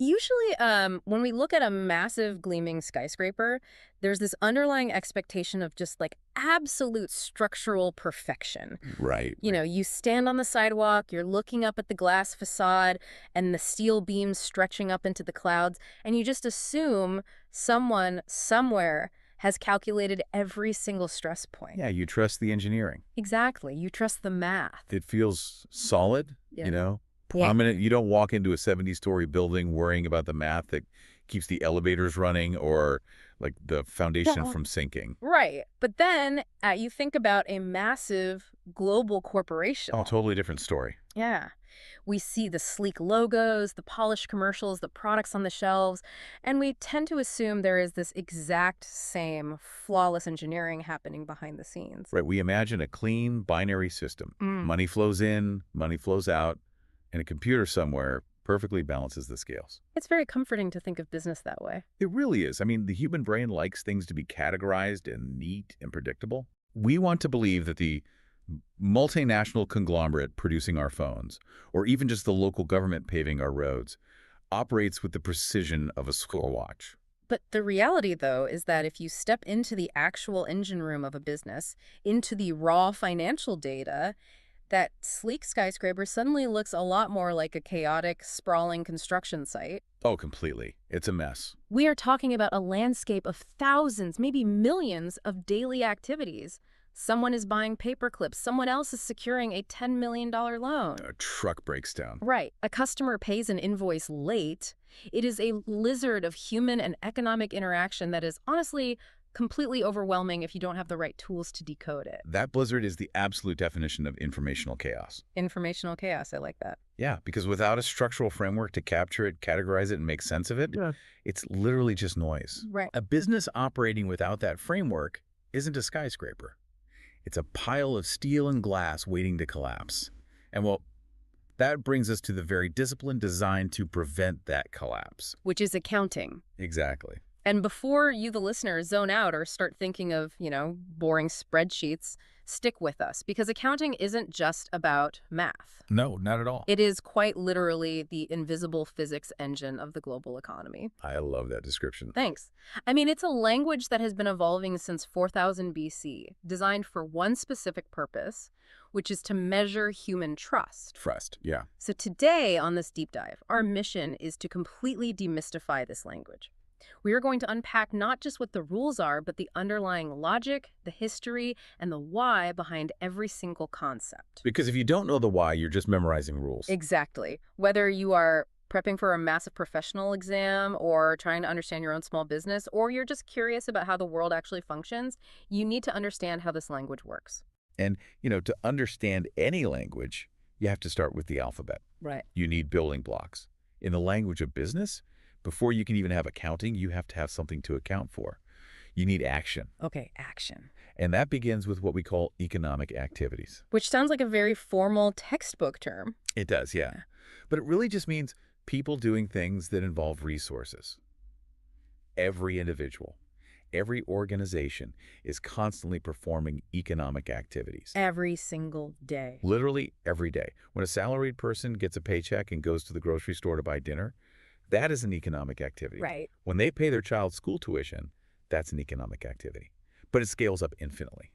Usually, when we look at a massive gleaming skyscraper, there's this underlying expectation of just like absolute structural perfection. Right. You stand on the sidewalk, you're looking up at the glass facade and the steel beams stretching up into the clouds, and you just assume someone somewhere has calculated every single stress point. Yeah, you trust the engineering. Exactly. You trust the math. It feels solid, Yeah. prominent. You don't walk into a 70-story building worrying about the math that keeps the elevators running or like the foundation Yeah. from sinking. Right. But then you think about a massive global corporation. Oh, totally different story. Yeah. We see the sleek logos, the polished commercials, the products on the shelves, and we tend to assume there is this exact same flawless engineering happening behind the scenes. Right. We imagine a clean binary system. Mm. Money flows in, money flows out, and a computer somewhere perfectly balances the scales. It's very comforting to think of business that way. It really is. I mean, the human brain likes things to be categorized and neat and predictable. We want to believe that the multinational conglomerate producing our phones, or even just the local government paving our roads, operates with the precision of a school watch. But the reality, though, is that if you step into the actual engine room of a business, into the raw financial data, that sleek skyscraper suddenly looks a lot more like a chaotic, sprawling construction site. Oh, completely. It's a mess. We are talking about a landscape of thousands, maybe millions of daily activities. Someone is buying paper clips. Someone else is securing a $10 million loan. A truck breaks down. Right. A customer pays an invoice late. It is a blizzard of human and economic interaction that is honestly completely overwhelming if you don't have the right tools to decode it. That blizzard is the absolute definition of informational chaos. Informational chaos. I like that. Yeah, because without a structural framework to capture it, categorize it, and make sense of it, it's literally just noise. Right. A business operating without that framework isn't a skyscraper. It's a pile of steel and glass waiting to collapse. And well, that brings us to the very discipline designed to prevent that collapse. Which is accounting. Exactly. And before you, the listener, zone out or start thinking of, boring spreadsheets, stick with us because accounting isn't just about math. No, not at all. It is quite literally the invisible physics engine of the global economy. I love that description. Thanks. I mean, it's a language that has been evolving since 4000 BC, designed for one specific purpose, which is to measure human trust. Trust, yeah. So today on this deep dive, our mission is to completely demystify this language. We are going to unpack not just what the rules are, but the underlying logic, the history, and the why behind every single concept. Because if you don't know the why, you're just memorizing rules. Exactly. Whether you are prepping for a massive professional exam or trying to understand your own small business, or you're just curious about how the world actually functions, you need to understand how this language works. And, to understand any language, you have to start with the alphabet. Right. You need building blocks. In the language of business, before you can even have accounting, you have to have something to account for. You need action. Okay, action. And that begins with what we call economic activities. Which sounds like a very formal textbook term. It does, yeah. But it really just means people doing things that involve resources. Every individual, every organization is constantly performing economic activities. Every single day. Literally every day. When a salaried person gets a paycheck and goes to the grocery store to buy dinner, that is an economic activity. Right. When they pay their child's school tuition, that's an economic activity. But it scales up infinitely,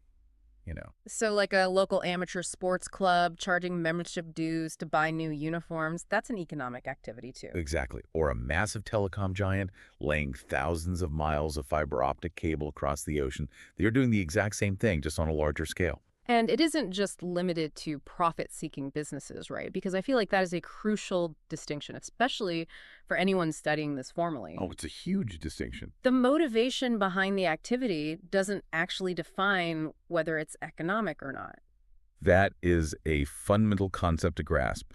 So like a local amateur sports club charging membership dues to buy new uniforms, that's an economic activity too. Exactly. Or a massive telecom giant laying thousands of miles of fiber optic cable across the ocean. They're doing the exact same thing, just on a larger scale. And it isn't just limited to profit-seeking businesses, right? Because I feel like that is a crucial distinction, especially for anyone studying this formally. Oh, it's a huge distinction. The motivation behind the activity doesn't actually define whether it's economic or not. That is a fundamental concept to grasp.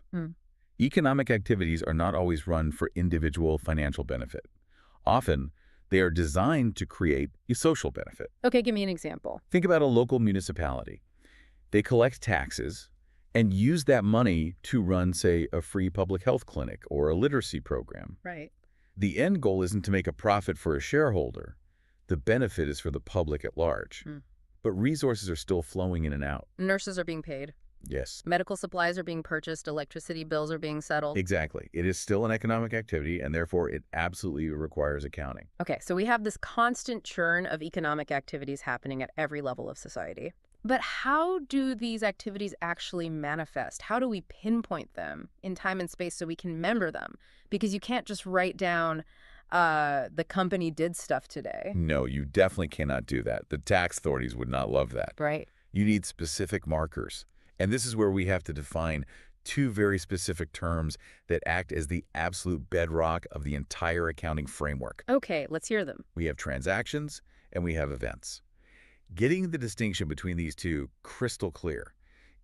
Economic activities are not always run for individual financial benefit. Often, they are designed to create a social benefit. Okay, give me an example. Think about a local municipality. They collect taxes and use that money to run, say, a free public health clinic or a literacy program. Right. The end goal isn't to make a profit for a shareholder. The benefit is for the public at large. But resources are still flowing in and out. Nurses are being paid. Yes. Medical supplies are being purchased, electricity bills are being settled. Exactly. It is still an economic activity, and therefore it absolutely requires accounting. Okay, so we have this constant churn of economic activities happening at every level of society. But how do these activities actually manifest? How do we pinpoint them in time and space so we can remember them? Because you can't just write down, the company did stuff today, No, you definitely cannot do that. The tax authorities would not love that. right? You need specific markers. And this is where we have to define two very specific terms that act as the absolute bedrock of the entire accounting framework. Okay, let's hear them. We have transactions and we have events. Getting the distinction between these two crystal clear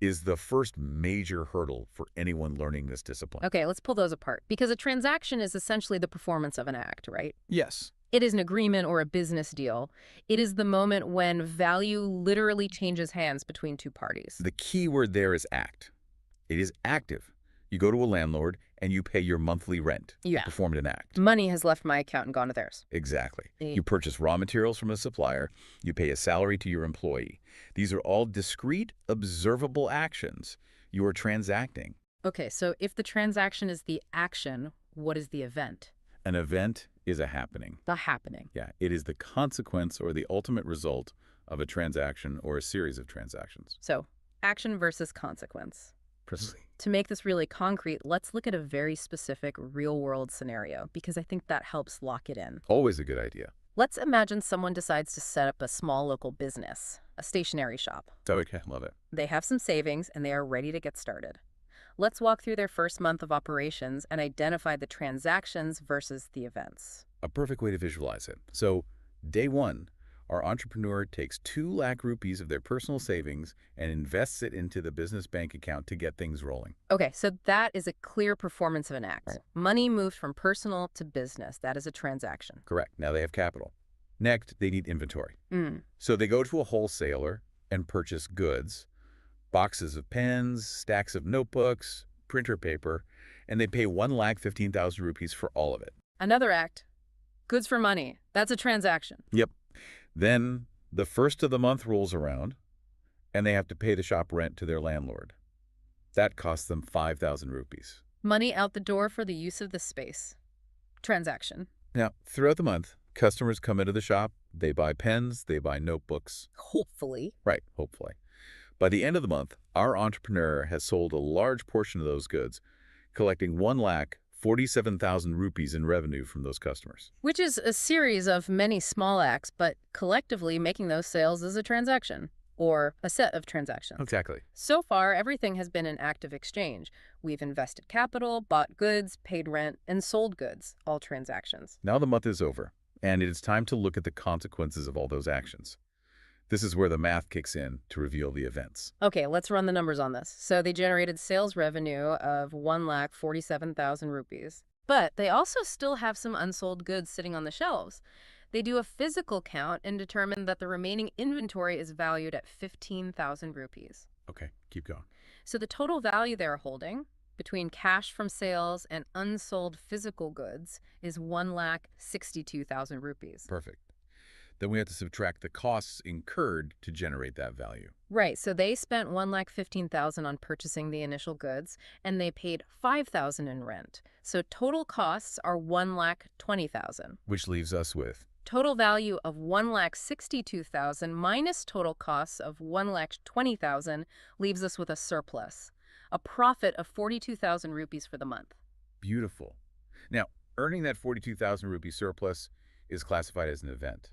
is the first major hurdle for anyone learning this discipline. Okay, let's pull those apart. Because a transaction is essentially the performance of an act, right? Yes. It is an agreement or a business deal. It is the moment when value literally changes hands between two parties. The key word there is act. It is active. You go to a landlord and you pay your monthly rent. Yeah. You performed an act. Money has left my account and gone to theirs. Exactly. Eh. You purchase raw materials from a supplier. You pay a salary to your employee. These are all discrete, observable actions. You are transacting. Okay, so if the transaction is the action, what is the event? An event is a happening. The happening. Yeah, it is the consequence or the ultimate result of a transaction or a series of transactions. So, action versus consequence. Precisely. To make this really concrete, let's look at a very specific real-world scenario, because I think that helps lock it in. Always a good idea. Let's imagine someone decides to set up a small local business, a stationery shop. Okay, love it. They have some savings and they are ready to get started. Let's walk through their first month of operations and identify the transactions versus the events. A perfect way to visualize it. So, day one, our entrepreneur takes 2 lakh rupees of their personal savings and invests it into the business bank account to get things rolling. Okay, so that is a clear performance of an act. Right. Money moved from personal to business. That is a transaction. Correct. Now they have capital. Next, they need inventory. Mm. So they go to a wholesaler and purchase goods, boxes of pens, stacks of notebooks, printer paper, and they pay 1,15,000 rupees for all of it. Another act. Goods for money. That's a transaction. Yep. Then the first of the month rolls around, and they have to pay the shop rent to their landlord. That costs them 5,000 rupees. Money out the door for the use of the space. Transaction. Now, throughout the month, customers come into the shop, they buy pens, they buy notebooks. Hopefully. Right, hopefully. By the end of the month, our entrepreneur has sold a large portion of those goods, collecting 1,47,000 rupees in revenue from those customers. Which is a series of many small acts, but collectively making those sales is a transaction, or a set of transactions. Exactly. So far, everything has been an active exchange. We've invested capital, bought goods, paid rent, and sold goods, all transactions. Now the month is over, and it is time to look at the consequences of all those actions. This is where the math kicks in to reveal the events. Okay, let's run the numbers on this. So they generated sales revenue of 1,47,000 rupees. But they also still have some unsold goods sitting on the shelves. They do a physical count and determine that the remaining inventory is valued at 15,000 rupees. Okay, keep going. So the total value they're holding between cash from sales and unsold physical goods is 1,62,000 rupees. Perfect. Then we have to subtract the costs incurred to generate that value. Right, so they spent 1,15,000 on purchasing the initial goods, and they paid 5,000 in rent. So total costs are 1,20,000. Which leaves us with Total value of 1,62,000 minus total costs of 1,20,000 leaves us with a surplus, a profit of 42,000 rupees for the month. beautiful. Now, earning that 42,000 rupee surplus is classified as an event.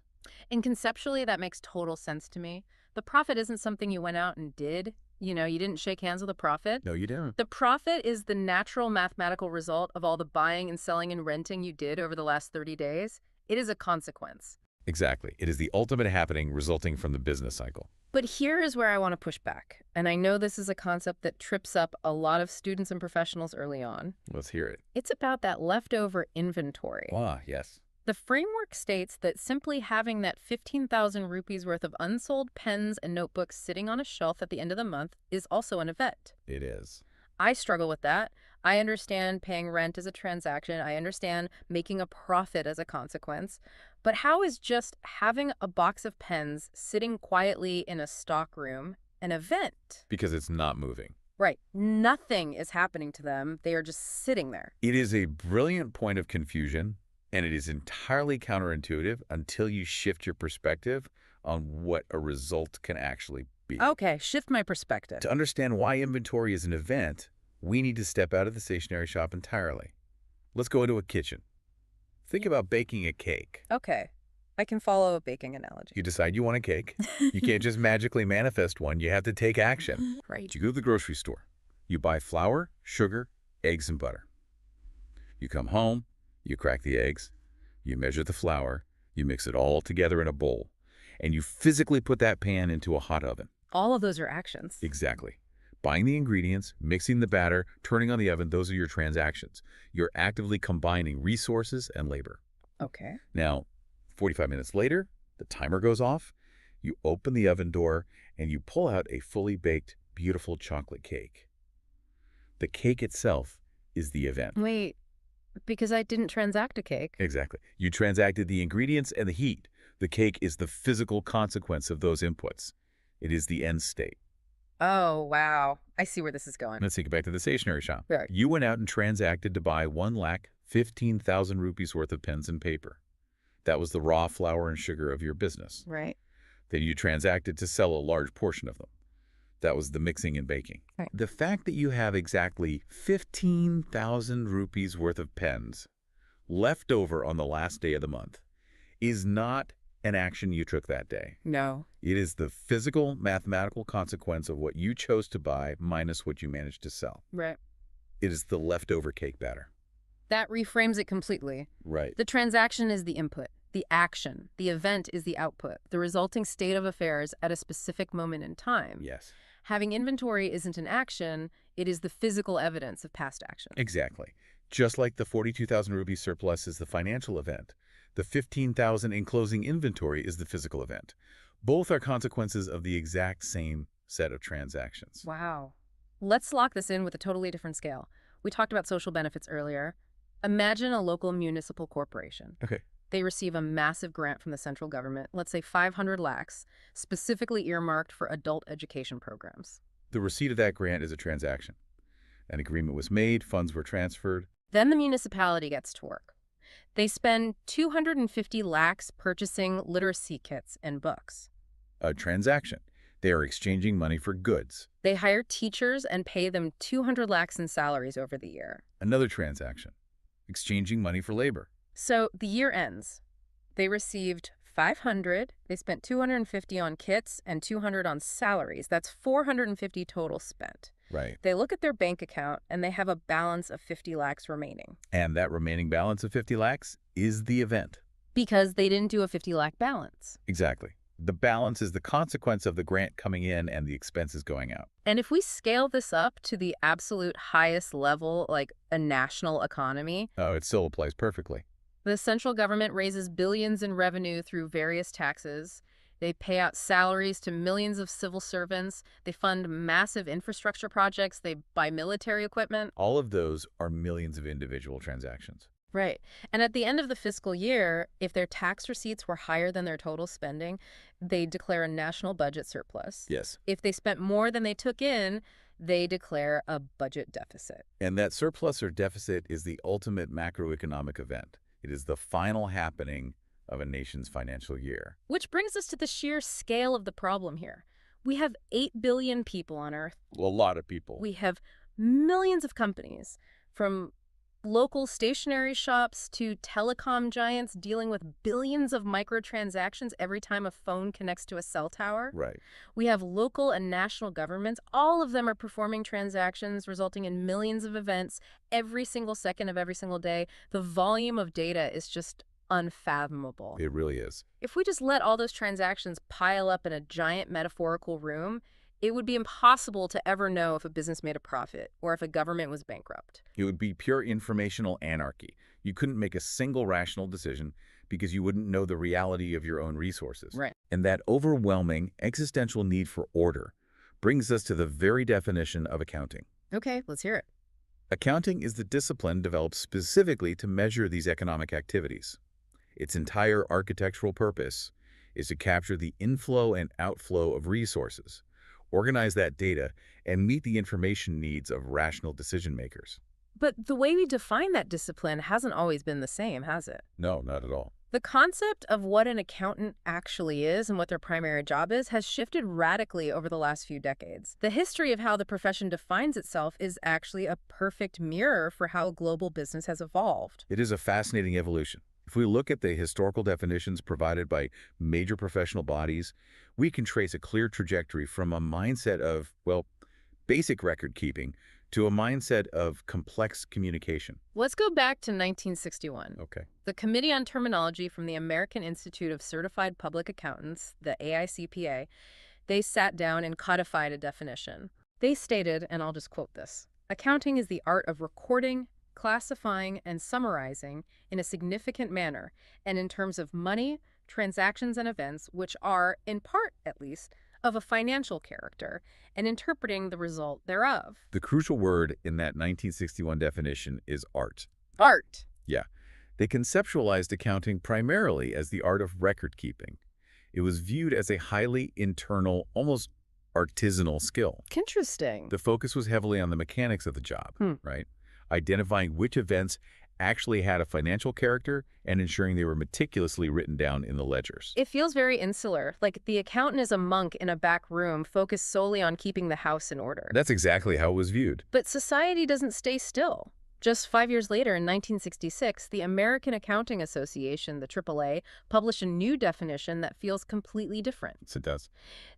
And conceptually, that makes total sense to me. The profit isn't something you went out and did. You didn't shake hands with the profit. No, you don't. The profit is the natural mathematical result of all the buying and selling and renting you did over the last 30 days. It is a consequence. Exactly. It is the ultimate happening resulting from the business cycle. But here is where I want to push back. And I know this is a concept that trips up a lot of students and professionals early on. Let's hear it. It's about that leftover inventory. Ah, yes. The framework states that simply having that 15,000 rupees worth of unsold pens and notebooks sitting on a shelf at the end of the month is also an event. It is. I struggle with that. I understand paying rent as a transaction. I understand making a profit as a consequence. But how is just having a box of pens sitting quietly in a stock room An event. because it's not moving. Right. Nothing is happening to them. They are just sitting there. It is a brilliant point of confusion, and it is entirely counterintuitive until you shift your perspective on what a result can actually be. Okay, shift my perspective. To understand why inventory is an event, we need to step out of the stationery shop entirely. Let's go into a kitchen. Think about baking a cake. Okay, I can follow a baking analogy. You decide you want a cake. You can't just magically manifest one. You have to take action. Right. You go to the grocery store. You buy flour, sugar, eggs, and butter. You come home. You crack the eggs. You measure the flour. You mix it all together in a bowl. And you physically put that pan into a hot oven. All of those are actions. Exactly. Buying the ingredients, mixing the batter, turning on the oven, those are your transactions. You're actively combining resources and labor. Okay. Now, 45 minutes later, the timer goes off, you open the oven door, and you pull out a fully baked, beautiful chocolate cake. The cake itself is the event. Wait, because I didn't transact a cake. Exactly. You transacted the ingredients and the heat. The cake is the physical consequence of those inputs. It is the end state. Oh, wow. I see where this is going. Let's take it back to the stationery shop. Right. You went out and transacted to buy 1,15,000 rupees worth of pens and paper. That was the raw flour and sugar of your business. Right. Then you transacted to sell a large portion of them. That was the mixing and baking. Right. The fact that you have exactly 15,000 rupees worth of pens left over on the last day of the month is not an action you took that day. No. It is the physical, mathematical consequence of what you chose to buy minus what you managed to sell. Right. It is the leftover cake batter. That reframes it completely. Right. The transaction is the input. The action, the event is the output, the resulting state of affairs at a specific moment in time. Yes. Having inventory isn't an action, it is the physical evidence of past action. Exactly. Just like the 42,000 rupee surplus is the financial event, the 15,000 in closing inventory is the physical event. Both are consequences of the exact same set of transactions. Wow. Let's lock this in with a totally different scale. We talked about social benefits earlier. Imagine a local municipal corporation. Okay. They receive a massive grant from the central government, let's say 500 lakhs, specifically earmarked for adult education programs. The receipt of that grant is a transaction. An agreement was made, funds were transferred. Then the municipality gets to work. They spend 250 lakhs purchasing literacy kits and books. A transaction. They are exchanging money for goods. They hire teachers and pay them 200 lakhs in salaries over the year. Another transaction. Exchanging money for labor. So the year ends. They received 500, they spent 250 on kits and 200 on salaries. That's 450 total spent. Right. They look at their bank account and they have a balance of 50 lakhs remaining. And that remaining balance of 50 lakhs is the event. Because they didn't do a 50 lakh balance. Exactly. The balance is the consequence of the grant coming in and the expenses going out. And if we scale this up to the absolute highest level, like a national economy, Oh, it still applies perfectly. the central government raises billions in revenue through various taxes. They pay out salaries to millions of civil servants. They fund massive infrastructure projects. They buy military equipment. All of those are millions of individual transactions. Right. And at the end of the fiscal year, if their tax receipts were higher than their total spending, they declare a national budget surplus. Yes. If they spent more than they took in, they declare a budget deficit. And that surplus or deficit is the ultimate macroeconomic event. It is the final happening of a nation's financial year. Which brings us to the sheer scale of the problem here. We have 8 billion people on Earth. A lot of people. We have millions of companies, from local stationery shops to telecom giants dealing with billions of microtransactions every time a phone connects to a cell tower. Right. We have local and national governments. All of them are performing transactions resulting in millions of events every single second of every single day. The volume of data is just unfathomable. It really is. If we just let all those transactions pile up in a giant metaphorical room, it would be impossible to ever know if a business made a profit or if a government was bankrupt. It would be pure informational anarchy. You couldn't make a single rational decision because you wouldn't know the reality of your own resources. Right. And that overwhelming existential need for order brings us to the very definition of accounting. Okay, let's hear it. Accounting is the discipline developed specifically to measure these economic activities. Its entire architectural purpose is to capture the inflow and outflow of resources, organize that data, and meet the information needs of rational decision makers. But the way we define that discipline hasn't always been the same, has it? No, not at all. The concept of what an accountant actually is and what their primary job is has shifted radically over the last few decades. The history of how the profession defines itself is actually a perfect mirror for how global business has evolved. It is a fascinating evolution. If we look at the historical definitions provided by major professional bodies, we can trace a clear trajectory from a mindset of, well, basic record keeping to a mindset of complex communication. Let's go back to 1961. Okay. The Committee on Terminology from the American Institute of Certified Public Accountants, the AICPA, they sat down and codified a definition. They stated, and I'll just quote this, "Accounting is the art of recording, classifying, and summarizing in a significant manner, and in terms of money, transactions, and events, which are, in part at least, of a financial character, and interpreting the result thereof." The crucial word in that 1961 definition is art. Art. Yeah. They conceptualized accounting primarily as the art of record keeping. It was viewed as a highly internal, almost artisanal skill. Interesting. The focus was heavily on the mechanics of the job, right? Identifying which events actually had a financial character and ensuring they were meticulously written down in the ledgers. It feels very insular, like the accountant is a monk in a back room focused solely on keeping the house in order. That's exactly how it was viewed. But society doesn't stay still. Just 5 years later, in 1966, the American Accounting Association, the AAA, published a new definition that feels completely different. Yes, it does.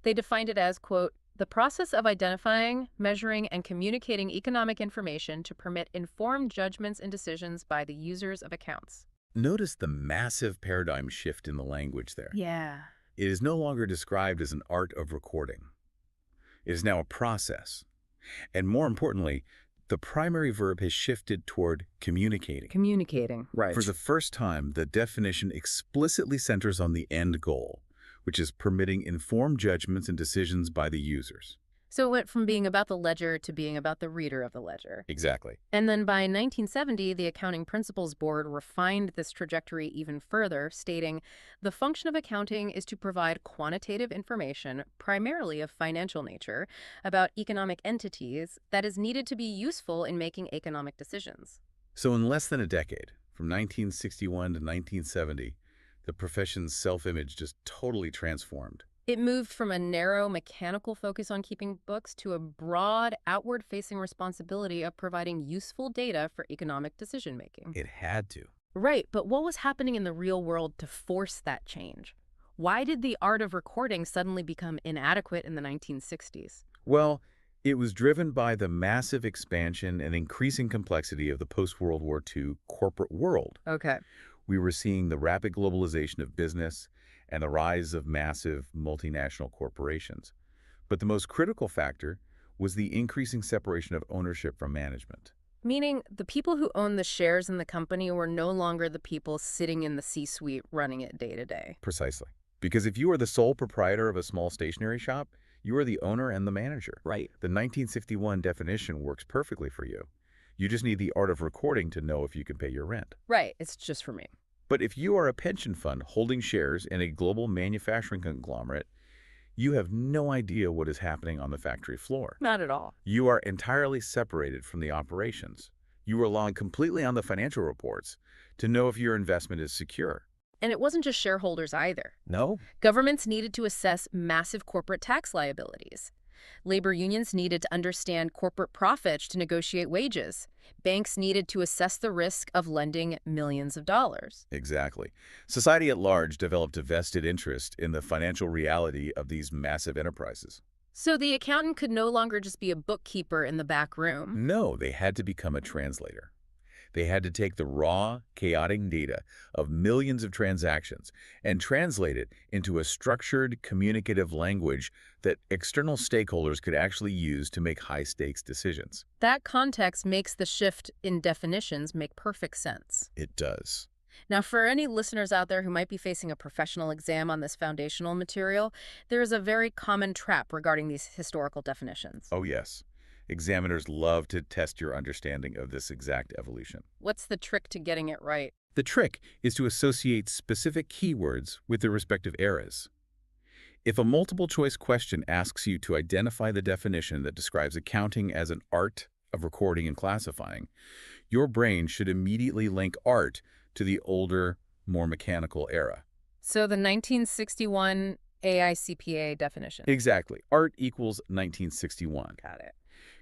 They defined it as, quote, "the process of identifying, measuring, and communicating economic information to permit informed judgments and decisions by the users of accounts." Notice the massive paradigm shift in the language there. Yeah. It is no longer described as an art of recording. It is now a process. And more importantly, the primary verb has shifted toward communicating. Communicating. Right. For the first time, the definition explicitly centers on the end goal, which is permitting informed judgments and decisions by the users. So it went from being about the ledger to being about the reader of the ledger. Exactly. And then by 1970, the Accounting Principles Board refined this trajectory even further, stating, "The function of accounting is to provide quantitative information, primarily of financial nature, about economic entities that is needed to be useful in making economic decisions." So in less than a decade, from 1961 to 1970, the profession's self-image just totally transformed. It moved from a narrow mechanical focus on keeping books to a broad, outward-facing responsibility of providing useful data for economic decision-making. It had to. Right, but what was happening in the real world to force that change? Why did the art of recording suddenly become inadequate in the 1960s? Well, it was driven by the massive expansion and increasing complexity of the post-World War II corporate world. Okay. We were seeing the rapid globalization of business and the rise of massive multinational corporations. But the most critical factor was the increasing separation of ownership from management. Meaning the people who owned the shares in the company were no longer the people sitting in the C-suite running it day to day. Precisely. Because if you are the sole proprietor of a small stationery shop, you are the owner and the manager. Right. The 1961 definition works perfectly for you. You just need the art of recording to know if you can pay your rent. Right, it's just for me. But if you are a pension fund holding shares in a global manufacturing conglomerate, you have no idea what is happening on the factory floor. Not at all. You are entirely separated from the operations. You rely completely on the financial reports to know if your investment is secure. And it wasn't just shareholders either. No? Governments needed to assess massive corporate tax liabilities. Labor unions needed to understand corporate profits to negotiate wages. Banks needed to assess the risk of lending millions of dollars. Exactly. Society at large developed a vested interest in the financial reality of these massive enterprises. So the accountant could no longer just be a bookkeeper in the back room. No, they had to become a translator. They had to take the raw, chaotic data of millions of transactions and translate it into a structured, communicative language that external stakeholders could actually use to make high-stakes decisions. That context makes the shift in definitions make perfect sense. It does. Now, for any listeners out there who might be facing a professional exam on this foundational material, there is a very common trap regarding these historical definitions. Oh, yes. Examiners love to test your understanding of this exact evolution. What's the trick to getting it right? The trick is to associate specific keywords with their respective eras. If a multiple-choice question asks you to identify the definition that describes accounting as an art of recording and classifying, your brain should immediately link art to the older, more mechanical era. So the 1961 AICPA definition. Exactly. Art equals 1961. Got it.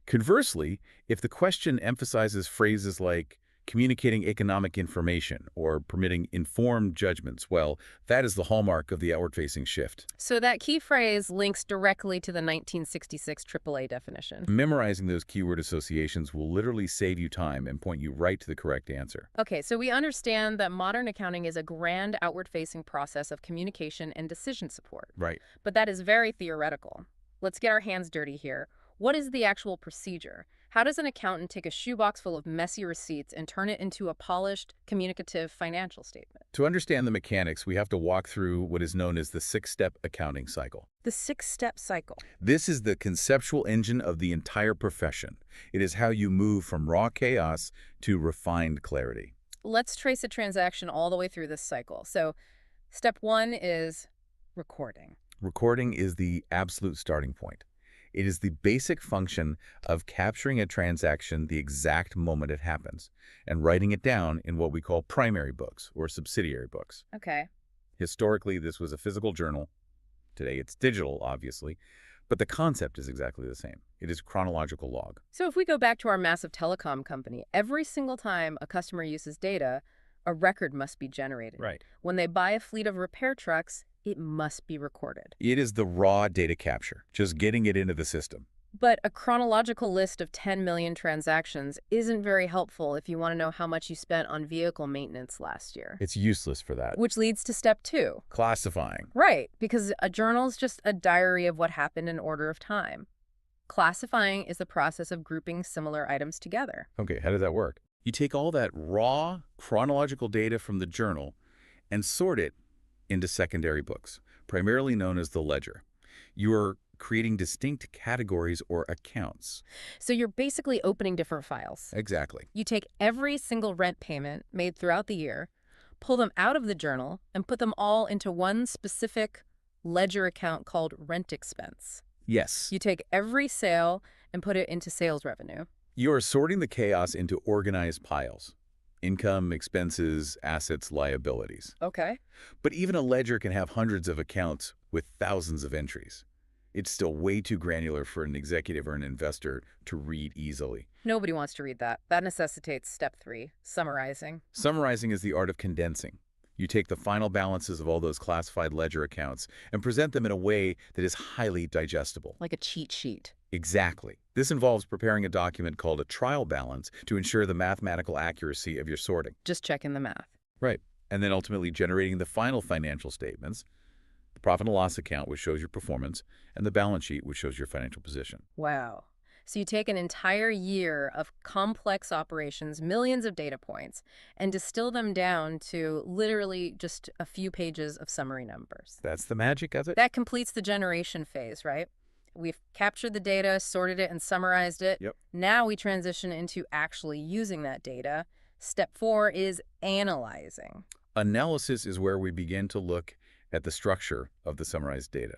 Conversely, if the question emphasizes phrases like communicating economic information or permitting informed judgments, well, that is the hallmark of the outward-facing shift. So that key phrase links directly to the 1966 AAA definition. Memorizing those keyword associations will literally save you time and point you right to the correct answer. Okay, so we understand that modern accounting is a grand outward-facing process of communication and decision support. Right. But that is very theoretical. Let's get our hands dirty here. What is the actual procedure? How does an accountant take a shoebox full of messy receipts and turn it into a polished, communicative financial statement? To understand the mechanics, we have to walk through what is known as the six-step accounting cycle. The six-step cycle. This is the conceptual engine of the entire profession. It is how you move from raw chaos to refined clarity. Let's trace a transaction all the way through this cycle. So, step one is recording. Recording is the absolute starting point. It is the basic function of capturing a transaction the exact moment it happens and writing it down in what we call primary books or subsidiary books. Okay. Historically, this was a physical journal. Today, it's digital, obviously, but the concept is exactly the same. It is chronological log. So if we go back to our massive telecom company, every single time a customer uses data, a record must be generated. Right. When they buy a fleet of repair trucks, it must be recorded. It is the raw data capture, just getting it into the system. But a chronological list of 10 million transactions isn't very helpful if you want to know how much you spent on vehicle maintenance last year. It's useless for that. Which leads to step two. Classifying. Right, because a journal is just a diary of what happened in order of time. Classifying is the process of grouping similar items together. Okay, how does that work? You take all that raw chronological data from the journal and sort it into secondary books, primarily known as the ledger. You are creating distinct categories or accounts. So you're basically opening different files. Exactly. You take every single rent payment made throughout the year, pull them out of the journal, and put them all into one specific ledger account called rent expense. Yes. You take every sale and put it into sales revenue. You are sorting the chaos into organized piles. Income, expenses, assets, liabilities. Okay. But even a ledger can have hundreds of accounts with thousands of entries. It's still way too granular for an executive or an investor to read easily. Nobody wants to read that. That necessitates step three, summarizing. Summarizing is the art of condensing. You take the final balances of all those classified ledger accounts and present them in a way that is highly digestible. Like a cheat sheet. Exactly. This involves preparing a document called a trial balance to ensure the mathematical accuracy of your sorting. Just checking the math. Right. And then ultimately generating the final financial statements, the profit and loss account, which shows your performance, and the balance sheet, which shows your financial position. Wow. So you take an entire year of complex operations, millions of data points, and distill them down to literally just a few pages of summary numbers. That's the magic of it? That completes the generation phase, right? We've captured the data, sorted it, and summarized it. Yep. Now we transition into actually using that data. Step four is analyzing. Analysis is where we begin to look at the structure of the summarized data.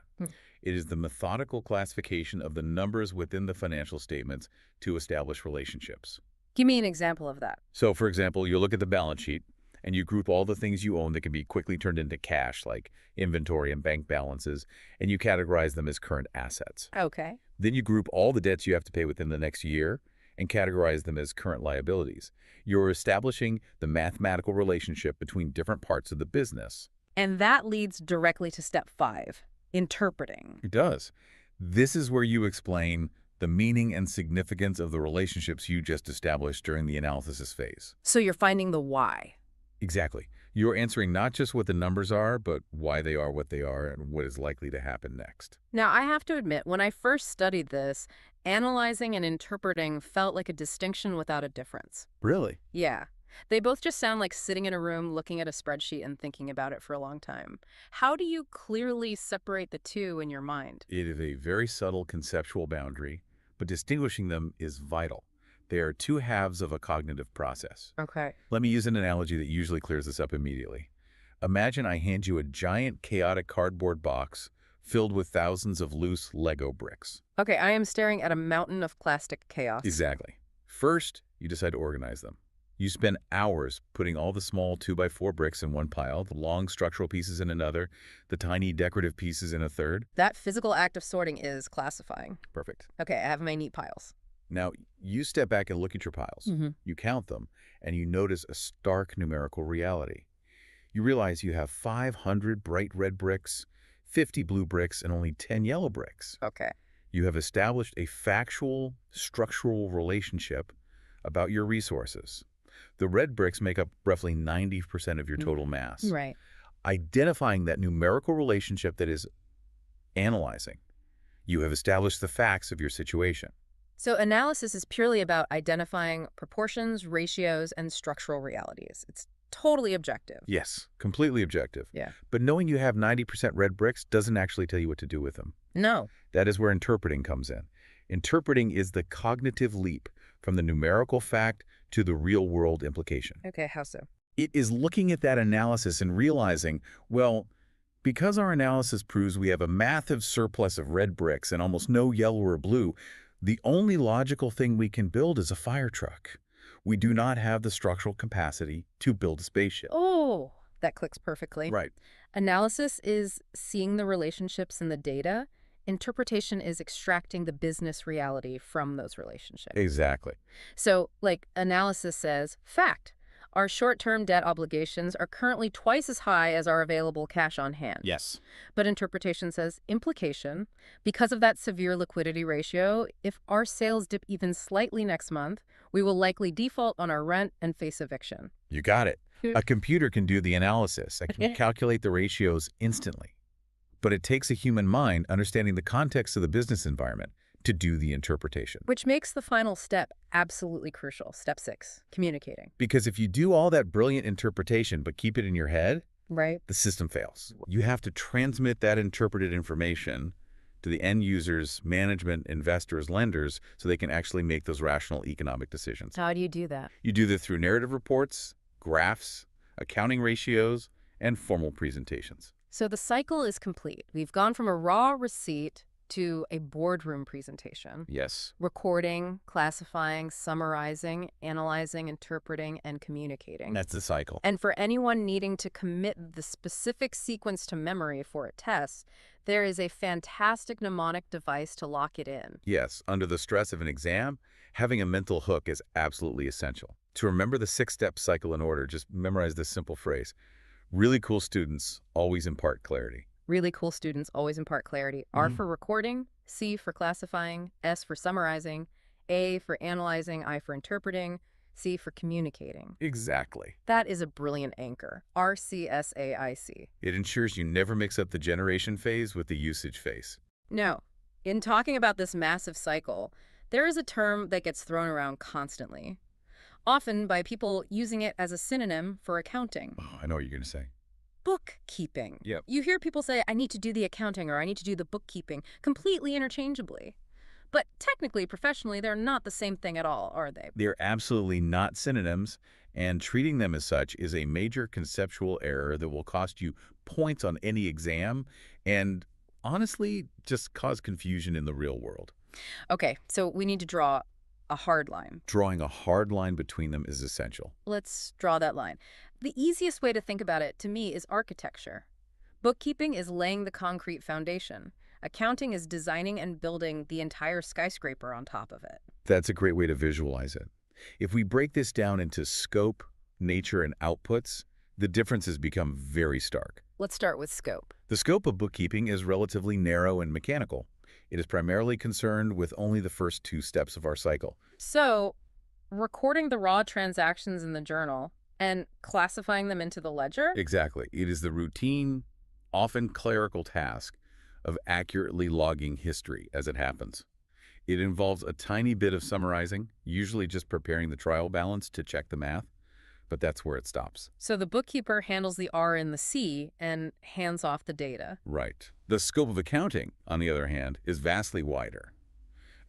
It is the methodical classification of the numbers within the financial statements to establish relationships. Give me an example of that. So, for example, you look at the balance sheet and you group all the things you own that can be quickly turned into cash, like inventory and bank balances, and you categorize them as current assets. Okay. Then you group all the debts you have to pay within the next year and categorize them as current liabilities. You're establishing the mathematical relationship between different parts of the business. And that leads directly to step five, interpreting. It does. This is where you explain the meaning and significance of the relationships you just established during the analysis phase. So you're finding the why. Exactly. You're answering not just what the numbers are, but why they are what they are and what is likely to happen next. Now, I have to admit, when I first studied this, analyzing and interpreting felt like a distinction without a difference. Really? Yeah. They both just sound like sitting in a room looking at a spreadsheet and thinking about it for a long time. How do you clearly separate the two in your mind? It is a very subtle conceptual boundary, but distinguishing them is vital. They are two halves of a cognitive process. Okay. Let me use an analogy that usually clears this up immediately. Imagine I hand you a giant, chaotic cardboard box filled with thousands of loose Lego bricks. Okay, I am staring at a mountain of plastic chaos. Exactly. First, you decide to organize them. You spend hours putting all the small 2x4 bricks in one pile, the long structural pieces in another, the tiny decorative pieces in a third. That physical act of sorting is classifying. Perfect. Okay, I have my neat piles. Now, you step back and look at your piles. You count them, and you notice a stark numerical reality. You realize you have 500 bright red bricks, 50 blue bricks, and only 10 yellow bricks. Okay. You have established a factual, structural relationship about your resources. The red bricks make up roughly 90% of your total mass. Right. Identifying that numerical relationship that is analyzing, you have established the facts of your situation. So analysis is purely about identifying proportions, ratios, and structural realities. It's totally objective. Yes, completely objective. Yeah. But knowing you have 90% red bricks doesn't actually tell you what to do with them. No. That is where interpreting comes in. Interpreting is the cognitive leap from the numerical fact to the real-world implication. Okay, how so? It is looking at that analysis and realizing, well, because our analysis proves we have a massive surplus of red bricks and almost no yellow or blue, the only logical thing we can build is a fire truck. We do not have the structural capacity to build a spaceship. Oh, that clicks perfectly. Right. Analysis is seeing the relationships in the data. Interpretation is extracting the business reality from those relationships. Exactly. So, like, analysis says, fact, our short-term debt obligations are currently twice as high as our available cash on hand. Yes. But interpretation says, implication, because of that severe liquidity ratio, if our sales dip even slightly next month, we will likely default on our rent and face eviction. You got it. A computer can do the analysis. I can calculate the ratios instantly. But it takes a human mind understanding the context of the business environment to do the interpretation. Which makes the final step absolutely crucial. Step 6, communicating. Because if you do all that brilliant interpretation but keep it in your head, Right. the system fails. You have to transmit that interpreted information to the end users, management, investors, lenders, so they can actually make those rational economic decisions. How do you do that? You do this through narrative reports, graphs, accounting ratios, and formal presentations. So the cycle is complete. We've gone from a raw receipt to a boardroom presentation. Yes. Recording, classifying, summarizing, analyzing, interpreting, and communicating. That's the cycle. And for anyone needing to commit the specific sequence to memory for a test, there is a fantastic mnemonic device to lock it in. Yes, under the stress of an exam, having a mental hook is absolutely essential. To remember the 6-step cycle in order, just memorize this simple phrase. Really cool students always impart clarity. Really cool students always impart clarity. R for recording, C for classifying, S for summarizing, A for analyzing, I for interpreting, C for communicating. Exactly. That is a brilliant anchor. RCSAIC. It ensures you never mix up the generation phase with the usage phase. Now, in talking about this massive cycle, there is a term that gets thrown around constantly, often by people using it as a synonym for accounting. Oh, I know what you're going to say. Bookkeeping. Yep. You hear people say, I need to do the accounting or I need to do the bookkeeping, completely interchangeably. But technically, professionally, they're not the same thing at all, are they? They're absolutely not synonyms, and treating them as such is a major conceptual error that will cost you points on any exam and, honestly, just cause confusion in the real world. Okay, so we need to draw a hard line. Drawing a hard line between them is essential. Let's draw that line. The easiest way to think about it, to me, is architecture. Bookkeeping is laying the concrete foundation. Accounting is designing and building the entire skyscraper on top of it. That's a great way to visualize it. If we break this down into scope, nature, and outputs, the differences become very stark. Let's start with scope. The scope of bookkeeping is relatively narrow and mechanical. It is primarily concerned with only the first 2 steps of our cycle. So, recording the raw transactions in the journal and classifying them into the ledger? Exactly. It is the routine, often clerical task of accurately logging history as it happens. It involves a tiny bit of summarizing, usually just preparing the trial balance to check the math, but that's where it stops. So the bookkeeper handles the R and the C and hands off the data. Right. The scope of accounting, on the other hand, is vastly wider.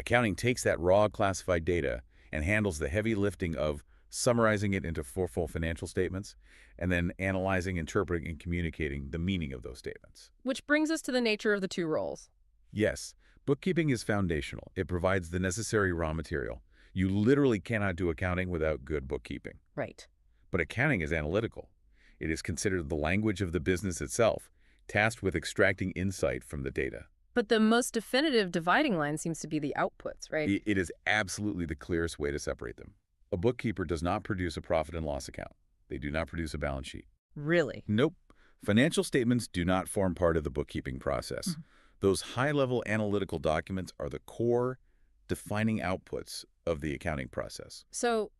Accounting takes that raw classified data and handles the heavy lifting of summarizing it into four full financial statements, and then analyzing, interpreting, and communicating the meaning of those statements. Which brings us to the nature of the two roles. Yes, bookkeeping is foundational. It provides the necessary raw material. You literally cannot do accounting without good bookkeeping. Right. But accounting is analytical. It is considered the language of the business itself, tasked with extracting insight from the data. But the most definitive dividing line seems to be the outputs, right? It is absolutely the clearest way to separate them. A bookkeeper does not produce a profit and loss account. They do not produce a balance sheet. Really? Nope. Financial statements do not form part of the bookkeeping process. Those high-level analytical documents are the core, defining outputs of the accounting process. So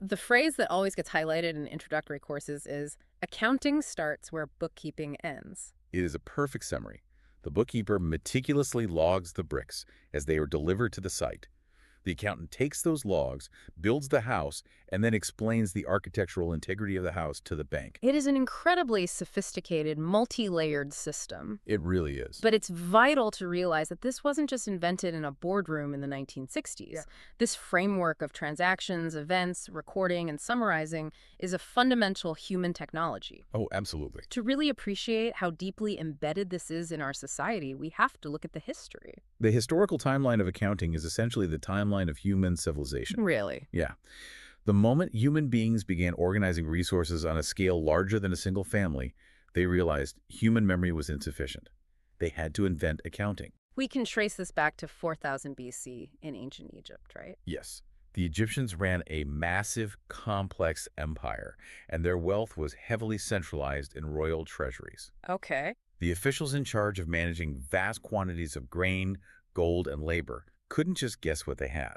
the phrase that always gets highlighted in introductory courses is, accounting starts where bookkeeping ends. It is a perfect summary. The bookkeeper meticulously logs the bricks as they are delivered to the site. The accountant takes those logs, builds the house, and then explains the architectural integrity of the house to the bank. It is an incredibly sophisticated, multi-layered system. It really is. But it's vital to realize that this wasn't just invented in a boardroom in the 1960s. Yeah. This framework of transactions, events, recording, and summarizing is a fundamental human technology. Oh, absolutely. To really appreciate how deeply embedded this is in our society, we have to look at the history. The historical timeline of accounting is essentially the timeline of human civilization. Really? Yeah. The moment human beings began organizing resources on a scale larger than a single family, they realized human memory was insufficient. They had to invent accounting. We can trace this back to 4000 BC in ancient Egypt, right? Yes. The Egyptians ran a massive, complex empire, and their wealth was heavily centralized in royal treasuries. Okay. The officials in charge of managing vast quantities of grain, gold, and labor couldn't just guess what they had.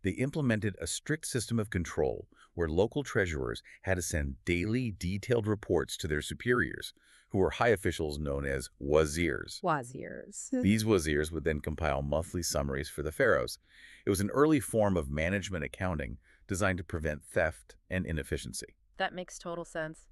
They implemented a strict system of control where local treasurers had to send daily detailed reports to their superiors, who were high officials known as wazirs. Wazirs. These wazirs would then compile monthly summaries for the pharaohs. It was an early form of management accounting designed to prevent theft and inefficiency. That makes total sense.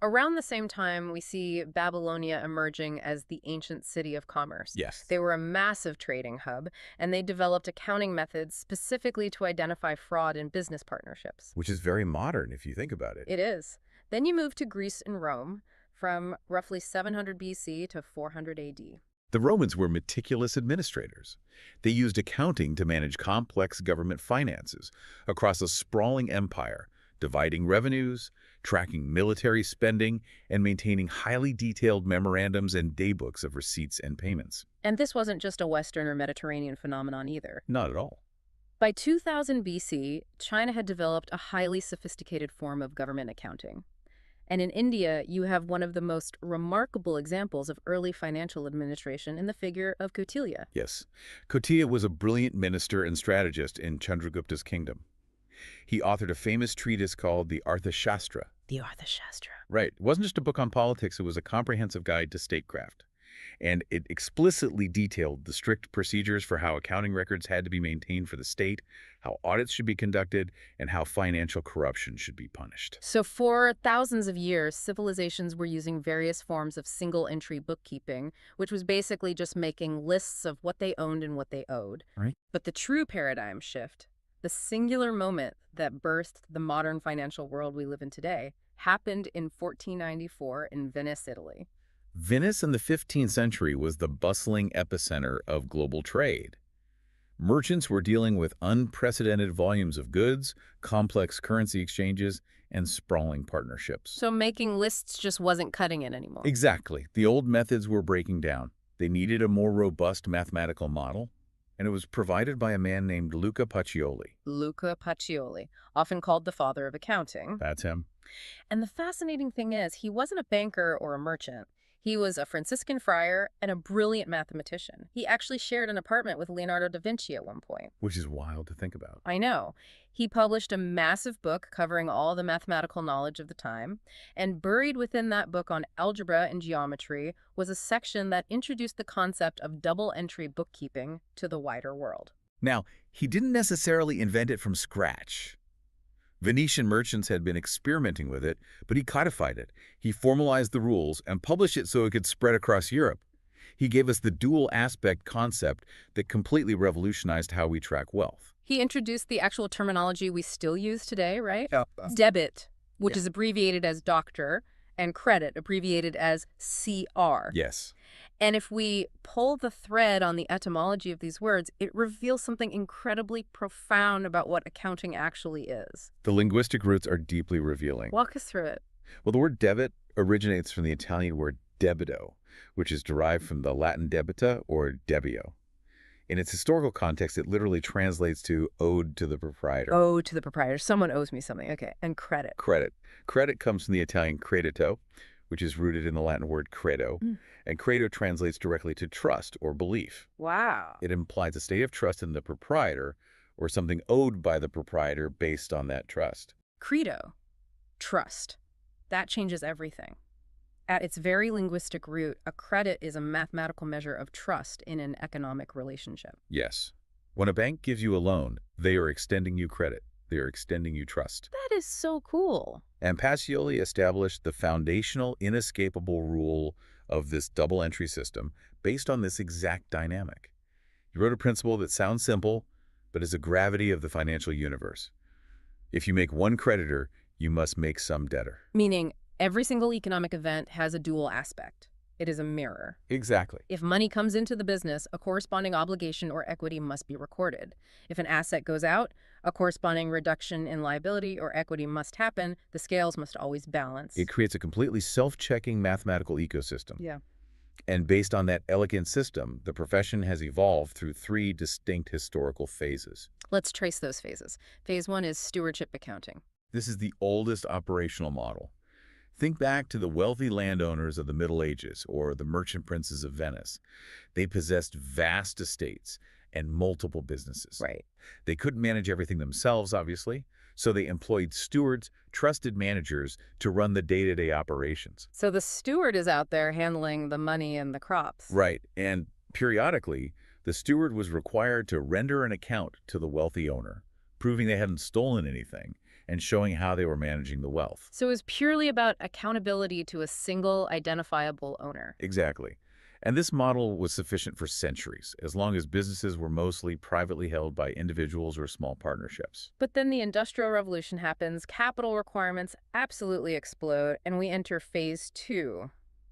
Around the same time, we see Babylonia emerging as the ancient city of commerce. Yes. They were a massive trading hub, and they developed accounting methods specifically to identify fraud in business partnerships. Which is very modern if you think about it. It is. Then you move to Greece and Rome, from roughly 700 BC to 400 AD. The Romans were meticulous administrators. They used accounting to manage complex government finances across a sprawling empire, dividing revenues, tracking military spending, and maintaining highly detailed memorandums and daybooks of receipts and payments. And this wasn't just a Western or Mediterranean phenomenon either. Not at all. By 2000 BC, China had developed a highly sophisticated form of government accounting. And in India, you have one of the most remarkable examples of early financial administration in the figure of Kautilya. Yes. Kautilya was a brilliant minister and strategist in Chandragupta's kingdom. He authored a famous treatise called the Arthashastra. The Arthashastra. Right. It wasn't just a book on politics, it was a comprehensive guide to statecraft. And it explicitly detailed the strict procedures for how accounting records had to be maintained for the state, how audits should be conducted, and how financial corruption should be punished. So for thousands of years, civilizations were using various forms of single-entry bookkeeping, which was basically just making lists of what they owned and what they owed. Right. But the true paradigm shift, the singular moment that birthed the modern financial world we live in today, happened in 1494 in Venice, Italy. Venice in the 15th century was the bustling epicenter of global trade. Merchants were dealing with unprecedented volumes of goods, complex currency exchanges, and sprawling partnerships. So making lists just wasn't cutting it anymore. Exactly. The old methods were breaking down. They needed a more robust mathematical model, and it was provided by a man named Luca Pacioli. Luca Pacioli, often called the father of accounting. That's him. And the fascinating thing is, he wasn't a banker or a merchant. He was a Franciscan friar and a brilliant mathematician. He actually shared an apartment with Leonardo da Vinci at one point. Which is wild to think about. I know. He published a massive book covering all the mathematical knowledge of the time, and buried within that book on algebra and geometry was a section that introduced the concept of double-entry bookkeeping to the wider world. Now, he didn't necessarily invent it from scratch. Venetian merchants had been experimenting with it, but he codified it. He formalized the rules and published it so it could spread across Europe. He gave us the dual aspect concept that completely revolutionized how we track wealth. He introduced the actual terminology we still use today, right? Yeah. Debit, which Yeah. is abbreviated as doctor, and credit, abbreviated as CR. Yes. And if we pull the thread on the etymology of these words, it reveals something incredibly profound about what accounting actually is. The linguistic roots are deeply revealing. Walk us through it. Well, the word debit originates from the Italian word debito, which is derived from the Latin debita or debio. In its historical context, it literally translates to owed to the proprietor. Owed to the proprietor. Someone owes me something. Okay. And credit. Credit. Credit comes from the Italian credito, which is rooted in the Latin word credo, and credo translates directly to trust or belief. Wow. It implies a state of trust in the proprietor or something owed by the proprietor based on that trust. Credo. Trust. That changes everything. At its very linguistic root, a credit is a mathematical measure of trust in an economic relationship. Yes. When a bank gives you a loan, they are extending you credit. They are extending you trust. That is so cool. And Pacioli established the foundational, inescapable rule of this double-entry system based on this exact dynamic. He wrote a principle that sounds simple, but is the gravity of the financial universe. If you make one creditor, you must make some debtor. Meaning, every single economic event has a dual aspect. It is a mirror. Exactly. If money comes into the business, a corresponding obligation or equity must be recorded. If an asset goes out, a corresponding reduction in liability or equity must happen. The scales must always balance. It creates a completely self-checking mathematical ecosystem. Yeah. And based on that elegant system, the profession has evolved through 3 distinct historical phases. Let's trace those phases. Phase 1 is stewardship accounting. This is the oldest operational model. Think back to the wealthy landowners of the Middle Ages or the merchant princes of Venice. They possessed vast estates and multiple businesses. Right. They couldn't manage everything themselves, obviously, so they employed stewards, trusted managers, to run the day-to-day operations. So the steward is out there handling the money and the crops. Right, and periodically, the steward was required to render an account to the wealthy owner, proving they hadn't stolen anything and showing how they were managing the wealth. So it was purely about accountability to a single identifiable owner. Exactly. And this model was sufficient for centuries, as long as businesses were mostly privately held by individuals or small partnerships. But then the Industrial Revolution happens, capital requirements absolutely explode, and we enter phase 2,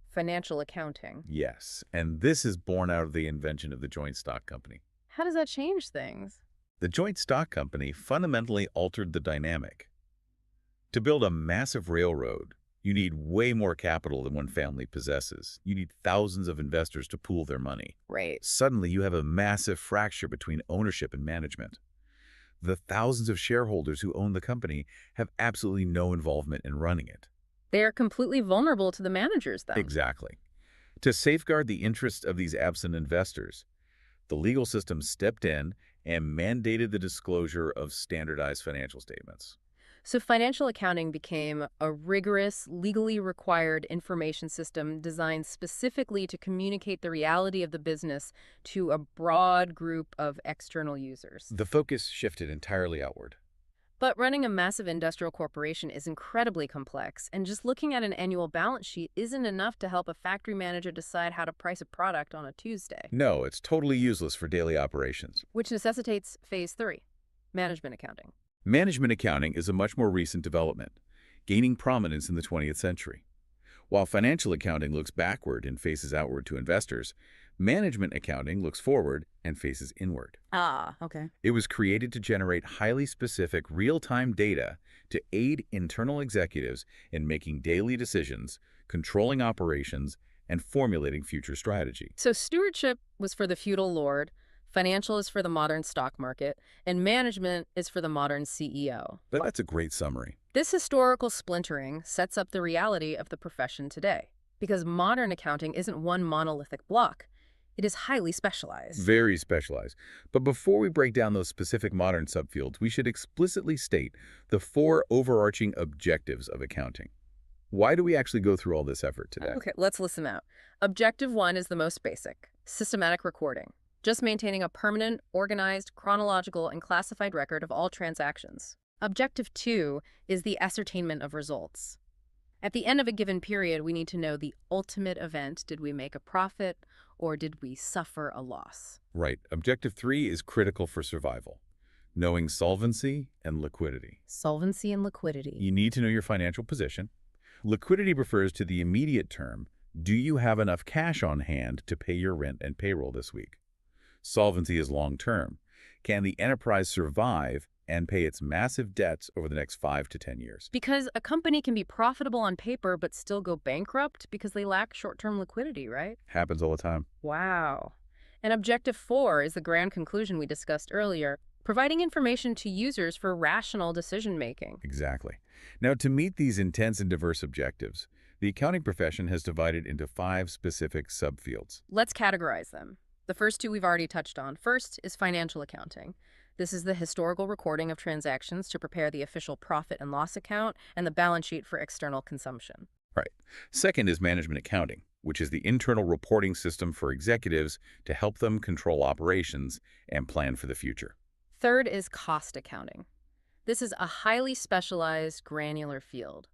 financial accounting. Yes, and this is born out of the invention of the joint stock company. How does that change things? The joint stock company fundamentally altered the dynamic. To build a massive railroad, you need way more capital than one family possesses. You need thousands of investors to pool their money. Right. Suddenly, you have a massive fracture between ownership and management. The thousands of shareholders who own the company have absolutely no involvement in running it. They are completely vulnerable to the managers, then. Exactly. To safeguard the interests of these absent investors, the legal system stepped in and mandated the disclosure of standardized financial statements. So financial accounting became a rigorous, legally required information system designed specifically to communicate the reality of the business to a broad group of external users. The focus shifted entirely outward. But running a massive industrial corporation is incredibly complex, and just looking at an annual balance sheet isn't enough to help a factory manager decide how to price a product on a Tuesday. No, it's totally useless for daily operations. Which necessitates phase 3, management accounting. Management accounting is a much more recent development, gaining prominence in the 20th century. While financial accounting looks backward and faces outward to investors, management accounting looks forward and faces inward. Ah, okay. It was created to generate highly specific real-time data to aid internal executives in making daily decisions, controlling operations, and formulating future strategy. So stewardship was for the feudal lord, financial is for the modern stock market, and management is for the modern CEO. But that's a great summary. This historical splintering sets up the reality of the profession today, because modern accounting isn't one monolithic block. It is highly specialized. Very specialized. But before we break down those specific modern subfields, we should explicitly state the 4 overarching objectives of accounting. Why do we actually go through all this effort today? Okay, let's listen out. Objective 1 is the most basic, systematic recording. Just maintaining a permanent, organized, chronological, and classified record of all transactions. Objective 2 is the ascertainment of results. At the end of a given period, we need to know the ultimate event. Did we make a profit or did we suffer a loss? Right. Objective 3 is critical for survival. knowing solvency and liquidity. Solvency and liquidity. You need to know your financial position. Liquidity refers to the immediate term. Do you have enough cash on hand to pay your rent and payroll this week? Solvency is long-term. Can the enterprise survive and pay its massive debts over the next 5 to 10 years? Because a company can be profitable on paper but still go bankrupt because they lack short-term liquidity, right? Happens all the time. Wow. And Objective 4 is the grand conclusion we discussed earlier, providing information to users for rational decision-making. Exactly. Now, to meet these intense and diverse objectives, the accounting profession has divided into 5 specific subfields. Let's categorize them. The first 2 we've already touched on. First is financial accounting. This is the historical recording of transactions to prepare the official profit and loss account and the balance sheet for external consumption. Right. Second is management accounting, which is the internal reporting system for executives to help them control operations and plan for the future. Third is cost accounting. This is a highly specialized, granular field.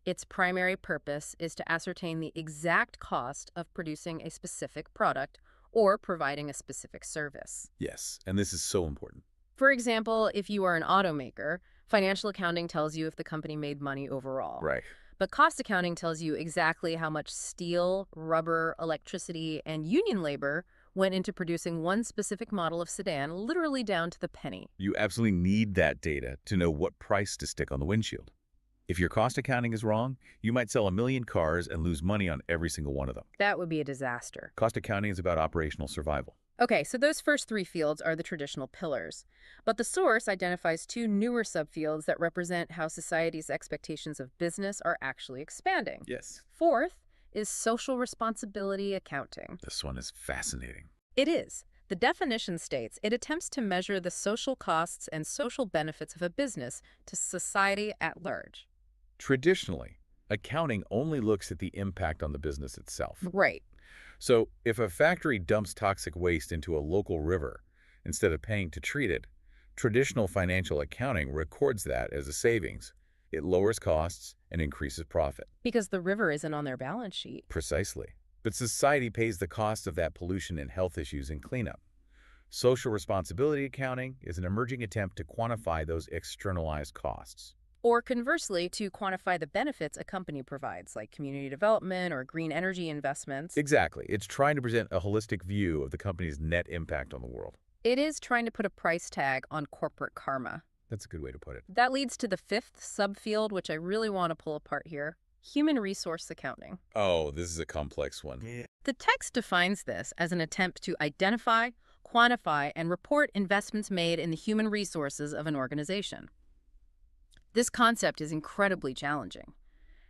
Its primary purpose is to ascertain the exact cost of producing a specific product or providing a specific service. Yes, and this is so important. For example, if you are an automaker, financial accounting tells you if the company made money overall. Right. But cost accounting tells you exactly how much steel, rubber, electricity, and union labor went into producing one specific model of sedan, literally down to the penny. You absolutely need that data to know what price to stick on the windshield. If your cost accounting is wrong, you might sell 1 million cars and lose money on every single one of them. That would be a disaster. Cost accounting is about operational survival. Okay, so those first 3 fields are the traditional pillars. But the source identifies 2 newer subfields that represent how society's expectations of business are actually expanding. Yes. Fourth is social responsibility accounting. This one is fascinating. It is. The definition states it attempts to measure the social costs and social benefits of a business to society at large. Traditionally, accounting only looks at the impact on the business itself. Right. So if a factory dumps toxic waste into a local river instead of paying to treat it, traditional financial accounting records that as a savings. It lowers costs and increases profit. Because the river isn't on their balance sheet. Precisely. But society pays the cost of that pollution and health issues and cleanup. Social responsibility accounting is an emerging attempt to quantify those externalized costs. Or conversely, to quantify the benefits a company provides, like community development or green energy investments. Exactly. It's trying to present a holistic view of the company's net impact on the world. It is trying to put a price tag on corporate karma. That's a good way to put it. That leads to the 5th subfield, which I really want to pull apart here. Human resource accounting. Oh, this is a complex one. The text defines this as an attempt to identify, quantify, and report investments made in the human resources of an organization. This concept is incredibly challenging.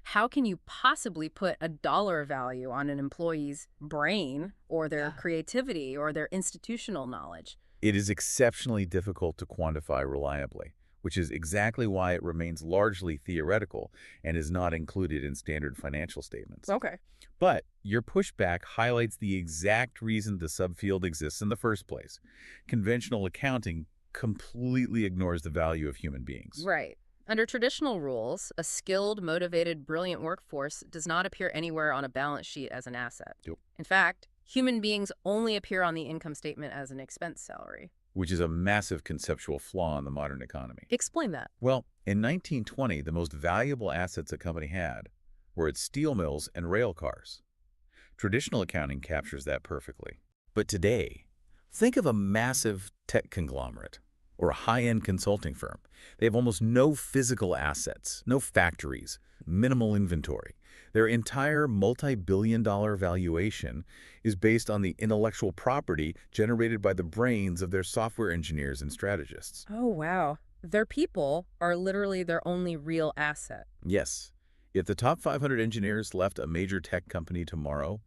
How can you possibly put a dollar value on an employee's brain or their creativity or their institutional knowledge? It is exceptionally difficult to quantify reliably, which is exactly why it remains largely theoretical and is not included in standard financial statements. Okay. But your pushback highlights the exact reason the subfield exists in the first place. Conventional accounting completely ignores the value of human beings. Right. Under traditional rules, a skilled, motivated, brilliant workforce does not appear anywhere on a balance sheet as an asset. Yep. In fact, human beings only appear on the income statement as an expense salary. Which is a massive conceptual flaw in the modern economy. Explain that. Well, in 1920, the most valuable assets a company had were its steel mills and rail cars. Traditional accounting captures that perfectly. But today, think of a massive tech conglomerate or a high-end consulting firm. They have almost no physical assets, no factories, minimal inventory. Their entire multi-billion-dollar valuation is based on the intellectual property generated by the brains of their software engineers and strategists. Oh, wow. Their people are literally their only real asset. Yes. If the top 500 engineers left a major tech company tomorrow,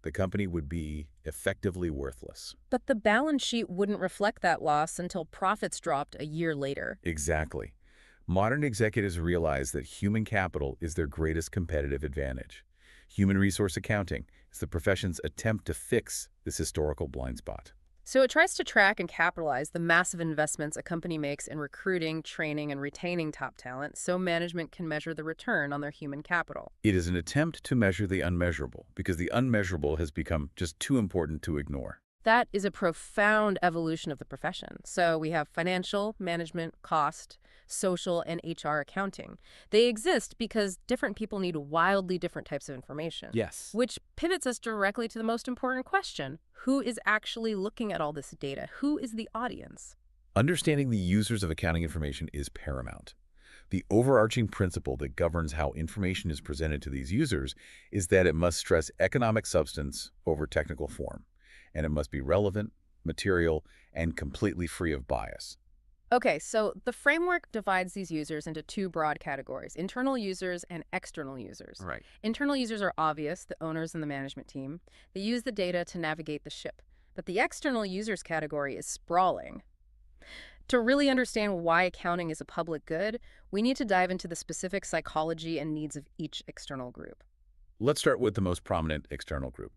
the company would be effectively worthless. But the balance sheet wouldn't reflect that loss until profits dropped a year later. Exactly. Modern executives realize that human capital is their greatest competitive advantage. Human resource accounting is the profession's attempt to fix this historical blind spot. So it tries to track and capitalize the massive investments a company makes in recruiting, training, and retaining top talent so management can measure the return on their human capital. It is an attempt to measure the unmeasurable because the unmeasurable has become just too important to ignore. That is a profound evolution of the profession. So we have financial, management, cost, social, and HR accounting. They exist because different people need wildly different types of information. Yes. Which pivots us directly to the most important question. Who is actually looking at all this data? Who is the audience? Understanding the users of accounting information is paramount. The overarching principle that governs how information is presented to these users is that it must stress economic substance over technical form, and it must be relevant, material, and completely free of bias. Okay, so the framework divides these users into two broad categories, internal users and external users. Right. Internal users are obvious, the owners and the management team. They use the data to navigate the ship. But the external users category is sprawling. To really understand why accounting is a public good, we need to dive into the specific psychology and needs of each external group. Let's start with the most prominent external group,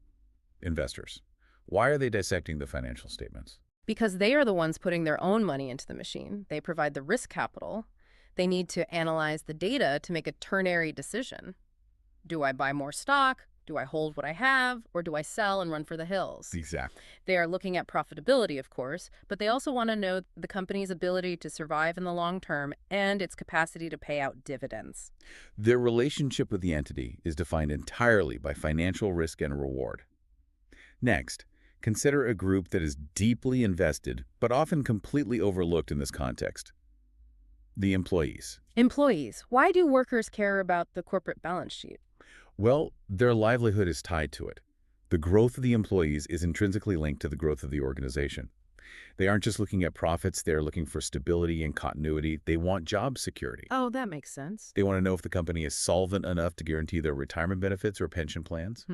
investors. Why are they dissecting the financial statements? Because they are the ones putting their own money into the machine. They provide the risk capital. They need to analyze the data to make a ternary decision. Do I buy more stock? Do I hold what I have? Or do I sell and run for the hills? Exactly. They are looking at profitability, of course, but they also want to know the company's ability to survive in the long term and its capacity to pay out dividends. Their relationship with the entity is defined entirely by financial risk and reward. Next, consider a group that is deeply invested, but often completely overlooked in this context. The employees. Employees. Why do workers care about the corporate balance sheet? Well, their livelihood is tied to it. The growth of the employees is intrinsically linked to the growth of the organization. They aren't just looking at profits, they're looking for stability and continuity. They want job security. Oh, that makes sense. They want to know if the company is solvent enough to guarantee their retirement benefits or pension plans.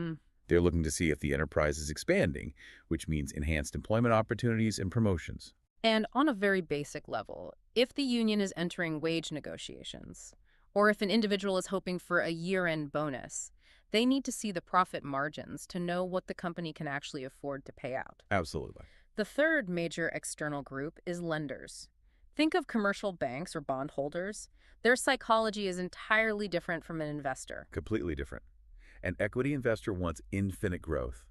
They're looking to see if the enterprise is expanding, which means enhanced employment opportunities and promotions. And on a very basic level, if the union is entering wage negotiations, or if an individual is hoping for a year-end bonus, they need to see the profit margins to know what the company can actually afford to pay out. Absolutely. The third major external group is lenders. Think of commercial banks or bondholders. Their psychology is entirely different from an investor. Completely different. An equity investor wants infinite growth.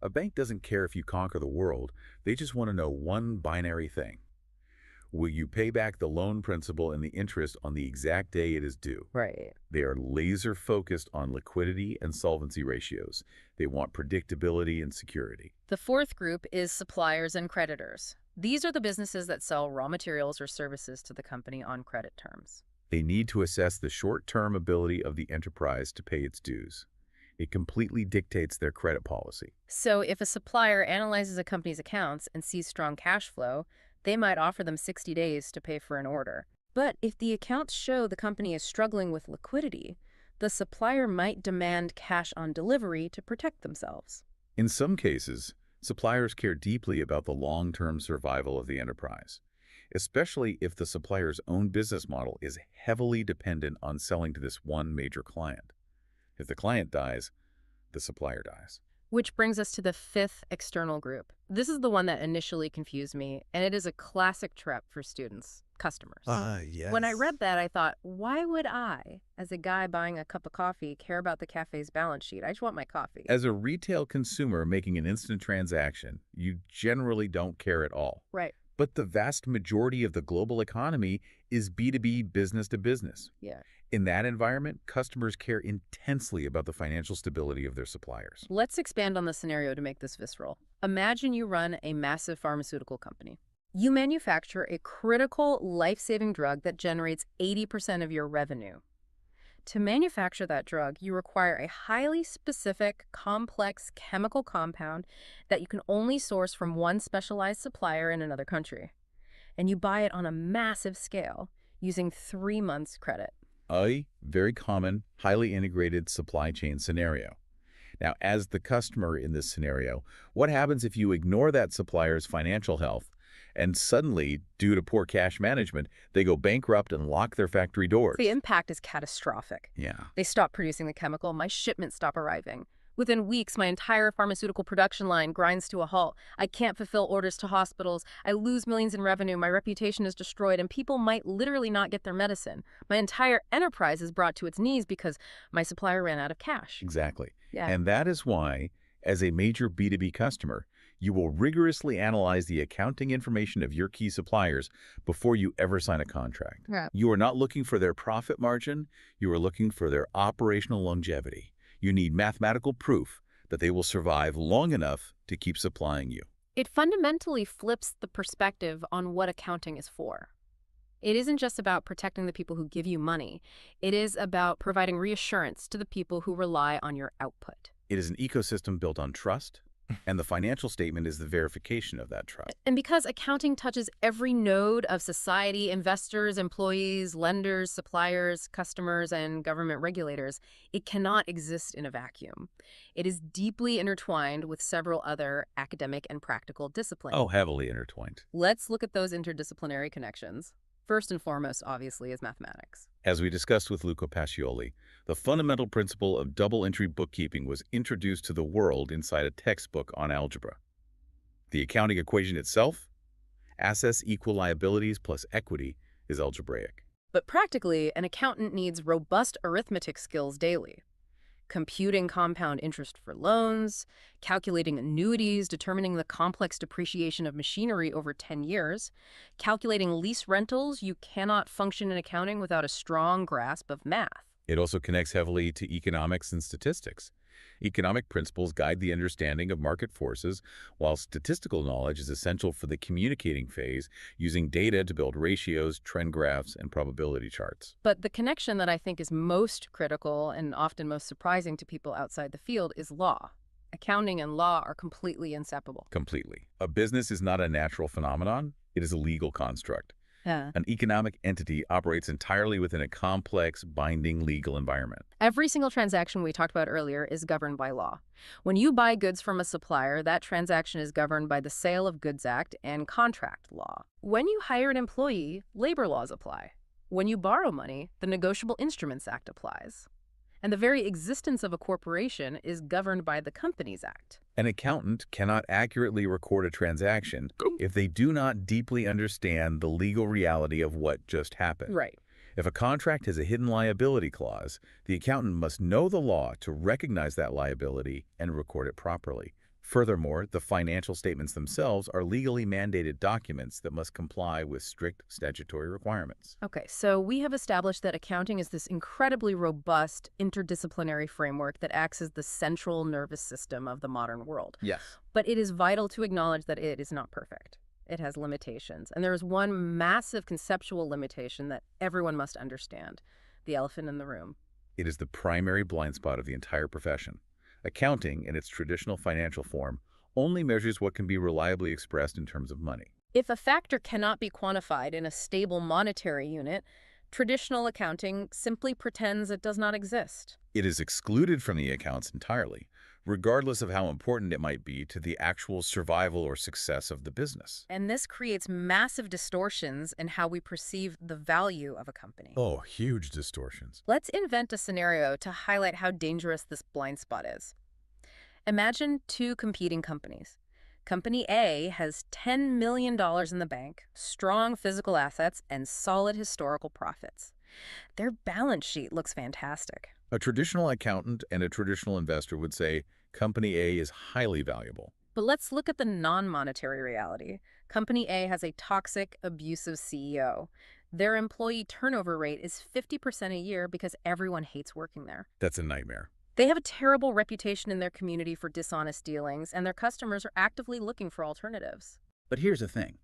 A bank doesn't care if you conquer the world. They just want to know one binary thing. Will you pay back the loan principal and the interest on the exact day it is due? Right. They are laser focused on liquidity and solvency ratios. They want predictability and security. The fourth group is suppliers and creditors. These are the businesses that sell raw materials or services to the company on credit terms. They need to assess the short-term ability of the enterprise to pay its dues. It completely dictates their credit policy. So if a supplier analyzes a company's accounts and sees strong cash flow, they might offer them 60 days to pay for an order. But if the accounts show the company is struggling with liquidity, the supplier might demand cash on delivery to protect themselves. In some cases, suppliers care deeply about the long-term survival of the enterprise, especially if the supplier's own business model is heavily dependent on selling to this one major client. If the client dies, the supplier dies. Which brings us to the fifth external group. This is the one that initially confused me, and it is a classic trap for students, customers. Yes. When I read that, I thought, why would I, as a guy buying a cup of coffee, care about the cafe's balance sheet? I just want my coffee. As a retail consumer making an instant transaction, you generally don't care at all. Right. But the vast majority of the global economy is B2B, business to business. Yeah. In that environment, customers care intensely about the financial stability of their suppliers. Let's expand on the scenario to make this visceral. Imagine you run a massive pharmaceutical company. You manufacture a critical, life-saving drug that generates 80% of your revenue. To manufacture that drug, you require a highly specific, complex chemical compound that you can only source from one specialized supplier in another country. And you buy it on a massive scale, using 3 months' credit. A very common, highly integrated supply chain scenario. Now, as the customer in this scenario, what happens if you ignore that supplier's financial health and suddenly, due to poor cash management, they go bankrupt and lock their factory doors? The impact is catastrophic. Yeah. They stop producing the chemical, my shipments stop arriving. Within weeks, my entire pharmaceutical production line grinds to a halt. I can't fulfill orders to hospitals. I lose millions in revenue. My reputation is destroyed, and people might literally not get their medicine. My entire enterprise is brought to its knees because my supplier ran out of cash. Exactly. Yeah. And that is why, as a major B2B customer, You will rigorously analyze the accounting information of your key suppliers before you ever sign a contract. Yeah. You are not looking for their profit margin, you are looking for their operational longevity. You need mathematical proof that they will survive long enough to keep supplying you. It fundamentally flips the perspective on what accounting is for. It isn't just about protecting the people who give you money. It is about providing reassurance to the people who rely on your output. It is an ecosystem built on trust, and the financial statement is the verification of that trust. And because accounting touches every node of society, investors, employees, lenders, suppliers, customers, and government regulators, it cannot exist in a vacuum. It is deeply intertwined with several other academic and practical disciplines. Oh, heavily intertwined. Let's look at those interdisciplinary connections. First and foremost, obviously, is mathematics. As we discussed with Luca Pacioli, the fundamental principle of double-entry bookkeeping was introduced to the world inside a textbook on algebra. The accounting equation itself, assets equal liabilities plus equity, is algebraic. But practically, an accountant needs robust arithmetic skills daily. Computing compound interest for loans, calculating annuities, determining the complex depreciation of machinery over 10 years, calculating lease rentals. You cannot function in accounting without a strong grasp of math. It also connects heavily to economics and statistics. Economic principles guide the understanding of market forces, while statistical knowledge is essential for the communicating phase, using data to build ratios, trend graphs, and probability charts. But the connection that I think is most critical and often most surprising to people outside the field is law. Accounting and law are completely inseparable. Completely. A business is not a natural phenomenon, it is a legal construct. Yeah. An economic entity operates entirely within a complex, binding legal environment. Every single transaction we talked about earlier is governed by law. When you buy goods from a supplier, that transaction is governed by the Sale of Goods Act and contract law. When you hire an employee, labor laws apply. When you borrow money, the Negotiable Instruments Act applies. And the very existence of a corporation is governed by the Companies Act. An accountant cannot accurately record a transaction if they do not deeply understand the legal reality of what just happened. Right. If a contract has a hidden liability clause, the accountant must know the law to recognize that liability and record it properly. Furthermore, the financial statements themselves are legally mandated documents that must comply with strict statutory requirements. Okay, so we have established that accounting is this incredibly robust interdisciplinary framework that acts as the central nervous system of the modern world. Yes. But it is vital to acknowledge that it is not perfect. It has limitations. And there is one massive conceptual limitation that everyone must understand: the elephant in the room. It is the primary blind spot of the entire profession. Accounting, in its traditional financial form, only measures what can be reliably expressed in terms of money. If a factor cannot be quantified in a stable monetary unit, traditional accounting simply pretends it does not exist. It is excluded from the accounts entirely, regardless of how important it might be to the actual survival or success of the business. And this creates massive distortions in how we perceive the value of a company. Oh, huge distortions. Let's invent a scenario to highlight how dangerous this blind spot is. Imagine two competing companies. Company A has $10 million in the bank, strong physical assets, and solid historical profits. Their balance sheet looks fantastic. A traditional accountant and a traditional investor would say Company A is highly valuable. But let's look at the non-monetary reality. Company A has a toxic, abusive CEO. Their employee turnover rate is 50% a year because everyone hates working there. That's a nightmare. They have a terrible reputation in their community for dishonest dealings, and their customers are actively looking for alternatives. But here's the thing.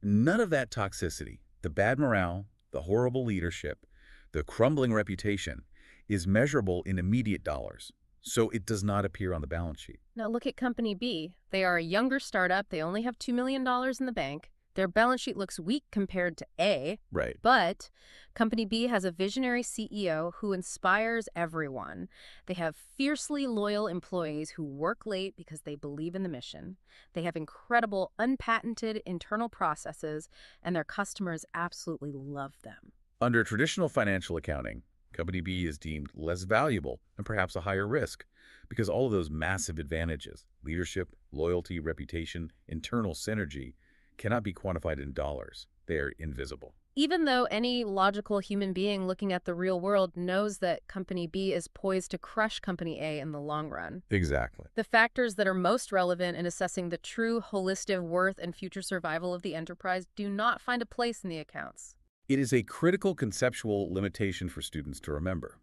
None of that toxicity, the bad morale, the horrible leadership, the crumbling reputation, is measurable in immediate dollars, so it does not appear on the balance sheet. Now look at Company B. They are a younger startup. They only have $2 million in the bank. Their balance sheet looks weak compared to A. Right. But Company B has a visionary CEO who inspires everyone. They have fiercely loyal employees who work late because they believe in the mission. They have incredible unpatented internal processes, and their customers absolutely love them. Under traditional financial accounting, Company B is deemed less valuable and perhaps a higher risk because all of those massive advantages, leadership, loyalty, reputation, internal synergy, cannot be quantified in dollars. They are invisible. Even though any logical human being looking at the real world knows that Company B is poised to crush Company A in the long run. Exactly. The factors that are most relevant in assessing the true holistic worth and future survival of the enterprise do not find a place in the accounts. It is a critical conceptual limitation for students to remember.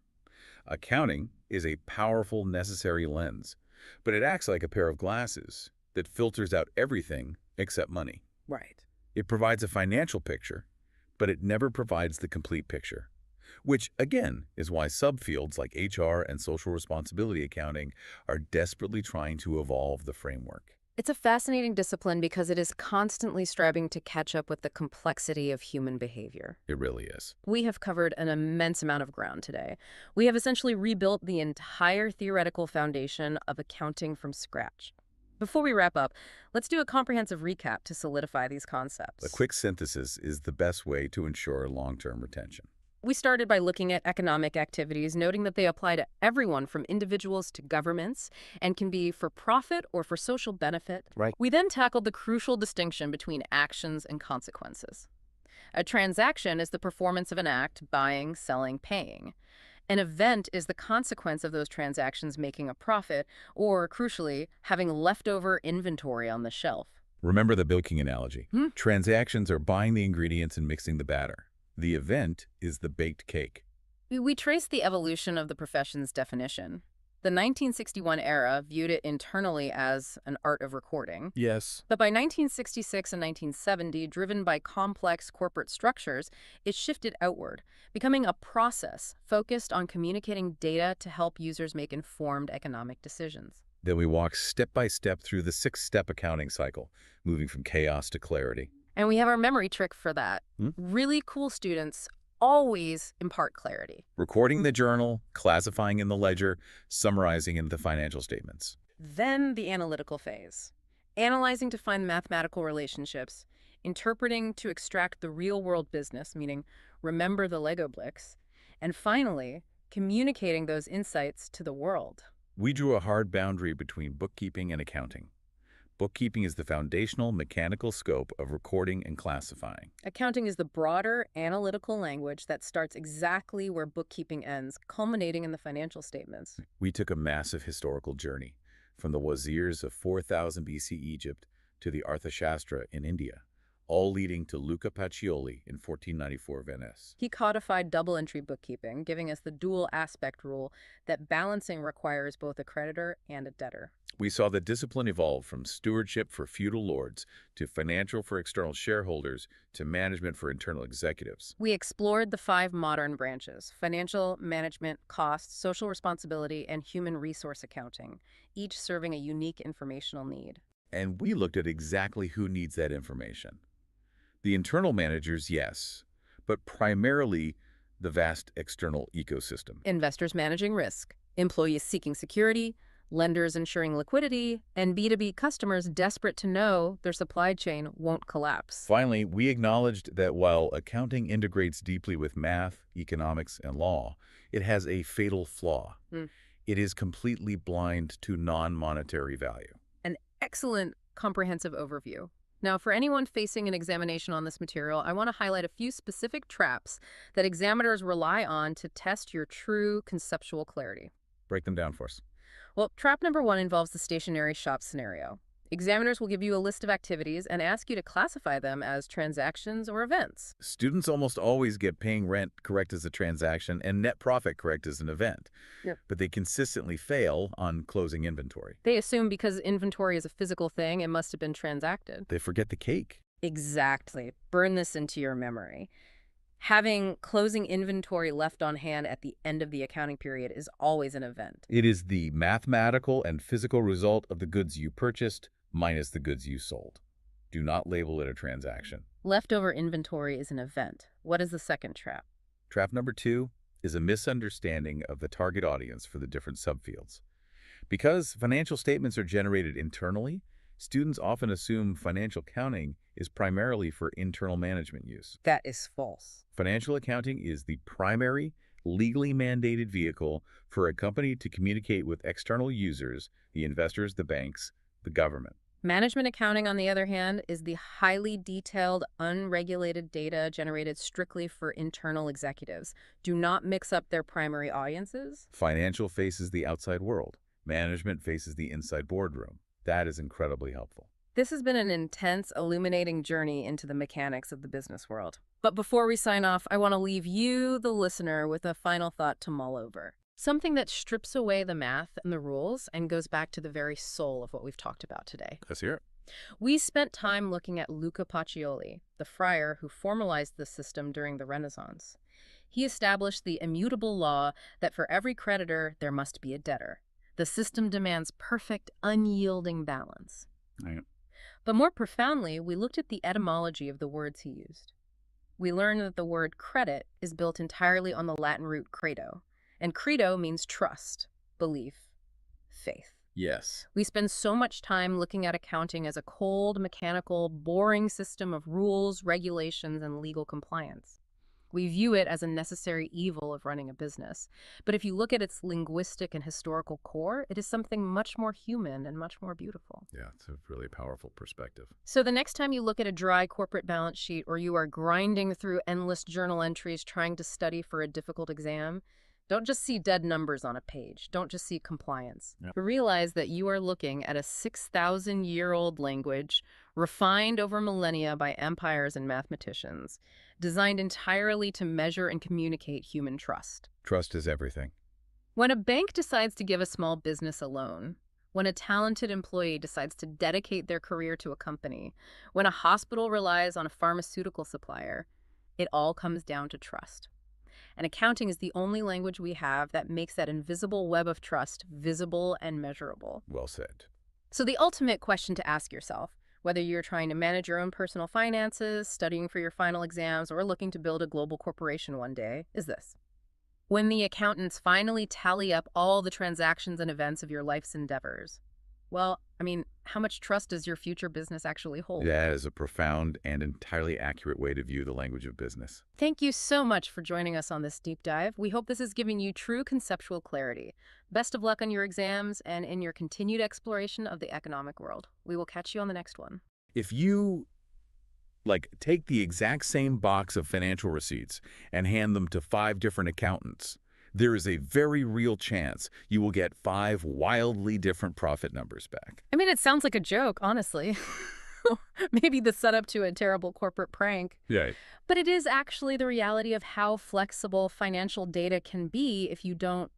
Accounting is a powerful, necessary lens, but it acts like a pair of glasses that filters out everything except money. Right. It provides a financial picture, but it never provides the complete picture, which, again, is why subfields like HR and social responsibility accounting are desperately trying to evolve the framework. It's a fascinating discipline because it is constantly striving to catch up with the complexity of human behavior. It really is. We have covered an immense amount of ground today. We have essentially rebuilt the entire theoretical foundation of accounting from scratch. Before we wrap up, let's do a comprehensive recap to solidify these concepts. A quick synthesis is the best way to ensure long-term retention. We started by looking at economic activities, noting that they apply to everyone from individuals to governments and can be for profit or for social benefit. Right. We then tackled the crucial distinction between actions and consequences. A transaction is the performance of an act, buying, selling, paying. An event is the consequence of those transactions making a profit or, crucially, having leftover inventory on the shelf. Remember the baking analogy. Transactions are buying the ingredients and mixing the batter. The event is the baked cake. We traced the evolution of the profession's definition. The 1961 era viewed it internally as an art of recording. Yes. But by 1966 and 1970, driven by complex corporate structures, it shifted outward, becoming a process focused on communicating data to help users make informed economic decisions. Then we walk step by step through the 6-step accounting cycle, moving from chaos to clarity. And we have our memory trick for that. Really cool students always impart clarity. Recording the journal, classifying in the ledger, summarizing in the financial statements. Then the analytical phase. Analyzing to find mathematical relationships, interpreting to extract the real-world business, meaning remember the Lego bricks, and finally, communicating those insights to the world. We drew a hard boundary between bookkeeping and accounting. Bookkeeping is the foundational mechanical scope of recording and classifying. Accounting is the broader analytical language that starts exactly where bookkeeping ends, culminating in the financial statements. We took a massive historical journey, from the wazirs of 4000 BC Egypt to the Arthashastra in India, all leading to Luca Pacioli in 1494 Venice. He codified double-entry bookkeeping, giving us the dual aspect rule that balancing requires both a creditor and a debtor. We saw the discipline evolve from stewardship for feudal lords to financial for external shareholders to management for internal executives. We explored the 5 modern branches: financial management, cost, social responsibility, and human resource accounting, each serving a unique informational need. And we looked at exactly who needs that information. The internal managers, yes, but primarily the vast external ecosystem. Investors managing risk, employees seeking security, lenders ensuring liquidity, and B2B customers desperate to know their supply chain won't collapse. Finally, we acknowledged that while accounting integrates deeply with math, economics, and law, it has a fatal flaw. It is completely blind to non-monetary value. An excellent comprehensive overview. Now, for anyone facing an examination on this material, I want to highlight a few specific traps that examiners rely on to test your true conceptual clarity. Break them down for us. Well, trap number 1 involves the stationary shop scenario. Examiners will give you a list of activities and ask you to classify them as transactions or events. Students almost always get paying rent correct as a transaction and net profit correct as an event. But they consistently fail on closing inventory. They assume because inventory is a physical thing, it must have been transacted. They forget the cake. Exactly. Burn this into your memory. Having closing inventory left on hand at the end of the accounting period is always an event. It is the mathematical and physical result of the goods you purchased minus the goods you sold. Do not label it a transaction. Leftover inventory is an event. What is the second trap? Trap number 2 is a misunderstanding of the target audience for the different subfields. Because financial statements are generated internally, students often assume financial accounting is primarily for internal management use. That is false. Financial accounting is the primary, legally mandated vehicle for a company to communicate with external users, the investors, the banks, the government. Management accounting, on the other hand, is the highly detailed, unregulated data generated strictly for internal executives. Do not mix up their primary audiences. Financial faces the outside world. Management faces the inside boardroom. That is incredibly helpful. This has been an intense, illuminating journey into the mechanics of the business world. But before we sign off, I want to leave you, the listener, with a final thought to mull over. Something that strips away the math and the rules and goes back to the very soul of what we've talked about today. Let's hear it. We spent time looking at Luca Pacioli, the friar who formalized the system during the Renaissance. He established the immutable law that for every creditor, there must be a debtor. The system demands perfect, unyielding balance. Right. But more profoundly, we looked at the etymology of the words he used. We learned that the word credit is built entirely on the Latin root credo, and credo means trust, belief, faith. Yes. We spend so much time looking at accounting as a cold, mechanical, boring system of rules, regulations, and legal compliance. We view it as a necessary evil of running a business. But if you look at its linguistic and historical core, it is something much more human and much more beautiful. Yeah, it's a really powerful perspective. So the next time you look at a dry corporate balance sheet or you are grinding through endless journal entries trying to study for a difficult exam, don't just see dead numbers on a page. Don't just see compliance. Yep. Realize that you are looking at a 6,000-year-old language refined over millennia by empires and mathematicians, designed entirely to measure and communicate human trust. Trust is everything. When a bank decides to give a small business a loan, when a talented employee decides to dedicate their career to a company, when a hospital relies on a pharmaceutical supplier, it all comes down to trust. And accounting is the only language we have that makes that invisible web of trust visible and measurable. Well said. So the ultimate question to ask yourself, whether you're trying to manage your own personal finances, studying for your final exams, or looking to build a global corporation one day, is this. When the accountants finally tally up all the transactions and events of your life's endeavors, well, how much trust does your future business actually hold? That is a profound and entirely accurate way to view the language of business. Thank you so much for joining us on this deep dive. We hope this is giving you true conceptual clarity. Best of luck on your exams and in your continued exploration of the economic world. We will catch you on the next one. If you take the exact same box of financial receipts and hand them to 5 different accountants, there is a very real chance you will get 5 wildly different profit numbers back. It sounds like a joke, honestly. Maybe the setup to a terrible corporate prank. Yeah. But it is actually the reality of how flexible financial data can be if you don't,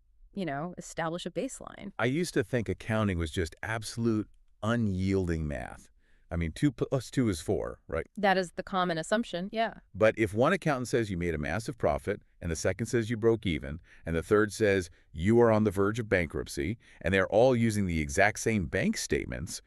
establish a baseline. I used to think accounting was just absolute unyielding math. 2 plus 2 is 4, right? That is the common assumption, yeah. But if one accountant says you made a massive profit, and the second says you broke even, and the third says you are on the verge of bankruptcy, and they're all using the exact same bank statements,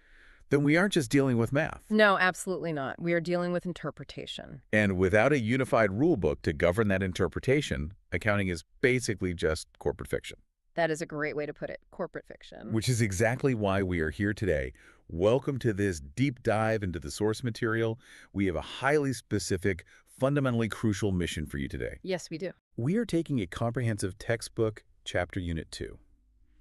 then we aren't just dealing with math. No, absolutely not. We are dealing with interpretation. And without a unified rule book to govern that interpretation, accounting is basically just corporate fiction. That is a great way to put it, corporate fiction. Which is exactly why we are here today. Welcome to this deep dive into the source material. We have a highly specific, fundamentally crucial mission for you today. Yes, we do. We are taking a comprehensive textbook, chapter unit 2,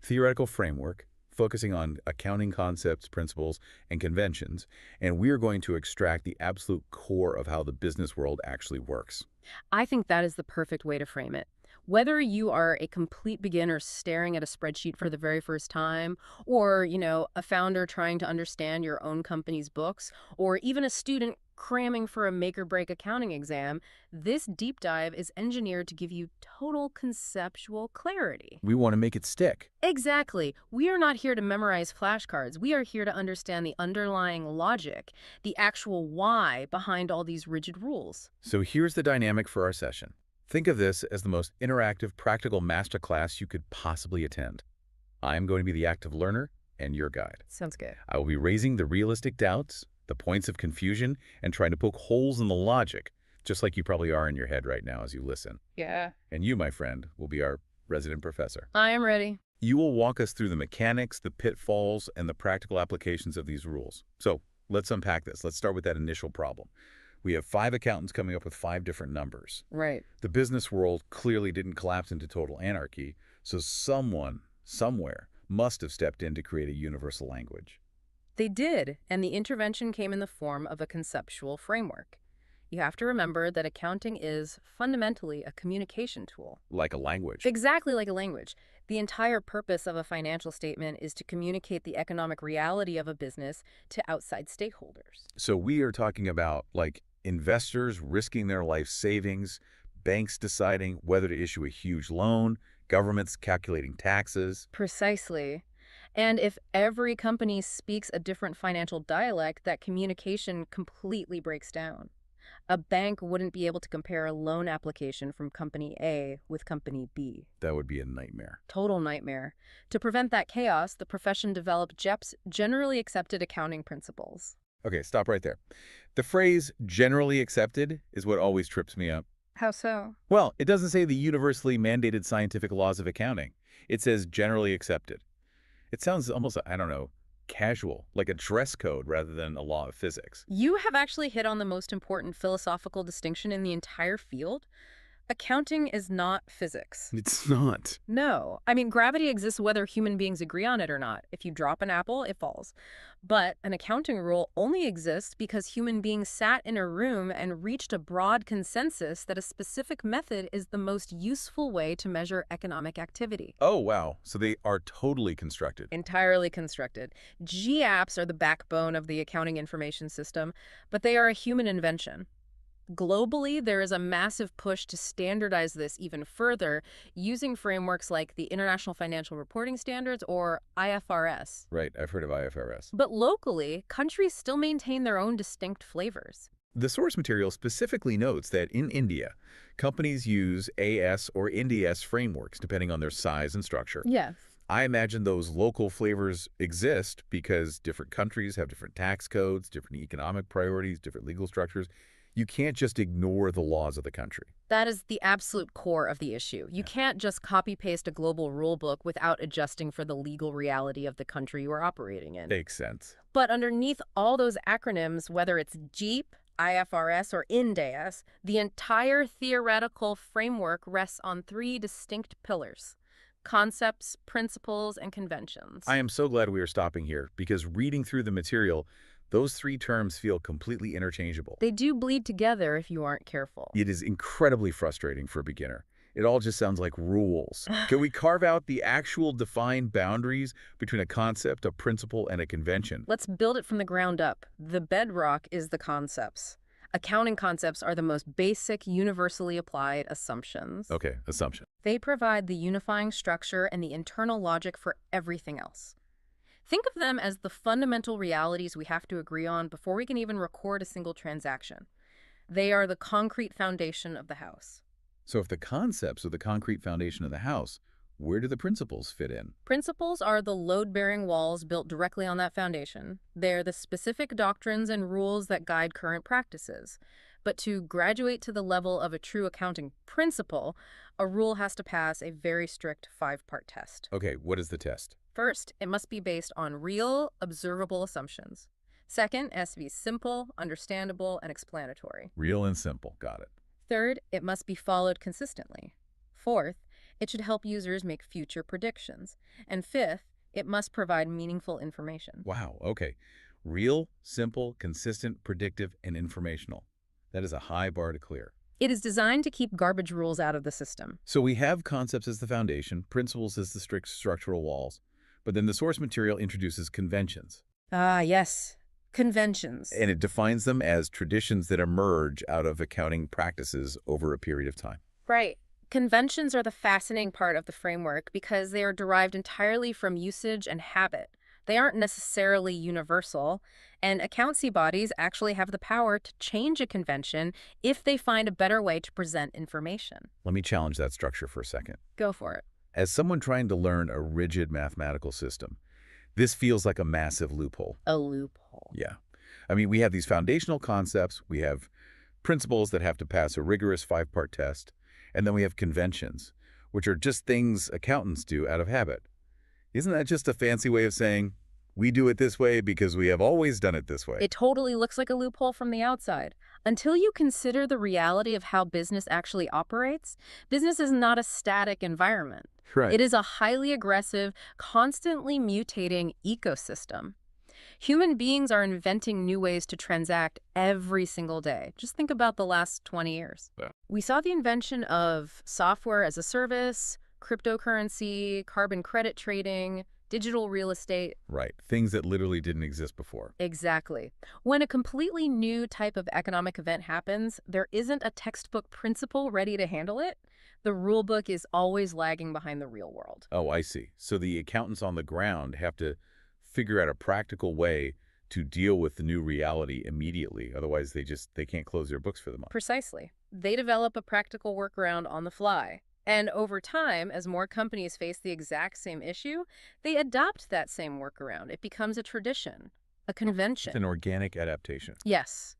theoretical framework, focusing on accounting concepts, principles, and conventions, and we are going to extract the absolute core of how the business world actually works. I think that is the perfect way to frame it. Whether you are a complete beginner staring at a spreadsheet for the very first time, or, a founder trying to understand your own company's books, or even a student cramming for a make-or-break accounting exam, this deep dive is engineered to give you total conceptual clarity. We want to make it stick. Exactly. We are not here to memorize flashcards. We are here to understand the underlying logic, the actual why behind all these rigid rules. So here's the dynamic for our session. Think of this as the most interactive, practical masterclass you could possibly attend. I am going to be the active learner and your guide. Sounds good. I will be raising the realistic doubts, the points of confusion, and trying to poke holes in the logic, just like you probably are in your head right now as you listen. Yeah. And you, my friend, will be our resident professor. I am ready. You will walk us through the mechanics, the pitfalls, and the practical applications of these rules. So let's unpack this. Let's start with that initial problem. We have 5 accountants coming up with 5 different numbers. Right. The business world clearly didn't collapse into total anarchy, so someone, somewhere, must have stepped in to create a universal language. They did, and the intervention came in the form of a conceptual framework. You have to remember that accounting is fundamentally a communication tool. Like a language. Exactly like a language. The entire purpose of a financial statement is to communicate the economic reality of a business to outside stakeholders. So we are talking about, like, investors risking their life savings, banks deciding whether to issue a huge loan, governments calculating taxes. Precisely. And if every company speaks a different financial dialect, that communication completely breaks down. A bank wouldn't be able to compare a loan application from company A with company B. That would be a nightmare. Total nightmare. To prevent that chaos, the profession developed JEP's generally accepted accounting principles. Okay, stop right there. The phrase generally accepted is what always trips me up. How so? Well, it doesn't say the universally mandated scientific laws of accounting. It says generally accepted. It sounds almost, I don't know, casual, like a dress code rather than a law of physics. You have actually hit on the most important philosophical distinction in the entire field. Accounting is not physics. It's not. No. I mean, gravity exists whether human beings agree on it or not. If you drop an apple, it falls. But an accounting rule only exists because human beings sat in a room and reached a broad consensus that a specific method is the most useful way to measure economic activity. Oh, wow. So they are totally constructed. Entirely constructed. GApps are the backbone of the accounting information system, but they are a human invention. Globally, there is a massive push to standardize this even further using frameworks like the International Financial Reporting Standards or IFRS. Right, I've heard of IFRS. But locally, countries still maintain their own distinct flavors. The source material specifically notes that in India, companies use AS or NDS frameworks depending on their size and structure. Yes. I imagine those local flavors exist because different countries have different tax codes, different economic priorities, different legal structures. You can't just ignore the laws of the country. That is the absolute core of the issue. You can't just copy-paste a global rulebook without adjusting for the legal reality of the country you are operating in. Makes sense. But underneath all those acronyms, whether it's JEEP, IFRS, or INDEAS, the entire theoretical framework rests on three distinct pillars: concepts, principles, and conventions. I am so glad we are stopping here because reading through the material, those three terms feel completely interchangeable. They do bleed together if you aren't careful. It is incredibly frustrating for a beginner. It all just sounds like rules. Can we carve out the actual defined boundaries between a concept, a principle, and a convention? Let's build it from the ground up. The bedrock is the concepts. Accounting concepts are the most basic, universally applied assumptions. Okay, assumption. They provide the unifying structure and the internal logic for everything else. Think of them as the fundamental realities we have to agree on before we can even record a single transaction. They are the concrete foundation of the house. So if the concepts are the concrete foundation of the house, where do the principles fit in? Principles are the load-bearing walls built directly on that foundation. They're the specific doctrines and rules that guide current practices. But to graduate to the level of a true accounting principle, a rule has to pass a very strict 5-part test. Okay, what is the test? First, it must be based on real, observable assumptions. Second, it has to be simple, understandable, and explanatory. Real and simple. Got it. Third, it must be followed consistently. Fourth, it should help users make future predictions. And fifth, it must provide meaningful information. Wow, okay. Real, simple, consistent, predictive, and informational. That is a high bar to clear. It is designed to keep garbage rules out of the system. So we have concepts as the foundation, principles as the strict structural walls, but then the source material introduces conventions. Ah, yes. Conventions. And it defines them as traditions that emerge out of accounting practices over a period of time. Right. Conventions are the fascinating part of the framework because they are derived entirely from usage and habit. They aren't necessarily universal, and accountancy bodies actually have the power to change a convention if they find a better way to present information. Let me challenge that structure for a second. Go for it. As someone trying to learn a rigid mathematical system, this feels like a massive loophole. A loophole. Yeah. I mean, we have these foundational concepts, we have principles that have to pass a rigorous 5-part test, and then we have conventions, which are just things accountants do out of habit. Isn't that just a fancy way of saying, we do it this way because we have always done it this way? It totally looks like a loophole from the outside. Until you consider the reality of how business actually operates, business is not a static environment. Right. It is a highly aggressive, constantly mutating ecosystem. Human beings are inventing new ways to transact every single day. Just think about the last 20 years. Yeah. We saw the invention of software as a service, cryptocurrency, carbon credit trading, digital real estate. Right. Things that literally didn't exist before. Exactly. When a completely new type of economic event happens, there isn't a textbook principle ready to handle it. The rule book is always lagging behind the real world. Oh, I see. So the accountants on the ground have to figure out a practical way to deal with the new reality immediately. Otherwise, they can't close their books for the month. Precisely. They develop a practical workaround on the fly. And over time, as more companies face the exact same issue, they adopt that same workaround. It becomes a tradition, a convention. It's an organic adaptation. Yes.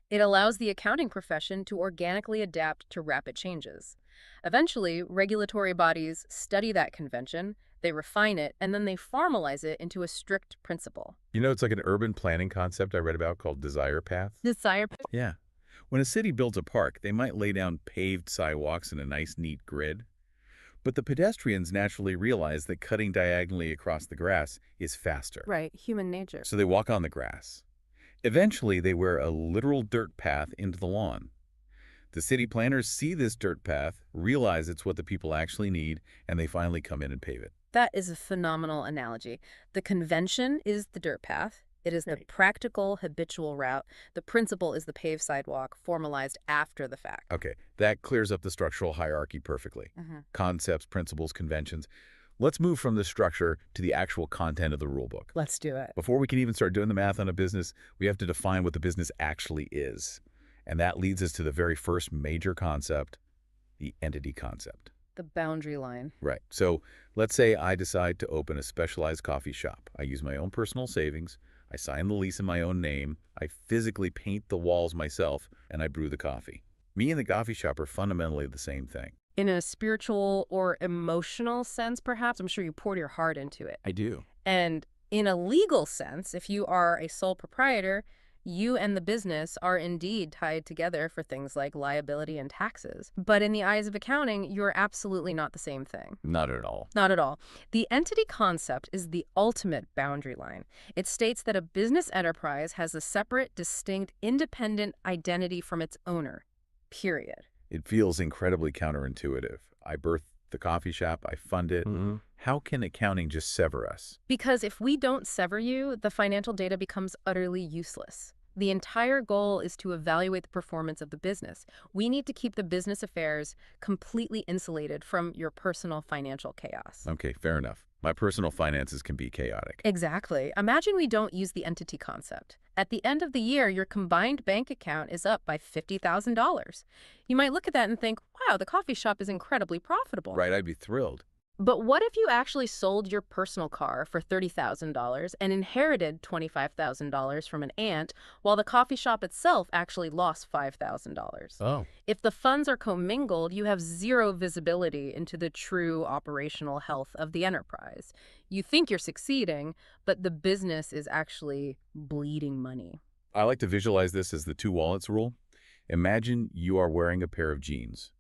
It allows the accounting profession to organically adapt to rapid changes. Eventually, regulatory bodies study that convention, they refine it, and then they formalize it into a strict principle. You know, it's like an urban planning concept I read about called desire path. Desire. Yeah. When a city builds a park, they might lay down paved sidewalks in a nice, neat grid. But the pedestrians naturally realize that cutting diagonally across the grass is faster. Right, human nature. So they walk on the grass. Eventually, they wear a literal dirt path into the lawn. The city planners see this dirt path, realize it's what the people actually need, and they finally come in and pave it. That is a phenomenal analogy. The convention is the dirt path. It is the practical, habitual route. The principle is the paved sidewalk, formalized after the fact. Okay, that clears up the structural hierarchy perfectly. Concepts, principles, conventions. Let's move from the structure to the actual content of the rulebook. Let's do it. Before we can even start doing the math on a business, we have to define what the business actually is. And that leads us to the very first major concept, the entity concept. The boundary line. Right. So let's say I decide to open a specialized coffee shop. I use my own personal savings. I sign the lease in my own name. I physically paint the walls myself, and I brew the coffee. Me and the coffee shop are fundamentally the same thing. In a spiritual or emotional sense, perhaps, I'm sure you poured your heart into it. I do. And in a legal sense, if you are a sole proprietor, you and the business are indeed tied together for things like liability and taxes. But in the eyes of accounting, you're absolutely not the same thing. Not at all. Not at all. The entity concept is the ultimate boundary line. It states that a business enterprise has a separate, distinct, independent identity from its owner. Period. It feels incredibly counterintuitive. I birthed the coffee shop. I fund it. How can accounting just sever us? Because if we don't sever you, the financial data becomes utterly useless. The entire goal is to evaluate the performance of the business. We need to keep the business affairs completely insulated from your personal financial chaos. Okay, fair enough. My personal finances can be chaotic. Exactly. Imagine we don't use the entity concept. At the end of the year, your combined bank account is up by $50,000. You might look at that and think, wow, the coffee shop is incredibly profitable. Right, I'd be thrilled. But what if you actually sold your personal car for $30,000 and inherited $25,000 from an aunt, while the coffee shop itself actually lost $5,000? Oh. If the funds are commingled, you have zero visibility into the true operational health of the enterprise. You think you're succeeding, but the business is actually bleeding money. I like to visualize this as the two wallets rule. Imagine you are wearing a pair of jeans.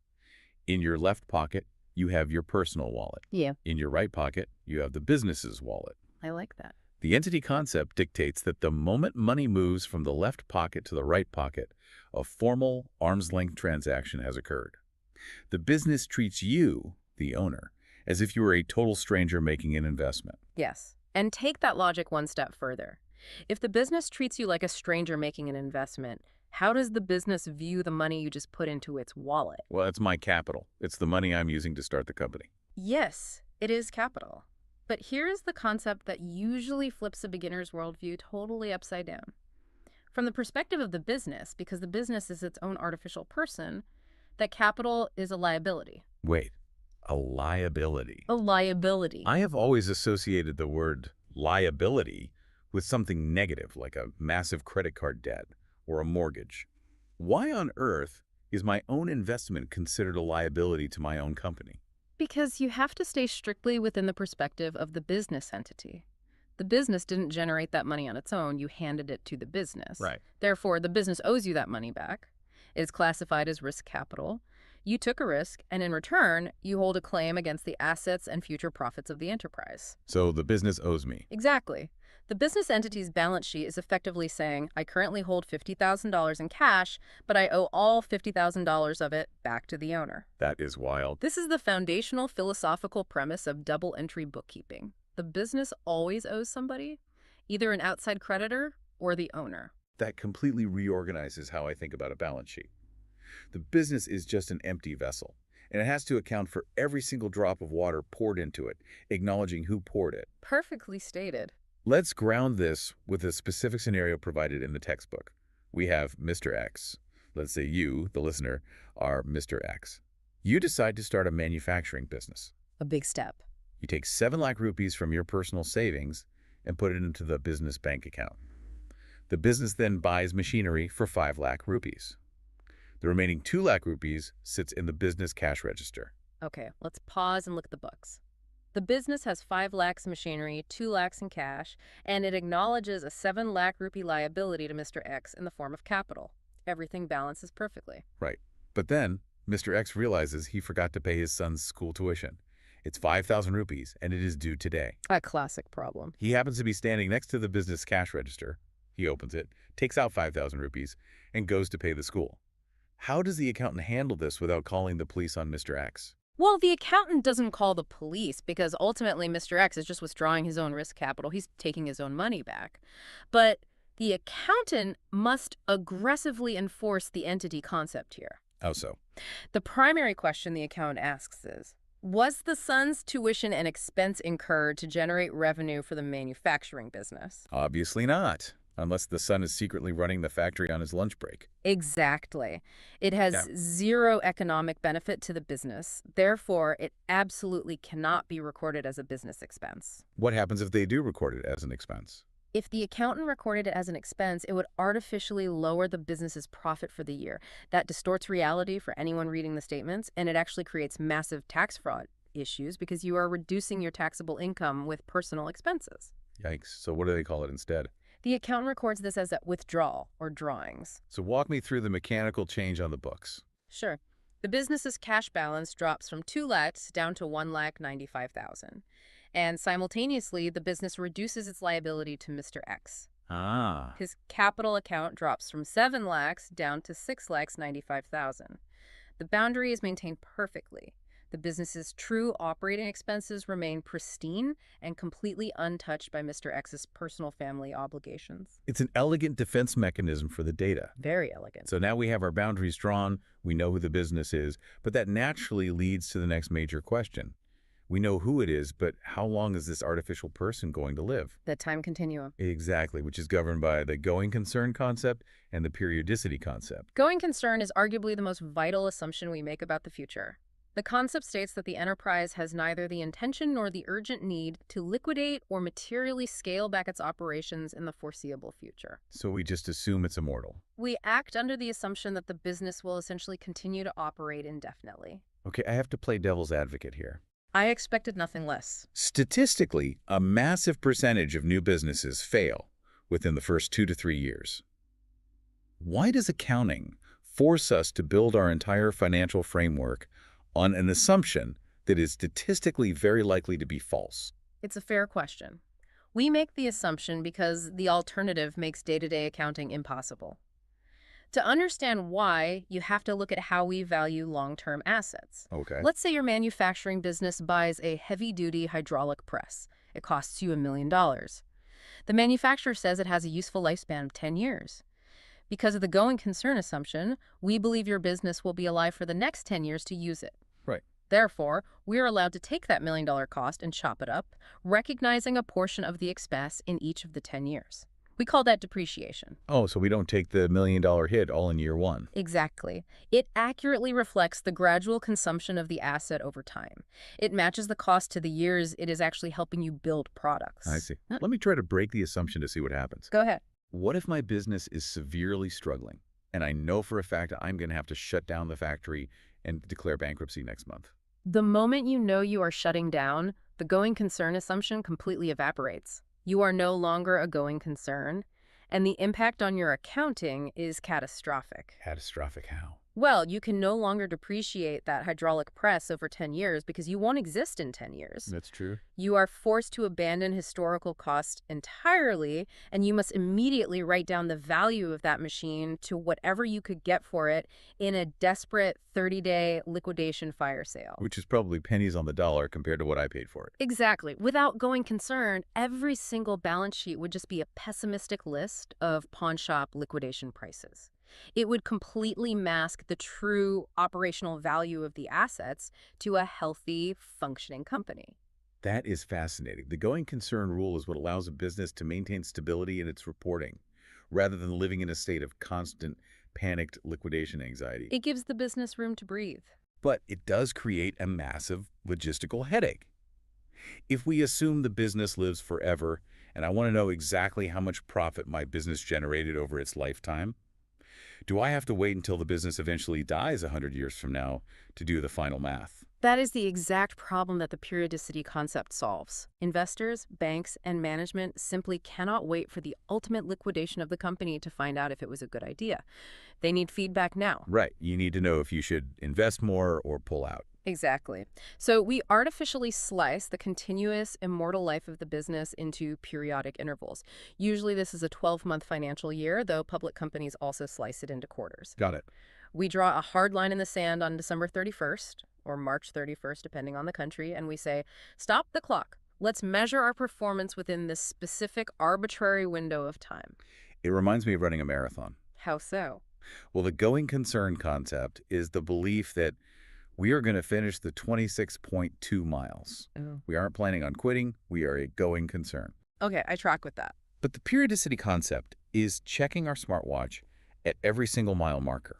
In your left pocket, you have your personal wallet. Yeah. In your right pocket, you have the business's wallet. I like that. The entity concept dictates that the moment money moves from the left pocket to the right pocket, a formal arm's-length transaction has occurred. The business treats you, the owner, as if you were a total stranger making an investment. Yes. And take that logic one step further. If the business treats you like a stranger making an investment, how does the business view the money you just put into its wallet? Well, it's my capital. It's the money I'm using to start the company. Yes, it is capital. But here's the concept that usually flips a beginner's worldview totally upside down. From the perspective of the business, because the business is its own artificial person, that capital is a liability. Wait, a liability? A liability. I have always associated the word liability with something negative, like a massive credit card debt or a mortgage. Why on earth is my own investment considered a liability to my own company? Because you have to stay strictly within the perspective of the business entity. The business didn't generate that money on its own. You handed it to the business. Right. Therefore, the business owes you that money back. It is classified as risk capital. You took a risk, and in return, you hold a claim against the assets and future profits of the enterprise. So the business owes me. Exactly. The business entity's balance sheet is effectively saying, I currently hold $50,000 in cash, but I owe all $50,000 of it back to the owner. That is wild. This is the foundational philosophical premise of double-entry bookkeeping. The business always owes somebody, either an outside creditor or the owner. That completely reorganizes how I think about a balance sheet. The business is just an empty vessel, and it has to account for every single drop of water poured into it, acknowledging who poured it. Perfectly stated. Let's ground this with a specific scenario provided in the textbook. We have Mr. X. Let's say you, the listener, are Mr. X. You decide to start a manufacturing business. A big step. You take 7 lakh rupees from your personal savings and put it into the business bank account. The business then buys machinery for 5 lakh rupees. The remaining 2 lakh rupees sits in the business cash register. Okay, let's pause and look at the books. The business has 5 lakhs machinery, 2 lakhs in cash, and it acknowledges a 7 lakh rupee liability to Mr. X in the form of capital. Everything balances perfectly. Right. But then, Mr. X realizes he forgot to pay his son's school tuition. It's 5,000 rupees, and it is due today. A classic problem. He happens to be standing next to the business cash register. He opens it, takes out 5,000 rupees, and goes to pay the school. How does the accountant handle this without calling the police on Mr. X? Well, the accountant doesn't call the police because ultimately Mr. X is just withdrawing his own risk capital. He's taking his own money back. But the accountant must aggressively enforce the entity concept here. How so? The primary question the accountant asks is, was the son's tuition an expense incurred to generate revenue for the manufacturing business? Obviously not, unless the son is secretly running the factory on his lunch break. Exactly. It has zero economic benefit to the business. Therefore, it absolutely cannot be recorded as a business expense. What happens if they do record it as an expense? If the accountant recorded it as an expense, it would artificially lower the business's profit for the year. That distorts reality for anyone reading the statements, and it actually creates massive tax fraud issues because you are reducing your taxable income with personal expenses. Yikes. So what do they call it instead? The accountant records this as a withdrawal or drawings. So walk me through the mechanical change on the books. Sure. The business's cash balance drops from 2 lakhs down to 1,95,000. And simultaneously, the business reduces its liability to Mr. X. Ah. His capital account drops from 7 lakhs down to 6 lakhs 95,000. The boundary is maintained perfectly. The business's true operating expenses remain pristine and completely untouched by Mr. X's personal family obligations. It's an elegant defense mechanism for the data. Very elegant. So now we have our boundaries drawn, we know who the business is, but that naturally leads to the next major question. We know who it is, but how long is this artificial person going to live? The time continuum. Exactly, which is governed by the going concern concept and the periodicity concept. Going concern is arguably the most vital assumption we make about the future. The concept states that the enterprise has neither the intention nor the urgent need to liquidate or materially scale back its operations in the foreseeable future. So we just assume it's immortal. We act under the assumption that the business will essentially continue to operate indefinitely. Okay, I have to play devil's advocate here. I expected nothing less. Statistically, a massive percentage of new businesses fail within the first 2 to 3 years. Why does accounting force us to build our entire financial framework on an assumption that is statistically very likely to be false? It's a fair question. We make the assumption because the alternative makes day-to-day accounting impossible. To understand why, you have to look at how we value long-term assets. Okay. Let's say your manufacturing business buys a heavy-duty hydraulic press. It costs you $1 million. The manufacturer says it has a useful lifespan of 10 years. Because of the going concern assumption, we believe your business will be alive for the next 10 years to use it. Right. Therefore, we are allowed to take that $1 million cost and chop it up, recognizing a portion of the expense in each of the 10 years. We call that depreciation. Oh, so we don't take the $1 million hit all in year one. Exactly. It accurately reflects the gradual consumption of the asset over time. It matches the cost to the years it is actually helping you build products. I see. Let me try to break the assumption to see what happens. Go ahead. What if my business is severely struggling, and I know for a fact I'm going to have to shut down the factory and declare bankruptcy next month? The moment you know you are shutting down, the going concern assumption completely evaporates. You are no longer a going concern, and the impact on your accounting is catastrophic. Catastrophic how? Well, you can no longer depreciate that hydraulic press over 10 years because you won't exist in 10 years. That's true. You are forced to abandon historical cost entirely, and you must immediately write down the value of that machine to whatever you could get for it in a desperate 30-day liquidation fire sale. Which is probably pennies on the dollar compared to what I paid for it. Exactly. Without going concern, every single balance sheet would just be a pessimistic list of pawn shop liquidation prices. It would completely mask the true operational value of the assets to a healthy, functioning company. That is fascinating. The going concern rule is what allows a business to maintain stability in its reporting, rather than living in a state of constant, panicked liquidation anxiety. It gives the business room to breathe. But it does create a massive logistical headache. If we assume the business lives forever, and I want to know exactly how much profit my business generated over its lifetime, do I have to wait until the business eventually dies 100 years from now to do the final math? That is the exact problem that the periodicity concept solves. Investors, banks, and management simply cannot wait for the ultimate liquidation of the company to find out if it was a good idea. They need feedback now. Right. You need to know if you should invest more or pull out. Exactly. So we artificially slice the continuous, immortal life of the business into periodic intervals. Usually this is a 12-month financial year, though public companies also slice it into quarters. Got it. We draw a hard line in the sand on December 31st, or March 31st, depending on the country, and we say, stop the clock. Let's measure our performance within this specific arbitrary window of time. It reminds me of running a marathon. How so? Well, the going concern concept is the belief that we are going to finish the 26.2 miles. Oh. We aren't planning on quitting. We are a going concern. Okay, I track with that. But the periodicity concept is checking our smartwatch at every single mile marker.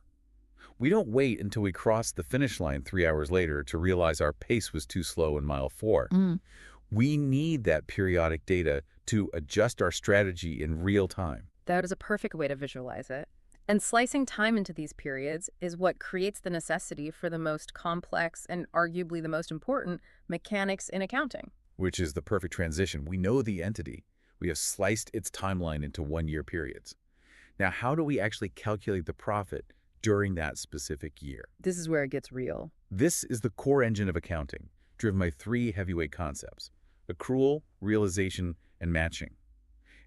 We don't wait until we cross the finish line 3 hours later to realize our pace was too slow in mile 4. We need that periodic data to adjust our strategy in real time. That is a perfect way to visualize it. And slicing time into these periods is what creates the necessity for the most complex and arguably the most important mechanics in accounting. Which is the perfect transition. We know the entity. We have sliced its timeline into one-year periods. Now, how do we actually calculate the profit during that specific year? This is where it gets real. This is the core engine of accounting, driven by 3 heavyweight concepts: accrual, realization, and matching.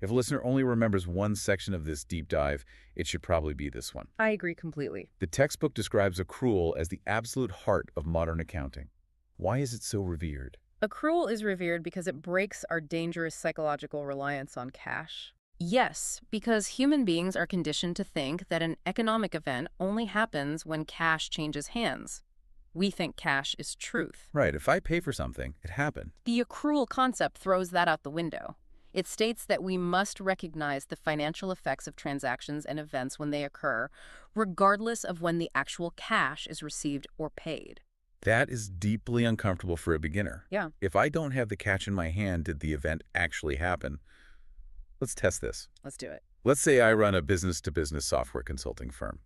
If a listener only remembers one section of this deep dive, it should probably be this one. I agree completely. The textbook describes accrual as the absolute heart of modern accounting. Why is it so revered? Accrual is revered because it breaks our dangerous psychological reliance on cash. Yes, because human beings are conditioned to think that an economic event only happens when cash changes hands. We think cash is truth. Right, if I pay for something, it happened. The accrual concept throws that out the window. It states that we must recognize the financial effects of transactions and events when they occur, regardless of when the actual cash is received or paid. That is deeply uncomfortable for a beginner. Yeah. If I don't have the cash in my hand, did the event actually happen? Let's test this. Let's do it. Let's say I run a business-to-business software consulting firm.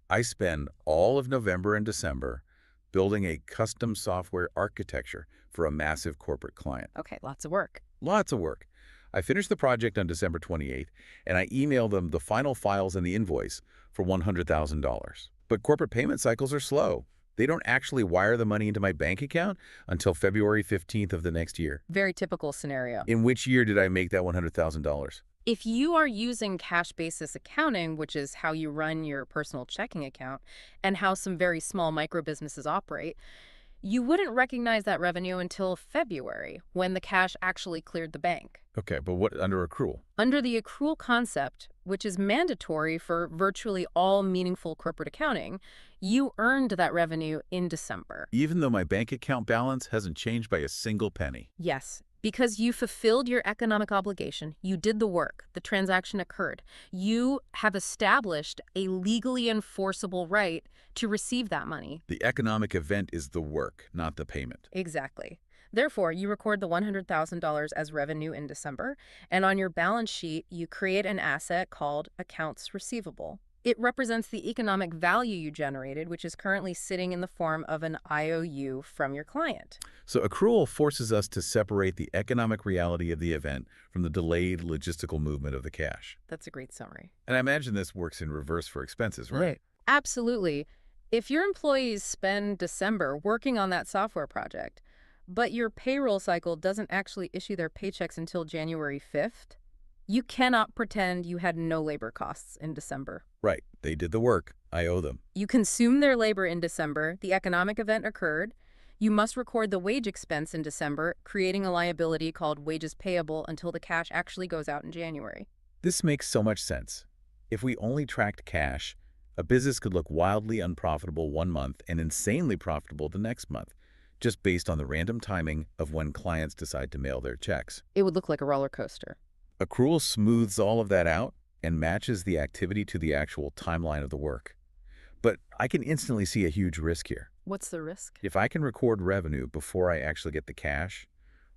I spend all of November and December building a custom software architecture for a massive corporate client. Okay, lots of work. Lots of work. I finished the project on December 28th, and I emailed them the final files and the invoice for $100,000. But corporate payment cycles are slow. They don't actually wire the money into my bank account until February 15th of the next year. Very typical scenario. In which year did I make that $100,000? If you are using cash basis accounting, which is how you run your personal checking account and how some very small micro businesses operate, you wouldn't recognize that revenue until February, when the cash actually cleared the bank. Okay, but what under accrual? Under the accrual concept, which is mandatory for virtually all meaningful corporate accounting, you earned that revenue in December. Even though my bank account balance hasn't changed by a single penny. Yes, because you fulfilled your economic obligation, you did the work, the transaction occurred. You have established a legally enforceable right to receive that money. The economic event is the work, not the payment. Exactly. Therefore, you record the $100,000 as revenue in December, and on your balance sheet, you create an asset called accounts receivable. It represents the economic value you generated, which is currently sitting in the form of an IOU from your client. So accrual forces us to separate the economic reality of the event from the delayed logistical movement of the cash. That's a great summary. And I imagine this works in reverse for expenses, right? Absolutely. If your employees spend December working on that software project, but your payroll cycle doesn't actually issue their paychecks until January 5th, you cannot pretend you had no labor costs in December. Right. They did the work. I owe them. You consumed their labor in December, the economic event occurred, you must record the wage expense in December, creating a liability called wages payable until the cash actually goes out in January. This makes so much sense. If we only tracked cash, a business could look wildly unprofitable one month and insanely profitable the next month, just based on the random timing of when clients decide to mail their checks. It would look like a roller coaster. Accrual smooths all of that out and matches the activity to the actual timeline of the work. But I can instantly see a huge risk here. What's the risk? If I can record revenue before I actually get the cash,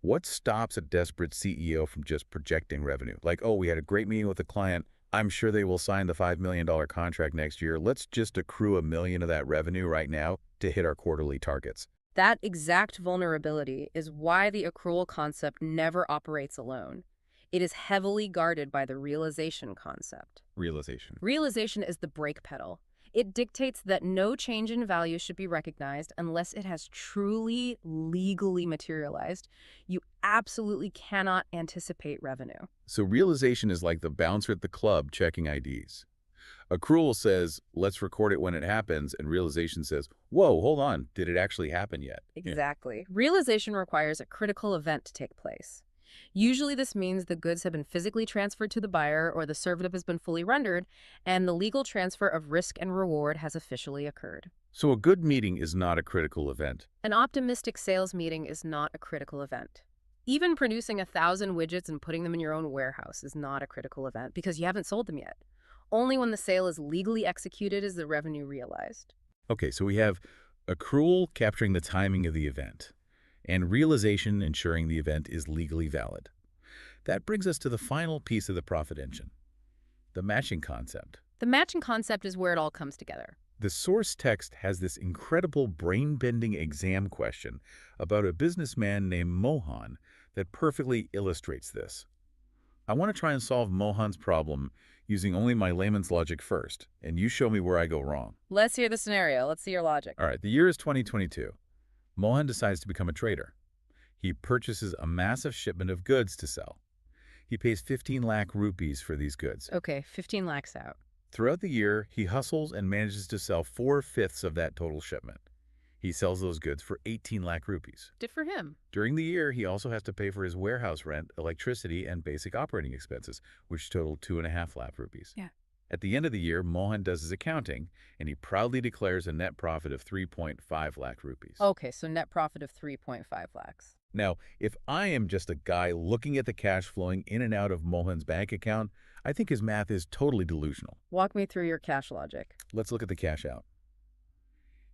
what stops a desperate CEO from just projecting revenue? Like, oh, we had a great meeting with the client. I'm sure they will sign the $5 million contract next year. Let's just accrue $1 million of that revenue right now to hit our quarterly targets. That exact vulnerability is why the accrual concept never operates alone. It is heavily guarded by the realization concept. Realization. Realization is the brake pedal. It dictates that no change in value should be recognized unless it has truly legally materialized. You absolutely cannot anticipate revenue. So realization is like the bouncer at the club checking IDs. Accrual says, let's record it when it happens, and realization says, whoa, hold on, did it actually happen yet? Exactly. Realization requires a critical event to take place. Usually this means the goods have been physically transferred to the buyer or the service has been fully rendered, and the legal transfer of risk and reward has officially occurred. So a good meeting is not a critical event. An optimistic sales meeting is not a critical event. Even producing 1,000 widgets and putting them in your own warehouse is not a critical event because you haven't sold them yet. Only when the sale is legally executed is the revenue realized. Okay, so we have accrual capturing the timing of the event, and realization ensuring the event is legally valid. That brings us to the final piece of the profit engine, the matching concept. The matching concept is where it all comes together. The source text has this incredible brain-bending exam question about a businessman named Mohan that perfectly illustrates this. I want to try and solve Mohan's problem using only my layman's logic first, and you show me where I go wrong. Let's hear the scenario. Let's see your logic. All right, the year is 2022. Mohan decides to become a trader. He purchases a massive shipment of goods to sell. He pays 15 lakh rupees for these goods. Okay, 15 lakhs out. Throughout the year, he hustles and manages to sell 4/5 of that total shipment. He sells those goods for 18 lakh rupees. Good for him. During the year, he also has to pay for his warehouse rent, electricity, and basic operating expenses, which total 2.5 lakh rupees. Yeah. At the end of the year, Mohan does his accounting, and he proudly declares a net profit of 3.5 lakh rupees. Okay, so net profit of 3.5 lakhs. Now, if I am just a guy looking at the cash flowing in and out of Mohan's bank account, I think his math is totally delusional. Walk me through your cash logic. Let's look at the cash out.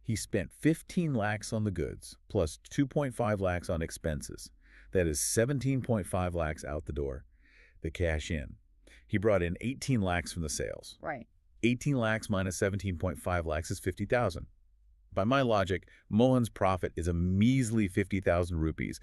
He spent 15 lakhs on the goods, plus 2.5 lakhs on expenses. That is 17.5 lakhs out the door. The cash in. He brought in 18 lakhs from the sales. Right. 18 lakhs minus 17.5 lakhs is 50,000. By my logic, Mohan's profit is a measly 50,000 rupees.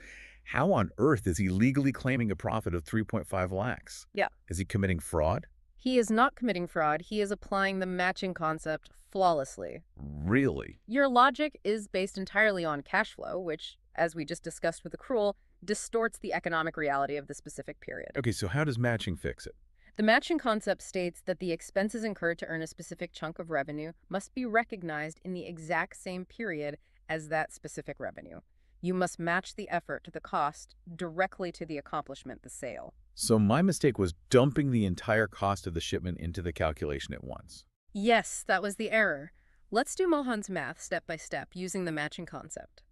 How on earth is he legally claiming a profit of 3.5 lakhs? Yeah. Is he committing fraud? He is not committing fraud. He is applying the matching concept flawlessly. Really? Your logic is based entirely on cash flow, which, as we just discussed with accrual, distorts the economic reality of the specific period. Okay, so how does matching fix it? The matching concept states that the expenses incurred to earn a specific chunk of revenue must be recognized in the exact same period as that specific revenue. You must match the effort to the cost directly to the accomplishment, the sale. So my mistake was dumping the entire cost of the shipment into the calculation at once. Yes, that was the error. Let's do Mohan's math step by step using the matching concept.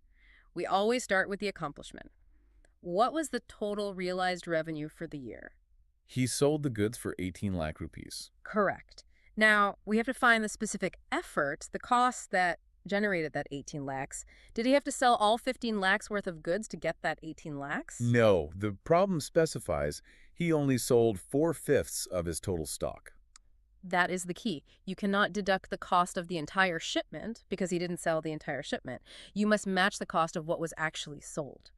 We always start with the accomplishment. What was the total realized revenue for the year? He sold the goods for 18 lakh rupees. Correct. Now, we have to find the specific effort, the cost that generated that 18 lakhs. Did he have to sell all 15 lakhs worth of goods to get that 18 lakhs? No, the problem specifies he only sold 4/5 of his total stock. That is the key. You cannot deduct the cost of the entire shipment because he didn't sell the entire shipment. You must match the cost of what was actually sold.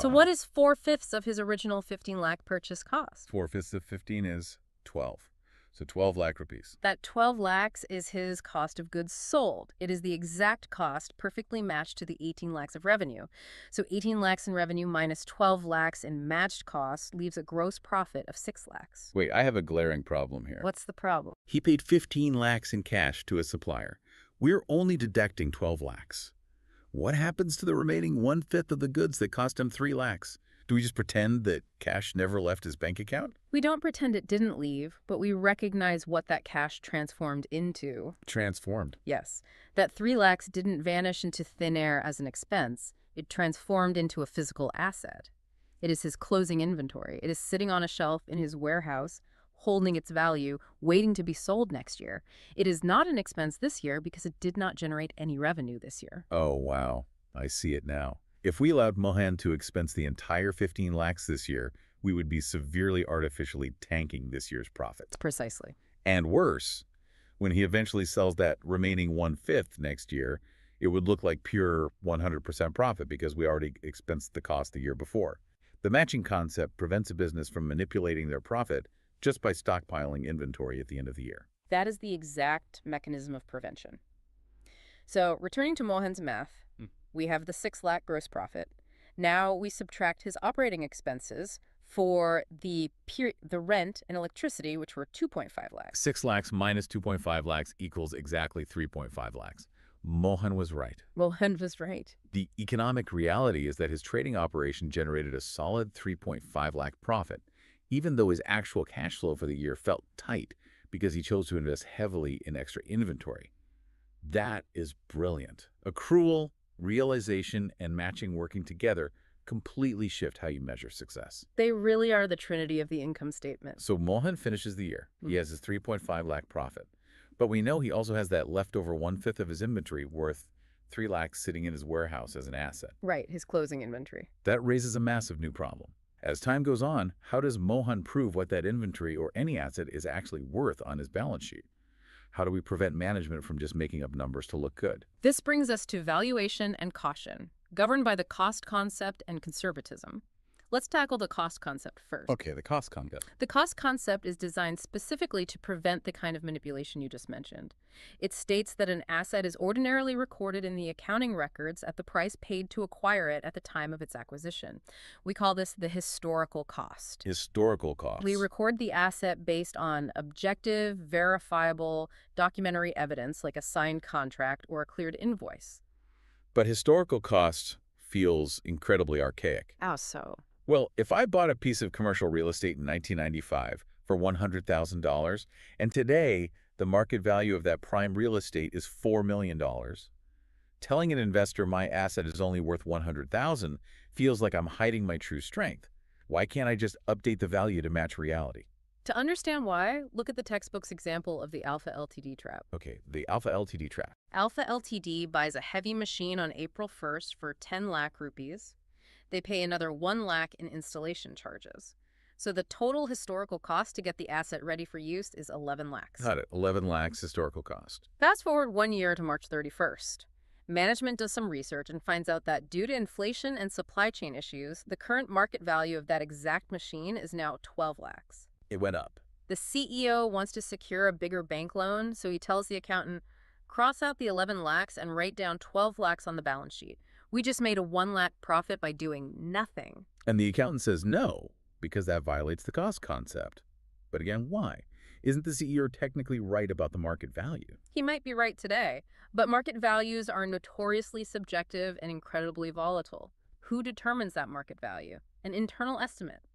So what is 4/5 of his original 15 lakh purchase cost? 4/5 of 15 is 12. So 12 lakh rupees. That 12 lakhs is his cost of goods sold. It is the exact cost perfectly matched to the 18 lakhs of revenue. So 18 lakhs in revenue minus 12 lakhs in matched costs leaves a gross profit of 6 lakhs. Wait, I have a glaring problem here. What's the problem? He paid 15 lakhs in cash to a supplier. We're only deducting 12 lakhs. What happens to the remaining 1/5 of the goods that cost him 3 lakhs? Do we just pretend that cash never left his bank account? We don't pretend it didn't leave, but we recognize what that cash transformed into. Transformed. Yes, that 3 lakhs didn't vanish into thin air as an expense. It transformed into a physical asset. It is his closing inventory. It is sitting on a shelf in his warehouse, holding its value, waiting to be sold next year. It is not an expense this year because it did not generate any revenue this year. Oh, wow. I see it now. If we allowed Mohan to expense the entire 15 lakhs this year, we would be severely artificially tanking this year's profits. Precisely. And worse, when he eventually sells that remaining 1/5 next year, it would look like pure 100% profit because we already expensed the cost the year before. The matching concept prevents a business from manipulating their profit just by stockpiling inventory at the end of the year. That is the exact mechanism of prevention. So, returning to Mohan's math, we have the 6 lakh gross profit. Now we subtract his operating expenses for the rent and electricity, which were 2.5 lakhs. 6 lakhs minus 2.5 lakhs equals exactly 3.5 lakhs. Mohan was right. Mohan was right. The economic reality is that his trading operation generated a solid 3.5 lakh profit, even though his actual cash flow for the year felt tight because he chose to invest heavily in extra inventory. That is brilliant. Accrual, realization, and matching working together completely shift how you measure success. They really are the trinity of the income statement. So Mohan finishes the year. He has his 3.5 lakh profit. But we know he also has that leftover 1/5 of his inventory worth 3 lakhs sitting in his warehouse as an asset. Right, his closing inventory. That raises a massive new problem. As time goes on, how does Mohan prove what that inventory or any asset is actually worth on his balance sheet? How do we prevent management from just making up numbers to look good? This brings us to valuation and caution, governed by the cost concept and conservatism. Let's tackle the cost concept first. Okay, the cost concept. The cost concept is designed specifically to prevent the kind of manipulation you just mentioned. It states that an asset is ordinarily recorded in the accounting records at the price paid to acquire it at the time of its acquisition. We call this the historical cost. Historical costs. We record the asset based on objective, verifiable, documentary evidence like a signed contract or a cleared invoice. But historical cost feels incredibly archaic. How so? Well, if I bought a piece of commercial real estate in 1995 for $100,000, and today the market value of that prime real estate is $4 million, telling an investor my asset is only worth $100,000 feels like I'm hiding my true strength. Why can't I just update the value to match reality? To understand why, look at the textbook's example of the Alpha Ltd trap. Okay, the Alpha Ltd trap. Alpha Ltd buys a heavy machine on April 1st for 10 lakh rupees. They pay another 1 lakh in installation charges. So the total historical cost to get the asset ready for use is 11 lakhs. Got it. 11 lakhs historical cost. Fast forward 1 year to March 31st. Management does some research and finds out that due to inflation and supply chain issues, the current market value of that exact machine is now 12 lakhs. It went up. The CEO wants to secure a bigger bank loan, so he tells the accountant, cross out the 11 lakhs and write down 12 lakhs on the balance sheet. We just made a 1 lakh profit by doing nothing. And the accountant says no, because that violates the cost concept. But again, why? Isn't the CEO technically right about the market value? He might be right today, but market values are notoriously subjective and incredibly volatile. Who determines that market value? An internal estimate?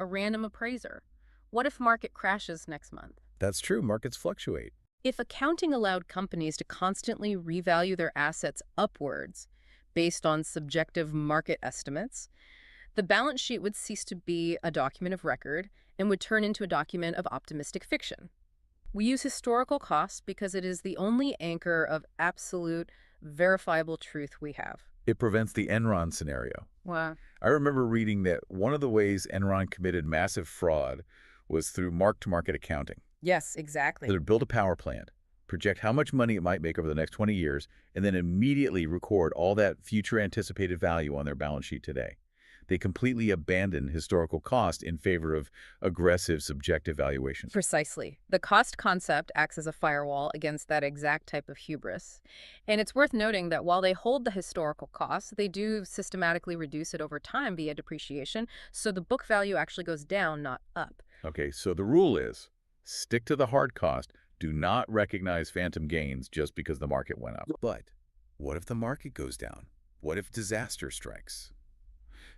A random appraiser? What if market crashes next month? That's true. Markets fluctuate. If accounting allowed companies to constantly revalue their assets upwards based on subjective market estimates, the balance sheet would cease to be a document of record and would turn into a document of optimistic fiction. We use historical costs because it is the only anchor of absolute, verifiable truth we have. It prevents the Enron scenario. Wow. I remember reading that one of the ways Enron committed massive fraud was through mark-to-market accounting. Yes, exactly. They'd build a power plant, project how much money it might make over the next 20 years, and then immediately record all that future anticipated value on their balance sheet today. They completely abandon historical cost in favor of aggressive subjective valuation. Precisely. The cost concept acts as a firewall against that exact type of hubris. And it's worth noting that while they hold the historical cost, they do systematically reduce it over time via depreciation, so the book value actually goes down, not up. Okay, so the rule is stick to the hard cost. Do not recognize phantom gains just because the market went up. But what if the market goes down? What if disaster strikes?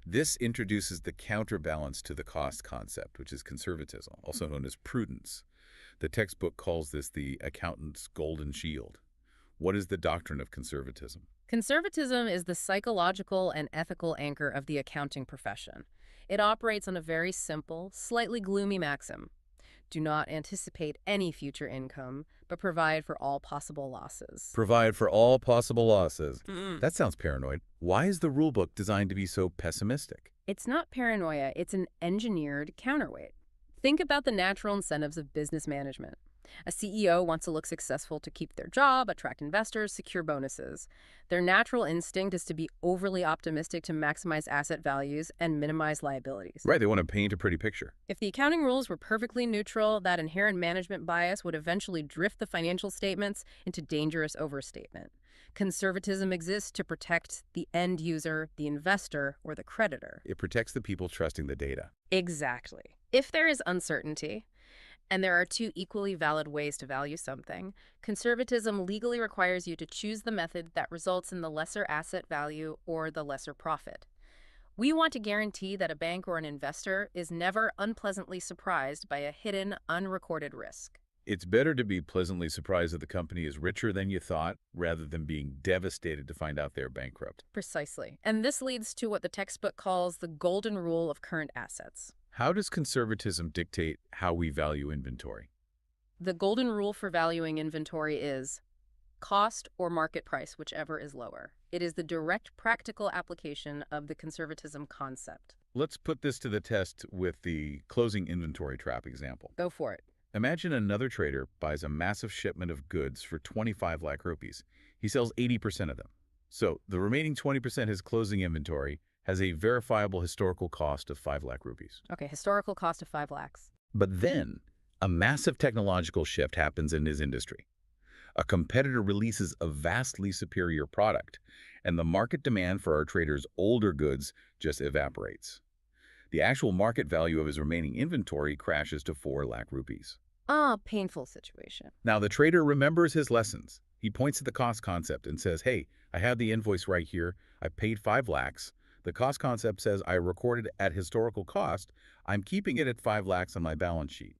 This introduces the counterbalance to the cost concept, which is conservatism, also known as prudence. The textbook calls this the accountant's golden shield. What is the doctrine of conservatism? Conservatism is the psychological and ethical anchor of the accounting profession. It operates on a very simple, slightly gloomy maxim. Do not anticipate any future income, but provide for all possible losses. Provide for all possible losses. Mm. That sounds paranoid. Why is the rulebook designed to be so pessimistic? It's not paranoia, it's an engineered counterweight. Think about the natural incentives of business management. A CEO wants to look successful to keep their job, attract investors, secure bonuses. Their natural instinct is to be overly optimistic to maximize asset values and minimize liabilities. Right, they want to paint a pretty picture. If the accounting rules were perfectly neutral, that inherent management bias would eventually drift the financial statements into dangerous overstatement. Conservatism exists to protect the end user, the investor, or the creditor. It protects the people trusting the data. Exactly. If there is uncertainty, and there are two equally valid ways to value something, conservatism legally requires you to choose the method that results in the lesser asset value or the lesser profit. We want to guarantee that a bank or an investor is never unpleasantly surprised by a hidden, unrecorded risk. It's better to be pleasantly surprised that the company is richer than you thought, rather than being devastated to find out they're bankrupt. Precisely. And this leads to what the textbook calls the golden rule of current assets. How does conservatism dictate how we value inventory? The golden rule for valuing inventory is cost or market price, whichever is lower. It is the direct practical application of the conservatism concept. Let's put this to the test with the closing inventory trap example. Go for it. Imagine another trader buys a massive shipment of goods for 25 lakh rupees. He sells 80% of them. So the remaining 20%, his closing inventory, has a verifiable historical cost of 5 lakh rupees. Okay, historical cost of 5 lakhs. But then a massive technological shift happens in his industry. A competitor releases a vastly superior product, and the market demand for our trader's older goods just evaporates. The actual market value of his remaining inventory crashes to 4 lakh rupees. Painful situation. Now, the trader remembers his lessons. He points to the cost concept and says, hey, I have the invoice right here. I paid 5 lakhs. The cost concept says I recorded at historical cost. I'm keeping it at 5 lakhs on my balance sheet.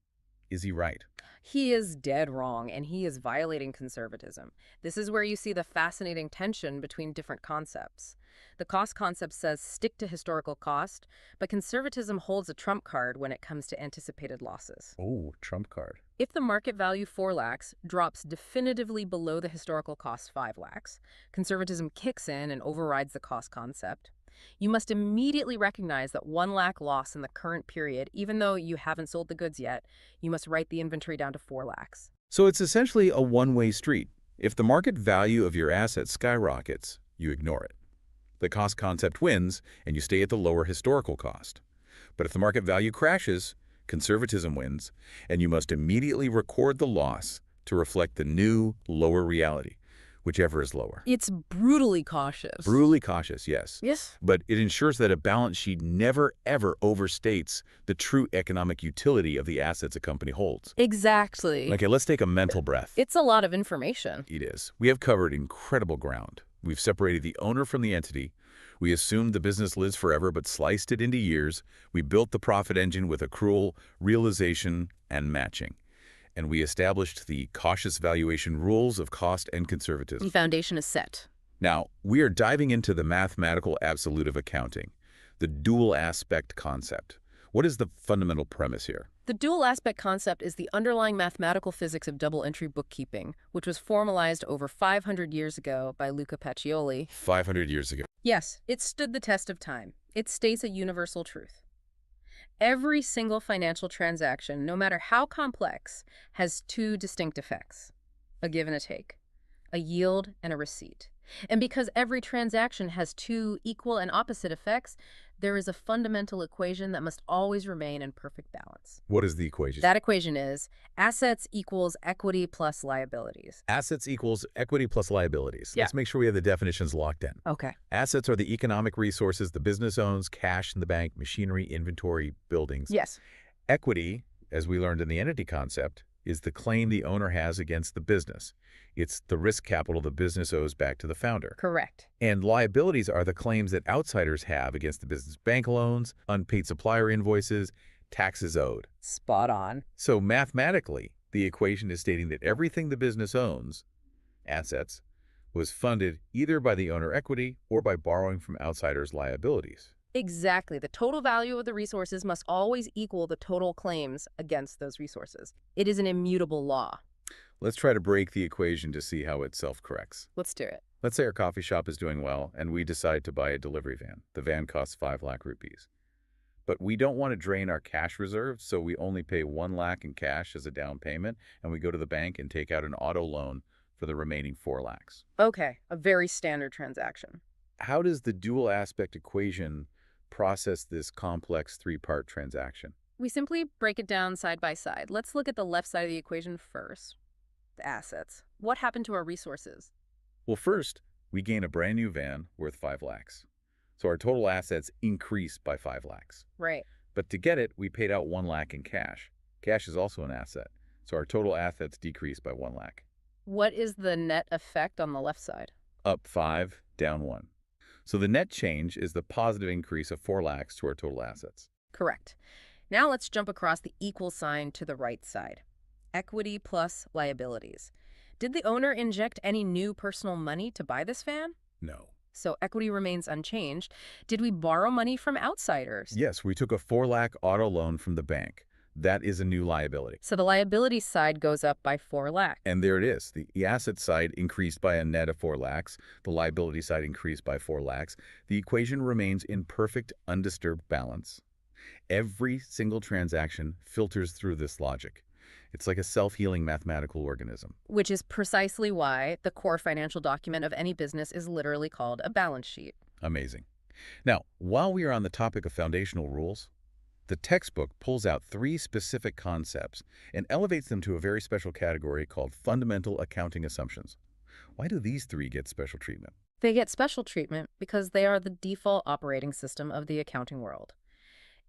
Is he right? He is dead wrong, and he is violating conservatism. This is where you see the fascinating tension between different concepts. The cost concept says stick to historical cost, but conservatism holds a trump card when it comes to anticipated losses. Oh, trump card. If the market value 4 lakhs drops definitively below the historical cost 5 lakhs, conservatism kicks in and overrides the cost concept. You must immediately recognize that 1 lakh loss in the current period, even though you haven't sold the goods yet, you must write the inventory down to 4 lakhs. So it's essentially a one-way street. If the market value of your asset skyrockets, you ignore it. The cost concept wins, and you stay at the lower historical cost. But if the market value crashes, conservatism wins, and you must immediately record the loss to reflect the new, lower reality, whichever is lower. It's brutally cautious. Brutally cautious, yes. Yes. But it ensures that a balance sheet never, ever overstates the true economic utility of the assets a company holds. Exactly. Okay, let's take a mental breath. It's a lot of information. It is. We have covered incredible ground. We've separated the owner from the entity. We assumed the business lives forever, but sliced it into years. We built the profit engine with accrual, realization, and matching. And we established the cautious valuation rules of cost and conservatism. The foundation is set. Now, we are diving into the mathematical absolute of accounting, the dual aspect concept. What is the fundamental premise here? The dual aspect concept is the underlying mathematical physics of double entry bookkeeping, which was formalized over 500 years ago by Luca Pacioli. 500 years ago. Yes, it stood the test of time. It states a universal truth. Every single financial transaction, no matter how complex, has two distinct effects: a give and a take, a yield and a receipt. And because every transaction has two equal and opposite effects, There is a fundamental equation that must always remain in perfect balance. What is the equation? That equation is assets equals equity plus liabilities. Assets equals equity plus liabilities. Yeah. Let's make sure we have the definitions locked in. Okay. Assets are the economic resources the business owns, cash in the bank, machinery, inventory, buildings. Yes. Equity, as we learned in the entity concept, is the claim the owner has against the business. It's the risk capital the business owes back to the founder. Correct. And liabilities are the claims that outsiders have against the business: bank loans, unpaid supplier invoices, taxes owed. Spot on. So mathematically, the equation is stating that everything the business owns, assets, was funded either by the owner equity or by borrowing from outsiders' liabilities. Exactly. The total value of the resources must always equal the total claims against those resources. It is an immutable law. Let's try to break the equation to see how it self-corrects. Let's do it. Let's say our coffee shop is doing well and we decide to buy a delivery van. The van costs 5 lakh rupees. But we don't want to drain our cash reserves, so we only pay 1 lakh in cash as a down payment, and we go to the bank and take out an auto loan for the remaining 4 lakhs. Okay, a very standard transaction. How does the dual aspect equation process this complex 3-part transaction? We simply break it down side by side. Let's look at the left side of the equation first. The assets. What happened to our resources? Well, first, we gain a brand new van worth 5 lakhs. So our total assets increase by 5 lakhs. Right. But to get it, we paid out 1 lakh in cash. Cash is also an asset. So our total assets decrease by 1 lakh. What is the net effect on the left side? Up 5, down 1. So the net change is the positive increase of 4 lakhs to our total assets. Correct. Now let's jump across the equal sign to the right side. Equity plus liabilities. Did the owner inject any new personal money to buy this van? No. So equity remains unchanged. Did we borrow money from outsiders? Yes, we took a 4 lakh auto loan from the bank. That is a new liability. So the liability side goes up by 4 lakhs. And there it is. The asset side increased by a net of 4 lakhs. The liability side increased by 4 lakhs. The equation remains in perfect, undisturbed balance. Every single transaction filters through this logic. It's like a self-healing mathematical organism. Which is precisely why the core financial document of any business is literally called a balance sheet. Amazing. Now, while we are on the topic of foundational rules, the textbook pulls out 3 specific concepts and elevates them to a very special category called fundamental accounting assumptions. Why do these 3 get special treatment? They get special treatment because they are the default operating system of the accounting world.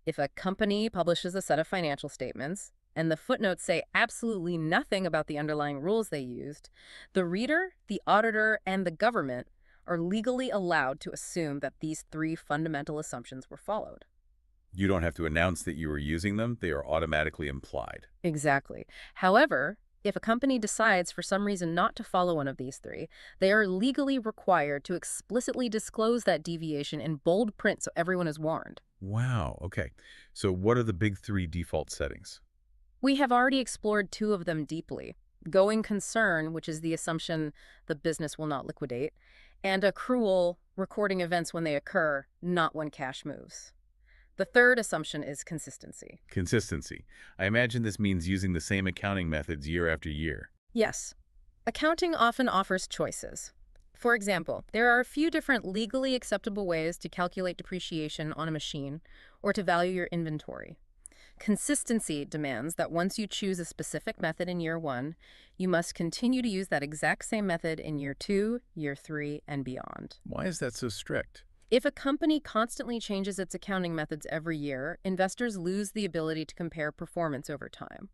If a company publishes a set of financial statements, and the footnotes say absolutely nothing about the underlying rules they used, the reader, the auditor, and the government are legally allowed to assume that these 3 fundamental assumptions were followed. You don't have to announce that you are using them. They are automatically implied. Exactly. However, if a company decides for some reason not to follow one of these 3, they are legally required to explicitly disclose that deviation in bold print so everyone is warned. Wow, okay. So what are the big 3 default settings? We have already explored 2 of them deeply. Going concern, which is the assumption the business will not liquidate, and accrual, recording events when they occur, not when cash moves. The third assumption is consistency. Consistency. I imagine this means using the same accounting methods year after year. Yes. Accounting often offers choices. For example, there are a few different legally acceptable ways to calculate depreciation on a machine or to value your inventory. Consistency demands that once you choose a specific method in year 1, you must continue to use that exact same method in year 2, year 3, and beyond. Why is that so strict? If a company constantly changes its accounting methods every year, investors lose the ability to compare performance over time.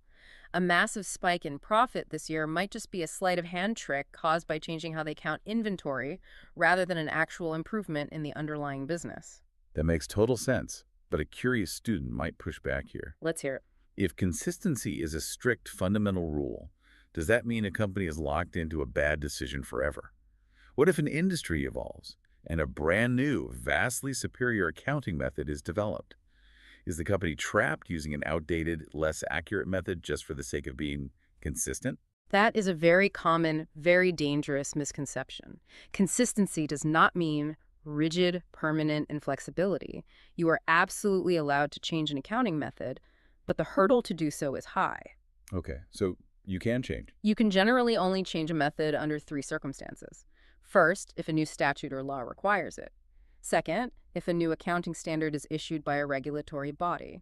A massive spike in profit this year might just be a sleight of hand trick caused by changing how they count inventory rather than an actual improvement in the underlying business. That makes total sense. But a curious student might push back here. Let's hear it. If consistency is a strict fundamental rule, does that mean a company is locked into a bad decision forever? What if an industry evolves and a brand new, vastly superior accounting method is developed? Is the company trapped using an outdated, less accurate method just for the sake of being consistent? That is a very common, very dangerous misconception. Consistency does not mean rigid, permanent inflexibility. You are absolutely allowed to change an accounting method, but the hurdle to do so is high. Okay, so you can change. You can generally only change a method under 3 circumstances. First, if a new statute or law requires it. Second, if a new accounting standard is issued by a regulatory body.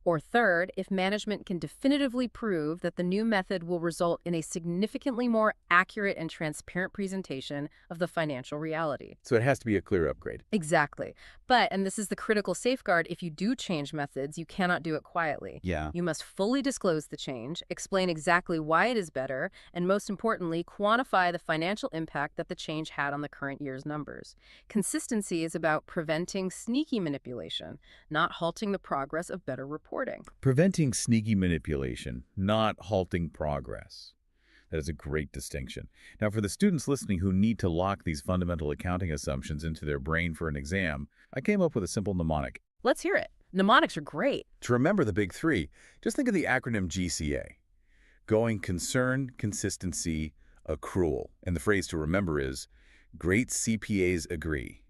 Or third, if management can definitively prove that the new method will result in a significantly more accurate and transparent presentation of the financial reality. So it has to be a clear upgrade. Exactly. But, and this is the critical safeguard, if you do change methods, you cannot do it quietly. Yeah. You must fully disclose the change, explain exactly why it is better, and most importantly, quantify the financial impact that the change had on the current year's numbers. Consistency is about preventing sneaky manipulation, not halting the progress of better reporting. Preventing sneaky manipulation, not halting progress. That is a great distinction. Now, for the students listening who need to lock these fundamental accounting assumptions into their brain for an exam, I came up with a simple mnemonic. Let's hear it. Mnemonics are great. To remember the big three, just think of the acronym GCA. Going concern, consistency, accrual. And the phrase to remember is, great CPAs agree.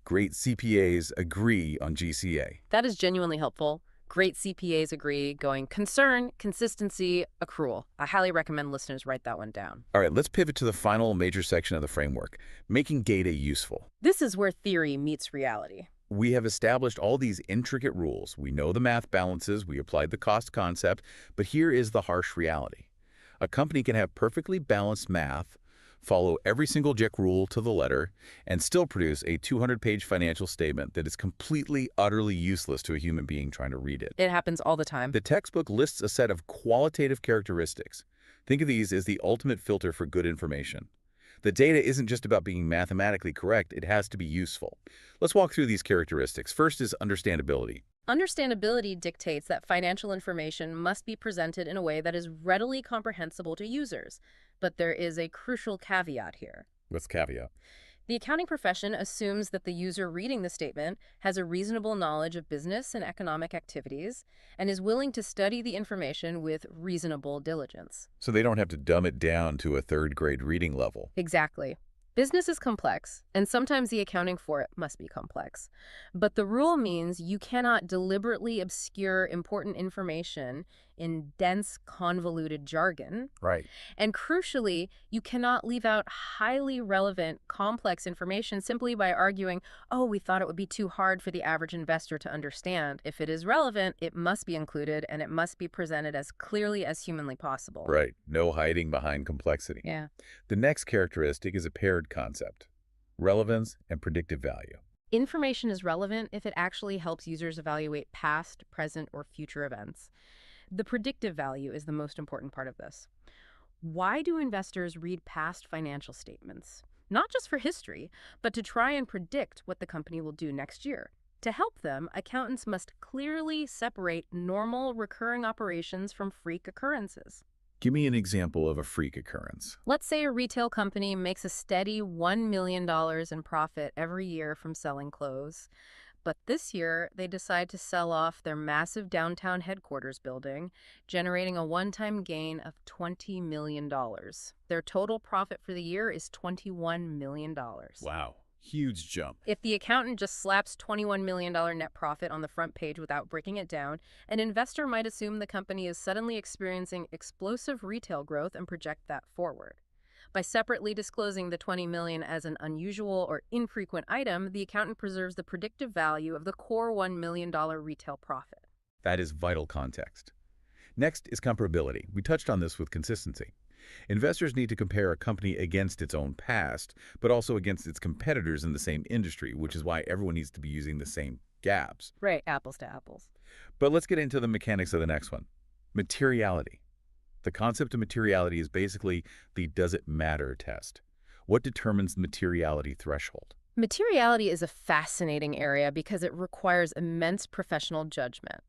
Great CPAs agree on GCA. That is genuinely helpful. Great CPAs agree, going concern, consistency, accrual. I highly recommend listeners write that one down. All right, let's pivot to the final major section of the framework, making data useful. This is where theory meets reality. We have established all these intricate rules. We know the math balances, we applied the cost concept, but here is the harsh reality. A company can have perfectly balanced math, follow every single JIC rule to the letter, and still produce a 200-page financial statement that is completely, utterly useless to a human being trying to read it. It happens all the time. The textbook lists a set of qualitative characteristics. Think of these as the ultimate filter for good information. The data isn't just about being mathematically correct, it has to be useful. Let's walk through these characteristics. First is understandability. Understandability dictates that financial information must be presented in a way that is readily comprehensible to users. But there is a crucial caveat here. What's the caveat? The accounting profession assumes that the user reading the statement has a reasonable knowledge of business and economic activities and is willing to study the information with reasonable diligence. So they don't have to dumb it down to a third-grade reading level. Exactly. Business is complex, and sometimes the accounting for it must be complex. But the rule means you cannot deliberately obscure important information in dense, convoluted jargon. Right. And crucially, you cannot leave out highly relevant, complex information simply by arguing, oh, we thought it would be too hard for the average investor to understand. If it is relevant, it must be included, and it must be presented as clearly as humanly possible. Right. No hiding behind complexity. Yeah. The next characteristic is a paired concept, relevance and predictive value. Information is relevant if it actually helps users evaluate past, present, or future events. The predictive value is the most important part of this. Why do investors read past financial statements? Not just for history, but to try and predict what the company will do next year. To help them, accountants must clearly separate normal, recurring operations from freak occurrences. Give me an example of a freak occurrence. Let's say a retail company makes a steady $1 million in profit every year from selling clothes. But this year, they decide to sell off their massive downtown headquarters building, generating a one-time gain of $20 million. Their total profit for the year is $21 million. Wow. Huge jump. If the accountant just slaps $21 million net profit on the front page without breaking it down, an investor might assume the company is suddenly experiencing explosive retail growth and project that forward. By separately disclosing the $20 million as an unusual or infrequent item, the accountant preserves the predictive value of the core $1 million retail profit. That is vital context. Next is comparability. We touched on this with consistency. Investors need to compare a company against its own past, but also against its competitors in the same industry, which is why everyone needs to be using the same gaps. Right, apples to apples. But let's get into the mechanics of the next one. Materiality. The concept of materiality is basically the does it matter test. What determines the materiality threshold? Materiality is a fascinating area because it requires immense professional judgment.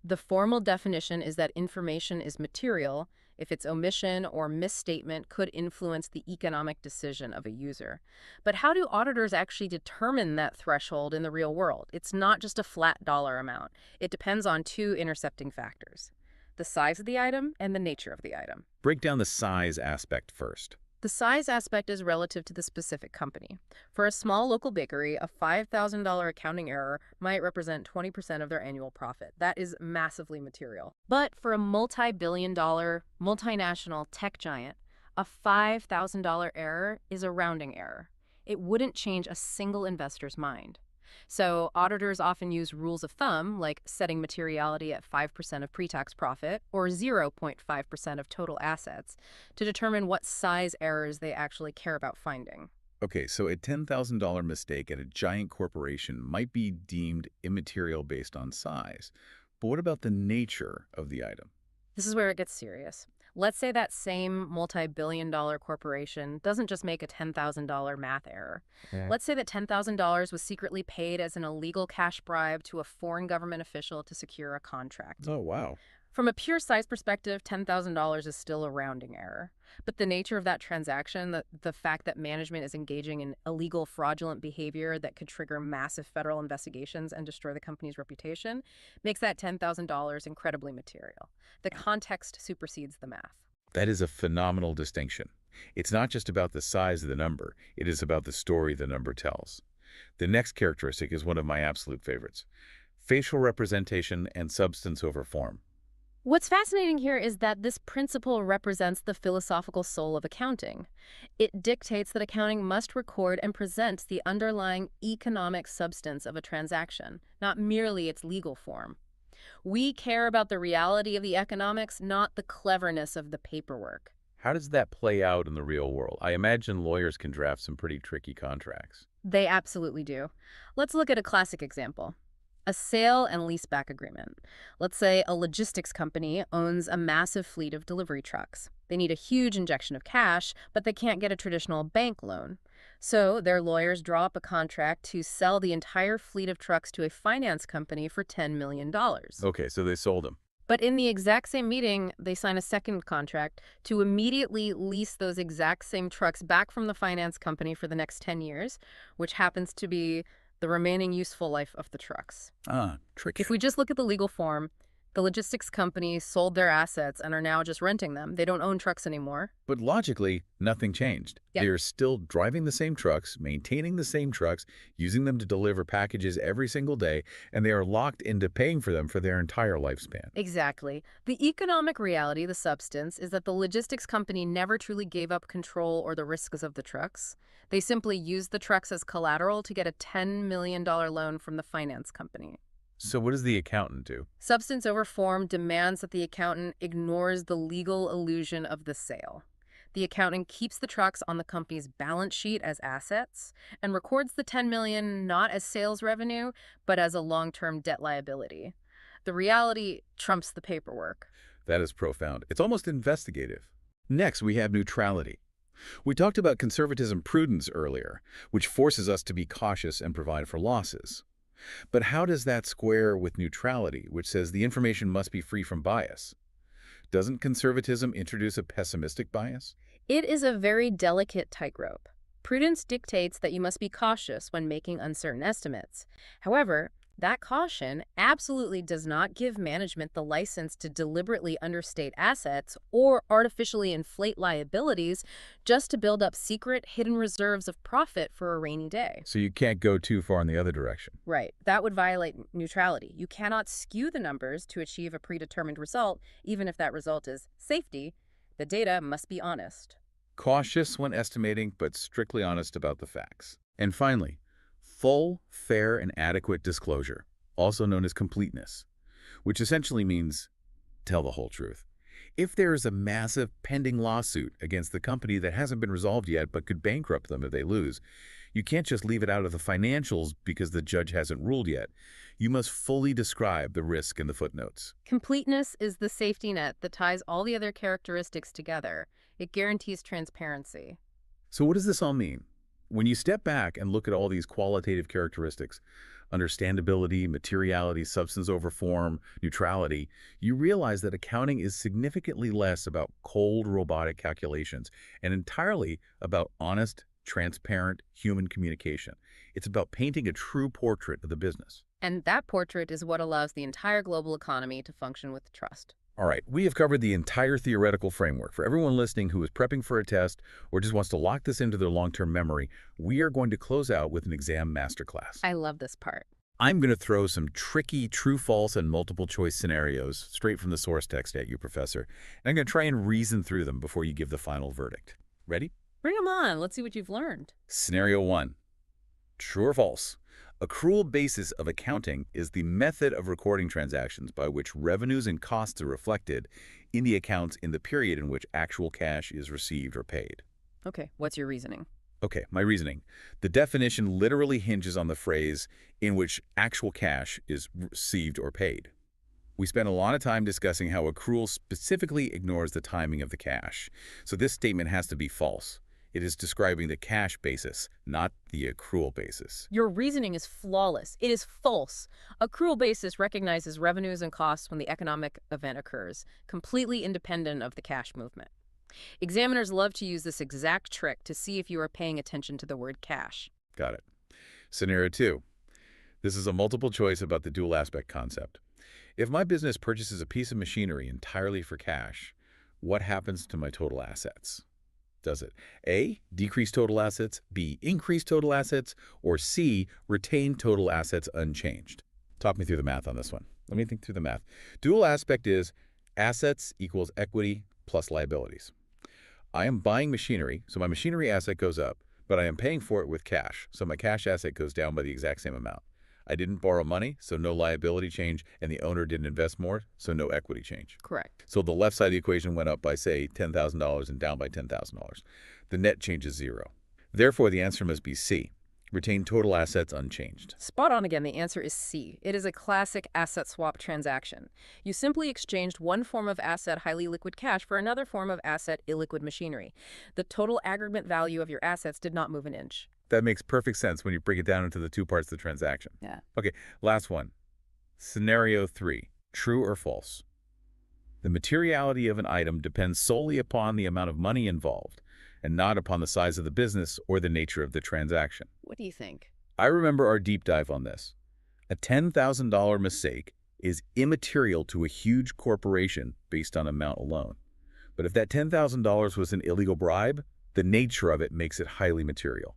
The formal definition is that information is material if its omission or misstatement could influence the economic decision of a user. But how do auditors actually determine that threshold in the real world? It's not just a flat dollar amount. It depends on two intercepting factors: the size of the item and the nature of the item. Break down the size aspect first. The size aspect is relative to the specific company. For a small local bakery, a $5,000 accounting error might represent 20% of their annual profit. That is massively material. But for a multi-billion-dollar, multinational tech giant, a $5,000 error is a rounding error. It wouldn't change a single investor's mind. So auditors often use rules of thumb, like setting materiality at 5% of pre-tax profit or 0.5% of total assets, to determine what size errors they actually care about finding. Okay, so a $10,000 mistake at a giant corporation might be deemed immaterial based on size. But what about the nature of the item? This is where it gets serious. Let's say that same multi-billion-dollar corporation doesn't just make a $10,000 math error. Let's say that $10,000 was secretly paid as an illegal cash bribe to a foreign government official to secure a contract. Oh, wow. From a pure size perspective, $10,000 is still a rounding error. But the nature of that transaction, the fact that management is engaging in illegal, fraudulent behavior that could trigger massive federal investigations and destroy the company's reputation, makes that $10,000 incredibly material. The context supersedes the math. That is a phenomenal distinction. It's not just about the size of the number, it is about the story the number tells. The next characteristic is one of my absolute favorites: facial representation and substance over form. What's fascinating here is that this principle represents the philosophical soul of accounting. It dictates that accounting must record and present the underlying economic substance of a transaction, not merely its legal form. We care about the reality of the economics, not the cleverness of the paperwork. How does that play out in the real world? I imagine lawyers can draft some pretty tricky contracts. They absolutely do. Let's look at a classic example. A sale and leaseback agreement. Let's say a logistics company owns a massive fleet of delivery trucks. They need a huge injection of cash, but they can't get a traditional bank loan. So their lawyers draw up a contract to sell the entire fleet of trucks to a finance company for $10 million. Okay, so they sold them. But in the exact same meeting, they sign a second contract to immediately lease those exact same trucks back from the finance company for the next 10 years, which happens to be the remaining useful life of the trucks. Tricky. If we just look at the legal form, the logistics company sold their assets and are now just renting them. They don't own trucks anymore. But logically, nothing changed. Yeah. They are still driving the same trucks, maintaining the same trucks, using them to deliver packages every single day, and they are locked into paying for them for their entire lifespan. Exactly. The economic reality, the substance, is that the logistics company never truly gave up control or the risks of the trucks. They simply used the trucks as collateral to get a $10 million loan from the finance company. So what does the accountant do? Substance over form demands that the accountant ignores the legal illusion of the sale. The accountant keeps the trucks on the company's balance sheet as assets and records the $10 million not as sales revenue, but as a long-term debt liability. The reality trumps the paperwork. That is profound. It's almost investigative. Next, we have neutrality. We talked about conservatism prudence earlier, which forces us to be cautious and provide for losses. But how does that square with neutrality, which says the information must be free from bias? Doesn't conservatism introduce a pessimistic bias? It is a very delicate tightrope. Prudence dictates that you must be cautious when making uncertain estimates. However, that caution absolutely does not give management the license to deliberately understate assets or artificially inflate liabilities just to build up secret, hidden reserves of profit for a rainy day. So you can't go too far in the other direction. Right. That would violate neutrality. You cannot skew the numbers to achieve a predetermined result, even if that result is safety. The data must be honest. Cautious when estimating, but strictly honest about the facts. And finally, full, fair, and adequate disclosure, also known as completeness, which essentially means tell the whole truth. If there is a massive pending lawsuit against the company that hasn't been resolved yet but could bankrupt them if they lose, you can't just leave it out of the financials because the judge hasn't ruled yet. You must fully describe the risk in the footnotes. Completeness is the safety net that ties all the other characteristics together. It guarantees transparency. So what does this all mean? When you step back and look at all these qualitative characteristics, understandability, materiality, substance over form, neutrality, you realize that accounting is significantly less about cold robotic calculations and entirely about honest, transparent human communication. It's about painting a true portrait of the business. And that portrait is what allows the entire global economy to function with trust. All right, we have covered the entire theoretical framework. For everyone listening who is prepping for a test or just wants to lock this into their long-term memory, we are going to close out with an exam masterclass. I love this part. I'm going to throw some tricky true, false, and multiple choice scenarios straight from the source text at you, Professor. And I'm going to try and reason through them before you give the final verdict. Ready? Bring them on. Let's see what you've learned. Scenario 1. True or false? Accrual basis of accounting is the method of recording transactions by which revenues and costs are reflected in the accounts in the period in which actual cash is received or paid. Okay, what's your reasoning? Okay, my reasoning. The definition literally hinges on the phrase in which actual cash is received or paid. We spent a lot of time discussing how accrual specifically ignores the timing of the cash, so this statement has to be false. It is describing the cash basis, not the accrual basis. Your reasoning is flawless. It is false. Accrual basis recognizes revenues and costs when the economic event occurs, completely independent of the cash movement. Examiners love to use this exact trick to see if you are paying attention to the word cash. Got it. Scenario 2. This is a multiple choice about the dual aspect concept. If my business purchases a piece of machinery entirely for cash, what happens to my total assets? Does it A, decrease total assets, B, increase total assets, or C, retain total assets unchanged? Talk me through the math on this one. Let me think through the math. Dual aspect is assets equals equity plus liabilities. I am buying machinery, so my machinery asset goes up, but I am paying for it with cash, so my cash asset goes down by the exact same amount. I didn't borrow money, so no liability change, and the owner didn't invest more, so no equity change. Correct. So the left side of the equation went up by, say, $10,000 and down by $10,000. The net change is zero. Therefore, the answer must be C. Retain total assets unchanged. Spot on again. The answer is C. It is a classic asset swap transaction. You simply exchanged one form of asset, highly liquid cash, for another form of asset, illiquid machinery. The total aggregate value of your assets did not move an inch. That makes perfect sense when you break it down into the two parts of the transaction. Yeah. Okay, last one. Scenario 3. True or false? The materiality of an item depends solely upon the amount of money involved, and not upon the size of the business or the nature of the transaction. What do you think? I remember our deep dive on this. A $10,000 mistake is immaterial to a huge corporation based on amount alone. But if that $10,000 was an illegal bribe, the nature of it makes it highly material.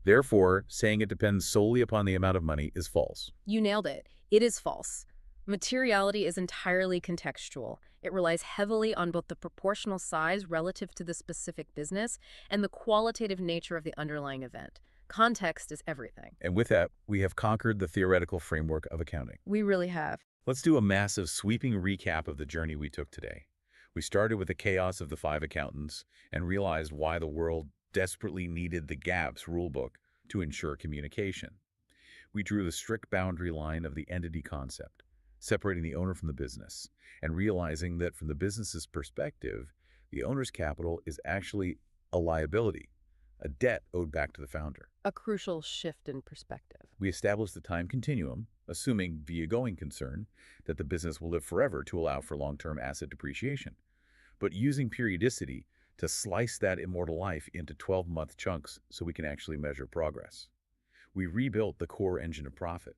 Therefore, saying it depends solely upon the amount of money is false. You nailed it. It is false. Materiality is entirely contextual. It relies heavily on both the proportional size relative to the specific business and the qualitative nature of the underlying event. Context is everything. And with that, we have conquered the theoretical framework of accounting. We really have. Let's do a massive sweeping recap of the journey we took today. We started with the chaos of the 5 accountants and realized why the world desperately needed the GAAP's rulebook to ensure communication. We drew the strict boundary line of the entity concept, separating the owner from the business, and realizing that from the business's perspective, the owner's capital is actually a liability, a debt owed back to the founder. A crucial shift in perspective. We established the time continuum, assuming, via going concern, that the business will live forever to allow for long-term asset depreciation, but using periodicity to slice that immortal life into 12-month chunks so we can actually measure progress. We rebuilt the core engine of profit,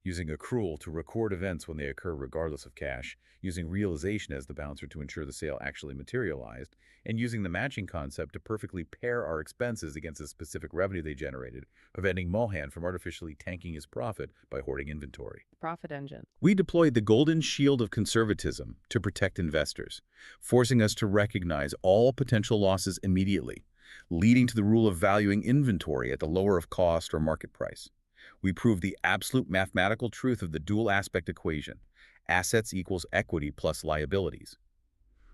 using accrual to record events when they occur regardless of cash, using realization as the bouncer to ensure the sale actually materialized, and using the matching concept to perfectly pair our expenses against the specific revenue they generated, preventing Mohan from artificially tanking his profit by hoarding inventory. Profit engine. We deployed the golden shield of conservatism to protect investors, forcing us to recognize all potential losses immediately, leading to the rule of valuing inventory at the lower of cost or market price. We proved the absolute mathematical truth of the dual aspect equation, assets equals equity plus liabilities.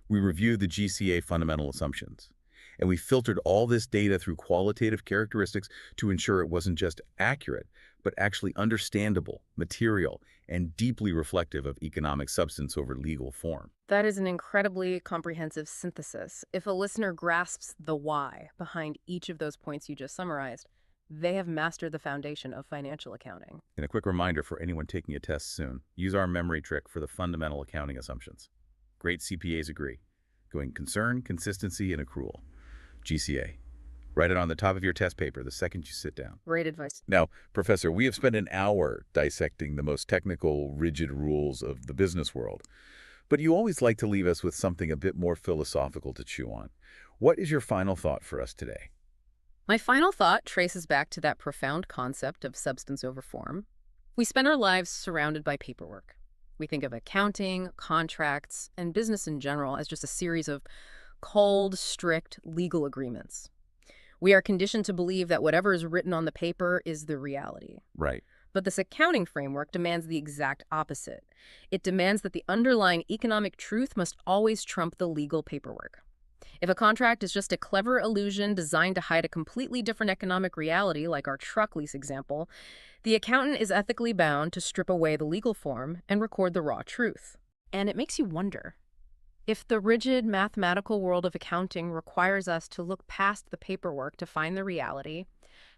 We reviewed the GCA fundamental assumptions, and we filtered all this data through qualitative characteristics to ensure it wasn't just accurate, but actually understandable, material, and deeply reflective of economic substance over legal form. That is an incredibly comprehensive synthesis. If a listener grasps the why behind each of those points you just summarized, they have mastered the foundation of financial accounting. And a quick reminder for anyone taking a test soon, use our memory trick for the fundamental accounting assumptions. Great CPAs agree. Going concern, consistency, and accrual. GCA. Write it on the top of your test paper the second you sit down. Great advice. Now, Professor, we have spent an hour dissecting the most technical, rigid rules of the business world. But you always like to leave us with something a bit more philosophical to chew on. What is your final thought for us today? My final thought traces back to that profound concept of substance over form. We spend our lives surrounded by paperwork. We think of accounting, contracts, and business in general as just a series of cold, strict legal agreements. We are conditioned to believe that whatever is written on the paper is the reality. Right. But this accounting framework demands the exact opposite. It demands that the underlying economic truth must always trump the legal paperwork. If a contract is just a clever illusion designed to hide a completely different economic reality, like our truck lease example, the accountant is ethically bound to strip away the legal form and record the raw truth. And it makes you wonder, if the rigid mathematical world of accounting requires us to look past the paperwork to find the reality,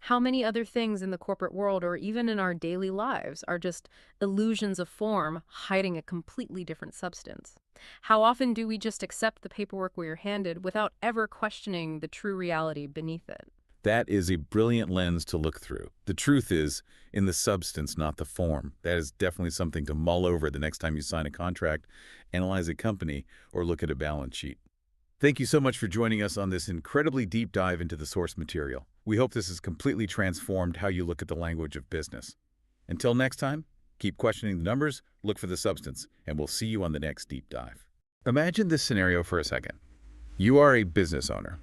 how many other things in the corporate world or even in our daily lives are just illusions of form hiding a completely different substance? How often do we just accept the paperwork we are handed without ever questioning the true reality beneath it? That is a brilliant lens to look through. The truth is in the substance, not the form. That is definitely something to mull over the next time you sign a contract, analyze a company, or look at a balance sheet. Thank you so much for joining us on this incredibly deep dive into the source material. We hope this has completely transformed how you look at the language of business. Until next time, keep questioning the numbers, look for the substance, and we'll see you on the next deep dive. Imagine this scenario for a second. You are a business owner.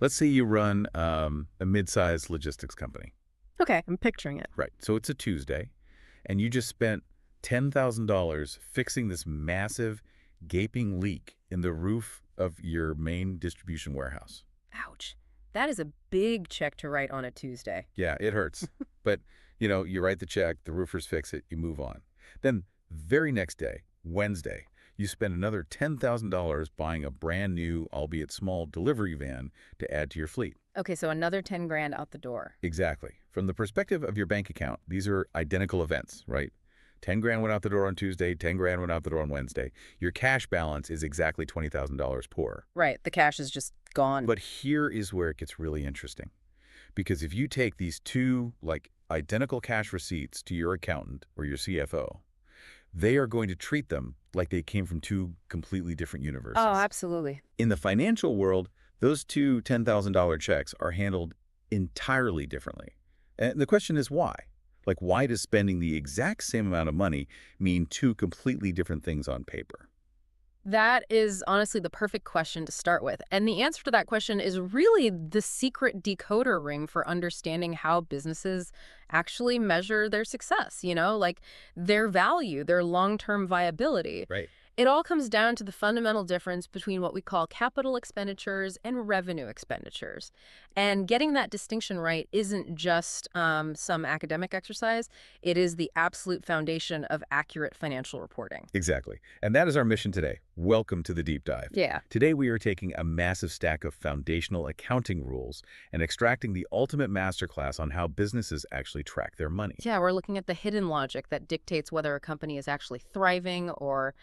Let's say you run a mid-sized logistics company. Okay, I'm picturing it. Right. So it's a Tuesday, and you just spent $10,000 fixing this massive, gaping leak in the roof of your main distribution warehouse. Ouch. That is a big check to write on a Tuesday. Yeah, it hurts. But, you write the check, the roofers fix it, you move on. Then very next day, Wednesday, you spend another $10,000 buying a brand new, albeit small, delivery van to add to your fleet. Okay, so another 10 grand out the door. Exactly. From the perspective of your bank account, these are identical events, right? 10 grand went out the door on Tuesday, 10 grand went out the door on Wednesday. Your cash balance is exactly $20,000 poorer. Right, the cash is just gone. But here is where it gets really interesting. Because if you take these two, identical cash receipts to your accountant or your CFO, they are going to treat them like they came from two completely different universes. Oh, absolutely. In the financial world, those two $10,000 checks are handled entirely differently. And the question is why? Why does spending the exact same amount of money mean two completely different things on paper? That is honestly the perfect question to start with. And the answer to that question is really the secret decoder ring for understanding how businesses actually measure their success, their value, their long-term viability. Right. It all comes down to the fundamental difference between what we call capital expenditures and revenue expenditures. And getting that distinction right isn't just some academic exercise. It is the absolute foundation of accurate financial reporting. Exactly. And that is our mission today. Welcome to the deep dive. Yeah. Today we are taking a massive stack of foundational accounting rules and extracting the ultimate masterclass on how businesses actually track their money. Yeah, we're looking at the hidden logic that dictates whether a company is actually thriving or,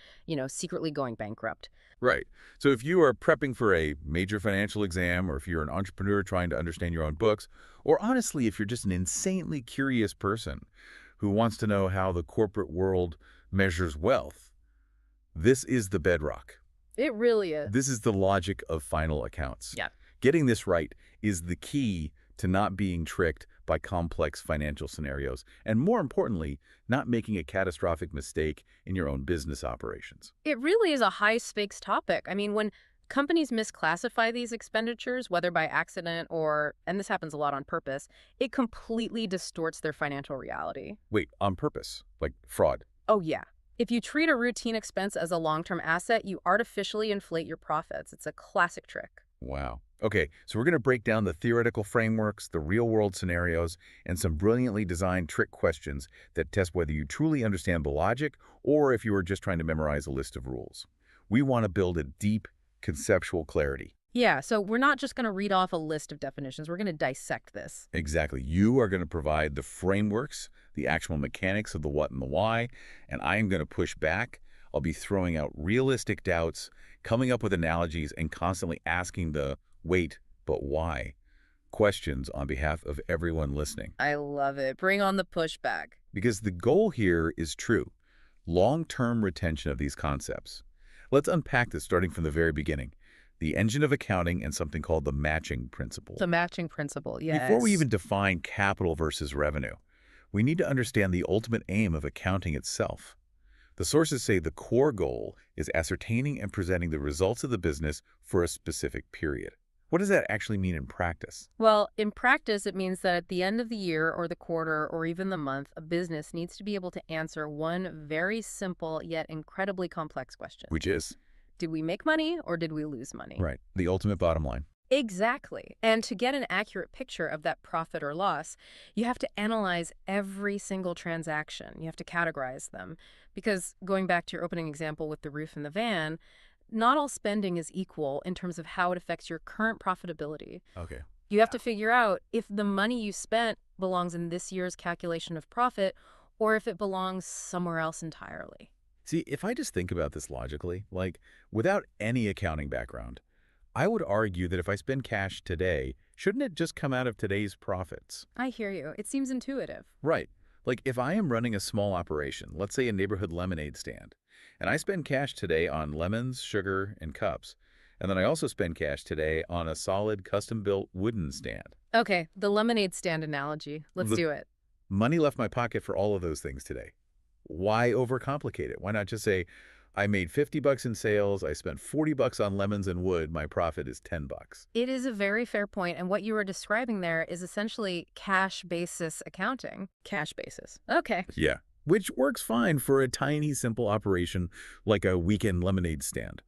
secretly going bankrupt. Right. So if you are prepping for a major financial exam, or if you're an entrepreneur trying to understand your own books, or honestly, if you're just an insanely curious person who wants to know how the corporate world measures wealth, this is the bedrock. It really is. This is the logic of final accounts. Yeah. Getting this right is the key to not being tricked by complex financial scenarios, and more importantly, not making a catastrophic mistake in your own business operations. It really is a high-stakes topic. I mean, when companies misclassify these expenditures, whether by accident or, and this happens a lot on purpose, it completely distorts their financial reality. Wait, on purpose? Like fraud? Oh, yeah. If you treat a routine expense as a long-term asset, you artificially inflate your profits. It's a classic trick. Wow. Okay, so we're going to break down the theoretical frameworks, the real-world scenarios, and some brilliantly designed trick questions that test whether you truly understand the logic or if you are just trying to memorize a list of rules. We want to build a deep conceptual clarity. Yeah, so we're not just going to read off a list of definitions. We're going to dissect this. Exactly. You are going to provide the frameworks, the actual mechanics of the what and the why, and I am going to push back. I'll be throwing out realistic doubts, coming up with analogies, and constantly asking the wait, but why questions on behalf of everyone listening. I love it. Bring on the pushback. Because the goal here is true. Long-term retention of these concepts. Let's unpack this starting from the very beginning. The engine of accounting and something called the matching principle. The matching principle, yes. Before we even define capital versus revenue, we need to understand the ultimate aim of accounting itself. The sources say the core goal is ascertaining and presenting the results of the business for a specific period. What does that actually mean in practice? Well, in practice, it means that at the end of the year or the quarter or even the month, a business needs to be able to answer one very simple yet incredibly complex question. Which is, Did we make money or did we lose money? right, the ultimate bottom line. Exactly. And to get an accurate picture of that profit or loss, you have to analyze every single transaction. You have to categorize them. Because going back to your opening example with the roof and the van, not all spending is equal in terms of how it affects your current profitability. Okay. You have to figure out if the money you spent belongs in this year's calculation of profit or if it belongs somewhere else entirely. See, if I just think about this logically, like without any accounting background, I would argue that if I spend cash today, shouldn't it just come out of today's profits? I hear you. It seems intuitive. Right. Like if I am running a small operation, let's say a neighborhood lemonade stand, and I spend cash today on lemons, sugar, and cups, and then I also spend cash today on a solid custom-built wooden stand. Okay, the lemonade stand analogy. Let's The do it. money left my pocket for all of those things today. Why overcomplicate it? Why not just say, I made 50 bucks in sales, I spent 40 bucks on lemons and wood, my profit is 10 bucks. It is a very fair point, and what you were describing there is essentially cash basis accounting. Cash basis. Okay. Yeah. Which works fine for a tiny, simple operation like a weekend lemonade stand.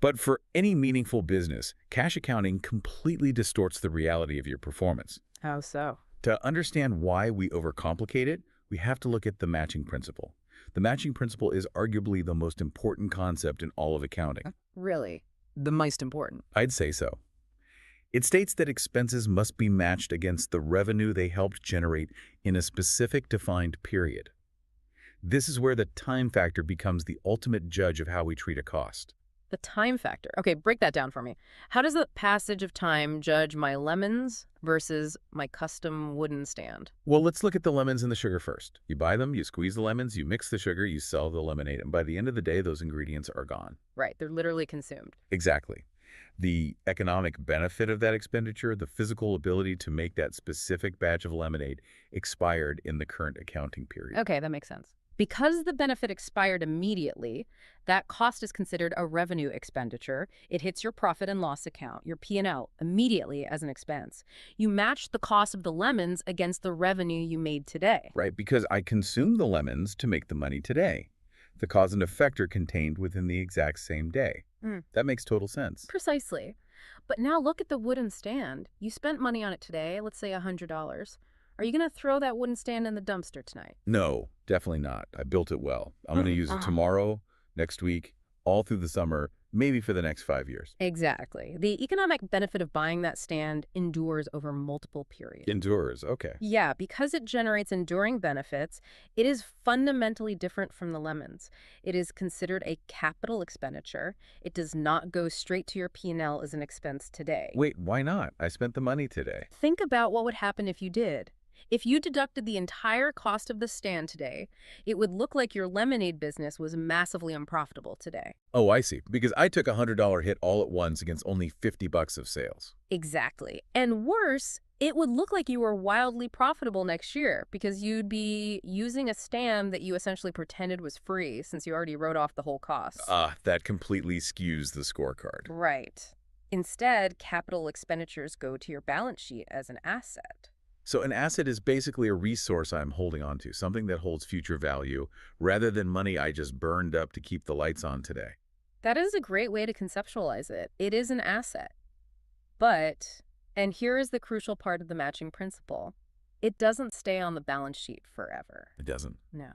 But for any meaningful business, cash accounting completely distorts the reality of your performance. How so? To understand why we overcomplicate it, we have to look at the matching principle. The matching principle is arguably the most important concept in all of accounting. Really? The most important. I'd say so. It states that expenses must be matched against the revenue they helped generate in a specific defined period. This is where the time factor becomes the ultimate judge of how we treat a cost. The time factor. Okay, break that down for me. How does the passage of time judge my lemons versus my custom wooden stand? Well, let's look at the lemons and the sugar first. You buy them, you squeeze the lemons, you mix the sugar, you sell the lemonade, and by the end of the day, those ingredients are gone. Right, they're literally consumed. Exactly. The economic benefit of that expenditure, the physical ability to make that specific batch of lemonade, expired in the current accounting period. Okay, that makes sense. Because the benefit expired immediately, that cost is considered a revenue expenditure. It hits your profit and loss account, your P&L, immediately as an expense. You match the cost of the lemons against the revenue you made today. Right, because I consumed the lemons to make the money today. The cause and effect are contained within the exact same day. That makes total sense. Precisely. But now look at the wooden stand. You spent money on it today, let's say $100. Are you going to throw that wooden stand in the dumpster tonight? No, definitely not. I built it well. I'm going to use it tomorrow, next week, all through the summer, maybe for the next 5 years. Exactly. The economic benefit of buying that stand endures over multiple periods. Endures, okay. Yeah, because it generates enduring benefits, it is fundamentally different from the lemons. It is considered a capital expenditure. It does not go straight to your P&L as an expense today. Wait, why not? I spent the money today. Think about what would happen if you did. If you deducted the entire cost of the stand today, it would look like your lemonade business was massively unprofitable today. Oh, I see. Because I took a $100 hit all at once against only 50 bucks of sales. Exactly. And worse, it would look like you were wildly profitable next year because you'd be using a stand that you essentially pretended was free since you already wrote off the whole cost. That completely skews the scorecard. Right. Instead, capital expenditures go to your balance sheet as an asset. So an asset is basically a resource I'm holding on to, something that holds future value, rather than money I just burned up to keep the lights on today. That is a great way to conceptualize it. It is an asset. But, and here is the crucial part of the matching principle, it doesn't stay on the balance sheet forever. It doesn't. No.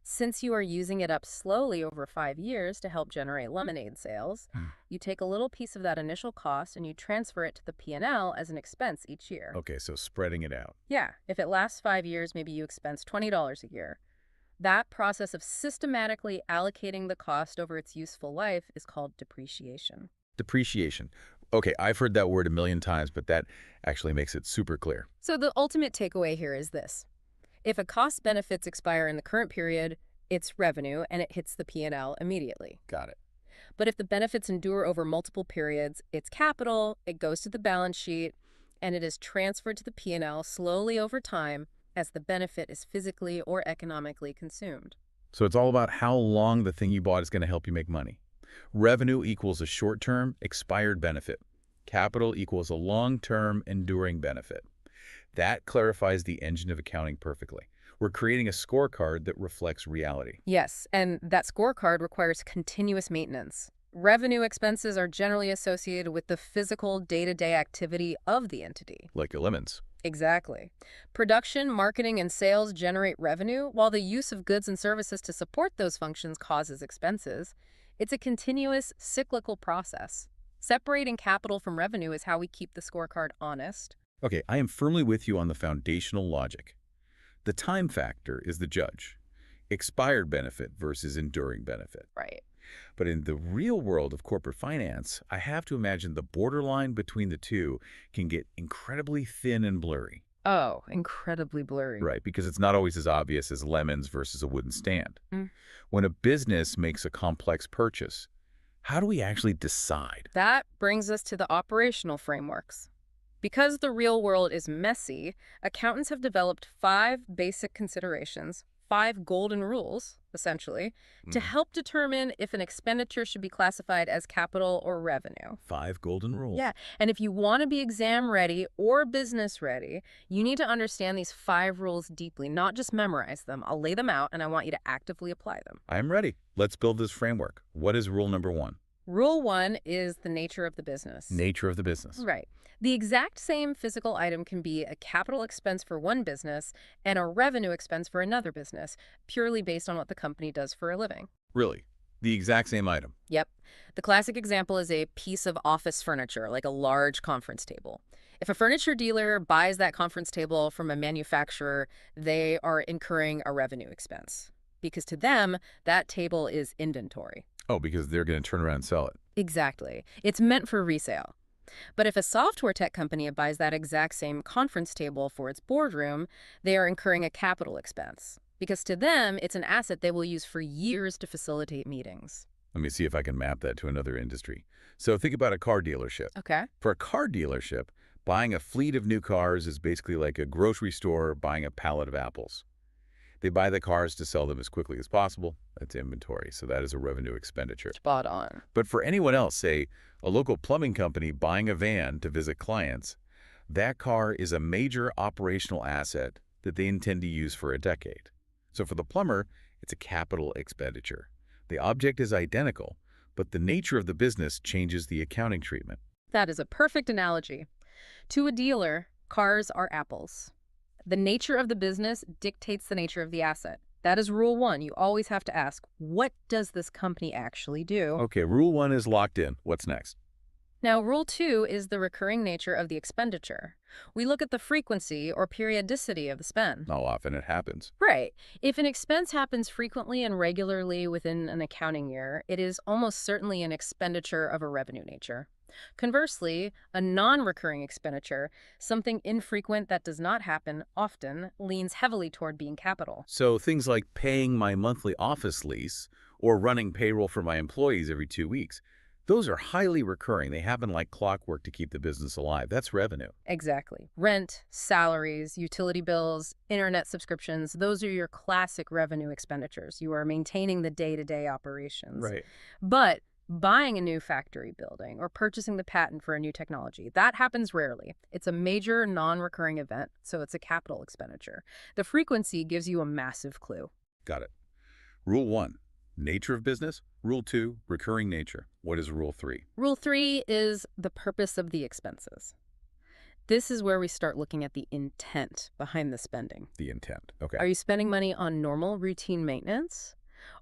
Since you are using it up slowly over 5 years to help generate lemonade sales, you take a little piece of that initial cost and you transfer it to the P&L as an expense each year. Okay, so spreading it out. Yeah, if it lasts 5 years, maybe you expense $20 a year. That process of systematically allocating the cost over its useful life is called depreciation. Depreciation. Okay, I've heard that word a million times, but that actually makes it super clear. So the ultimate takeaway here is this. If a cost benefits expire in the current period, it's revenue and it hits the P&L immediately. Got it. But if the benefits endure over multiple periods, it's capital, it goes to the balance sheet, and it is transferred to the P&L slowly over time as the benefit is physically or economically consumed. So it's all about how long the thing you bought is going to help you make money. Revenue equals a short-term, expired benefit. Capital equals a long-term, enduring benefit. That clarifies the engine of accounting perfectly. We're creating a scorecard that reflects reality. Yes, and that scorecard requires continuous maintenance. Revenue expenses are generally associated with the physical day-to-day activity of the entity. Like your lemons. Exactly. Production, marketing, and sales generate revenue, while the use of goods and services to support those functions causes expenses. It's a continuous, cyclical process. Separating capital from revenue is how we keep the scorecard honest. Okay, I am firmly with you on the foundational logic. The time factor is the judge. Expired benefit versus enduring benefit. Right. But in the real world of corporate finance, I have to imagine the borderline between the two can get incredibly thin and blurry. Oh, incredibly blurry. Right, because it's not always as obvious as lemons versus a wooden stand. Mm. When a business makes a complex purchase, how do we actually decide? That brings us to the operational frameworks. Because the real world is messy, accountants have developed 5 basic considerations, 5 golden rules, essentially, to help determine if an expenditure should be classified as capital or revenue. 5 golden rules. Yeah, and if you want to be exam ready or business ready, you need to understand these 5 rules deeply, not just memorize them. I'll lay them out, and I want you to actively apply them. I'm ready. Let's build this framework. What is rule number 1? Rule 1 is the nature of the business. Nature of the business. Right. The exact same physical item can be a capital expense for one business and a revenue expense for another business, purely based on what the company does for a living. Really? The exact same item? Yep. The classic example is a piece of office furniture, like a large conference table. If a furniture dealer buys that conference table from a manufacturer, they are incurring a revenue expense, because to them, that table is inventory. Oh, because they're going to turn around and sell it. Exactly. It's meant for resale. But if a software tech company buys that exact same conference table for its boardroom, they are incurring a capital expense, because to them, it's an asset they will use for years to facilitate meetings. Let me see if I can map that to another industry. So think about a car dealership. Okay. For a car dealership, buying a fleet of new cars is basically like a grocery store buying a pallet of apples. They buy the cars to sell them as quickly as possible. That's inventory, so that is a revenue expenditure. Spot on. But for anyone else, say a local plumbing company buying a van to visit clients, that car is a major operational asset that they intend to use for a decade. So for the plumber, it's a capital expenditure. The object is identical, but the nature of the business changes the accounting treatment. That is a perfect analogy. To a dealer, cars are apples. The nature of the business dictates the nature of the asset. That is rule 1. You always have to ask, what does this company actually do? Okay, rule 1 is locked in. What's next? Now, rule 2 is the recurring nature of the expenditure. We look at the frequency or periodicity of the spend. How often it happens. Right. If an expense happens frequently and regularly within an accounting year, it is almost certainly an expenditure of a revenue nature. Conversely, a non-recurring expenditure, something infrequent that does not happen often, leans heavily toward being capital. So things like paying my monthly office lease or running payroll for my employees every 2 weeks, those are highly recurring. They happen like clockwork to keep the business alive. That's revenue. Exactly. Rent, salaries, utility bills, internet subscriptions, those are your classic revenue expenditures. You are maintaining the day-to-day operations. Right. But buying a new factory building or purchasing the patent for a new technology, that happens rarely. It's a major non-recurring event, so it's a capital expenditure. The frequency gives you a massive clue. Got it. Rule 1, nature of business. Rule 2, recurring nature. What is rule 3? Rule 3 is the purpose of the expenses. This is where we start looking at the intent behind the spending. The intent. Okay. Are you spending money on normal routine maintenance?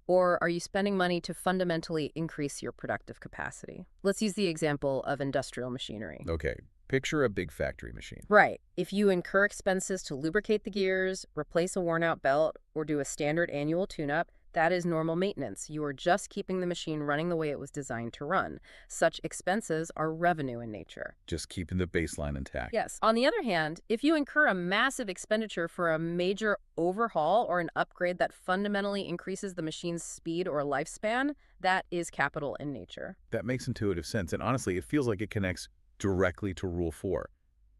Or are you spending money to fundamentally increase your productive capacity? Let's use the example of industrial machinery. Okay. Picture a big factory machine. Right. If you incur expenses to lubricate the gears, replace a worn-out belt, or do a standard annual tune-up, that is normal maintenance. You are just keeping the machine running the way it was designed to run. Such expenses are revenue in nature. Just keeping the baseline intact. Yes. On the other hand, if you incur a massive expenditure for a major overhaul or an upgrade that fundamentally increases the machine's speed or lifespan, that is capital in nature. That makes intuitive sense. And honestly, it feels like it connects directly to rule 4.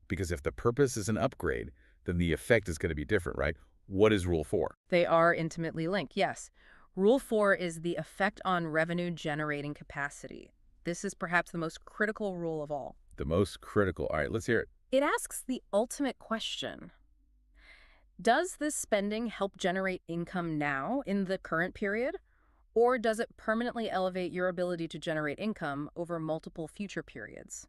Because if the purpose is an upgrade, then the effect is going to be different, right? What is rule 4? They are intimately linked, yes. Rule 4 is the effect on revenue generating capacity. This is perhaps the most critical rule of all. The most critical. All right, let's hear it. It asks the ultimate question. Does this spending help generate income now in the current period? Or does it permanently elevate your ability to generate income over multiple future periods?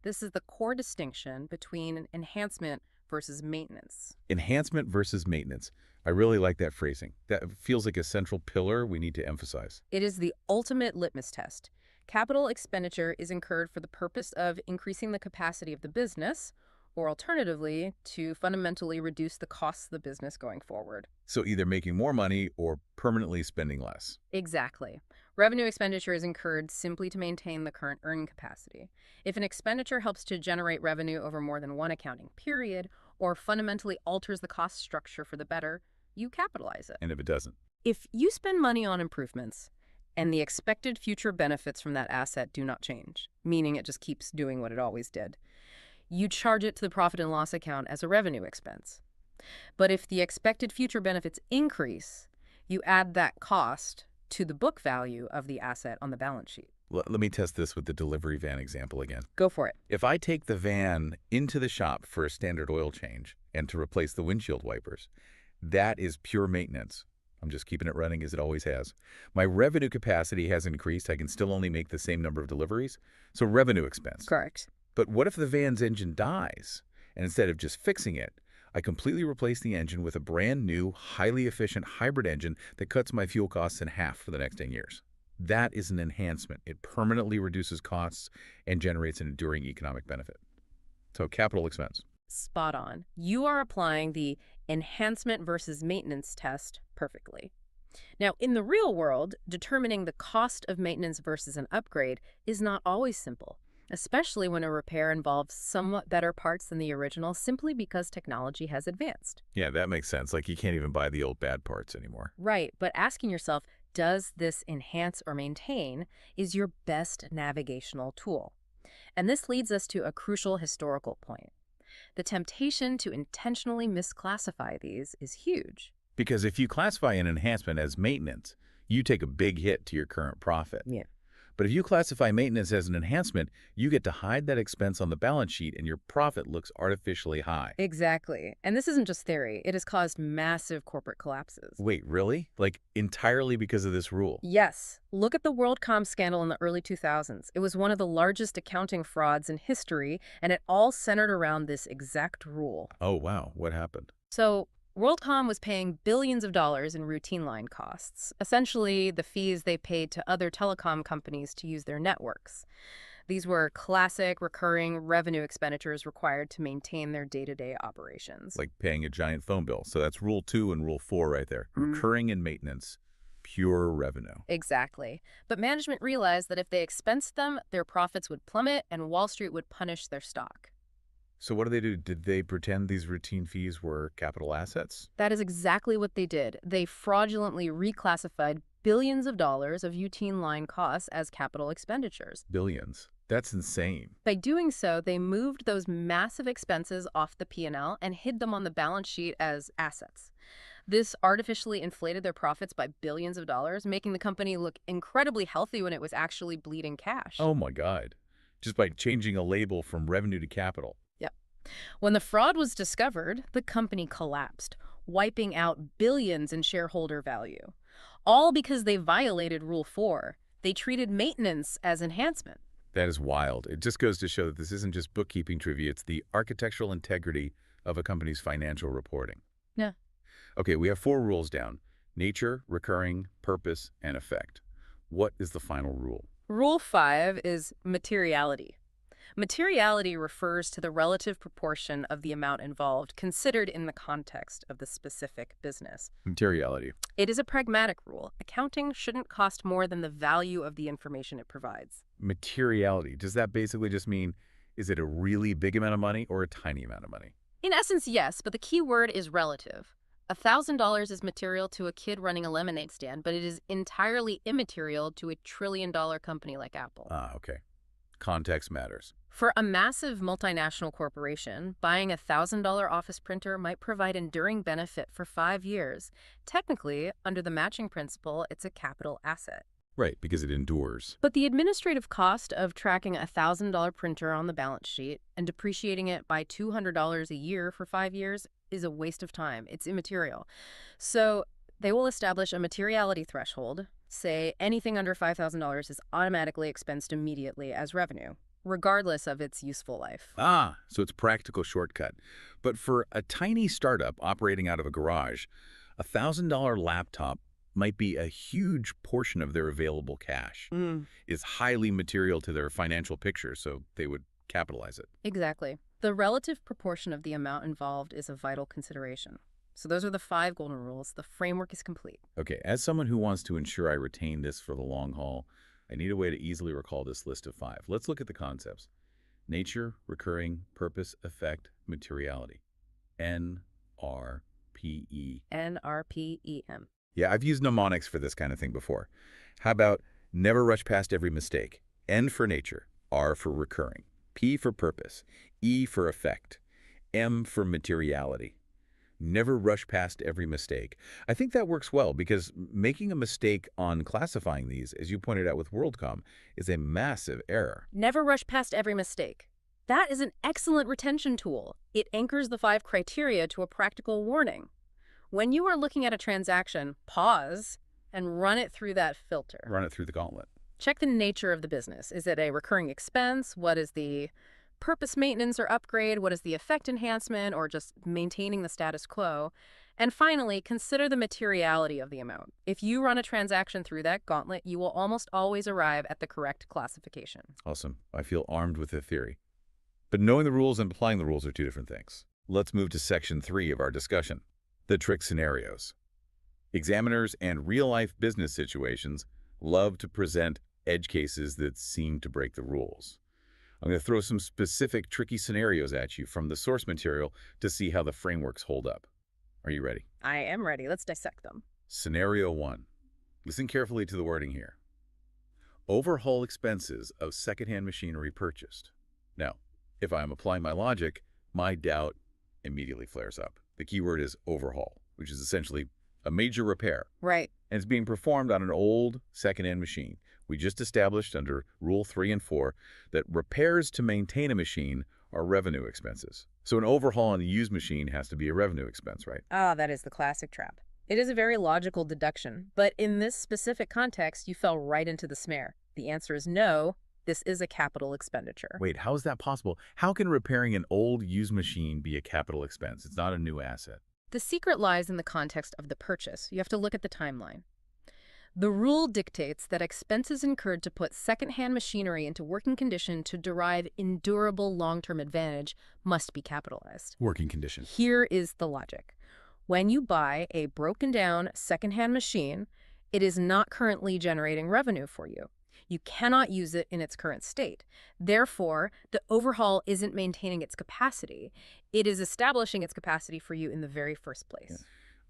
This is the core distinction between enhancement versus maintenance. Enhancement versus maintenance. I really like that phrasing. That feels like a central pillar we need to emphasize. It is the ultimate litmus test. Capital expenditure is incurred for the purpose of increasing the capacity of the business, or alternatively, to fundamentally reduce the costs of the business going forward. So either making more money or permanently spending less. Exactly. Revenue expenditure is incurred simply to maintain the current earning capacity. If an expenditure helps to generate revenue over more than one accounting period, or fundamentally alters the cost structure for the better, you capitalize it. And if it doesn't? If you spend money on improvements, and the expected future benefits from that asset do not change, meaning it just keeps doing what it always did, you charge it to the profit and loss account as a revenue expense. But if the expected future benefits increase, you add that cost to the book value of the asset on the balance sheet. Let me test this with the delivery van example again. Go for it. If I take the van into the shop for a standard oil change and to replace the windshield wipers, that is pure maintenance. I'm just keeping it running as it always has. My revenue capacity has increased. I can still only make the same number of deliveries. So revenue expense. Correct. But what if the van's engine dies? And instead of just fixing it, I completely replace the engine with a brand new, highly efficient hybrid engine that cuts my fuel costs in half for the next 10 years. That is an enhancement. It permanently reduces costs and generates an enduring economic benefit. So capital expense. Spot on. You are applying the enhancement versus maintenance test perfectly. Now, in the real world, determining the cost of maintenance versus an upgrade is not always simple, especially when a repair involves somewhat better parts than the original simply because technology has advanced. Yeah, that makes sense. Like you can't even buy the old bad parts anymore. Right, but asking yourself, does this enhance or maintain, is your best navigational tool. And this leads us to a crucial historical point. The temptation to intentionally misclassify these is huge. Because if you classify an enhancement as maintenance, you take a big hit to your current profit. Yeah. But if you classify maintenance as an enhancement, you get to hide that expense on the balance sheet and your profit looks artificially high. Exactly. And this isn't just theory. It has caused massive corporate collapses. Wait, really? Like entirely because of this rule? Yes. Look at the WorldCom scandal in the early 2000s. It was one of the largest accounting frauds in history, and it all centered around this exact rule. Oh, wow. What happened? So WorldCom was paying billions of dollars in routine line costs, essentially the fees they paid to other telecom companies to use their networks. These were classic recurring revenue expenditures required to maintain their day-to-day operations. Like paying a giant phone bill. So that's rule 2 and rule 4 right there. Recurring and maintenance, pure revenue. Exactly. But management realized that if they expensed them, their profits would plummet and Wall Street would punish their stock. So what do? Did they pretend these routine fees were capital assets? That is exactly what they did. They fraudulently reclassified billions of dollars of routine line costs as capital expenditures. Billions. That's insane. By doing so, they moved those massive expenses off the P&L and hid them on the balance sheet as assets. This artificially inflated their profits by billions of dollars, making the company look incredibly healthy when it was actually bleeding cash. Oh my God. Just by changing a label from revenue to capital. When the fraud was discovered, the company collapsed, wiping out billions in shareholder value. All because they violated Rule 4. They treated maintenance as enhancement. That is wild. It just goes to show that this isn't just bookkeeping trivia. It's the architectural integrity of a company's financial reporting. Yeah. Okay, we have 4 rules down. Nature, recurring, purpose, and effect. What is the final rule? Rule 5 is materiality. Materiality refers to the relative proportion of the amount involved considered in the context of the specific business. Materiality. It is a pragmatic rule. Accounting shouldn't cost more than the value of the information it provides. Materiality. Does that basically just mean, is it a really big amount of money or a tiny amount of money? In essence, yes, but the key word is relative. $1,000 is material to a kid running a lemonade stand, but it is entirely immaterial to a trillion-dollar company like Apple. Okay. Context matters. For a massive multinational corporation, buying a $1,000 office printer might provide enduring benefit for 5 years. Technically, under the matching principle, it's a capital asset. Right, because it endures. But the administrative cost of tracking a $1,000 printer on the balance sheet and depreciating it by $200 a year for 5 years is a waste of time. It's immaterial. So they will establish a materiality threshold. Say anything under $5,000 is automatically expensed immediately as revenue, regardless of its useful life. Ah, so it's a practical shortcut. But for a tiny startup operating out of a garage, a $1,000 laptop might be a huge portion of their available cash. It's highly material to their financial picture, so they would capitalize it. Exactly. The relative proportion of the amount involved is a vital consideration. So those are the 5 golden rules. The framework is complete. Okay, as someone who wants to ensure I retain this for the long haul, I need a way to easily recall this list of 5. Let's look at the concepts. Nature, recurring, purpose, effect, materiality. NRPE. NRPEM. Yeah, I've used mnemonics for this kind of thing before. How about never rush past every mistake? N for nature, R for recurring, P for purpose, E for effect, M for materiality. Never rush past every mistake. I think that works well because making a mistake on classifying these, as you pointed out with WorldCom, is a massive error. Never rush past every mistake. That is an excellent retention tool. It anchors the 5 criteria to a practical warning. When you are looking at a transaction, pause and run it through that filter. Run it through the gauntlet. Check the nature of the business. Is it a recurring expense? What is the purpose maintenance or upgrade? What is the effect enhancement or just maintaining the status quo? And finally, consider the materiality of the amount. If you run a transaction through that gauntlet, you will almost always arrive at the correct classification. Awesome. I feel armed with a theory. But knowing the rules and applying the rules are 2 different things. Let's move to section 3 of our discussion. The trick scenarios. Examiners and real-life business situations love to present edge cases that seem to break the rules. I'm going to throw some specific tricky scenarios at you from the source material to see how the frameworks hold up. Are you ready? I am ready. Let's dissect them. Scenario 1. Listen carefully to the wording here. Overhaul expenses of secondhand machinery purchased. Now, if I'm applying my logic, my doubt immediately flares up. The key word is overhaul, which is essentially a major repair. Right. And it's being performed on an old second-hand machine. We just established under Rule 3 and 4 that repairs to maintain a machine are revenue expenses. So an overhaul on a used machine has to be a revenue expense, right? Ah, that is the classic trap. It is a very logical deduction, but in this specific context, you fell right into the snare. The answer is no. This is a capital expenditure. Wait, how is that possible? How can repairing an old used machine be a capital expense? It's not a new asset. The secret lies in the context of the purchase. You have to look at the timeline. The rule dictates that expenses incurred to put second-hand machinery into working condition to derive endurable long-term advantage must be capitalized. Working condition. Here is the logic. When you buy a broken-down second-hand machine, it is not currently generating revenue for you. You cannot use it in its current state. Therefore, the overhaul isn't maintaining its capacity. It is establishing its capacity for you in the very first place. Yeah.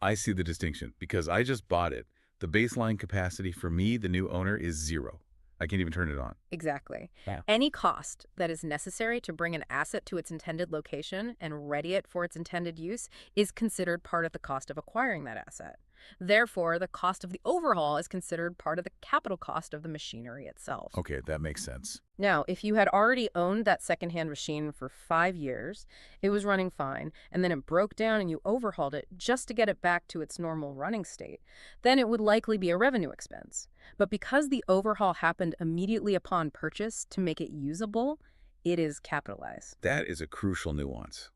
I see the distinction because I just bought it. The baseline capacity for me, the new owner, is 0. I can't even turn it on. Exactly. Wow. Any cost that is necessary to bring an asset to its intended location and ready it for its intended use is considered part of the cost of acquiring that asset. Therefore, the cost of the overhaul is considered part of the capital cost of the machinery itself. Okay, that makes sense. Now, if you had already owned that secondhand machine for 5 years, it was running fine, and then it broke down and you overhauled it just to get it back to its normal running state, then it would likely be a revenue expense. But because the overhaul happened immediately upon purchase to make it usable, it is capitalized. That is a crucial nuance.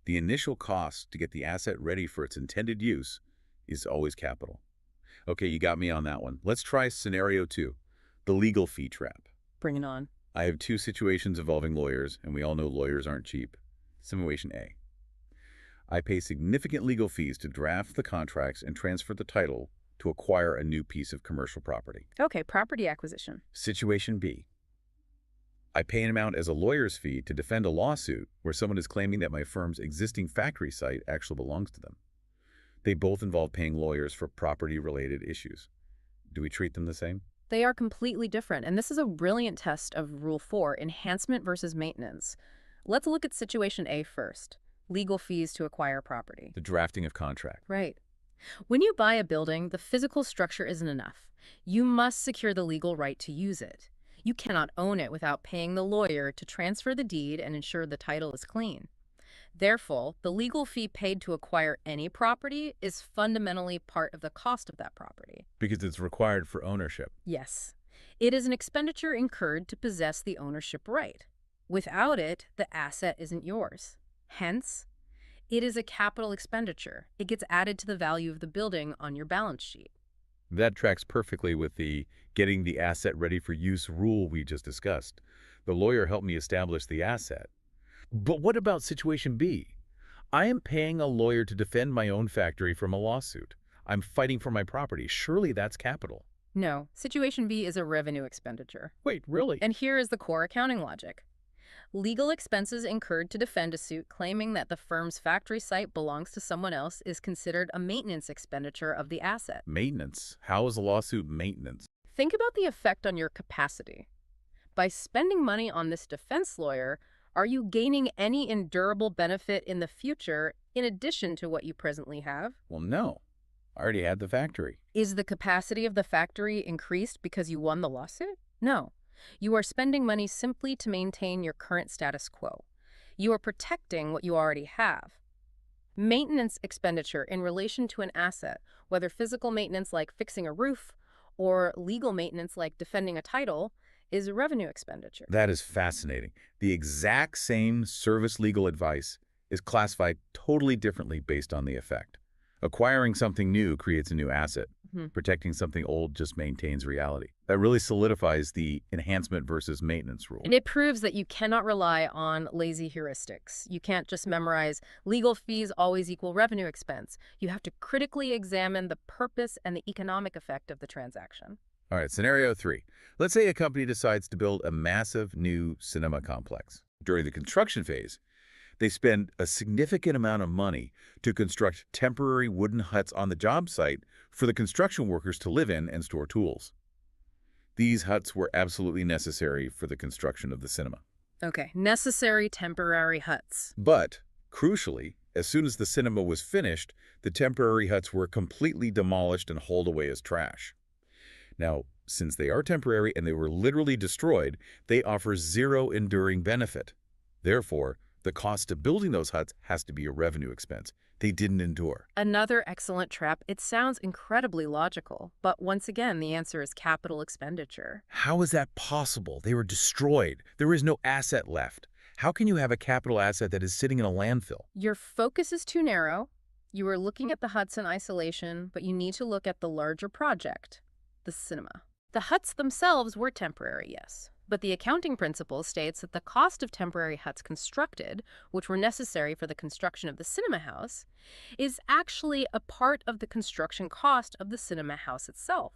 The initial cost to get the asset ready for its intended use is always capital. Okay, you got me on that one. Let's try scenario 2, the legal fee trap. Bring it on. I have 2 situations involving lawyers, and we all know lawyers aren't cheap. Situation A. I pay significant legal fees to draft the contracts and transfer the title to acquire a new piece of commercial property. Okay, property acquisition. Situation B. I pay an amount as a lawyer's fee to defend a lawsuit where someone is claiming that my firm's existing factory site actually belongs to them. They both involve paying lawyers for property-related issues. Do we treat them the same? They are completely different, and this is a brilliant test of Rule 4, enhancement versus maintenance. Let's look at situation A first, legal fees to acquire property. The drafting of contract. Right. When you buy a building, the physical structure isn't enough. You must secure the legal right to use it. You cannot own it without paying the lawyer to transfer the deed and ensure the title is clean. Therefore, the legal fee paid to acquire any property is fundamentally part of the cost of that property. Because it's required for ownership. Yes, it is an expenditure incurred to possess the ownership right. Without it, the asset isn't yours. Hence, it is a capital expenditure. It gets added to the value of the building on your balance sheet. That tracks perfectly with the getting the asset ready for use rule we just discussed. The lawyer helped me establish the asset. But what about situation B? I am paying a lawyer to defend my own factory from a lawsuit. I'm fighting for my property. Surely that's capital. No, situation B is a revenue expenditure. Wait, really? And here is the core accounting logic. Legal expenses incurred to defend a suit claiming that the firm's factory site belongs to someone else is considered a maintenance expenditure of the asset. Maintenance? How is a lawsuit maintenance? Think about the effect on your capacity. By spending money on this defense lawyer, are you gaining any endurable benefit in the future in addition to what you presently have? Well, no. I already had the factory. Is the capacity of the factory increased because you won the lawsuit? No. You are spending money simply to maintain your current status quo. You are protecting what you already have. Maintenance expenditure in relation to an asset, whether physical maintenance like fixing a roof or legal maintenance like defending a title, is a revenue expenditure. That is fascinating. The exact same service legal advice is classified totally differently based on the effect. Acquiring something new creates a new asset. Protecting something old just maintains reality. That really solidifies the enhancement versus maintenance rule. And it proves that you cannot rely on lazy heuristics. You can't just memorize legal fees always equal revenue expense. You have to critically examine the purpose and the economic effect of the transaction. All right, scenario 3. Let's say a company decides to build a massive new cinema complex. During the construction phase, they spend a significant amount of money to construct temporary wooden huts on the job site for the construction workers to live in and store tools. These huts were absolutely necessary for the construction of the cinema. Okay, necessary temporary huts. But, crucially, as soon as the cinema was finished, the temporary huts were completely demolished and hauled away as trash. Now, since they are temporary and they were literally destroyed, they offer zero enduring benefit. Therefore, the cost of building those huts has to be a revenue expense. They didn't endure. Another excellent trap. It sounds incredibly logical, but once again, the answer is capital expenditure. How is that possible? They were destroyed. There is no asset left. How can you have a capital asset that is sitting in a landfill? Your focus is too narrow. You are looking at the huts in isolation, but you need to look at the larger project, the cinema. The huts themselves were temporary, yes. But the accounting principle states that the cost of temporary huts constructed, which were necessary for the construction of the cinema house, is actually a part of the construction cost of the cinema house itself.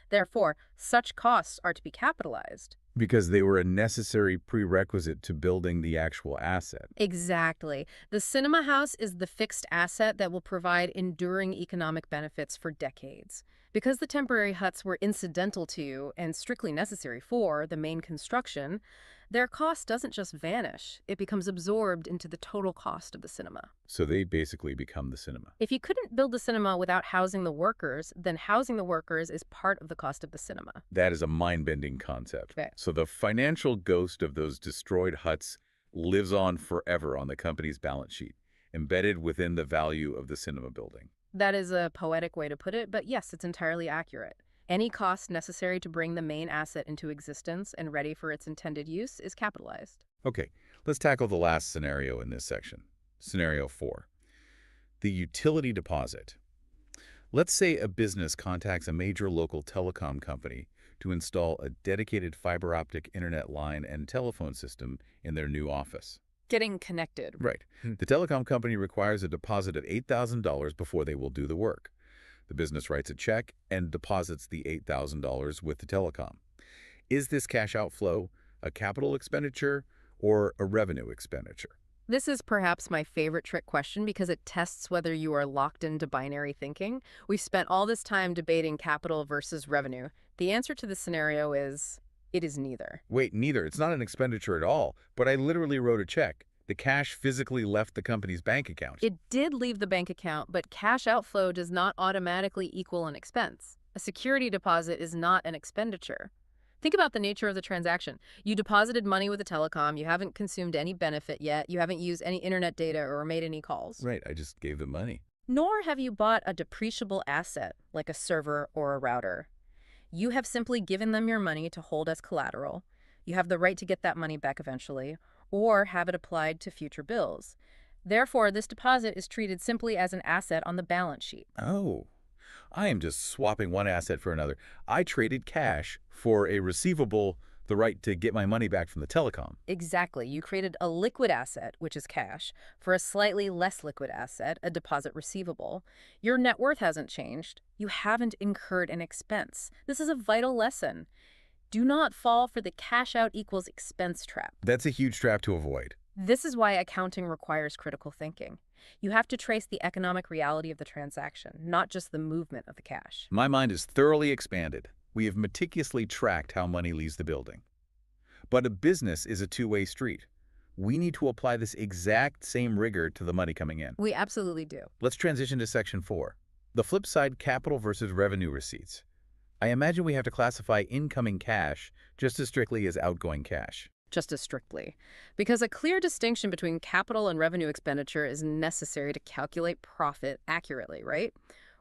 Therefore, such costs are to be capitalized. Because they were a necessary prerequisite to building the actual asset. Exactly. The cinema house is the fixed asset that will provide enduring economic benefits for decades. Because the temporary huts were incidental to and strictly necessary for the main construction, their cost doesn't just vanish. It becomes absorbed into the total cost of the cinema. So they basically become the cinema. If you couldn't build the cinema without housing the workers, then housing the workers is part of the cost of the cinema. That is a mind-bending concept. Okay. So the financial ghost of those destroyed huts lives on forever on the company's balance sheet, embedded within the value of the cinema building. That is a poetic way to put it, but yes, it's entirely accurate. Any cost necessary to bring the main asset into existence and ready for its intended use is capitalized. Okay, let's tackle the last scenario in this section. Scenario 4. The utility deposit. Let's say a business contacts a major local telecom company to install a dedicated fiber optic internet line and telephone system in their new office. Getting connected. Right. The telecom company requires a deposit of $8,000 before they will do the work. The business writes a check and deposits the $8,000 with the telecom. Is this cash outflow a capital expenditure or a revenue expenditure? This is perhaps my favorite trick question because it tests whether you are locked into binary thinking. We've spent all this time debating capital versus revenue. The answer to this scenario is, it is neither. Wait, neither. It's not an expenditure at all, but I literally wrote a check. The cash physically left the company's bank account. It did leave the bank account, but cash outflow does not automatically equal an expense. A security deposit is not an expenditure. Think about the nature of the transaction. You deposited money with a telecom, you haven't consumed any benefit yet, you haven't used any internet data or made any calls. Right, I just gave them money. Nor have you bought a depreciable asset like a server or a router. You have simply given them your money to hold as collateral. You have the right to get that money back eventually, or have it applied to future bills. Therefore, this deposit is treated simply as an asset on the balance sheet. Oh, I am just swapping one asset for another. I traded cash for a receivable, the right to get my money back from the telecom. Exactly. You created a liquid asset, which is cash, for a slightly less liquid asset, a deposit receivable. Your net worth hasn't changed. You haven't incurred an expense. This is a vital lesson. Do not fall for the cash out equals expense trap. That's a huge trap to avoid. This is why accounting requires critical thinking. You have to trace the economic reality of the transaction, not just the movement of the cash. My mind is thoroughly expanded. We have meticulously tracked how money leaves the building. But a business is a two-way street. We need to apply this exact same rigor to the money coming in. We absolutely do. Let's transition to Section 4. The flip side, capital versus revenue receipts. I imagine we have to classify incoming cash just as strictly as outgoing cash. Just as strictly, because a clear distinction between capital and revenue expenditure is necessary to calculate profit accurately, right?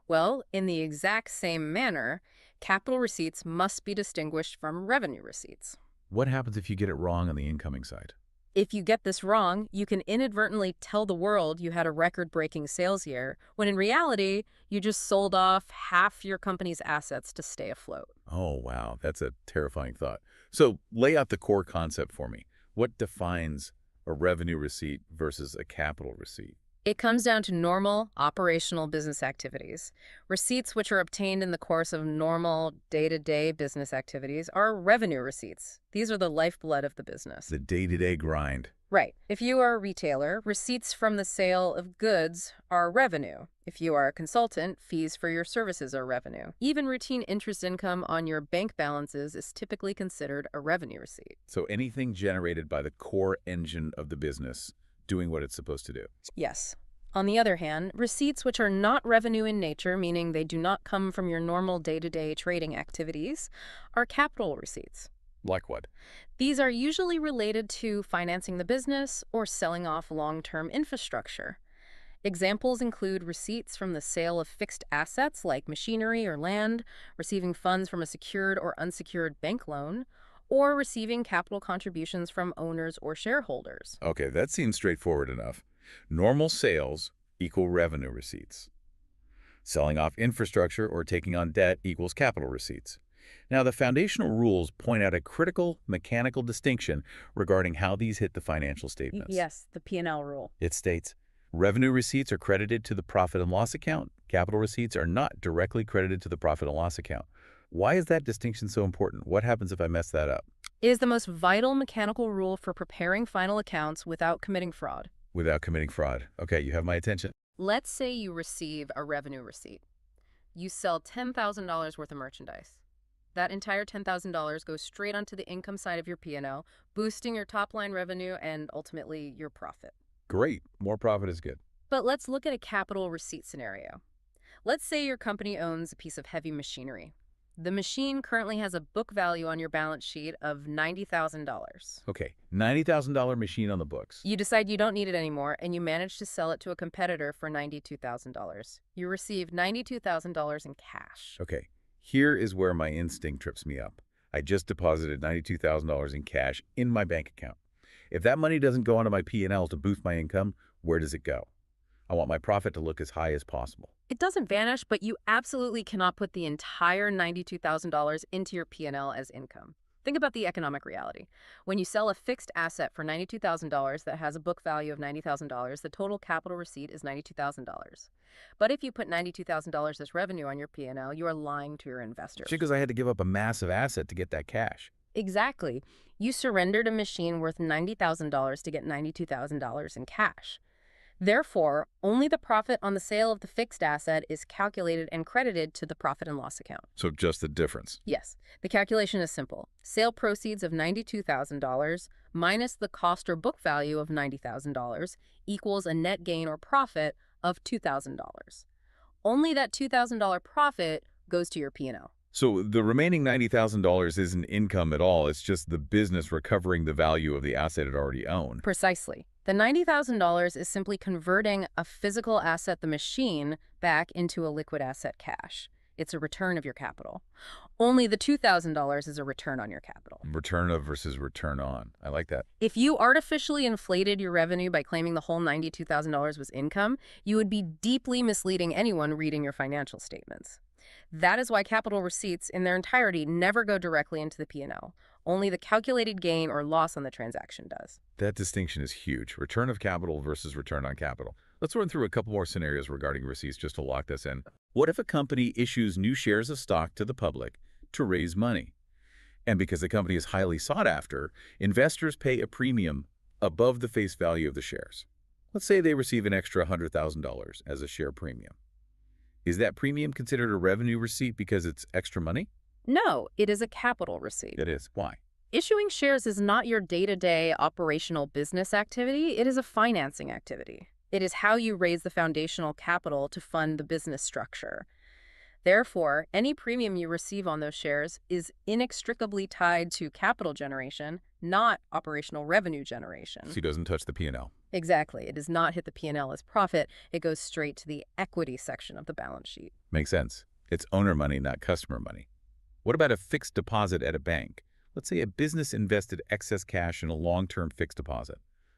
Well, in the exact same manner, capital receipts must be distinguished from revenue receipts. What happens if you get it wrong on the incoming side? If you get this wrong, you can inadvertently tell the world you had a record-breaking sales year, when in reality, you just sold off half your company's assets to stay afloat. Oh, wow. That's a terrifying thought. So lay out the core concept for me. What defines a revenue receipt versus a capital receipt? It comes down to normal, operational business activities. Receipts which are obtained in the course of normal, day-to-day business activities are revenue receipts. These are the lifeblood of the business. The day-to-day grind. Right. If you are a retailer, receipts from the sale of goods are revenue. If you are a consultant, fees for your services are revenue. Even routine interest income on your bank balances is typically considered a revenue receipt. So anything generated by the core engine of the business doing what it's supposed to do. Yes. On the other hand, receipts which are not revenue in nature, meaning they do not come from your normal day-to-day trading activities, are capital receipts. Like what? These are usually related to financing the business or selling off long-term infrastructure. Examples include receipts from the sale of fixed assets like machinery or land, receiving funds from a secured or unsecured bank loan, or receiving capital contributions from owners or shareholders. Okay, that seems straightforward enough. Normal sales equal revenue receipts. Selling off infrastructure or taking on debt equals capital receipts. Now, the foundational rules point out a critical mechanical distinction regarding how these hit the financial statements. Yes, the P&L rule. It states, revenue receipts are credited to the profit and loss account. Capital receipts are not directly credited to the profit and loss account. Why is that distinction so important? What happens if I mess that up? It is the most vital mechanical rule for preparing final accounts without committing fraud. Without committing fraud. Okay, you have my attention. Let's say you receive a revenue receipt. You sell $10,000 worth of merchandise. That entire $10,000 goes straight onto the income side of your P&L, boosting your top-line revenue and ultimately your profit. Great. More profit is good. But let's look at a capital receipt scenario. Let's say your company owns a piece of heavy machinery. The machine currently has a book value on your balance sheet of $90,000. Okay, $90,000 machine on the books. You decide you don't need it anymore, and you manage to sell it to a competitor for $92,000. You receive $92,000 in cash. Okay, here is where my instinct trips me up. I just deposited $92,000 in cash in my bank account. If that money doesn't go onto my P&L to boost my income, where does it go? I want my profit to look as high as possible. It doesn't vanish, but you absolutely cannot put the entire $92,000 into your P&L as income. Think about the economic reality. When you sell a fixed asset for $92,000 that has a book value of $90,000, the total capital receipt is $92,000. But if you put $92,000 as revenue on your P&L, you are lying to your investors. Because I had to give up a massive asset to get that cash. Exactly. You surrendered a machine worth $90,000 to get $92,000 in cash. Therefore, only the profit on the sale of the fixed asset is calculated and credited to the profit and loss account. So just the difference. Yes, the calculation is simple. Sale proceeds of $92,000 minus the cost or book value of $90,000 equals a net gain or profit of $2,000. Only that $2,000 profit goes to your P&L. So the remaining $90,000 isn't income at all. It's just the business recovering the value of the asset it already owned. Precisely. The $90,000 is simply converting a physical asset, the machine, back into a liquid asset, cash. It's a return of your capital. Only the $2,000 is a return on your capital. Return of versus return on. I like that. If you artificially inflated your revenue by claiming the whole $92,000 was income, you would be deeply misleading anyone reading your financial statements. That is why capital receipts in their entirety never go directly into the P&L. Only the calculated gain or loss on the transaction does. That distinction is huge. Return of capital versus return on capital. Let's run through a couple more scenarios regarding receipts just to lock this in. What if a company issues new shares of stock to the public to raise money? And because the company is highly sought after, investors pay a premium above the face value of the shares. Let's say they receive an extra $100,000 as a share premium. Is that premium considered a revenue receipt because it's extra money? No, it is a capital receipt. It is. Why? Issuing shares is not your day-to-day operational business activity. It is a financing activity. It is how you raise the foundational capital to fund the business structure. Therefore, any premium you receive on those shares is inextricably tied to capital generation, not operational revenue generation. So he doesn't touch the P&L. Exactly. It does not hit the P&L as profit. It goes straight to the equity section of the balance sheet. Makes sense. It's owner money, not customer money. What about a fixed deposit at a bank? Let's say a business invested excess cash in a long-term fixed deposit.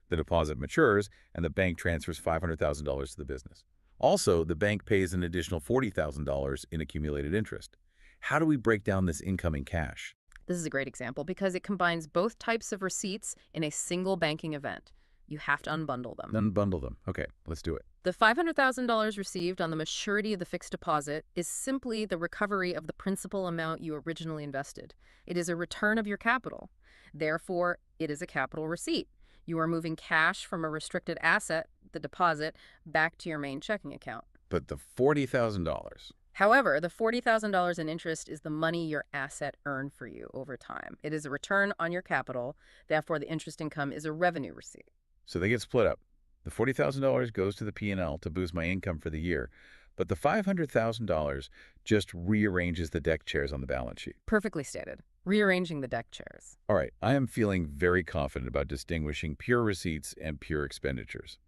The deposit matures, and the bank transfers $500,000 to the business. Also, the bank pays an additional $40,000 in accumulated interest. How do we break down this incoming cash? This is a great example because it combines both types of receipts in a single banking event. You have to unbundle them. Unbundle them. Okay, let's do it. The $500,000 received on the maturity of the fixed deposit is simply the recovery of the principal amount you originally invested. It is a return of your capital. Therefore, it is a capital receipt. You are moving cash from a restricted asset, the deposit, back to your main checking account. But the $40,000. However, the $40,000 in interest is the money your asset earned for you over time. It is a return on your capital. Therefore, the interest income is a revenue receipt. So they get split up. The $40,000 goes to the P&L to boost my income for the year, but the $500,000 just rearranges the deck chairs on the balance sheet. Perfectly stated. Rearranging the deck chairs. All right, I am feeling very confident about distinguishing pure receipts and pure expenditures.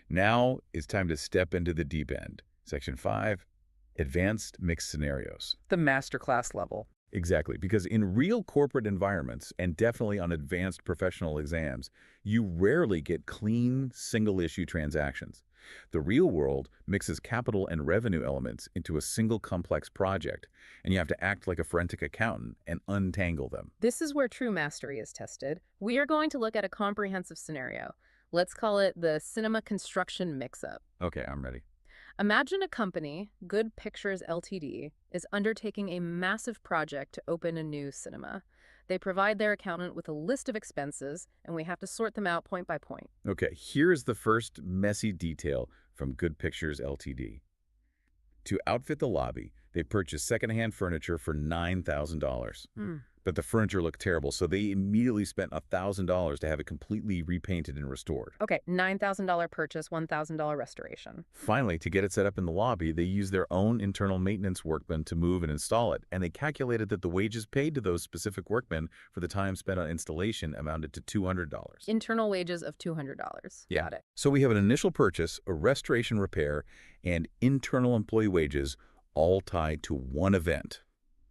Now it's time to step into the deep end. Section 5, Advanced Mixed Scenarios. The masterclass level. Exactly, because in real corporate environments, and definitely on advanced professional exams, you rarely get clean, single-issue transactions. The real world mixes capital and revenue elements into a single complex project, and you have to act like a forensic accountant and untangle them. This is where true mastery is tested. We are going to look at a comprehensive scenario. Let's call it the cinema construction mix-up. Okay, I'm ready. Imagine a company, Good Pictures Ltd., is undertaking a massive project to open a new cinema. They provide their accountant with a list of expenses, and we have to sort them out point by point. Okay, here's the first messy detail from Good Pictures Ltd. To outfit the lobby, they purchased secondhand furniture for $9,000. But the furniture looked terrible, so they immediately spent $1,000 to have it completely repainted and restored. Okay, $9,000 purchase, $1,000 restoration. Finally, to get it set up in the lobby, they used their own internal maintenance workmen to move and install it, and they calculated that the wages paid to those specific workmen for the time spent on installation amounted to $200. Internal wages of $200. Yeah. Got it. So we have an initial purchase, a restoration repair, and internal employee wages all tied to one event.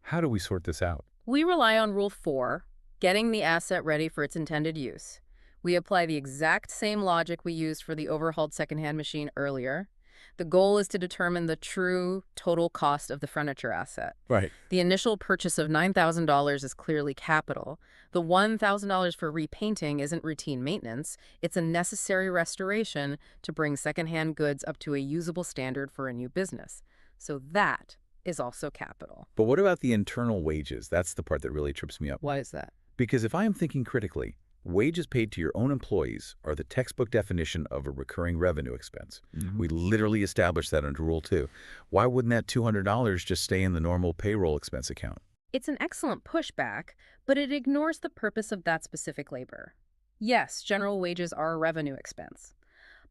How do we sort this out? We rely on Rule 4, getting the asset ready for its intended use. We apply the exact same logic we used for the overhauled secondhand machine earlier. The goal is to determine the true total cost of the furniture asset. Right. The initial purchase of $9,000 is clearly capital. The $1,000 for repainting isn't routine maintenance. It's a necessary restoration to bring secondhand goods up to a usable standard for a new business. So that is also capital. But what about the internal wages? That's the part that really trips me up. Why is that? Because if I am thinking critically, Wages paid to your own employees are the textbook definition of a recurring revenue expense. We literally established that under Rule 2. Why wouldn't that $200 just stay in the normal payroll expense account? It's an excellent pushback, but it ignores the purpose of that specific labor. Yes, general wages are a revenue expense.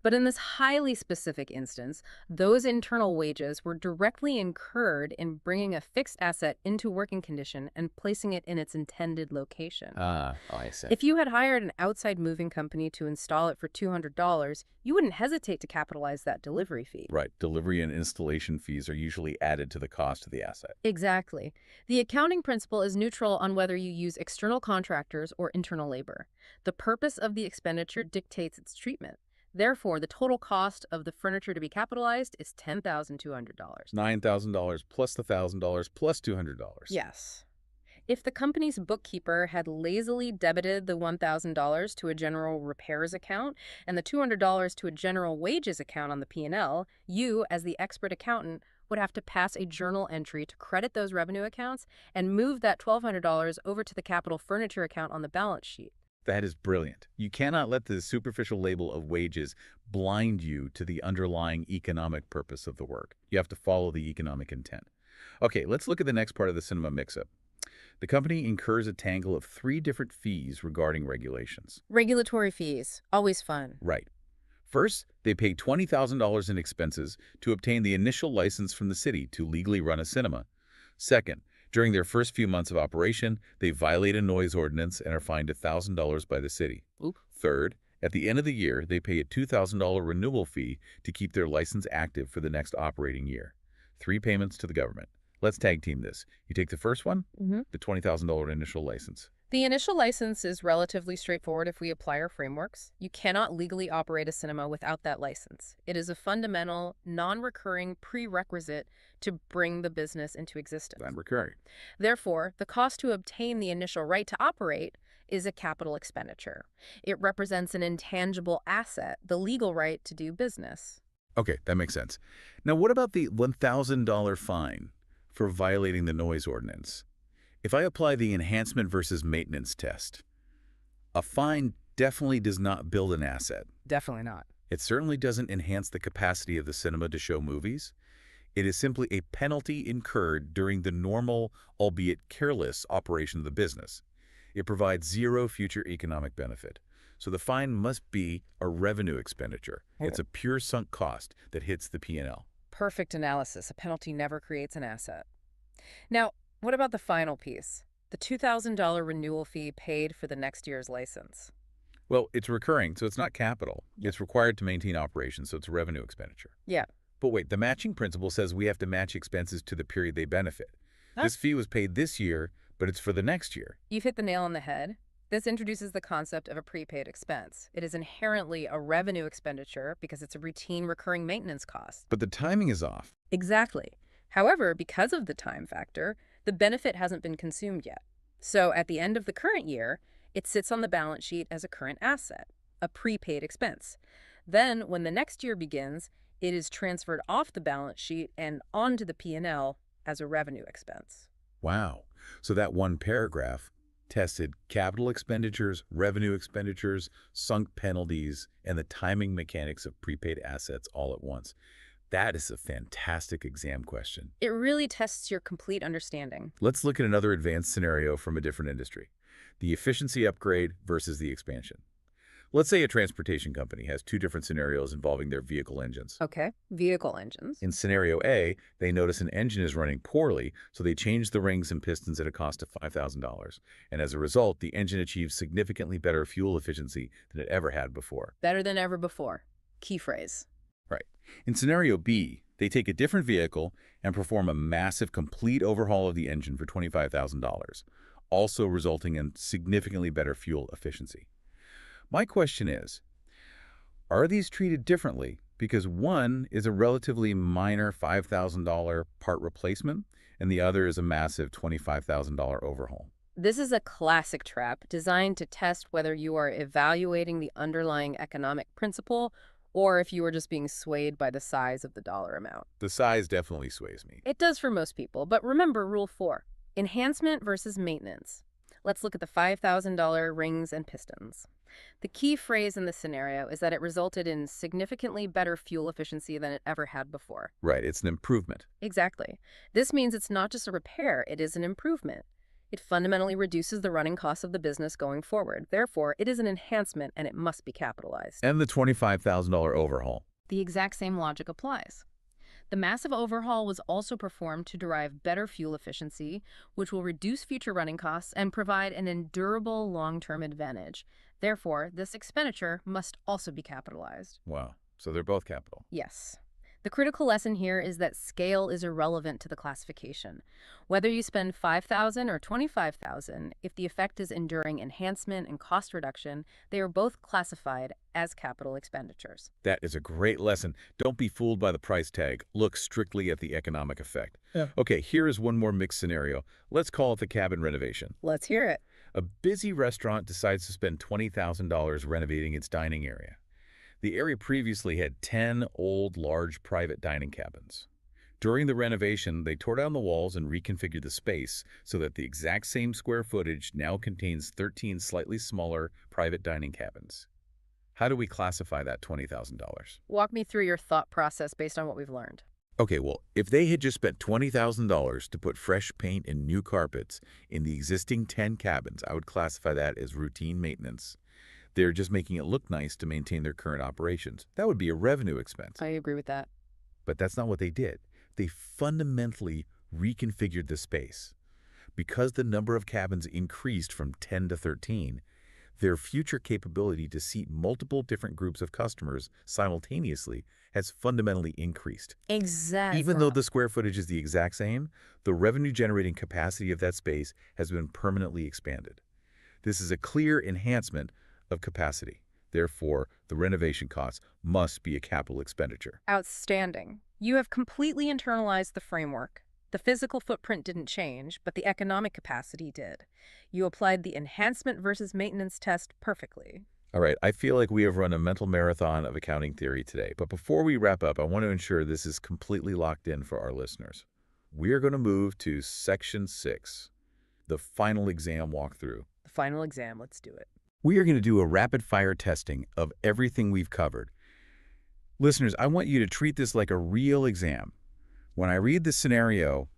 But in this highly specific instance, those internal wages were directly incurred in bringing a fixed asset into working condition and placing it in its intended location. I see. If you had hired an outside moving company to install it for $200, you wouldn't hesitate to capitalize that delivery fee. Right. Delivery and installation fees are usually added to the cost of the asset. Exactly. The accounting principle is neutral on whether you use external contractors or internal labor. The purpose of the expenditure dictates its treatment. Therefore, the total cost of the furniture to be capitalized is $10,200. $9,000 plus the $1,000 plus $200. Yes. If the company's bookkeeper had lazily debited the $1,000 to a general repairs account and the $200 to a general wages account on the P&L, you, as the expert accountant, would have to pass a journal entry to credit those revenue accounts and move that $1,200 over to the capital furniture account on the balance sheet. That is brilliant. You cannot let the superficial label of wages blind you to the underlying economic purpose of the work. You have to follow the economic intent. Okay, let's look at the next part of the cinema mix-up. The company incurs a tangle of 3 different fees regarding regulations. Regulatory fees, always fun. Right. First, they pay $20,000 in expenses to obtain the initial license from the city to legally run a cinema. Second, during their first few months of operation, they violate a noise ordinance and are fined $1,000 by the city. Oop. Third, at the end of the year, they pay a $2,000 renewal fee to keep their license active for the next operating year. 3 payments to the government. Let's tag team this. You take the first one, the $20,000 initial license. The initial license is relatively straightforward if we apply our frameworks. You cannot legally operate a cinema without that license. It is a fundamental, non-recurring prerequisite to bring the business into existence. Non-recurring. Therefore, the cost to obtain the initial right to operate is a capital expenditure. It represents an intangible asset, the legal right to do business. Okay, that makes sense. Now, what about the $1,000 fine for violating the noise ordinance? If I apply the enhancement versus maintenance test, a fine definitely does not build an asset. Definitely not. It certainly doesn't enhance the capacity of the cinema to show movies. It is simply a penalty incurred during the normal, albeit careless, operation of the business. It provides 0 future economic benefit. So the fine must be a revenue expenditure. It's a pure sunk cost that hits the P&L. Perfect analysis. A penalty never creates an asset. Now, what about the final piece? The $2,000 renewal fee paid for the next year's license. Well, it's recurring, so it's not capital. It's required to maintain operations, so it's a revenue expenditure. Yeah. But wait, the matching principle says we have to match expenses to the period they benefit. This fee was paid this year, but it's for the next year. You've hit the nail on the head. This introduces the concept of a prepaid expense. It is inherently a revenue expenditure because it's a routine recurring maintenance cost. But the timing is off. Exactly. However, because of the time factor, the benefit hasn't been consumed yet. So at the end of the current year, it sits on the balance sheet as a current asset, a prepaid expense. Then, when the next year begins, it is transferred off the balance sheet and onto the P&L as a revenue expense. Wow. So that one paragraph tested capital expenditures, revenue expenditures, sunk penalties, and the timing mechanics of prepaid assets all at once. That is a fantastic exam question. It really tests your complete understanding. Let's look at another advanced scenario from a different industry. The efficiency upgrade versus the expansion. Let's say a transportation company has 2 different scenarios involving their vehicle engines. Okay, vehicle engines. In scenario A, they notice an engine is running poorly, so they change the rings and pistons at a cost of $5,000. And as a result, the engine achieves significantly better fuel efficiency than it ever had before. Better than ever before. Key phrase. Right. In scenario B, they take a different vehicle and perform a massive complete overhaul of the engine for $25,000, also resulting in significantly better fuel efficiency. My question is, are these treated differently because one is a relatively minor $5,000 part replacement and the other is a massive $25,000 overhaul? This is a classic trap designed to test whether you are evaluating the underlying economic principle or if you are just being swayed by the size of the dollar amount. The size definitely sways me. It does for most people, but remember Rule 4, enhancement versus maintenance. Let's look at the $5,000 rings and pistons. The key phrase in this scenario is that it resulted in significantly better fuel efficiency than it ever had before. Right, it's an improvement. Exactly. This means it's not just a repair, it is an improvement. It fundamentally reduces the running costs of the business going forward. Therefore, it is an enhancement and it must be capitalized. And the $25,000 overhaul. The exact same logic applies. The massive overhaul was also performed to derive better fuel efficiency, which will reduce future running costs and provide an endurable long-term advantage. Therefore, this expenditure must also be capitalized. Wow, so they're both capital. Yes. The critical lesson here is that scale is irrelevant to the classification. Whether you spend $5,000 or $25,000, if the effect is enduring enhancement and cost reduction, they are both classified as capital expenditures. That is a great lesson. Don't be fooled by the price tag. Look strictly at the economic effect. Yeah. Okay, here is one more mixed scenario. Let's call it the cabin renovation. Let's hear it. A busy restaurant decides to spend $20,000 renovating its dining area. The area previously had 10 old, large private dining cabins. During the renovation, they tore down the walls and reconfigured the space so that the exact same square footage now contains 13 slightly smaller private dining cabins. How do we classify that $20,000? Walk me through your thought process based on what we've learned. Okay, well, if they had just spent $20,000 to put fresh paint and new carpets in the existing 10 cabins, I would classify that as routine maintenance. They're just making it look nice to maintain their current operations. That would be a revenue expense. I agree with that. But that's not what they did. They fundamentally reconfigured the space. Because the number of cabins increased from 10 to 13, their future capability to seat multiple different groups of customers simultaneously has fundamentally increased. Exactly. Even though the square footage is the exact same, the revenue-generating capacity of that space has been permanently expanded. This is a clear enhancement of capacity. Therefore, the renovation costs must be a capital expenditure. Outstanding. You have completely internalized the framework. The physical footprint didn't change, but the economic capacity did. You applied the enhancement versus maintenance test perfectly. All right, I feel like we have run a mental marathon of accounting theory today, but before we wrap up, I want to ensure this is completely locked in for our listeners. We are going to move to Section 6, the final exam walkthrough. The final exam, let's do it. We are going to do a rapid-fire testing of everything we've covered. Listeners, I want you to treat this like a real exam. When I read the scenario,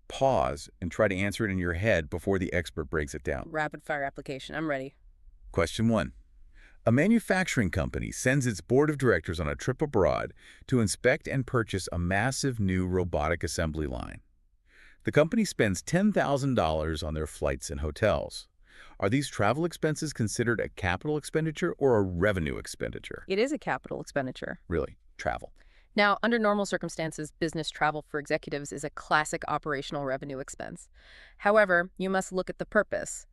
pause and try to answer it in your head before the expert breaks it down. Rapid fire application. I'm ready. Question 1. A manufacturing company sends its board of directors on a trip abroad to inspect and purchase a massive new robotic assembly line. The company spends $10,000 on their flights and hotels. Are these travel expenses considered a capital expenditure or a revenue expenditure? It is a capital expenditure. Really? Travel. Now, under normal circumstances, business travel for executives is a classic operational revenue expense. However, you must look at the purpose.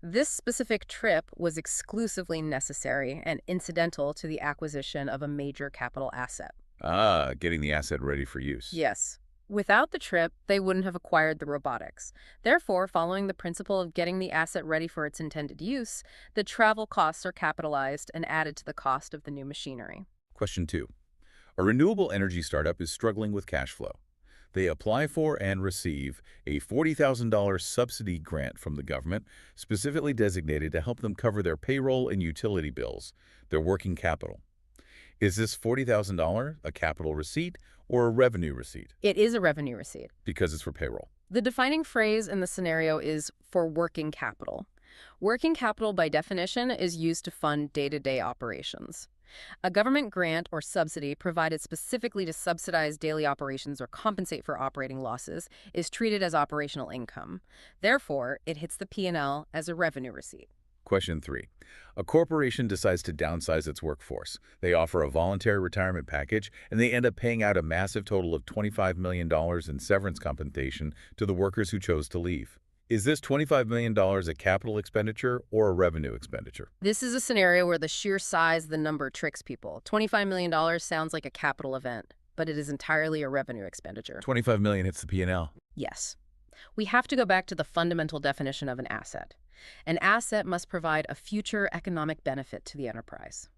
This specific trip was exclusively necessary and incidental to the acquisition of a major capital asset. Ah, getting the asset ready for use. Yes. Without the trip, they wouldn't have acquired the robotics. Therefore, following the principle of getting the asset ready for its intended use, the travel costs are capitalized and added to the cost of the new machinery. Question 2. A renewable energy startup is struggling with cash flow. They apply for and receive a $40,000 subsidy grant from the government, specifically designated to help them cover their payroll and utility bills, their working capital. Is this $40,000 a capital receipt or a revenue receipt? It is a revenue receipt. Because it's for payroll. The defining phrase in the scenario is for working capital. Working capital, by definition, is used to fund day-to-day operations. A government grant or subsidy provided specifically to subsidize daily operations or compensate for operating losses is treated as operational income. Therefore, it hits the P&L as a revenue receipt. Question 3. A corporation decides to downsize its workforce. They offer a voluntary retirement package, and they end up paying out a massive total of $25 million in severance compensation to the workers who chose to leave. Is this $25 million a capital expenditure or a revenue expenditure? This is a scenario where the sheer size of the number tricks people. $25 million sounds like a capital event, but it is entirely a revenue expenditure. $25 million hits the P&L. Yes. We have to go back to the fundamental definition of an asset. An asset must provide a future economic benefit to the enterprise.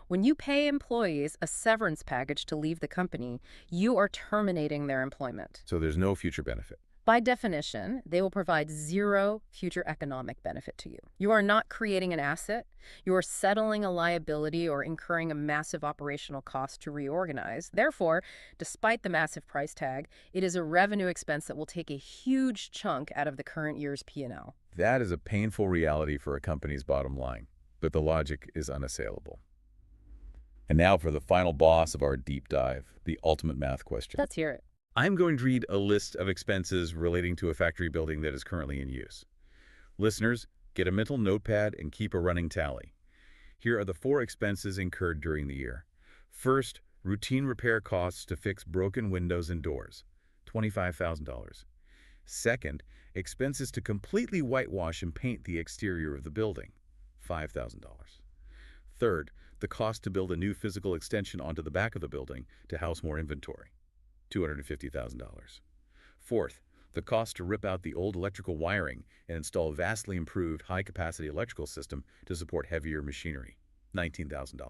When you pay employees a severance package to leave the company, you are terminating their employment. So there's no future benefit. By definition, they will provide zero future economic benefit to you. You are not creating an asset. You are settling a liability or incurring a massive operational cost to reorganize. Therefore, despite the massive price tag, it is a revenue expense that will take a huge chunk out of the current year's P&L. That is a painful reality for a company's bottom line, but the logic is unassailable. And now for the final boss of our deep dive, the ultimate math question. Let's hear it. I'm going to read a list of expenses relating to a factory building that is currently in use. Listeners, get a mental notepad and keep a running tally. Here are the 4 expenses incurred during the year. First, routine repair costs to fix broken windows and doors, $25,000. Second, expenses to completely whitewash and paint the exterior of the building, $5,000. Third, the cost to build a new physical extension onto the back of the building to house more inventory, $250,000. Fourth, the cost to rip out the old electrical wiring and install a vastly improved high-capacity electrical system to support heavier machinery, $19,000.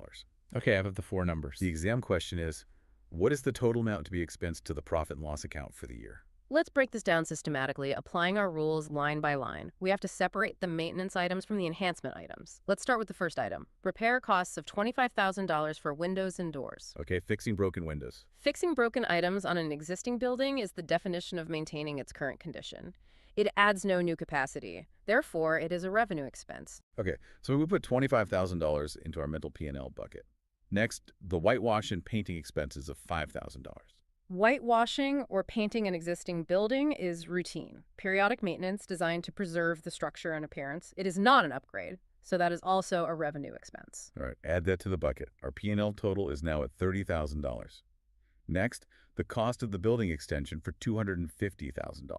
Okay, I have the 4 numbers. The exam question is, what is the total amount to be expensed to the profit and loss account for the year? Let's break this down systematically, applying our rules line by line. We have to separate the maintenance items from the enhancement items. Let's start with the first item. Repair costs of $25,000 for windows and doors. Okay, fixing broken windows. Fixing broken items on an existing building is the definition of maintaining its current condition. It adds no new capacity. Therefore, it is a revenue expense. Okay, so we put $25,000 into our mental P&L bucket. Next, the whitewash and painting expenses of $5,000. Whitewashing or painting an existing building is routine, periodic maintenance designed to preserve the structure and appearance. It is not an upgrade, so that is also a revenue expense. All right, add that to the bucket. Our P&L total is now at $30,000. Next, the cost of the building extension for $250,000.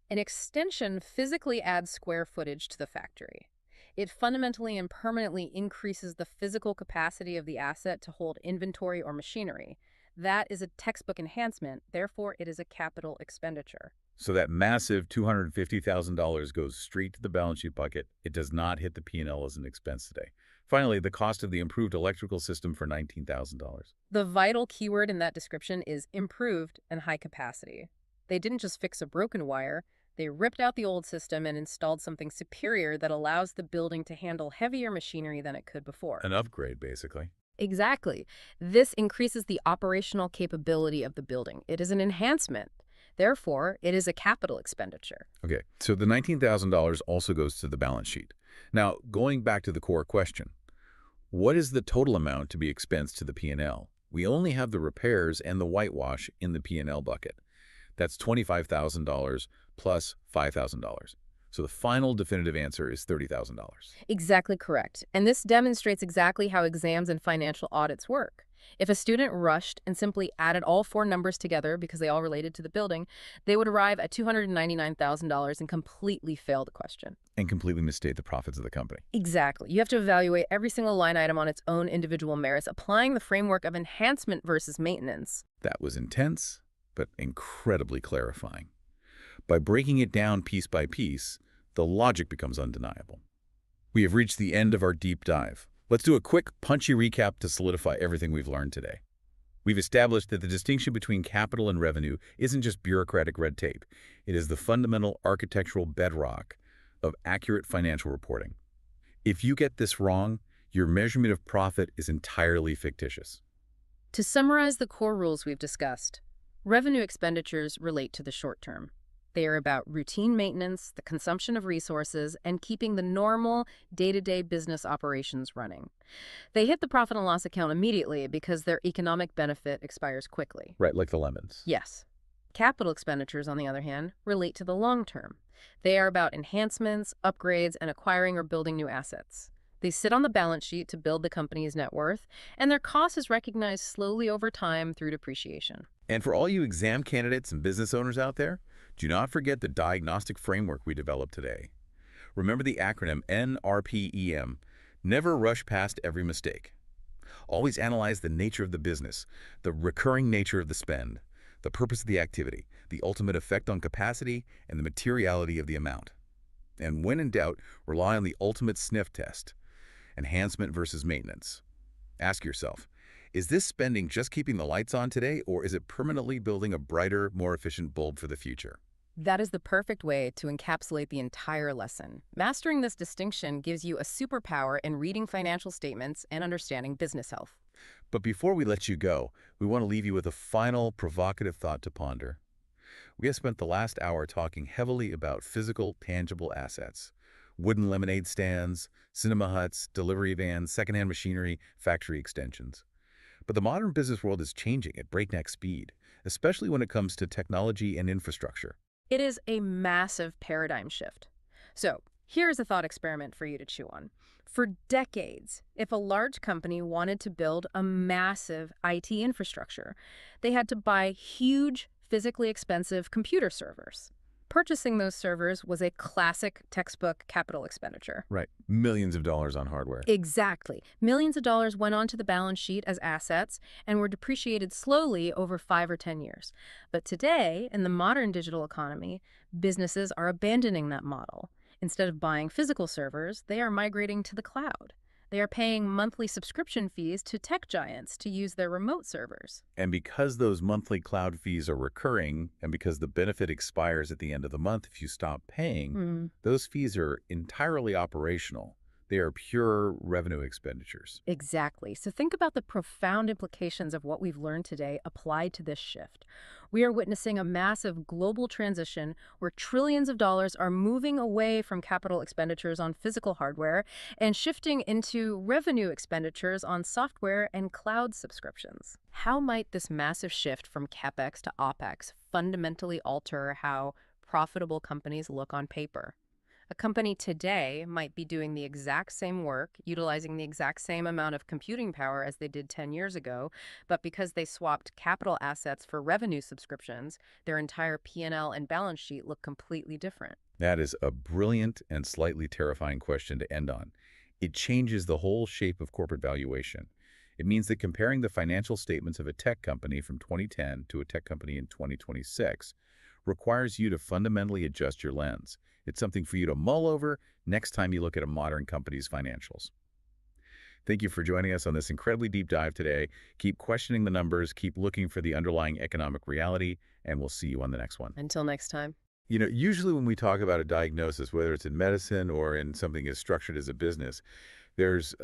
An extension physically adds square footage to the factory. It fundamentally and permanently increases the physical capacity of the asset to hold inventory or machinery. That is a textbook enhancement, therefore it is a capital expenditure. So that massive $250,000 goes straight to the balance sheet bucket. It does not hit the P&L as an expense today. Finally, the cost of the improved electrical system for $19,000. The vital keyword in that description is improved and high capacity. They didn't just fix a broken wire, they ripped out the old system and installed something superior that allows the building to handle heavier machinery than it could before. An upgrade, basically. Exactly. This increases the operational capability of the building. It is an enhancement. Therefore, it is a capital expenditure. Okay, so the $19,000 also goes to the balance sheet. Now, going back to the core question, what is the total amount to be expensed to the P&L? We only have the repairs and the whitewash in the P&L bucket. That's $25,000 plus $5,000. So the final definitive answer is $30,000. Exactly correct. And this demonstrates exactly how exams and financial audits work. If a student rushed and simply added all 4 numbers together because they all related to the building, they would arrive at $299,000 and completely fail the question. And completely misstate the profits of the company. Exactly. You have to evaluate every single line item on its own individual merits, applying the framework of enhancement versus maintenance. That was intense, but incredibly clarifying. By breaking it down piece by piece, the logic becomes undeniable. We have reached the end of our deep dive. Let's do a quick, punchy recap to solidify everything we've learned today. We've established that the distinction between capital and revenue isn't just bureaucratic red tape. It is the fundamental architectural bedrock of accurate financial reporting. If you get this wrong, your measurement of profit is entirely fictitious. To summarize the core rules we've discussed, revenue expenditures relate to the short term. They are about routine maintenance, the consumption of resources, and keeping the normal day-to-day business operations running. They hit the profit and loss account immediately because their economic benefit expires quickly. Right, like the lemons. Yes. Capital expenditures, on the other hand, relate to the long term. They are about enhancements, upgrades, and acquiring or building new assets. They sit on the balance sheet to build the company's net worth, and their cost is recognized slowly over time through depreciation. And for all you exam candidates and business owners out there, do not forget the diagnostic framework we developed today. Remember the acronym NRPEM. Never rush past every mistake. Always analyze the nature of the business, the recurring nature of the spend, the purpose of the activity, the ultimate effect on capacity, and the materiality of the amount. And when in doubt, rely on the ultimate sniff test, enhancement versus maintenance. Ask yourself, is this spending just keeping the lights on today, or is it permanently building a brighter, more efficient bulb for the future? That is the perfect way to encapsulate the entire lesson. Mastering this distinction gives you a superpower in reading financial statements and understanding business health. But before we let you go, we want to leave you with a final provocative thought to ponder. We have spent the last hour talking heavily about physical, tangible assets. Wooden lemonade stands, cinema huts, delivery vans, secondhand machinery, factory extensions. But the modern business world is changing at breakneck speed, especially when it comes to technology and infrastructure. It is a massive paradigm shift. So, here's a thought experiment for you to chew on. For decades, if a large company wanted to build a massive IT infrastructure, they had to buy huge, physically expensive computer servers. Purchasing those servers was a classic textbook capital expenditure. Right. Millions of dollars on hardware. Exactly. Millions of dollars went onto the balance sheet as assets and were depreciated slowly over 5 or 10 years. But today, in the modern digital economy, businesses are abandoning that model. Instead of buying physical servers, they are migrating to the cloud. They are paying monthly subscription fees to tech giants to use their remote servers. And because those monthly cloud fees are recurring, and because the benefit expires at the end of the month if you stop paying, those fees are entirely operational. They are pure revenue expenditures. Exactly. So think about the profound implications of what we've learned today applied to this shift. We are witnessing a massive global transition where trillions of dollars are moving away from capital expenditures on physical hardware and shifting into revenue expenditures on software and cloud subscriptions. How might this massive shift from CapEx to OpEx fundamentally alter how profitable companies look on paper? A company today might be doing the exact same work, utilizing the exact same amount of computing power as they did 10 years ago, but because they swapped capital assets for revenue subscriptions, their entire P&L and balance sheet look completely different. That is a brilliant and slightly terrifying question to end on. It changes the whole shape of corporate valuation. It means that comparing the financial statements of a tech company from 2010 to a tech company in 2026 requires you to fundamentally adjust your lens. It's something for you to mull over next time you look at a modern company's financials. Thank you for joining us on this incredibly deep dive today. Keep questioning the numbers, keep looking for the underlying economic reality, and we'll see you on the next one. Until next time. You know, usually when we talk about a diagnosis, whether it's in medicine or in something as structured as a business, there's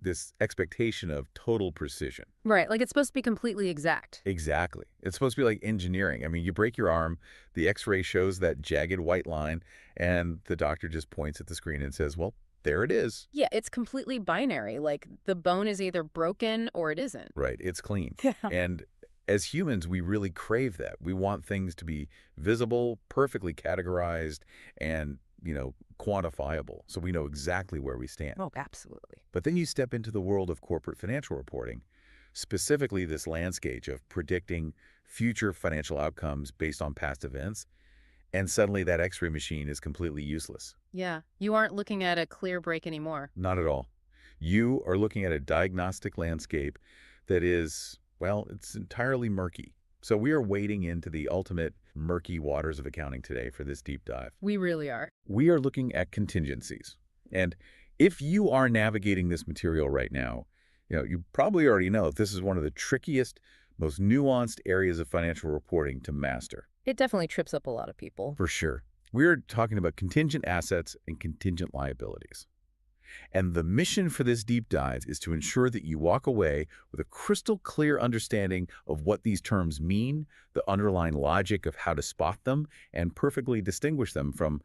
this expectation of total precision. Right, like it's supposed to be completely exact. Exactly. It's supposed to be like engineering. I mean, you break your arm, the x-ray shows that jagged white line, and the doctor just points at the screen and says, well, there it is. Yeah, it's completely binary. Like the bone is either broken or it isn't. Right, it's clean. Yeah. And as humans, we really crave that. We want things to be visible, perfectly categorized, and, quantifiable, so we know exactly where we stand. Oh, absolutely. But then you step into the world of corporate financial reporting, specifically this landscape of predicting future financial outcomes based on past events, and suddenly that x-ray machine is completely useless. Yeah, you aren't looking at a clear break anymore. Not at all. You are looking at a diagnostic landscape that is, well, it's entirely murky. So we are wading into the ultimate murky waters of accounting today for this deep dive. We really are. We are looking at contingencies. And if you are navigating this material right now, you probably already know this is one of the trickiest, most nuanced areas of financial reporting to master. It definitely trips up a lot of people. For sure. We're talking about contingent assets and contingent liabilities. And the mission for this deep dive is to ensure that you walk away with a crystal clear understanding of what these terms mean, the underlying logic of how to spot them, and perfectly distinguish them from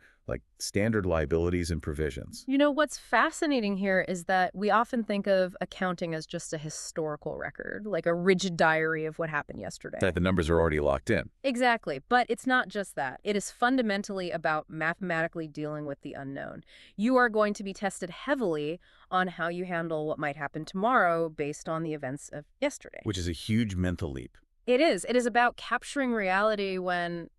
standard liabilities and provisions. You know, what's fascinating here is that we often think of accounting as just a historical record, like a rigid diary of what happened yesterday. That the numbers are already locked in. Exactly. But it's not just that. It is fundamentally about mathematically dealing with the unknown. You are going to be tested heavily on how you handle what might happen tomorrow based on the events of yesterday. Which is a huge mental leap. It is. It is about capturing reality when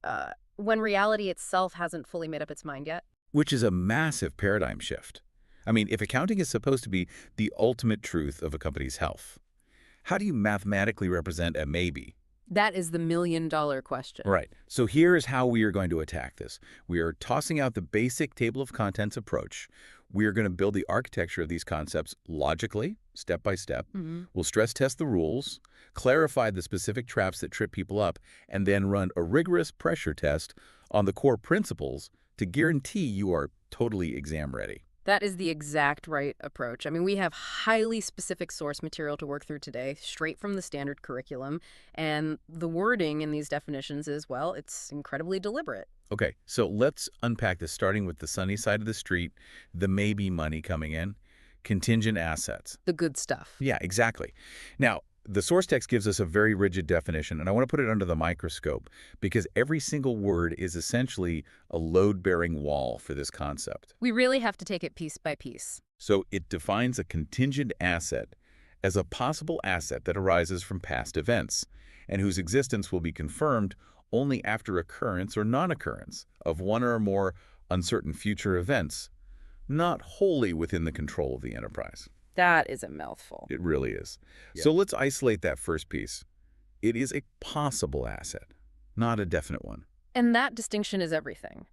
reality itself hasn't fully made up its mind yet. Which is a massive paradigm shift. I mean, if accounting is supposed to be the ultimate truth of a company's health, how do you mathematically represent a maybe? That is the million-dollar question. Right. So here is how we are going to attack this. We are tossing out the basic table of contents approach. We are going to build the architecture of these concepts logically, step by step. We'll stress test the rules, clarify the specific traps that trip people up, and then run a rigorous pressure test on the core principles to guarantee you are totally exam ready. That is the exact right approach. I mean, we have highly specific source material to work through today, straight from the standard curriculum. And the wording in these definitions is, well, it's incredibly deliberate. Okay, so let's unpack this, starting with the sunny side of the street, the maybe money coming in, contingent assets. The good stuff. Yeah, exactly. Now, the source text gives us a very rigid definition, and I want to put it under the microscope because every single word is essentially a load-bearing wall for this concept. We really have to take it piece by piece. So it defines a contingent asset as a possible asset that arises from past events and whose existence will be confirmed only after occurrence or non-occurrence of one or more uncertain future events, not wholly within the control of the enterprise. That is a mouthful. It really is. Yeah. So let's isolate that first piece. It is a possible asset, not a definite one. And that distinction is everything.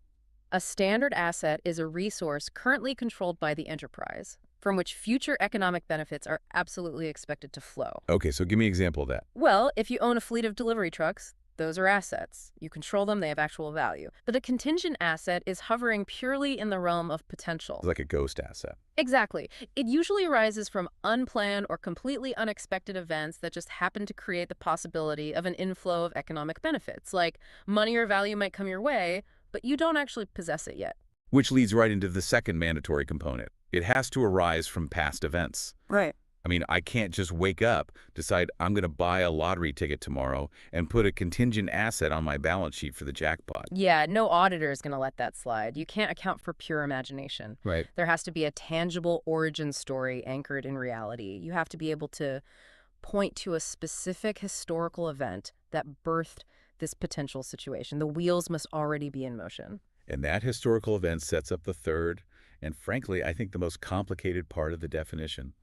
A standard asset is a resource currently controlled by the enterprise, from which future economic benefits are absolutely expected to flow. Okay, so give me an example of that. Well, if you own a fleet of delivery trucks, those are assets. You control them, they have actual value. But a contingent asset is hovering purely in the realm of potential. It's like a ghost asset. Exactly. It usually arises from unplanned or completely unexpected events that just happen to create the possibility of an inflow of economic benefits. Like money or value might come your way, but you don't actually possess it yet. Which leads right into the second mandatory component. It has to arise from past events. Right. I mean, I can't just wake up, decide I'm going to buy a lottery ticket tomorrow, and put a contingent asset on my balance sheet for the jackpot. Yeah, no auditor is going to let that slide. You can't account for pure imagination. Right. There has to be a tangible origin story anchored in reality. You have to be able to point to a specific historical event that birthed this potential situation. The wheels must already be in motion. And that historical event sets up the third, and frankly, I think the most complicated part of the definition.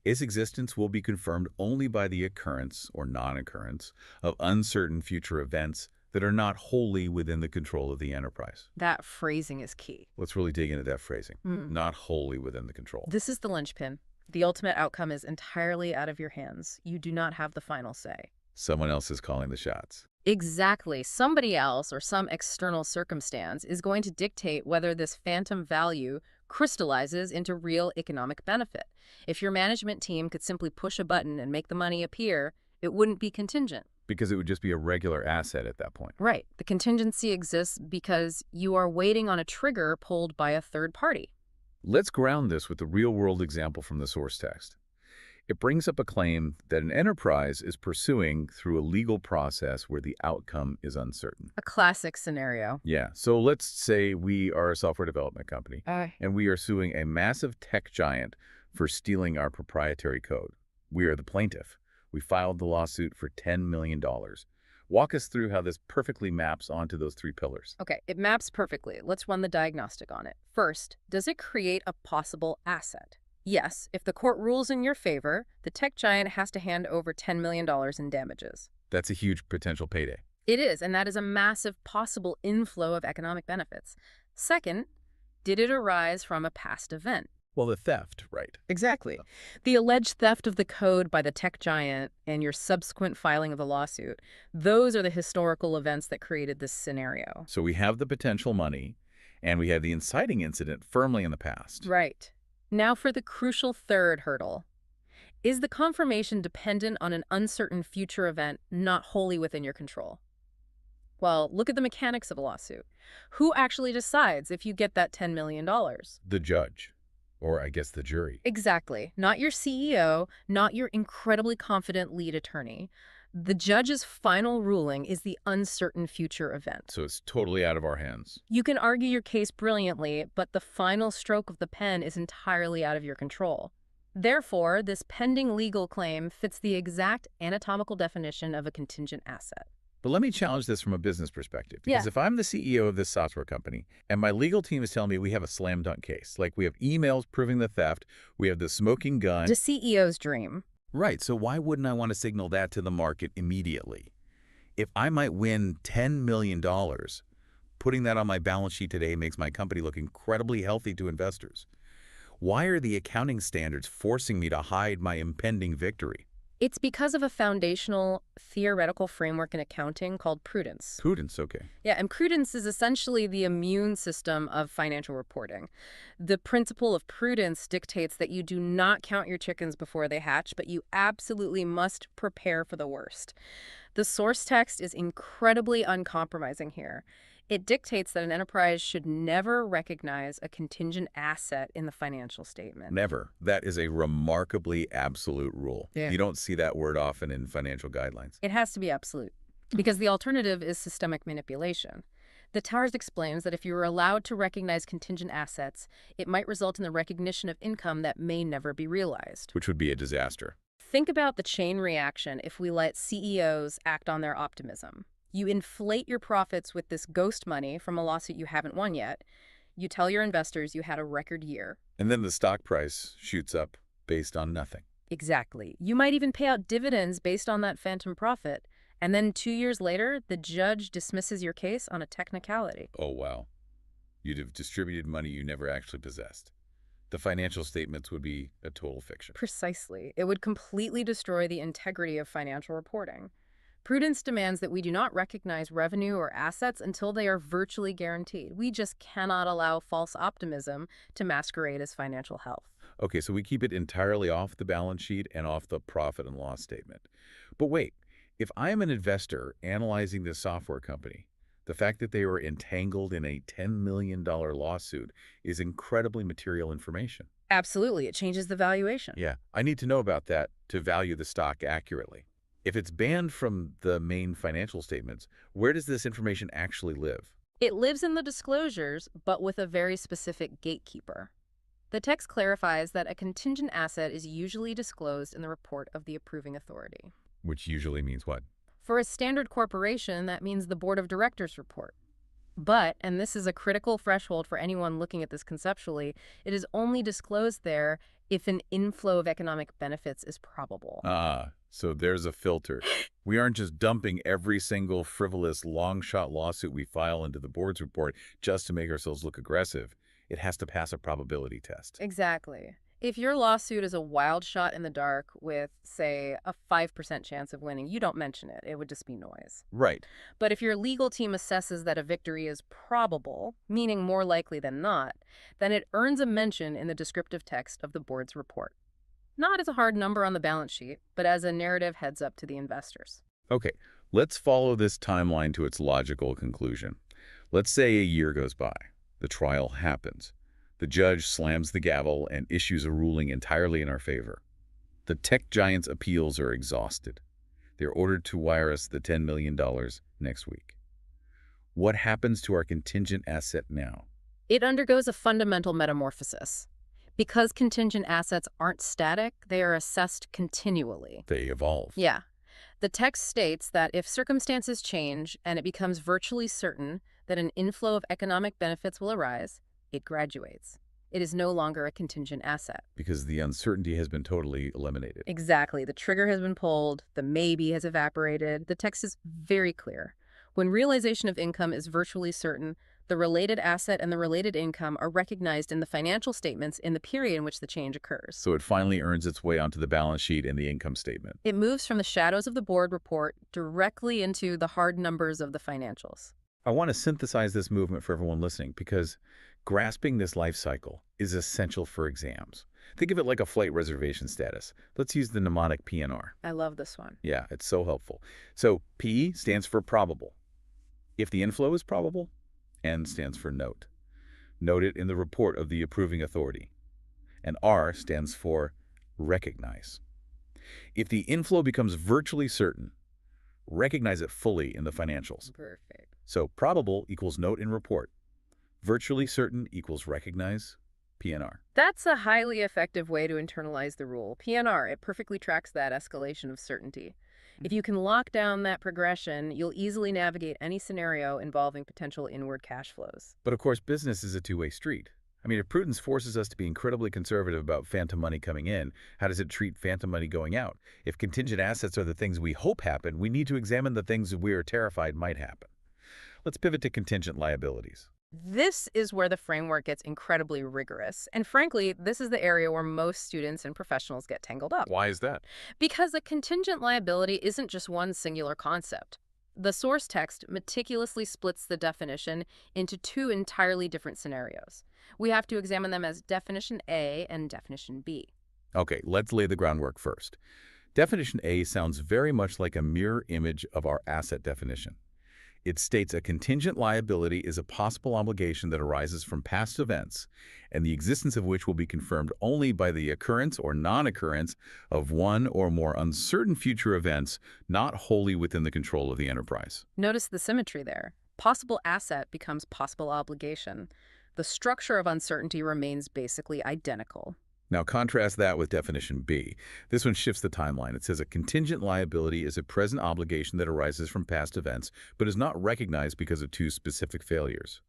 Its existence will be confirmed only by the occurrence or non-occurrence of uncertain future events that are not wholly within the control of the enterprise. That phrasing is key. Let's really dig into that phrasing. Not wholly within the control. This is the linchpin. The ultimate outcome is entirely out of your hands. You do not have the final say. Someone else is calling the shots. Exactly. Somebody else or some external circumstance is going to dictate whether this phantom value crystallizes into real economic benefit. If your management team could simply push a button and make the money appear, it wouldn't be contingent. Because it would just be a regular asset at that point. Right. The contingency exists because you are waiting on a trigger pulled by a third party. Let's ground this with a real-world example from the source text. It brings up a claim that an enterprise is pursuing through a legal process where the outcome is uncertain. A classic scenario. Yeah, so let's say we are a software development company, and we are suing a massive tech giant for stealing our proprietary code. We are the plaintiff. We filed the lawsuit for $10 million. Walk us through how this perfectly maps onto those three pillars. Okay, it maps perfectly. Let's run the diagnostic on it. First, does it create a possible asset? Yes, if the court rules in your favor, the tech giant has to hand over $10 million in damages. That's a huge potential payday. It is, and that is a massive possible inflow of economic benefits. Second, did it arise from a past event? Well, the theft, right? Exactly. The alleged theft of the code by the tech giant and your subsequent filing of the lawsuit, those are the historical events that created this scenario. So we have the potential money, and we have the inciting incident firmly in the past. Right. Now for the crucial third hurdle. Is the confirmation dependent on an uncertain future event not wholly within your control? Well, look at the mechanics of a lawsuit. Who actually decides if you get that $10 million? The judge, or I guess the jury. Exactly. Not your CEO, not your incredibly confident lead attorney. The judge's final ruling is the uncertain future event. So it's totally out of our hands. You can argue your case brilliantly, but the final stroke of the pen is entirely out of your control. Therefore, this pending legal claim fits the exact anatomical definition of a contingent asset. But let me challenge this from a business perspective. Because if I'm the CEO of this software company and my legal team is telling me we have a slam dunk case, like we have emails proving the theft, we have the smoking gun. The CEO's dream. Right, so why wouldn't I want to signal that to the market immediately? If I might win $10 million, putting that on my balance sheet today makes my company look incredibly healthy to investors. Why are the accounting standards forcing me to hide my impending victory? It's because of a foundational theoretical framework in accounting called prudence. Prudence, okay. Yeah, and prudence is essentially the immune system of financial reporting. The principle of prudence dictates that you do not count your chickens before they hatch, but you absolutely must prepare for the worst. The source text is incredibly uncompromising here. It dictates that an enterprise should never recognize a contingent asset in the financial statement. Never. That is a remarkably absolute rule. Yeah. You don't see that word often in financial guidelines. It has to be absolute, because the alternative is systemic manipulation. The TARS explains that if you are allowed to recognize contingent assets, it might result in the recognition of income that may never be realized. Which would be a disaster. Think about the chain reaction if we let CEOs act on their optimism. You inflate your profits with this ghost money from a lawsuit you haven't won yet. You tell your investors you had a record year. And then the stock price shoots up based on nothing. Exactly. You might even pay out dividends based on that phantom profit. And then 2 years later, the judge dismisses your case on a technicality. Oh, wow. You'd have distributed money you never actually possessed. The financial statements would be a total fiction. Precisely. It would completely destroy the integrity of financial reporting. Prudence demands that we do not recognize revenue or assets until they are virtually guaranteed. We just cannot allow false optimism to masquerade as financial health. Okay, so we keep it entirely off the balance sheet and off the profit and loss statement. But wait, if I'm an investor analyzing this software company, the fact that they were entangled in a $10 million lawsuit is incredibly material information. Absolutely. It changes the valuation. Yeah, I need to know about that to value the stock accurately. If it's banned from the main financial statements, where does this information actually live? It lives in the disclosures, but with a very specific gatekeeper. The text clarifies that a contingent asset is usually disclosed in the report of the approving authority. Which usually means what? For a standard corporation, that means the board of directors report. But, and this is a critical threshold for anyone looking at this conceptually, it is only disclosed there if an inflow of economic benefits is probable. So there's a filter. We aren't just dumping every single frivolous long-shot lawsuit we file into the board's report just to make ourselves look aggressive. It has to pass a probability test. Exactly. If your lawsuit is a wild shot in the dark with, say, a 5% chance of winning, you don't mention it. It would just be noise. Right. But if your legal team assesses that a victory is probable, meaning more likely than not, then it earns a mention in the descriptive text of the board's report. Not as a hard number on the balance sheet, but as a narrative heads up to the investors. Okay, let's follow this timeline to its logical conclusion. Let's say a year goes by. The trial happens. The judge slams the gavel and issues a ruling entirely in our favor. The tech giant's appeals are exhausted. They're ordered to wire us the $10 million next week. What happens to our contingent asset now? It undergoes a fundamental metamorphosis. Because contingent assets aren't static, they are assessed continually. They evolve. Yeah. The text states that if circumstances change and it becomes virtually certain that an inflow of economic benefits will arise, it graduates. It is no longer a contingent asset. Because the uncertainty has been totally eliminated. Exactly. The trigger has been pulled. The maybe has evaporated. The text is very clear. When realization of income is virtually certain, the related asset and the related income are recognized in the financial statements in the period in which the change occurs. So it finally earns its way onto the balance sheet and the income statement. It moves from the shadows of the board report directly into the hard numbers of the financials. I want to synthesize this movement for everyone listening because grasping this life cycle is essential for exams. Think of it like a flight reservation status. Let's use the mnemonic PNR. I love this one. Yeah, it's so helpful. So P stands for probable. If the inflow is probable, N stands for note. Note it in the report of the approving authority. And R stands for recognize. If the inflow becomes virtually certain, recognize it fully in the financials. Perfect. So probable equals note in report. Virtually certain equals recognize, PNR. That's a highly effective way to internalize the rule. PNR, it perfectly tracks that escalation of certainty. If you can lock down that progression, you'll easily navigate any scenario involving potential inward cash flows. But of course, business is a two-way street. I mean, if prudence forces us to be incredibly conservative about phantom money coming in, how does it treat phantom money going out? If contingent assets are the things we hope happen, we need to examine the things we are terrified might happen. Let's pivot to contingent liabilities. This is where the framework gets incredibly rigorous. And frankly, this is the area where most students and professionals get tangled up. Why is that? Because a contingent liability isn't just one singular concept. The source text meticulously splits the definition into two entirely different scenarios. We have to examine them as Definition A and Definition B. Okay, let's lay the groundwork first. Definition A sounds very much like a mirror image of our asset definition. It states a contingent liability is a possible obligation that arises from past events, and the existence of which will be confirmed only by the occurrence or non-occurrence of one or more uncertain future events not wholly within the control of the enterprise. Notice the symmetry there. Possible asset becomes possible obligation. The structure of uncertainty remains basically identical. Now contrast that with Definition B. This one shifts the timeline. It says a contingent liability is a present obligation that arises from past events, but is not recognized because of two specific failures.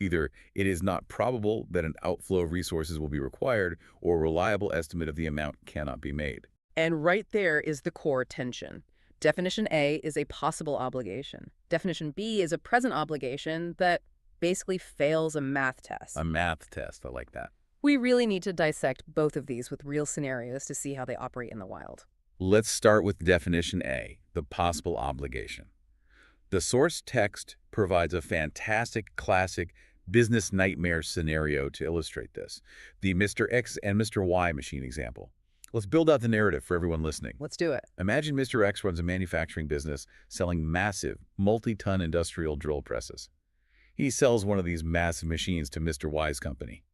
Either it is not probable that an outflow of resources will be required, or a reliable estimate of the amount cannot be made. And right there is the core tension. Definition A is a possible obligation. Definition B is a present obligation that basically fails a math test. A math test, I like that. We really need to dissect both of these with real scenarios to see how they operate in the wild. Let's start with Definition A, the possible obligation. The source text provides a fantastic, classic business nightmare scenario to illustrate this. The Mr. X and Mr. Y machine example. Let's build out the narrative for everyone listening. Let's do it. Imagine Mr. X runs a manufacturing business selling massive, multi-ton industrial drill presses. He sells one of these massive machines to Mr. Y's company.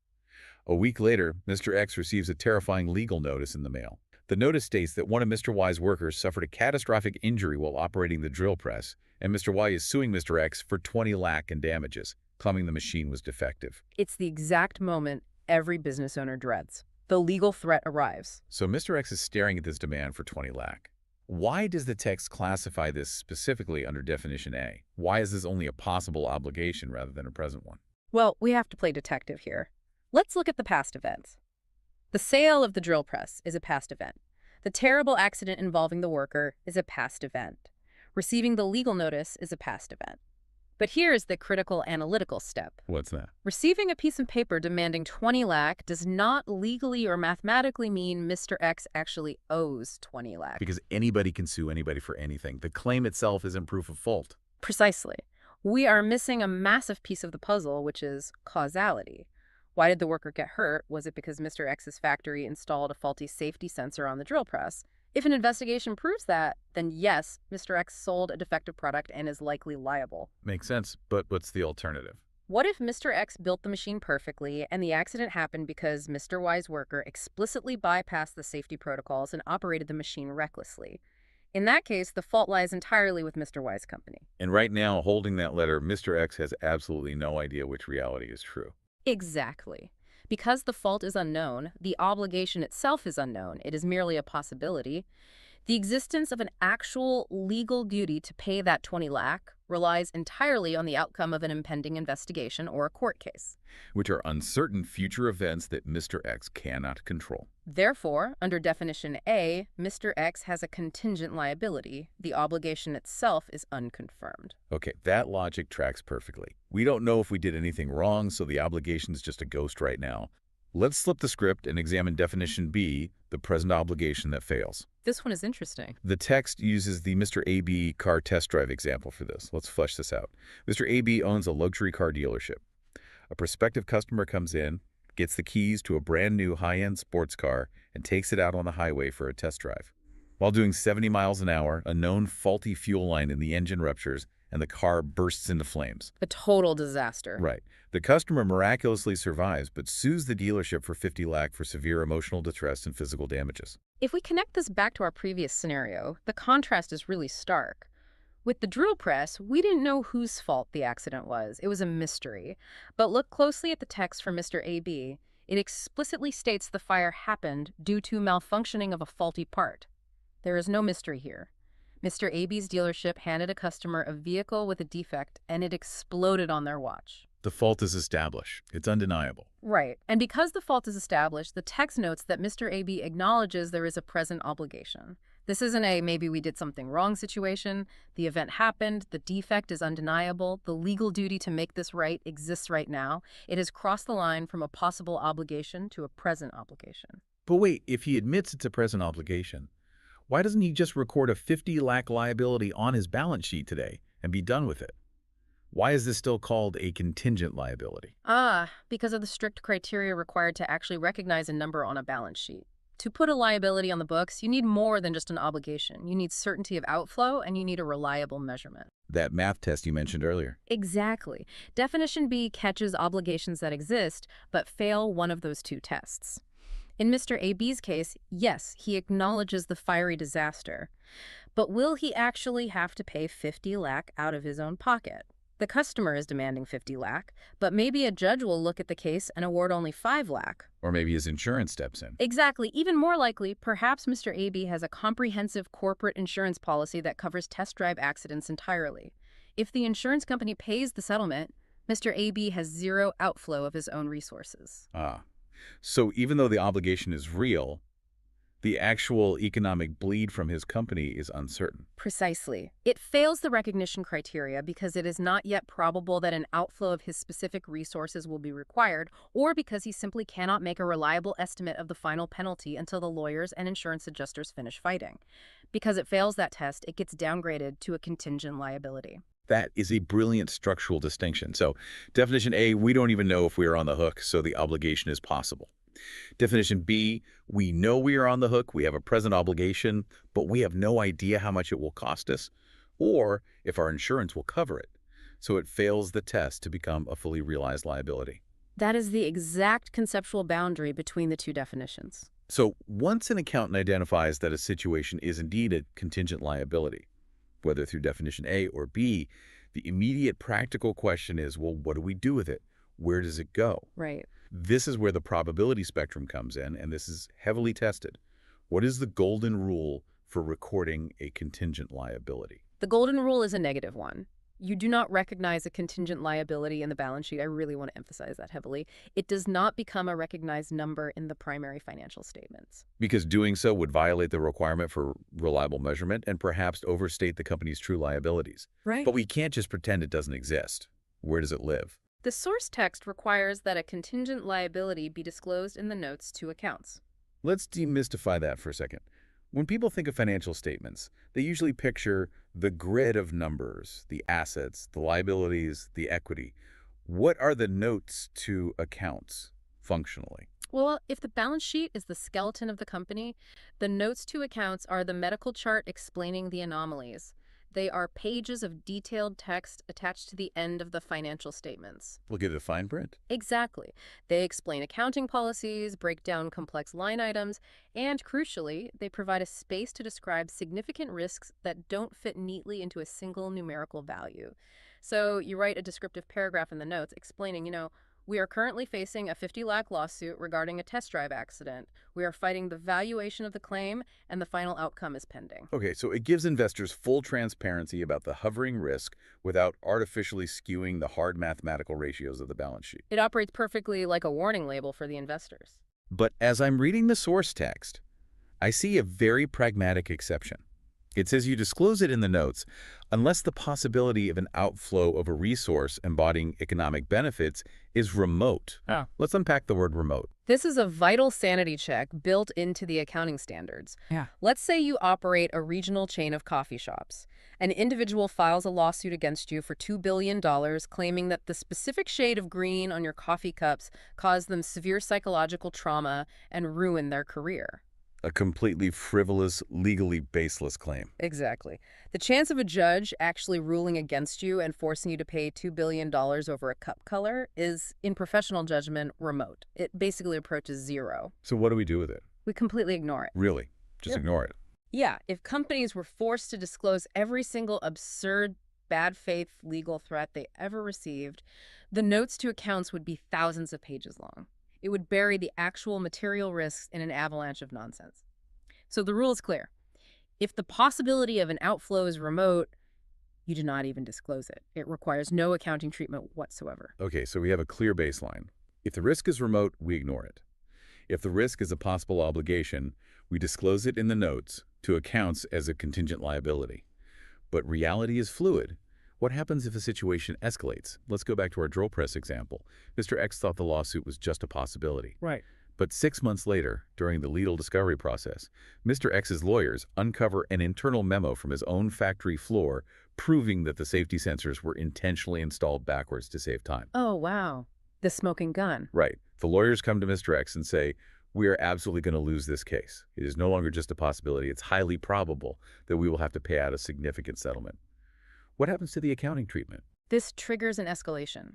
A week later, Mr. X receives a terrifying legal notice in the mail. The notice states that one of Mr. Y's workers suffered a catastrophic injury while operating the drill press, and Mr. Y is suing Mr. X for 20 lakh in damages, claiming the machine was defective. It's the exact moment every business owner dreads. The legal threat arrives. So Mr. X is staring at this demand for 20 lakh. Why does the text classify this specifically under Definition A? Why is this only a possible obligation rather than a present one? Well, we have to play detective here. Let's look at the past events. The sale of the drill press is a past event. The terrible accident involving the worker is a past event. Receiving the legal notice is a past event. But here is the critical analytical step. What's that? Receiving a piece of paper demanding 20 lakh does not legally or mathematically mean Mr. X actually owes 20 lakh. Because anybody can sue anybody for anything. The claim itself isn't proof of fault. Precisely. We are missing a massive piece of the puzzle, which is causality. Why did the worker get hurt? Was it because Mr. X's factory installed a faulty safety sensor on the drill press? If an investigation proves that, then yes, Mr. X sold a defective product and is likely liable. Makes sense, but what's the alternative? What if Mr. X built the machine perfectly and the accident happened because Mr. Y's worker explicitly bypassed the safety protocols and operated the machine recklessly? In that case, the fault lies entirely with Mr. Y's company. And right now, holding that letter, Mr. X has absolutely no idea which reality is true. Exactly. Because the fault is unknown, the obligation itself is unknown. It is merely a possibility. The existence of an actual legal duty to pay that 20 lakh relies entirely on the outcome of an impending investigation or a court case, Which are uncertain future events that Mr. X cannot control. Therefore, under Definition A, Mr. X has a contingent liability. The obligation itself is unconfirmed. Okay, that logic tracks perfectly. We don't know if we did anything wrong, so the obligation is just a ghost right now. Let's flip the script and examine Definition B, the present obligation that fails. This one is interesting. The text uses the Mr. AB car test drive example for this. Let's flesh this out. Mr. AB owns a luxury car dealership. A prospective customer comes in, gets the keys to a brand new high-end sports car, and takes it out on the highway for a test drive. While doing 70 miles an hour, a known faulty fuel line in the engine ruptures, and the car bursts into flames. A total disaster. Right. The customer miraculously survives, but sues the dealership for 50 lakh for severe emotional distress and physical damages. If we connect this back to our previous scenario, the contrast is really stark. With the drill press, we didn't know whose fault the accident was. It was a mystery. But look closely at the text for Mr. AB. It explicitly states the fire happened due to malfunctioning of a faulty part. There is no mystery here. Mr. AB's dealership handed a customer a vehicle with a defect, and it exploded on their watch. The fault is established. It's undeniable. Right. And because the fault is established, the text notes that Mr. AB acknowledges there is a present obligation. This isn't a maybe we did something wrong situation. The event happened. The defect is undeniable. The legal duty to make this right exists right now. It has crossed the line from a possible obligation to a present obligation. But wait, if he admits it's a present obligation, why doesn't he just record a 50 lakh liability on his balance sheet today and be done with it? Why is this still called a contingent liability? Because of the strict criteria required to actually recognize a number on a balance sheet. To put a liability on the books, you need more than just an obligation. You need certainty of outflow, and you need a reliable measurement. That math test you mentioned earlier. Exactly. Definition B catches obligations that exist, but fail one of those two tests. In Mr. AB's case, yes, he acknowledges the fiery disaster. But will he actually have to pay 50 lakh out of his own pocket? The customer is demanding 50 lakh, but maybe a judge will look at the case and award only 5 lakh. Or maybe his insurance steps in. Exactly. Even more likely, perhaps Mr. AB has a comprehensive corporate insurance policy that covers test drive accidents entirely. If the insurance company pays the settlement, Mr. AB has zero outflow of his own resources. So even though the obligation is real, the actual economic bleed from his company is uncertain. Precisely. It fails the recognition criteria because it is not yet probable that an outflow of his specific resources will be required, or because he simply cannot make a reliable estimate of the final penalty until the lawyers and insurance adjusters finish fighting. Because it fails that test, it gets downgraded to a contingent liability. That is a brilliant structural distinction. So, definition A, we don't even know if we are on the hook, so the obligation is possible. Definition B, we know we are on the hook, we have a present obligation, but we have no idea how much it will cost us, or if our insurance will cover it. So it fails the test to become a fully realized liability. That is the exact conceptual boundary between the two definitions. So once an accountant identifies that a situation is indeed a contingent liability, whether through definition A or B, the immediate practical question is, well, what do we do with it? Where does it go? Right. This is where the probability spectrum comes in, and this is heavily tested. What is the golden rule for recording a contingent liability? The golden rule is a negative one. You do not recognize a contingent liability in the balance sheet. I really want to emphasize that heavily. It does not become a recognized number in the primary financial statements. Because doing so would violate the requirement for reliable measurement and perhaps overstate the company's true liabilities. Right. But we can't just pretend it doesn't exist. Where does it live? The source text requires that a contingent liability be disclosed in the notes to accounts. Let's demystify that for a second. When people think of financial statements, they usually picture the grid of numbers, the assets, the liabilities, the equity. What are the notes to accounts functionally? Well, if the balance sheet is the skeleton of the company, the notes to accounts are the medical chart explaining the anomalies. They are pages of detailed text attached to the end of the financial statements. Look at the fine print. Exactly. They explain accounting policies, break down complex line items, and crucially, they provide a space to describe significant risks that don't fit neatly into a single numerical value. So you write a descriptive paragraph in the notes explaining, we are currently facing a 50 lakh lawsuit regarding a test drive accident. We are fighting the valuation of the claim, and the final outcome is pending. Okay, so it gives investors full transparency about the hovering risk without artificially skewing the hard mathematical ratios of the balance sheet. It operates perfectly like a warning label for the investors. But as I'm reading the source text, I see a very pragmatic exception. It says you disclose it in the notes unless the possibility of an outflow of a resource embodying economic benefits is remote. Let's unpack the word remote. This is a vital sanity check built into the accounting standards. Let's say you operate a regional chain of coffee shops. An individual files a lawsuit against you for $2 billion, claiming that the specific shade of green on your coffee cups caused them severe psychological trauma and ruined their career. A completely frivolous, legally baseless claim. Exactly. The chance of a judge actually ruling against you and forcing you to pay $2 billion over a cup color is, in professional judgment, remote. It basically approaches zero. So what do we do with it? We completely ignore it. Really? Just ignore it? Yeah. If companies were forced to disclose every single absurd, bad faith legal threat they ever received, the notes to accounts would be thousands of pages long. It would bury the actual material risks in an avalanche of nonsense. So the rule is clear. If the possibility of an outflow is remote, You do not even disclose it. It requires no accounting treatment whatsoever. Okay, so we have a clear baseline. If the risk is remote, we ignore it. If the risk is a possible obligation, we disclose it in the notes to accounts as a contingent liability. But reality is fluid. What happens if a situation escalates? Let's go back to our drill press example. Mr. X thought the lawsuit was just a possibility. Right. But 6 months later, during the legal discovery process, Mr. X's lawyers uncover an internal memo from his own factory floor proving that the safety sensors were intentionally installed backwards to save time. Oh, wow. The smoking gun. Right. The lawyers come to Mr. X and say, we are absolutely going to lose this case. It is no longer just a possibility. It's highly probable that we will have to pay out a significant settlement. What happens to the accounting treatment? This triggers an escalation.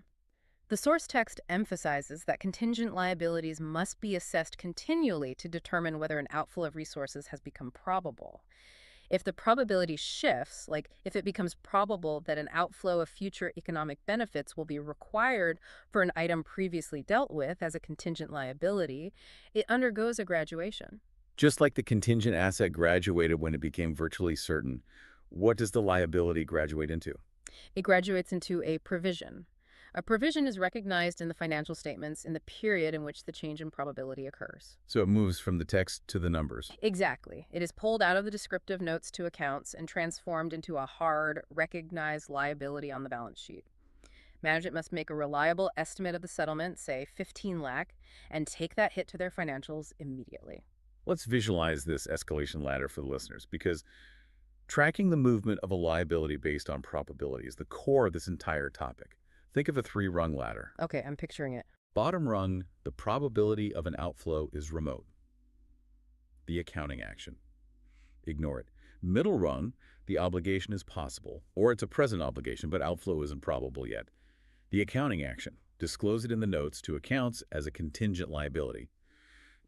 The source text emphasizes that contingent liabilities must be assessed continually to determine whether an outflow of resources has become probable. If the probability shifts, like if it becomes probable that an outflow of future economic benefits will be required for an item previously dealt with as a contingent liability, it undergoes a graduation. Just like the contingent asset graduated when it became virtually certain, what does the liability graduate into? It graduates into a provision. A provision is recognized in the financial statements in the period in which the change in probability occurs. So it moves from the text to the numbers. Exactly. It is pulled out of the descriptive notes to accounts and transformed into a hard, recognized liability on the balance sheet. Management must make a reliable estimate of the settlement, say 15 lakh, and take that hit to their financials immediately. Let's visualize this escalation ladder for the listeners, because tracking the movement of a liability based on probability is the core of this entire topic. Think of a 3-rung ladder. Okay, I'm picturing it. Bottom rung, the probability of an outflow is remote. The accounting action. Ignore it. Middle rung, the obligation is possible, or it's a present obligation, but outflow isn't probable yet. The accounting action. Disclose it in the notes to accounts as a contingent liability.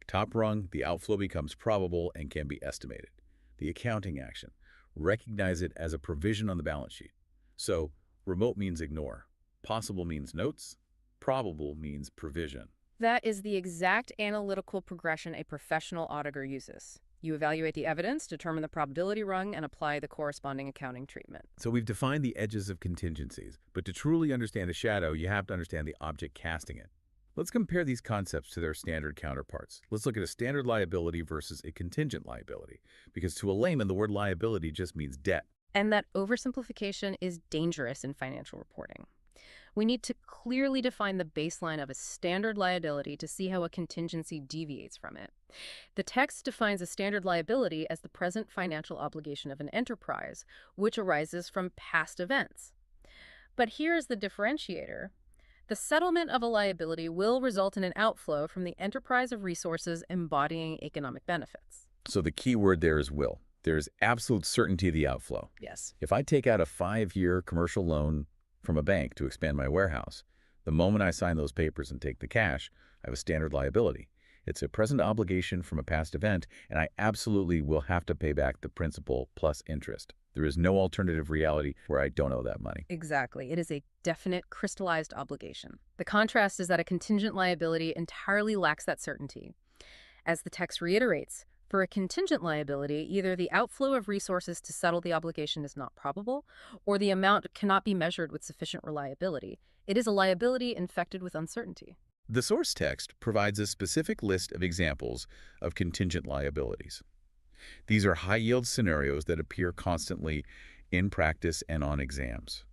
Top rung, the outflow becomes probable and can be estimated. The accounting action. Recognize it as a provision on the balance sheet. So, remote means ignore. Possible means notes. Probable means provision. That is the exact analytical progression a professional auditor uses. You evaluate the evidence, determine the probability rung, and apply the corresponding accounting treatment. So we've defined the edges of contingencies, but to truly understand a shadow, you have to understand the object casting it. Let's compare these concepts to their standard counterparts. Let's look at a standard liability versus a contingent liability, because to a layman, the word liability just means debt. And that oversimplification is dangerous in financial reporting. We need to clearly define the baseline of a standard liability to see how a contingency deviates from it. The text defines a standard liability as the present financial obligation of an enterprise, which arises from past events. But here's the differentiator. The settlement of a liability will result in an outflow from the enterprise of resources embodying economic benefits. So the key word there is will. There is absolute certainty of the outflow. Yes. If I take out a 5-year commercial loan from a bank to expand my warehouse, the moment I sign those papers and take the cash, I have a standard liability. It's a present obligation from a past event, and I absolutely will have to pay back the principal plus interest. There is no alternative reality where I don't owe that money. Exactly. It is a definite, crystallized obligation. The contrast is that a contingent liability entirely lacks that certainty. As the text reiterates, for a contingent liability, either the outflow of resources to settle the obligation is not probable, or the amount cannot be measured with sufficient reliability. It is a liability infected with uncertainty. The source text provides a specific list of examples of contingent liabilities. These are high-yield scenarios that appear constantly in practice and on exams.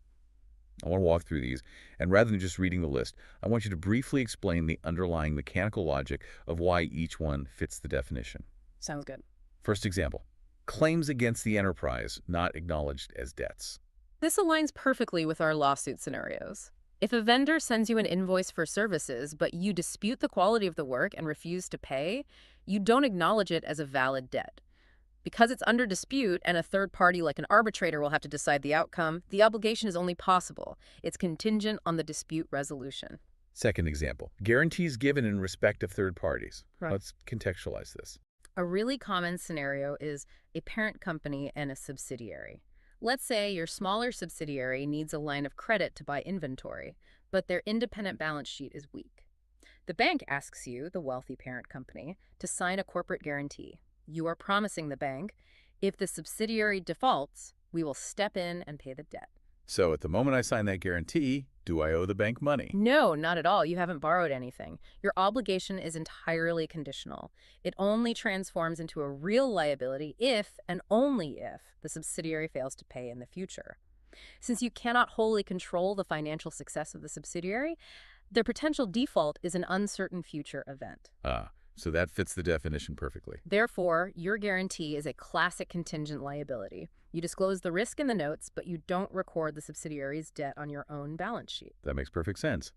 I want to walk through these, and rather than just reading the list, I want you to briefly explain the underlying mechanical logic of why each one fits the definition. Sounds good. First example, claims against the enterprise not acknowledged as debts. This aligns perfectly with our lawsuit scenarios. If a vendor sends you an invoice for services, but you dispute the quality of the work and refuse to pay, you don't acknowledge it as a valid debt. Because it's under dispute and a third party like an arbitrator will have to decide the outcome, the obligation is only possible. It's contingent on the dispute resolution. Second example, guarantees given in respect of third parties. Right. Let's contextualize this. A really common scenario is a parent company and a subsidiary. Let's say your smaller subsidiary needs a line of credit to buy inventory, but their independent balance sheet is weak. The bank asks you, the wealthy parent company, to sign a corporate guarantee. You are promising the bank, if the subsidiary defaults, we will step in and pay the debt. So at the moment I sign that guarantee, do I owe the bank money? No, not at all. You haven't borrowed anything. Your obligation is entirely conditional. It only transforms into a real liability if and only if the subsidiary fails to pay in the future. Since you cannot wholly control the financial success of the subsidiary, their potential default is an uncertain future event. So that fits the definition perfectly. Therefore, your guarantee is a classic contingent liability. You disclose the risk in the notes, but you don't record the subsidiary's debt on your own balance sheet. That makes perfect sense.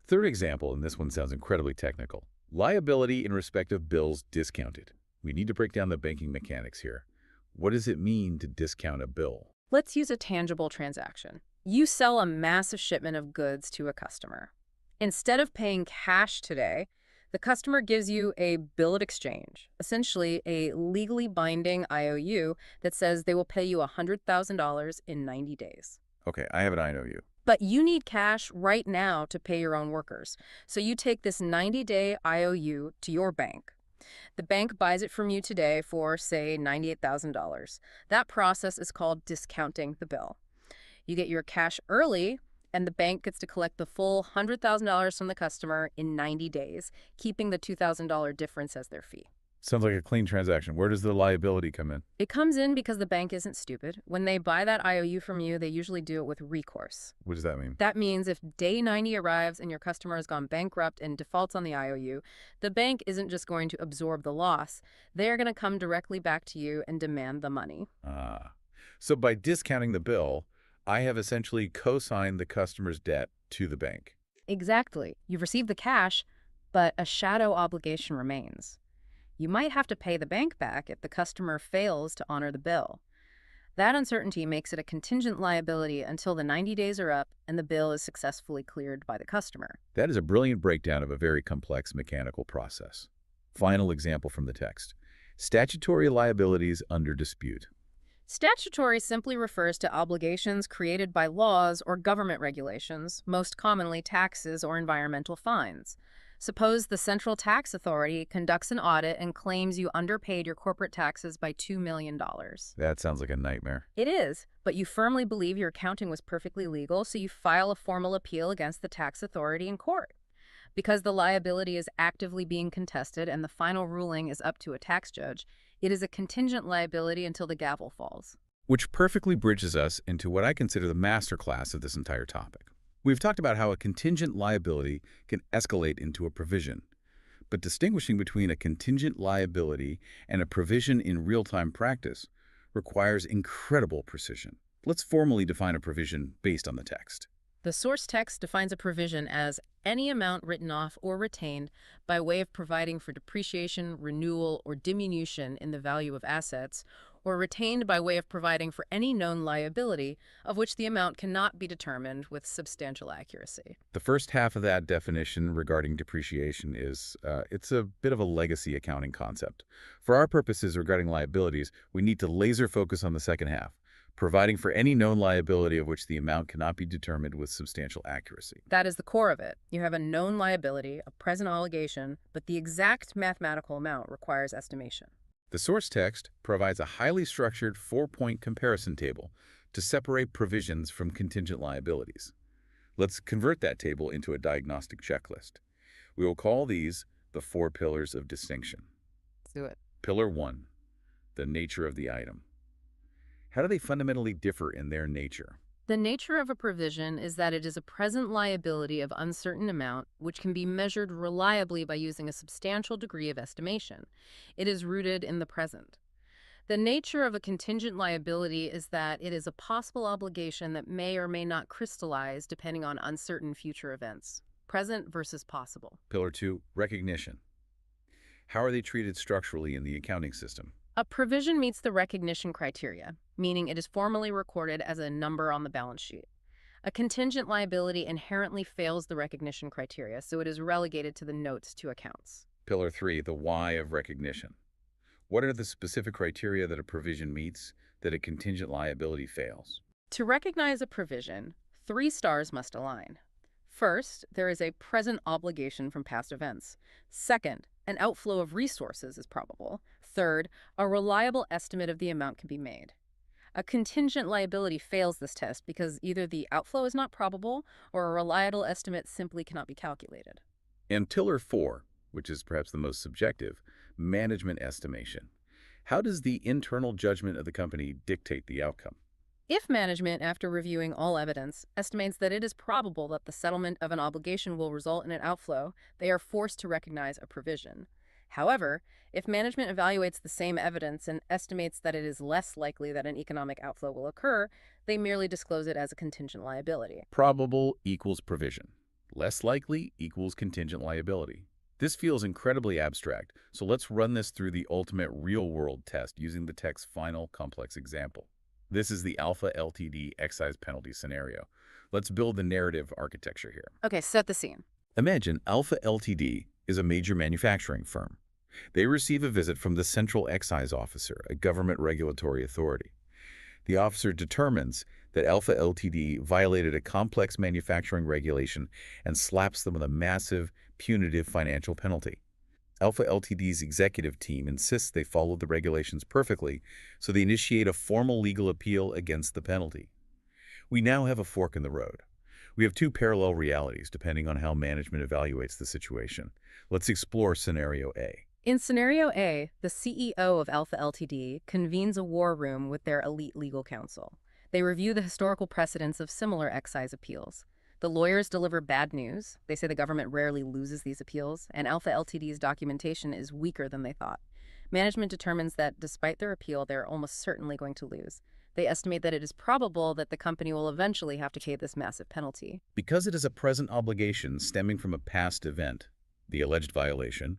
Third example, and this one sounds incredibly technical. Liability in respect of bills discounted. We need to break down the banking mechanics here. What does it mean to discount a bill? Let's use a tangible transaction. You sell a massive shipment of goods to a customer. Instead of paying cash today, the customer gives you a bill of exchange, essentially a legally binding IOU that says they will pay you $100,000 in 90 days. Okay, I have an IOU. But you need cash right now to pay your own workers. So you take this 90-day IOU to your bank. The bank buys it from you today for, say, $98,000. That process is called discounting the bill. You get your cash early, and the bank gets to collect the full $100,000 from the customer in 90 days, keeping the $2,000 difference as their fee. Sounds like a clean transaction. Where does the liability come in? It comes in because the bank isn't stupid. When they buy that IOU from you, they usually do it with recourse. What does that mean? That means if day 90 arrives and your customer has gone bankrupt and defaults on the IOU, the bank isn't just going to absorb the loss. They're going to come directly back to you and demand the money. So by discounting the bill, I have essentially co-signed the customer's debt to the bank. Exactly. You've received the cash, but a shadow obligation remains. You might have to pay the bank back if the customer fails to honor the bill. That uncertainty makes it a contingent liability until the 90 days are up and the bill is successfully cleared by the customer. That is a brilliant breakdown of a very complex mechanical process. Final example from the text. Statutory liabilities under dispute. Statutory simply refers to obligations created by laws or government regulations, most commonly taxes or environmental fines. Suppose the Central Tax Authority conducts an audit and claims you underpaid your corporate taxes by $2 million. That sounds like a nightmare. It is, but you firmly believe your accounting was perfectly legal, so you file a formal appeal against the tax authority in court. Because the liability is actively being contested and the final ruling is up to a tax judge, it is a contingent liability until the gavel falls. Which perfectly bridges us into what I consider the masterclass of this entire topic. We've talked about how a contingent liability can escalate into a provision, but distinguishing between a contingent liability and a provision in real-time practice requires incredible precision. Let's formally define a provision based on the text. The source text defines a provision as any amount written off or retained by way of providing for depreciation, renewal, or diminution in the value of assets, or retained by way of providing for any known liability of which the amount cannot be determined with substantial accuracy. The first half of that definition regarding depreciation is, it's a bit of a legacy accounting concept. For our purposes regarding liabilities, we need to laser focus on the second half, providing for any known liability of which the amount cannot be determined with substantial accuracy. That is the core of it. You have a known liability, a present obligation, but the exact mathematical amount requires estimation. The source text provides a highly structured 4-point comparison table to separate provisions from contingent liabilities. Let's convert that table into a diagnostic checklist. We will call these the 4 pillars of distinction. Let's do it. Pillar 1, the nature of the item. How do they fundamentally differ in their nature? The nature of a provision is that it is a present liability of uncertain amount, which can be measured reliably by using a substantial degree of estimation. It is rooted in the present. The nature of a contingent liability is that it is a possible obligation that may or may not crystallize depending on uncertain future events. Present versus possible. Pillar 2, recognition. How are they treated structurally in the accounting system? A provision meets the recognition criteria, meaning it is formally recorded as a number on the balance sheet. A contingent liability inherently fails the recognition criteria, so it is relegated to the notes to accounts. Pillar 3, the why of recognition. What are the specific criteria that a provision meets that a contingent liability fails? To recognize a provision, 3 stars must align. First, there is a present obligation from past events. Second, an outflow of resources is probable. Third, a reliable estimate of the amount can be made. A contingent liability fails this test because either the outflow is not probable or a reliable estimate simply cannot be calculated. And Tiller 4, which is perhaps the most subjective, management estimation. How does the internal judgment of the company dictate the outcome? If management, after reviewing all evidence, estimates that it is probable that the settlement of an obligation will result in an outflow, they are forced to recognize a provision. However, if management evaluates the same evidence and estimates that it is less likely that an economic outflow will occur, they merely disclose it as a contingent liability. Probable equals provision. Less likely equals contingent liability. This feels incredibly abstract, so let's run this through the ultimate real-world test using the tech's final complex example. This is the Alpha Ltd excise penalty scenario. Let's build the narrative architecture here. Okay, set the scene. Imagine Alpha Ltd is a major manufacturing firm. They receive a visit from the Central Excise Officer, a government regulatory authority. The officer determines that Alpha Ltd violated a complex manufacturing regulation and slaps them with a massive, punitive financial penalty. Alpha Ltd's executive team insists they follow the regulations perfectly, so they initiate a formal legal appeal against the penalty. We now have a fork in the road. We have two parallel realities depending on how management evaluates the situation. Let's explore Scenario A. In Scenario A, the CEO of Alpha Ltd convenes a war room with their elite legal counsel. They review the historical precedents of similar excise appeals. The lawyers deliver bad news. They say the government rarely loses these appeals, and Alpha Ltd's documentation is weaker than they thought. Management determines that despite their appeal, they're almost certainly going to lose. They estimate that it is probable that the company will eventually have to pay this massive penalty. Because it is a present obligation stemming from a past event, the alleged violation,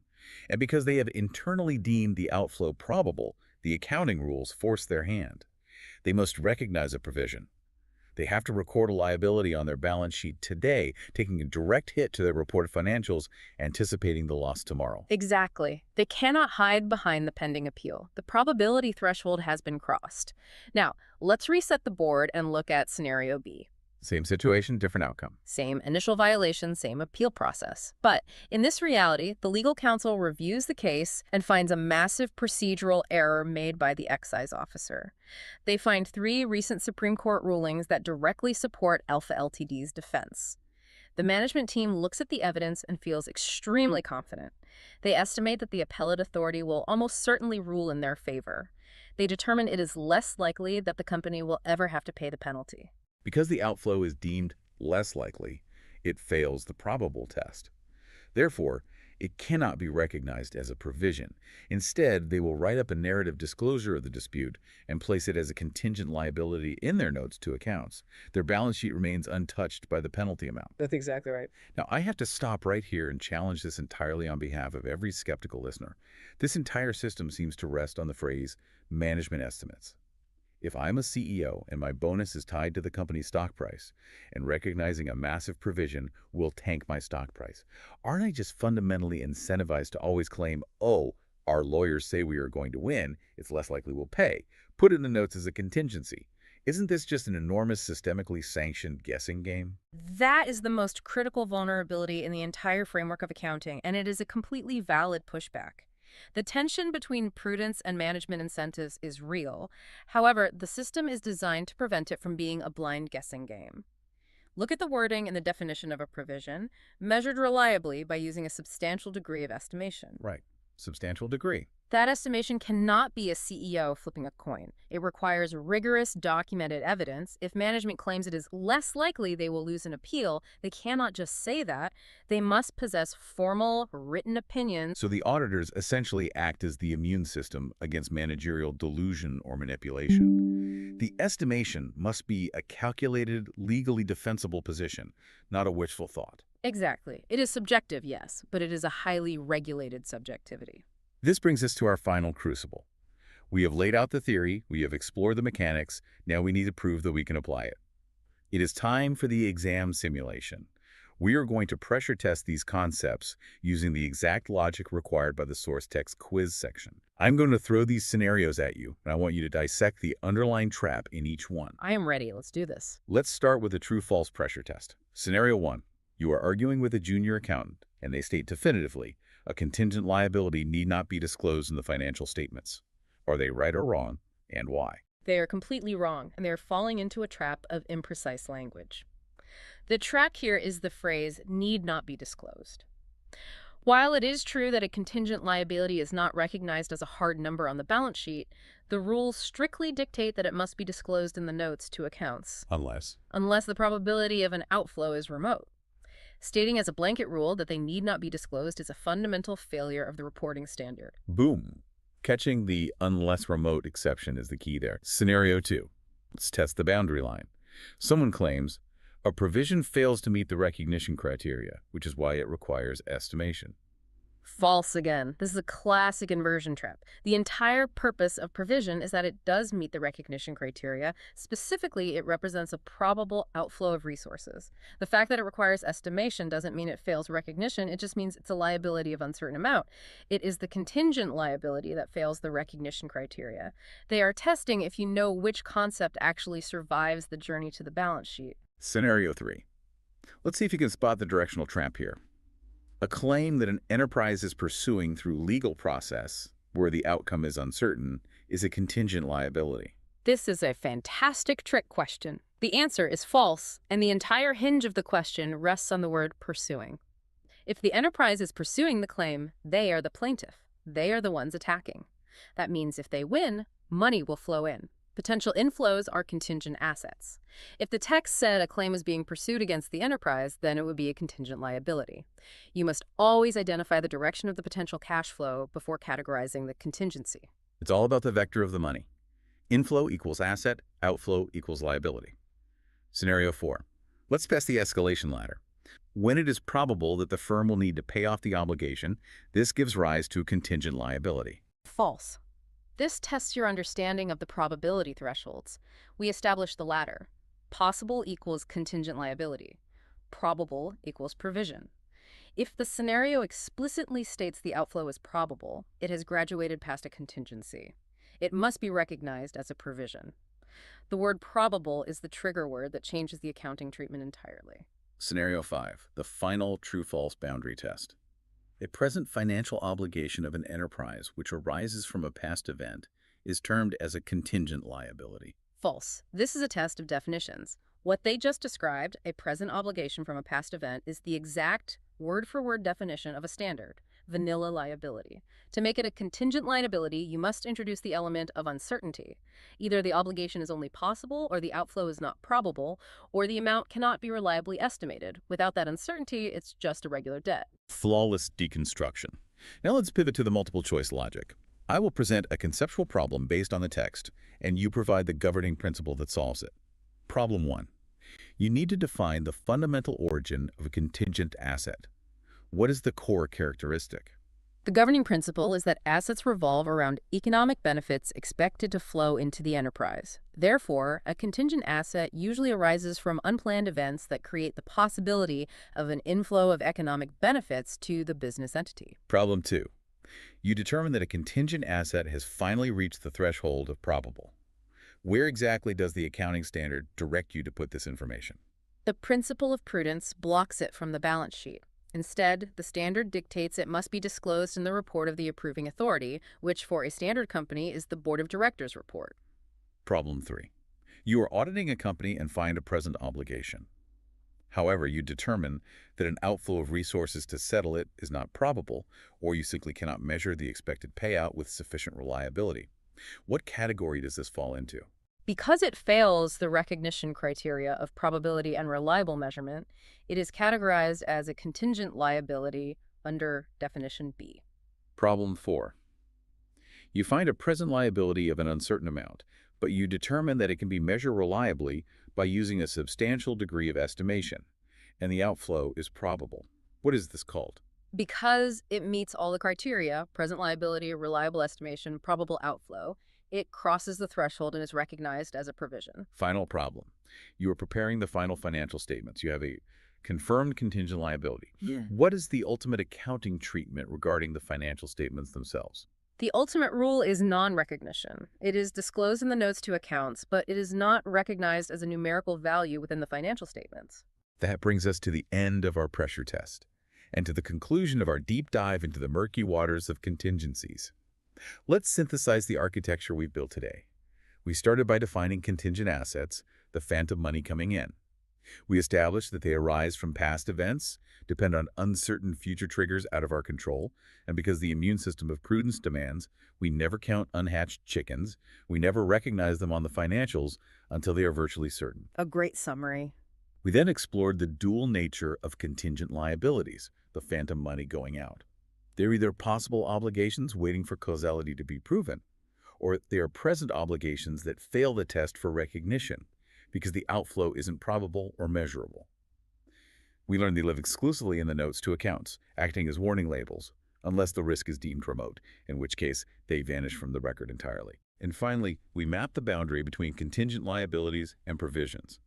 and because they have internally deemed the outflow probable, the accounting rules force their hand. They must recognize a provision. They have to record a liability on their balance sheet today, taking a direct hit to their reported financials, anticipating the loss tomorrow. Exactly. They cannot hide behind the pending appeal. The probability threshold has been crossed. Now, let's reset the board and look at Scenario B. Same situation, different outcome. Same initial violation, same appeal process. But in this reality, the legal counsel reviews the case and finds a massive procedural error made by the excise officer. They find 3 recent Supreme Court rulings that directly support Alpha Ltd's defense. The management team looks at the evidence and feels extremely confident. They estimate that the appellate authority will almost certainly rule in their favor. They determine it is less likely that the company will ever have to pay the penalty. Because the outflow is deemed less likely, it fails the probable test. Therefore, it cannot be recognized as a provision. Instead, they will write up a narrative disclosure of the dispute and place it as a contingent liability in their notes to accounts. Their balance sheet remains untouched by the penalty amount. That's exactly right. Now, I have to stop right here and challenge this entirely on behalf of every skeptical listener. This entire system seems to rest on the phrase management estimates. If I'm a CEO and my bonus is tied to the company's stock price, and recognizing a massive provision will tank my stock price, aren't I just fundamentally incentivized to always claim, oh, our lawyers say we are going to win, it's less likely we'll pay, put in the notes as a contingency? Isn't this just an enormous systemically sanctioned guessing game? That is the most critical vulnerability in the entire framework of accounting, and it is a completely valid pushback. The tension between prudence and management incentives is real. However, the system is designed to prevent it from being a blind guessing game. Look at the wording and the definition of a provision, measured reliably by using a substantial degree of estimation. Right. Substantial degree. That estimation cannot be a CEO flipping a coin. It requires rigorous, documented evidence. If management claims it is less likely they will lose an appeal, they cannot just say that. They must possess formal, written opinions. So the auditors essentially act as the immune system against managerial delusion or manipulation. The estimation must be a calculated, legally defensible position, not a wishful thought. Exactly. It is subjective, yes, but it is a highly regulated subjectivity. This brings us to our final crucible. We have laid out the theory, we have explored the mechanics, now we need to prove that we can apply it. It is time for the exam simulation. We are going to pressure test these concepts using the exact logic required by the source text quiz section. I'm going to throw these scenarios at you, and I want you to dissect the underlying trap in each one. I am ready. Let's do this. Let's start with a true-false pressure test. Scenario 1. You are arguing with a junior accountant, and they state definitively, a contingent liability need not be disclosed in the financial statements. Are they right or wrong, and why? They are completely wrong, and they are falling into a trap of imprecise language. The trap here is the phrase need not be disclosed. While it is true that a contingent liability is not recognized as a hard number on the balance sheet, the rules strictly dictate that it must be disclosed in the notes to accounts, unless the probability of an outflow is remote. Stating as a blanket rule that they need not be disclosed is a fundamental failure of the reporting standard. Boom. Catching the unless remote exception is the key there. Scenario 2. Let's test the boundary line. Someone claims a provision fails to meet the recognition criteria, which is why it requires estimation. False again. This is a classic inversion trap. The entire purpose of provision is that it does meet the recognition criteria. Specifically, it represents a probable outflow of resources. The fact that it requires estimation doesn't mean it fails recognition. It just means it's a liability of uncertain amount. It is the contingent liability that fails the recognition criteria. They are testing if you know which concept actually survives the journey to the balance sheet. Scenario 3. Let's see if you can spot the directional trap here. A claim that an enterprise is pursuing through legal process, where the outcome is uncertain, is a contingent liability. This is a fantastic trick question. The answer is false, and the entire hinge of the question rests on the word pursuing. If the enterprise is pursuing the claim, they are the plaintiff. They are the ones attacking. That means if they win, money will flow in. Potential inflows are contingent assets. If the text said a claim is being pursued against the enterprise, then it would be a contingent liability. You must always identify the direction of the potential cash flow before categorizing the contingency. It's all about the vector of the money. Inflow equals asset, outflow equals liability. Scenario 4. Let's test the escalation ladder. When it is probable that the firm will need to pay off the obligation, this gives rise to contingent liability. False. This tests your understanding of the probability thresholds. We establish the latter. Possible equals contingent liability. Probable equals provision. If the scenario explicitly states the outflow is probable, it has graduated past a contingency. It must be recognized as a provision. The word probable is the trigger word that changes the accounting treatment entirely. Scenario 5. The final true-false boundary test. A present financial obligation of an enterprise which arises from a past event is termed as a contingent liability. False. This is a test of definitions. What they just described, a present obligation from a past event, is the exact word-for-word definition of a standard, vanilla liability. To make it a contingent liability, you must introduce the element of uncertainty. Either the obligation is only possible, or the outflow is not probable, or the amount cannot be reliably estimated. Without that uncertainty, it's just a regular debt. Flawless deconstruction. Now let's pivot to the multiple choice logic. I will present a conceptual problem based on the text, and you provide the governing principle that solves it. Problem 1. You need to define the fundamental origin of a contingent asset. What is the core characteristic? The governing principle is that assets revolve around economic benefits expected to flow into the enterprise. Therefore, a contingent asset usually arises from unplanned events that create the possibility of an inflow of economic benefits to the business entity. Problem 2. You determine that a contingent asset has finally reached the threshold of probable. Where exactly does the accounting standard direct you to put this information? The principle of prudence blocks it from the balance sheet. Instead, the standard dictates it must be disclosed in the report of the approving authority, which for a standard company is the board of directors report. Problem 3. You are auditing a company and find a present obligation. However, you determine that an outflow of resources to settle it is not probable, or you simply cannot measure the expected payout with sufficient reliability. What category does this fall into? Because it fails the recognition criteria of probability and reliable measurement, it is categorized as a contingent liability under definition B. Problem 4. You find a present liability of an uncertain amount, but you determine that it can be measured reliably by using a substantial degree of estimation, and the outflow is probable. What is this called? Because it meets all the criteria, present liability, reliable estimation, probable outflow, it crosses the threshold and is recognized as a provision. Final problem. You are preparing the final financial statements. You have a confirmed contingent liability. What is the ultimate accounting treatment regarding the financial statements themselves? The ultimate rule is non-recognition. It is disclosed in the notes to accounts, but it is not recognized as a numerical value within the financial statements. That brings us to the end of our pressure test, and to the conclusion of our deep dive into the murky waters of contingencies. Let's synthesize the architecture we've built today. We started by defining contingent assets, the phantom money coming in. We established that they arise from past events, depend on uncertain future triggers out of our control, and because the immune system of prudence demands, we never count unhatched chickens, we never recognize them on the financials until they are virtually certain. A great summary. We then explored the dual nature of contingent liabilities, the phantom money going out. They're either possible obligations waiting for causality to be proven, or they are present obligations that fail the test for recognition because the outflow isn't probable or measurable. We learned they live exclusively in the notes to accounts, acting as warning labels, unless the risk is deemed remote, in which case they vanish from the record entirely. And finally, we mapped the boundary between contingent liabilities and provisions.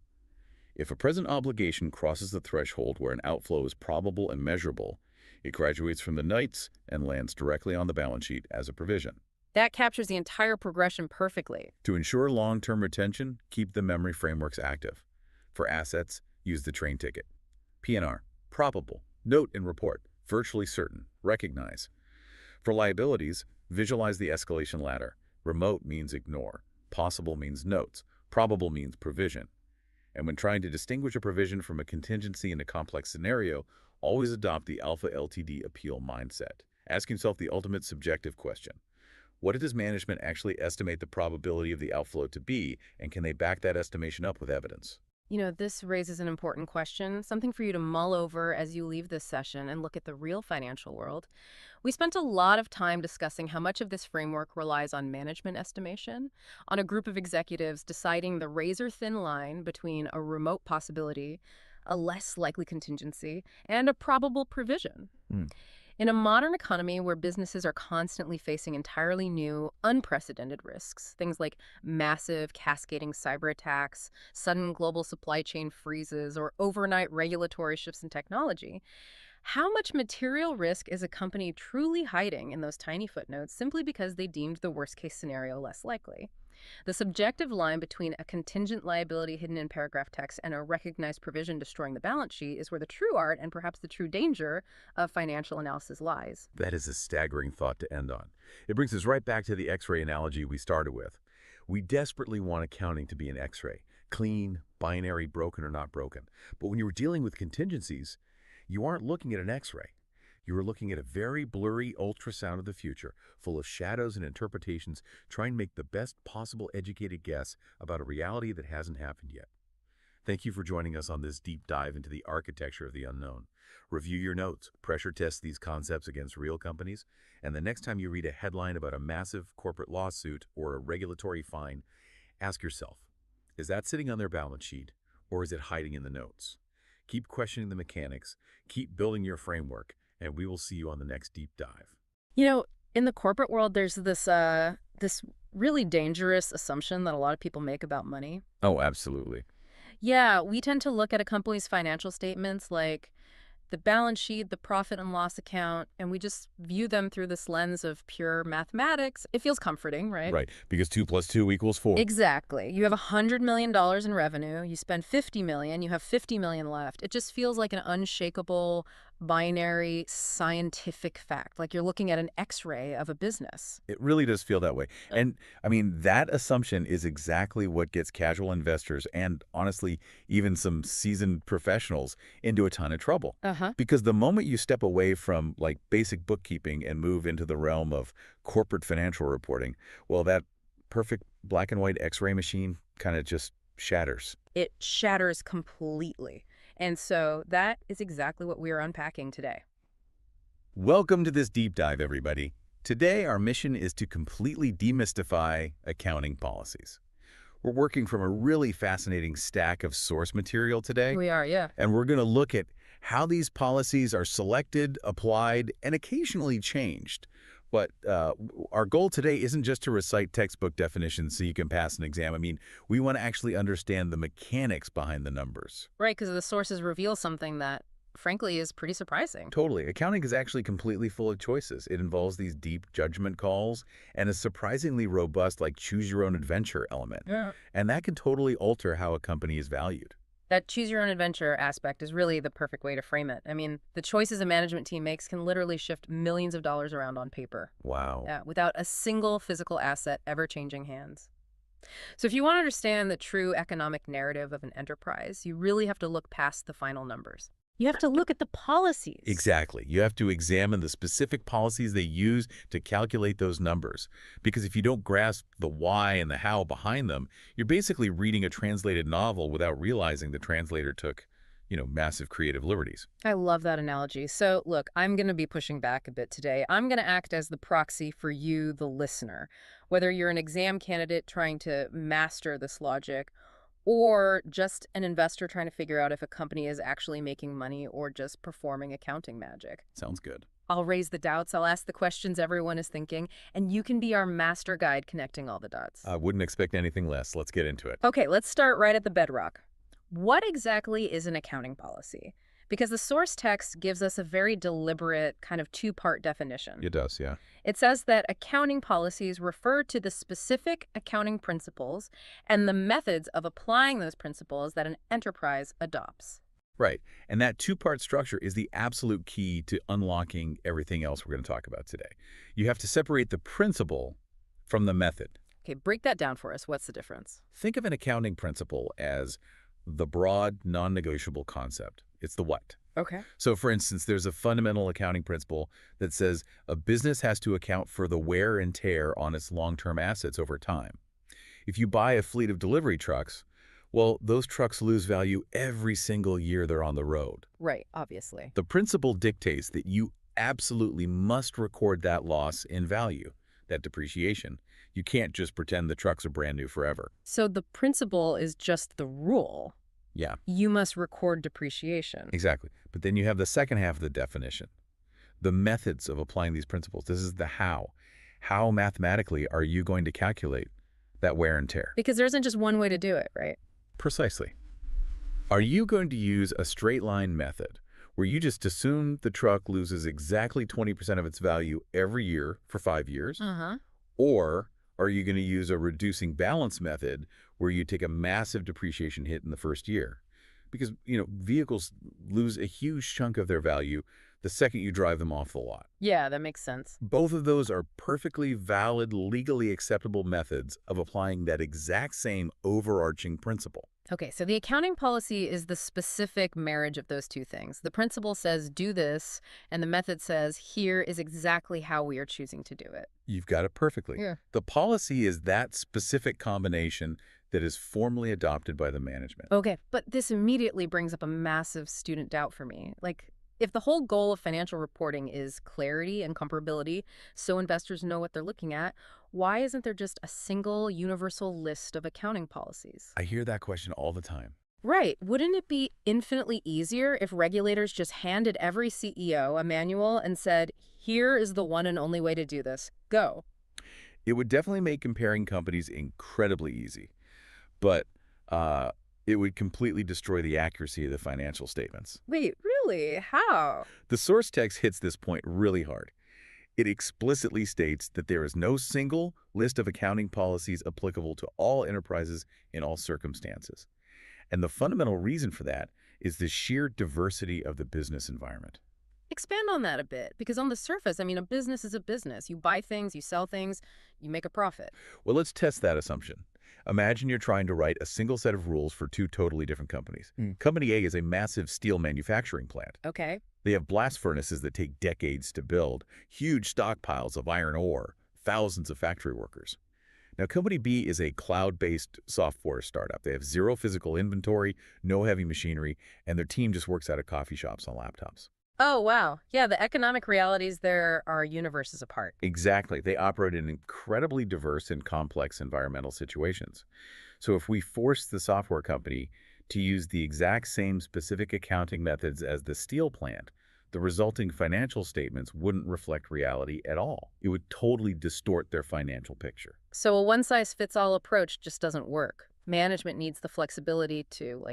If a present obligation crosses the threshold where an outflow is probable and measurable, it graduates from the notes and lands directly on the balance sheet as a provision. That captures the entire progression perfectly. To ensure long-term retention, keep the memory frameworks active. For assets, use the train ticket. PNR, probable, note and report, virtually certain, recognize. For liabilities, visualize the escalation ladder. Remote means ignore. Possible means notes. Probable means provision. And when trying to distinguish a provision from a contingency in a complex scenario, always adopt the alpha LTD appeal mindset. Ask yourself the ultimate subjective question. What does management actually estimate the probability of the outflow to be, and can they back that estimation up with evidence? You know, this raises an important question, something for you to mull over as you leave this session and look at the real financial world. We spent a lot of time discussing how much of this framework relies on management estimation, on a group of executives deciding the razor-thin line between a remote possibility, a less likely contingency, and a probable provision. In a modern economy where businesses are constantly facing entirely new, unprecedented risks, things like massive, cascading cyber attacks, sudden global supply chain freezes, or overnight regulatory shifts in technology, how much material risk is a company truly hiding in those tiny footnotes simply because they deemed the worst-case scenario less likely? The subjective line between a contingent liability hidden in paragraph text and a recognized provision destroying the balance sheet is where the true art and perhaps the true danger of financial analysis lies. That is a staggering thought to end on. It brings us right back to the X-ray analogy we started with. We desperately want accounting to be an X-ray, clean, binary, broken or not broken. But when you were dealing with contingencies, you aren't looking at an X-ray. You are looking at a very blurry ultrasound of the future, full of shadows and interpretations, trying to make the best possible educated guess about a reality that hasn't happened yet. Thank you for joining us on this deep dive into the architecture of the unknown. Review your notes, pressure test these concepts against real companies, and the next time you read a headline about a massive corporate lawsuit or a regulatory fine, ask yourself, is that sitting on their balance sheet, or is it hiding in the notes? Keep questioning the mechanics, keep building your framework, and we will see you on the next deep dive. You know, in the corporate world, there's this really dangerous assumption that a lot of people make about money. Oh, absolutely. Yeah, we tend to look at a company's financial statements like the balance sheet, the profit and loss account, and we just view them through this lens of pure mathematics. It feels comforting, right? Right, because 2 + 2 = 4. Exactly. You have $100 million in revenue, you spend $50 million, you have $50 million left. It just feels like an unshakable, binary, scientific fact, like you're looking at an X-ray of a business. It really does feel that way. And, I mean, that assumption is exactly what gets casual investors and, honestly, even some seasoned professionals into a ton of trouble. Because the moment you step away from, like, basic bookkeeping and move into the realm of corporate financial reporting, well, that perfect black and white X-ray machine kind of just shatters. It shatters completely. And so that is exactly what we are unpacking today. Welcome to this deep dive, everybody. Today, our mission is to completely demystify accounting policies. We're working from a really fascinating stack of source material today. We are, yeah. And we're going to look at how these policies are selected, applied, and occasionally changed. But our goal today isn't just to recite textbook definitions so you can pass an exam. I mean, we want to actually understand the mechanics behind the numbers. Right, because the sources reveal something that, frankly, is pretty surprising. Totally. Accounting is actually completely full of choices. It involves these deep judgment calls and a surprisingly robust, like, choose-your-own-adventure element. Yeah. And that can totally alter how a company is valued. That choose-your-own-adventure aspect is really the perfect way to frame it. I mean, the choices a management team makes can literally shift millions of dollars around on paper. Wow. Yeah, without a single physical asset ever changing hands. So if you want to understand the true economic narrative of an enterprise, you really have to look past the final numbers. You have to look at the policies. Exactly. You have to examine the specific policies they use to calculate those numbers. Because if you don't grasp the why and the how behind them, you're basically reading a translated novel without realizing the translator took, massive creative liberties. I love that analogy. So, look, I'm going to be pushing back a bit today. I'm going to act as the proxy for you, the listener. Whether you're an exam candidate trying to master this logic, or just an investor trying to figure out if a company is actually making money or just performing accounting magic. Sounds good. I'll raise the doubts, I'll ask the questions everyone is thinking, and you can be our master guide connecting all the dots. I wouldn't expect anything less. Let's get into it. Okay, let's start right at the bedrock. What exactly is an accounting policy? Because the source text gives us a very deliberate kind of two-part definition. It does, yeah. It says that accounting policies refer to the specific accounting principles and the methods of applying those principles that an enterprise adopts. Right. And that two-part structure is the absolute key to unlocking everything else we're going to talk about today. You have to separate the principle from the method. Okay, break that down for us. What's the difference? Think of an accounting principle as the broad, non-negotiable concept. It's the what. Okay. So, for instance, there's a fundamental accounting principle that says a business has to account for the wear and tear on its long-term assets over time. If you buy a fleet of delivery trucks, well, those trucks lose value every single year they're on the road. Right, obviously. The principle dictates that you absolutely must record that loss in value, that depreciation. You can't just pretend the trucks are brand new forever. So the principle is just the rule. Yeah, You must record depreciation. exactly. But then you have the second half of the definition, the methods of applying these principles. This is the how. How mathematically are you going to calculate that wear and tear? Because there isn't just one way to do it, right? Precisely. Are you going to use a straight line method where you just assume the truck loses exactly 20% of its value every year for 5 years? Uh-huh. Or are you going to use a reducing balance method where you take a massive depreciation hit in the first year? Because, vehicles lose a huge chunk of their value the second you drive them off the lot. Yeah, that makes sense. Both of those are perfectly valid, legally acceptable methods of applying that exact same overarching principle. Okay, so the accounting policy is the specific marriage of those two things. The principle says do this, and the method says here is exactly how we are choosing to do it. You've got it perfectly. Yeah. The policy is that specific combination that is formally adopted by the management. Okay, but this immediately brings up a massive student doubt for me. Like, if the whole goal of financial reporting is clarity and comparability, so investors know what they're looking at, why isn't there just a single universal list of accounting policies? I hear that question all the time. Right. Wouldn't it be infinitely easier if regulators just handed every CEO a manual and said, here is the one and only way to do this. Go. It would definitely make comparing companies incredibly easy, but it would completely destroy the accuracy of the financial statements. Wait, really? How? The source text hits this point really hard. It explicitly states that there is no single list of accounting policies applicable to all enterprises in all circumstances. And the fundamental reason for that is the sheer diversity of the business environment. Expand on that a bit, because on the surface, a business is a business. You buy things, you sell things, you make a profit. Well, let's test that assumption. Imagine you're trying to write a single set of rules for two totally different companies. Company A is a massive steel manufacturing plant. Okay. They have blast furnaces that take decades to build, huge stockpiles of iron ore, thousands of factory workers. Now, Company B is a cloud-based software startup. They have zero physical inventory, no heavy machinery, and their team just works out of coffee shops on laptops. Oh, wow. Yeah, the economic realities there are universes apart. Exactly. They operate in incredibly diverse and complex environmental situations. So if we force the software company to use the exact same specific accounting methods as the steel plant, the resulting financial statements wouldn't reflect reality at all. It would totally distort their financial picture. So a one-size-fits-all approach just doesn't work. Management needs the flexibility to,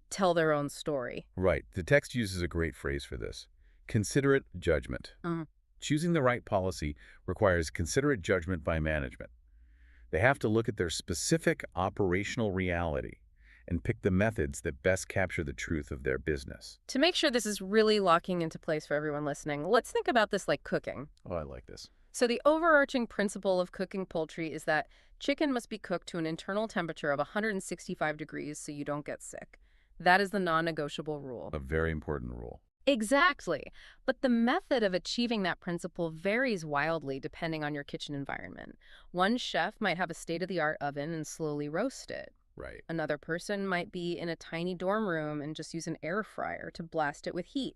tell their own story. Right. The text uses a great phrase for this. Considerate judgment. Choosing the right policy requires considerate judgment by management. They have to look at their specific operational reality and pick the methods that best capture the truth of their business. To make sure this is really locking into place for everyone listening, let's think about this like cooking. Oh, I like this. So the overarching principle of cooking poultry is that chicken must be cooked to an internal temperature of 165 degrees so you don't get sick. That is the non-negotiable rule. A very important rule. Exactly. But the method of achieving that principle varies wildly depending on your kitchen environment. One chef might have a state-of-the-art oven and slowly roast it. Right. Another person might be in a tiny dorm room and just use an air fryer to blast it with heat.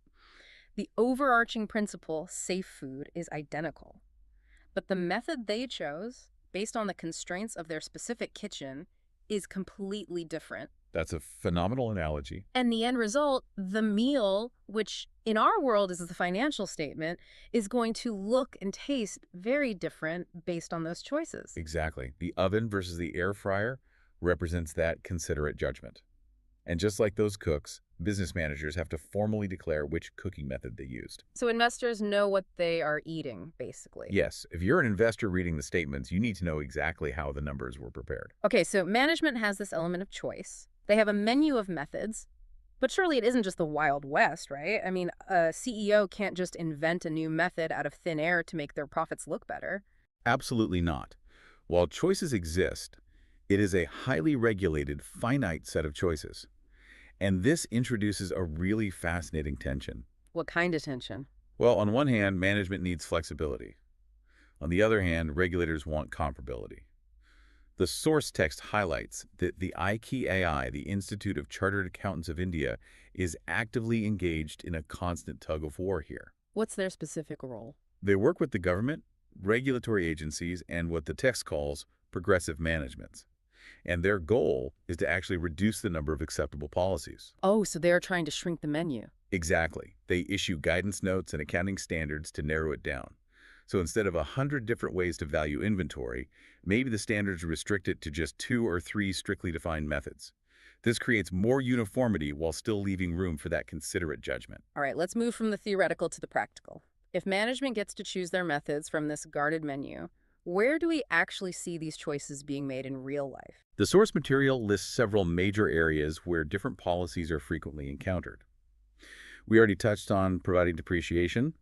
The overarching principle, safe food, is identical. But the method they chose, based on the constraints of their specific kitchen, is completely different. That's a phenomenal analogy. And the end result, the meal, which in our world is the financial statement, is going to look and taste very different based on those choices. Exactly. The oven versus the air fryer represents that considerate judgment. And just like those cooks, business managers have to formally declare which cooking method they used. So investors know what they are eating, basically. Yes, if you're an investor reading the statements, you need to know exactly how the numbers were prepared. Okay, so management has this element of choice. They have a menu of methods, but surely it isn't just the Wild West, right? I mean, a CEO can't just invent a new method out of thin air to make their profits look better. Absolutely not. While choices exist, it is a highly regulated, finite set of choices. And this introduces a really fascinating tension. What kind of tension? Well, on one hand, management needs flexibility. On the other hand, regulators want comparability. The source text highlights that the IKAI, the Institute of Chartered Accountants of India, is actively engaged in a constant tug-of-war here. What's their specific role? They work with the government, regulatory agencies, and what the text calls progressive managements. And their goal is to actually reduce the number of acceptable policies. Oh, so they're trying to shrink the menu. Exactly. They issue guidance notes and accounting standards to narrow it down. So instead of 100 different ways to value inventory, maybe the standards restrict it to just 2 or 3 strictly defined methods. This creates more uniformity while still leaving room for that considerate judgment. All right, let's move from the theoretical to the practical. If management gets to choose their methods from this guarded menu, where do we actually see these choices being made in real life? The source material lists several major areas where different policies are frequently encountered. We already touched on providing depreciation,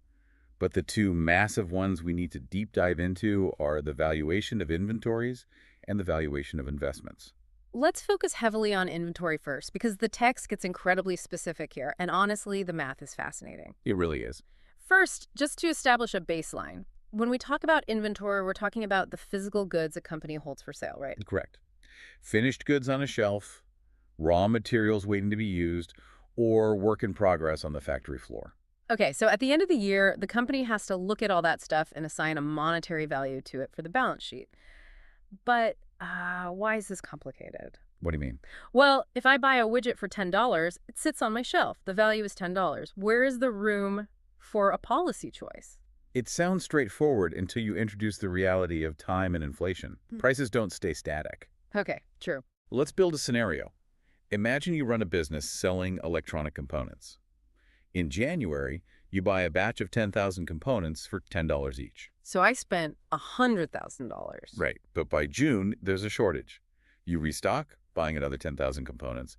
but the two massive ones we need to deep dive into are the valuation of inventories and the valuation of investments. Let's focus heavily on inventory first, because the text gets incredibly specific here, and honestly, the math is fascinating. It really is. First, just to establish a baseline, when we talk about inventory, we're talking about the physical goods a company holds for sale, right? Correct. Finished goods on a shelf, raw materials waiting to be used, or work in progress on the factory floor. Okay, so at the end of the year, the company has to look at all that stuff and assign a monetary value to it for the balance sheet. But why is this complicated? What do you mean? Well, if I buy a widget for $10, it sits on my shelf. The value is $10. Where is the room for a policy choice? It sounds straightforward until you introduce the reality of time and inflation. Prices don't stay static. Okay, true. Let's build a scenario. Imagine you run a business selling electronic components. In January, you buy a batch of 10,000 components for $10 each. So I spent $100,000. Right, but by June, there's a shortage. You restock, buying another 10,000 components,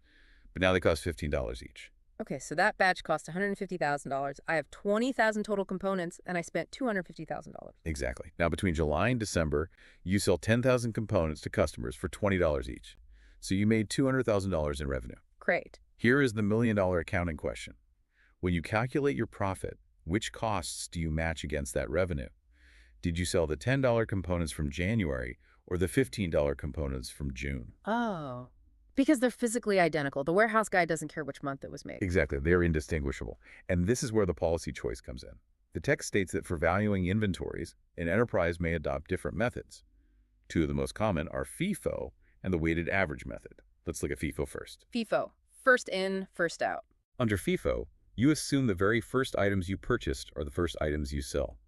but now they cost $15 each. Okay, so that batch cost $150,000. I have 20,000 total components, and I spent $250,000. Exactly. Now, between July and December, you sell 10,000 components to customers for $20 each. So you made $200,000 in revenue. Great. Here is the million-dollar accounting question. When you calculate your profit, which costs do you match against that revenue? Did you sell the $10 components from January or the $15 components from June? Oh. Because they're physically identical. The warehouse guy doesn't care which month it was made. Exactly. They're indistinguishable. And this is where the policy choice comes in. The text states that for valuing inventories, an enterprise may adopt different methods. Two of the most common are FIFO and the weighted average method. Let's look at FIFO first. FIFO. First in, first out. Under FIFO, you assume the very first items you purchased are the first items you sell.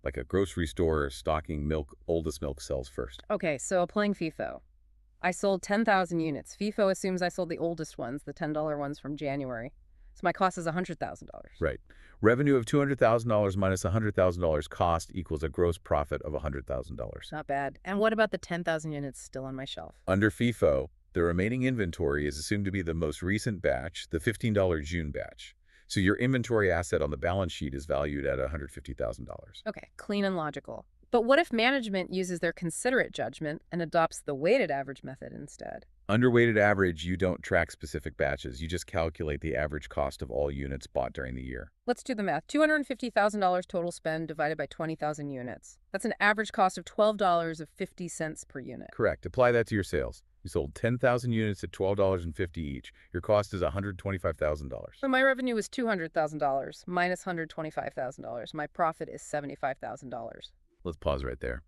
Like a grocery store stocking milk, oldest milk sells first. Okay, so applying FIFO. I sold 10,000 units. FIFO assumes I sold the oldest ones, the $10 ones from January. So my cost is $100,000. Right. Revenue of $200,000 minus $100,000 cost equals a gross profit of $100,000. Not bad. And what about the 10,000 units still on my shelf? Under FIFO, the remaining inventory is assumed to be the most recent batch, the $15 June batch. So your inventory asset on the balance sheet is valued at $150,000. Okay, clean and logical. But what if management uses their considerate judgment and adopts the weighted average method instead? Under weighted average, you don't track specific batches. You just calculate the average cost of all units bought during the year. Let's do the math. $250,000 total spend divided by 20,000 units. That's an average cost of $12.50 per unit. Correct. Apply that to your sales. You sold 10,000 units at $12.50 each. Your cost is $125,000. So my revenue is $200,000 minus $125,000. My profit is $75,000. Let's pause right there.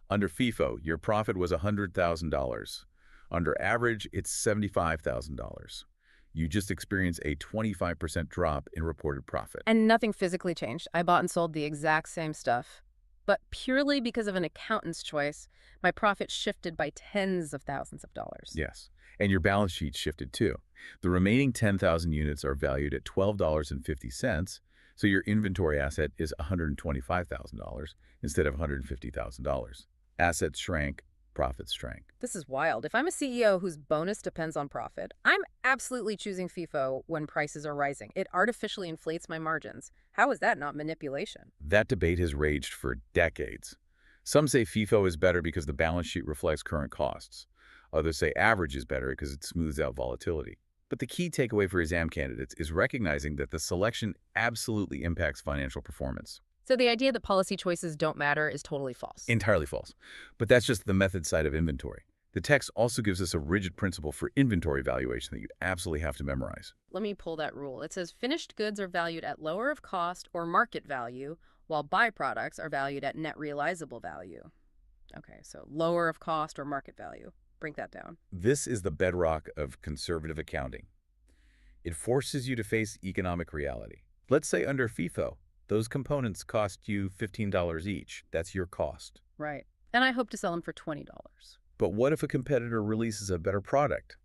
Under FIFO, your profit was $100,000. Under average, it's $75,000. You just experienced a 25% drop in reported profit. And nothing physically changed. I bought and sold the exact same stuff. But purely because of an accountant's choice, my profit shifted by tens of thousands of dollars. Yes, and your balance sheet shifted too. The remaining 10,000 units are valued at $12.50, so your inventory asset is $125,000 instead of $150,000. Assets shrank, profits shrank. This is wild. If I'm a CEO whose bonus depends on profit, I'm absolutely choosing FIFO when prices are rising. It artificially inflates my margins. How is that not manipulation? That debate has raged for decades. Some say FIFO is better because the balance sheet reflects current costs. Others say average is better because it smooths out volatility. But the key takeaway for exam candidates is recognizing that the selection absolutely impacts financial performance. So the idea that policy choices don't matter is totally false. Entirely false. But that's just the method side of inventory. The text also gives us a rigid principle for inventory valuation that you absolutely have to memorize. Let me pull that rule. It says finished goods are valued at lower of cost or market value, while byproducts are valued at net realizable value. Okay, so lower of cost or market value. Break that down. This is the bedrock of conservative accounting. It forces you to face economic reality. Let's say under FIFO, those components cost you $15 each. That's your cost. Right. And I hope to sell them for $20. But what if a competitor releases a better product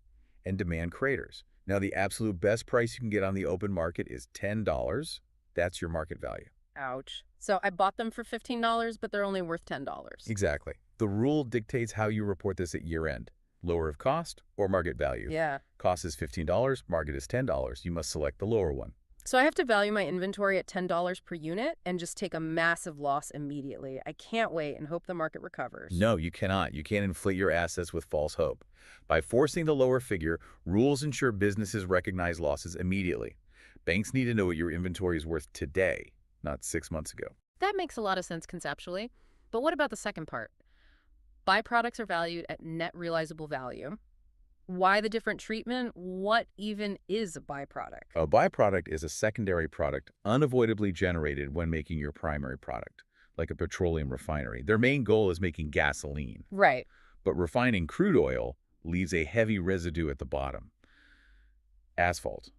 and demand craters? Now, the absolute best price you can get on the open market is $10. That's your market value. Ouch. So I bought them for $15, but they're only worth $10. Exactly. The rule dictates how you report this at year end. Lower of cost or market value. Yeah. Cost is $15, market is $10. You must select the lower one. So I have to value my inventory at $10 per unit and just take a massive loss immediately. I can't wait and hope the market recovers. No, you cannot. You can't inflate your assets with false hope. By forcing the lower figure, rules ensure businesses recognize losses immediately. Banks need to know what your inventory is worth today, not 6 months ago. That makes a lot of sense conceptually. But what about the second part? Byproducts are valued at net realizable value. Why the different treatment? What even is a byproduct? A byproduct is a secondary product unavoidably generated when making your primary product, like a petroleum refinery. Their main goal is making gasoline. Right. But refining crude oil leaves a heavy residue at the bottom. Asphalt.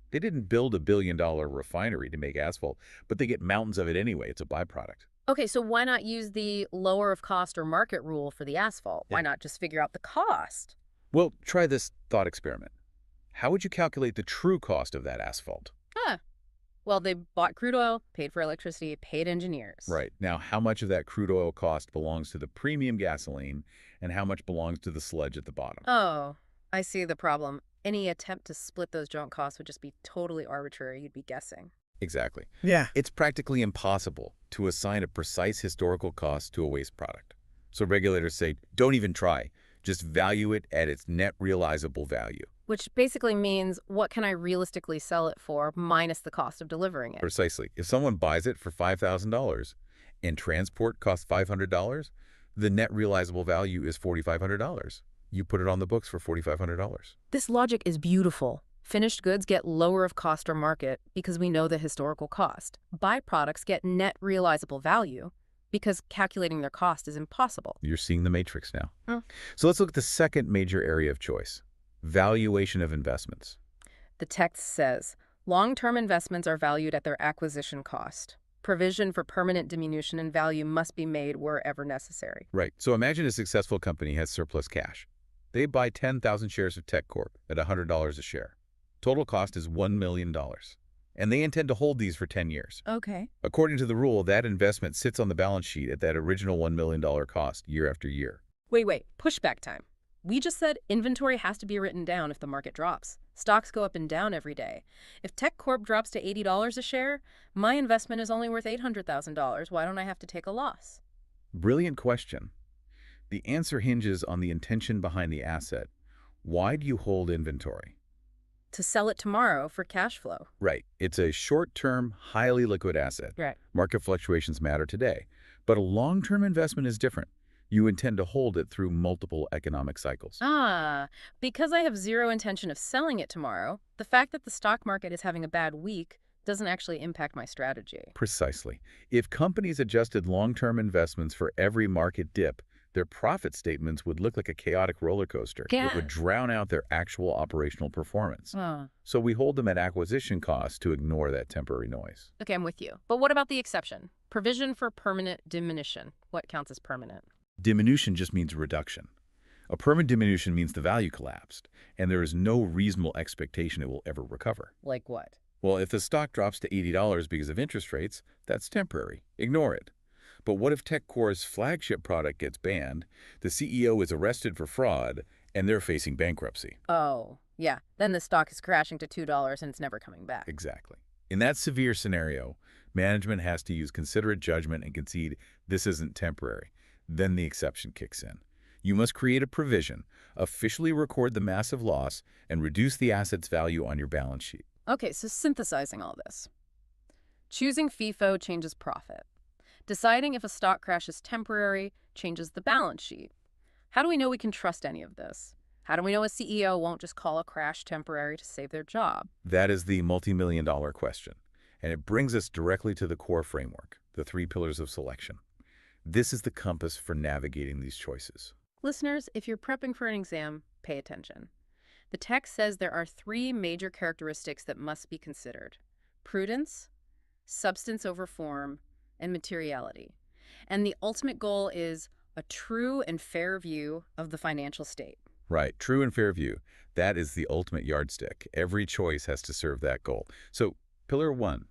They didn't build $1 billion refinery to make asphalt, but they get mountains of it anyway. It's a byproduct. Okay, so why not use the lower of cost or market rule for the asphalt? Why not just figure out the cost? Well, try this thought experiment. How would you calculate the true cost of that asphalt? Well, they bought crude oil, paid for electricity, paid engineers. Right. Now, how much of that crude oil cost belongs to the premium gasoline and how much belongs to the sludge at the bottom? Oh, I see the problem. Any attempt to split those joint costs would just be totally arbitrary. You'd be guessing. Exactly. Yeah. It's practically impossible to assign a precise historical cost to a waste product. So regulators say, don't even try. Just value it at its net realizable value. Which basically means, what can I realistically sell it for minus the cost of delivering it? Precisely. If someone buys it for $5,000 and transport costs $500, the net realizable value is $4,500. You put it on the books for $4,500. This logic is beautiful. Finished goods get lower of cost or market because we know the historical cost. Byproducts get net realizable value because calculating their cost is impossible. You're seeing the matrix now. So let's look at the second major area of choice, valuation of investments. The text says, long-term investments are valued at their acquisition cost. Provision for permanent diminution in value must be made wherever necessary. Right. So imagine a successful company has surplus cash. They buy 10,000 shares of Tech Corp at $100 a share. Total cost is $1 million. And they intend to hold these for 10 years. Okay. According to the rule, that investment sits on the balance sheet at that original $1 million cost year after year. Wait, pushback time. We just said inventory has to be written down if the market drops. Stocks go up and down every day. If Tech Corp drops to $80 a share, my investment is only worth $800,000. Why don't I have to take a loss? Brilliant question. The answer hinges on the intention behind the asset. Why do you hold inventory? To sell it tomorrow for cash flow. Right. It's a short-term, highly liquid asset. Right. Market fluctuations matter today. But a long-term investment is different. You intend to hold it through multiple economic cycles. Ah, because I have zero intention of selling it tomorrow, the fact that the stock market is having a bad week doesn't actually impact my strategy. Precisely. If companies adjusted long-term investments for every market dip, their profit statements would look like a chaotic roller coaster. Yeah. It would drown out their actual operational performance. Ah. So we hold them at acquisition cost to ignore that temporary noise. Okay, I'm with you. But what about the exception? Provision for permanent diminution. What counts as permanent? Diminution just means reduction. A permanent diminution means the value collapsed, and there is no reasonable expectation it will ever recover. Like what? Well, if the stock drops to $80 because of interest rates, that's temporary. Ignore it. But what if TechCore's flagship product gets banned, the CEO is arrested for fraud, and they're facing bankruptcy? Oh, yeah. Then the stock is crashing to $2 and it's never coming back. Exactly. In that severe scenario, management has to use considerate judgment and concede this isn't temporary. Then the exception kicks in. You must create a provision, officially record the massive loss, and reduce the asset's value on your balance sheet. Okay, so synthesizing all this. Choosing FIFO changes profit. Deciding if a stock crash is temporary changes the balance sheet. How do we know we can trust any of this? How do we know a CEO won't just call a crash temporary to save their job? That is the multi-million-dollar question, and it brings us directly to the core framework, the 3 pillars of selection. This is the compass for navigating these choices. Listeners, if you're prepping for an exam, pay attention. The text says there are 3 major characteristics that must be considered: prudence, substance over form, and materiality. And the ultimate goal is a true and fair view of the financial state. Right. True and fair view. That is the ultimate yardstick. Every choice has to serve that goal. So, pillar 1,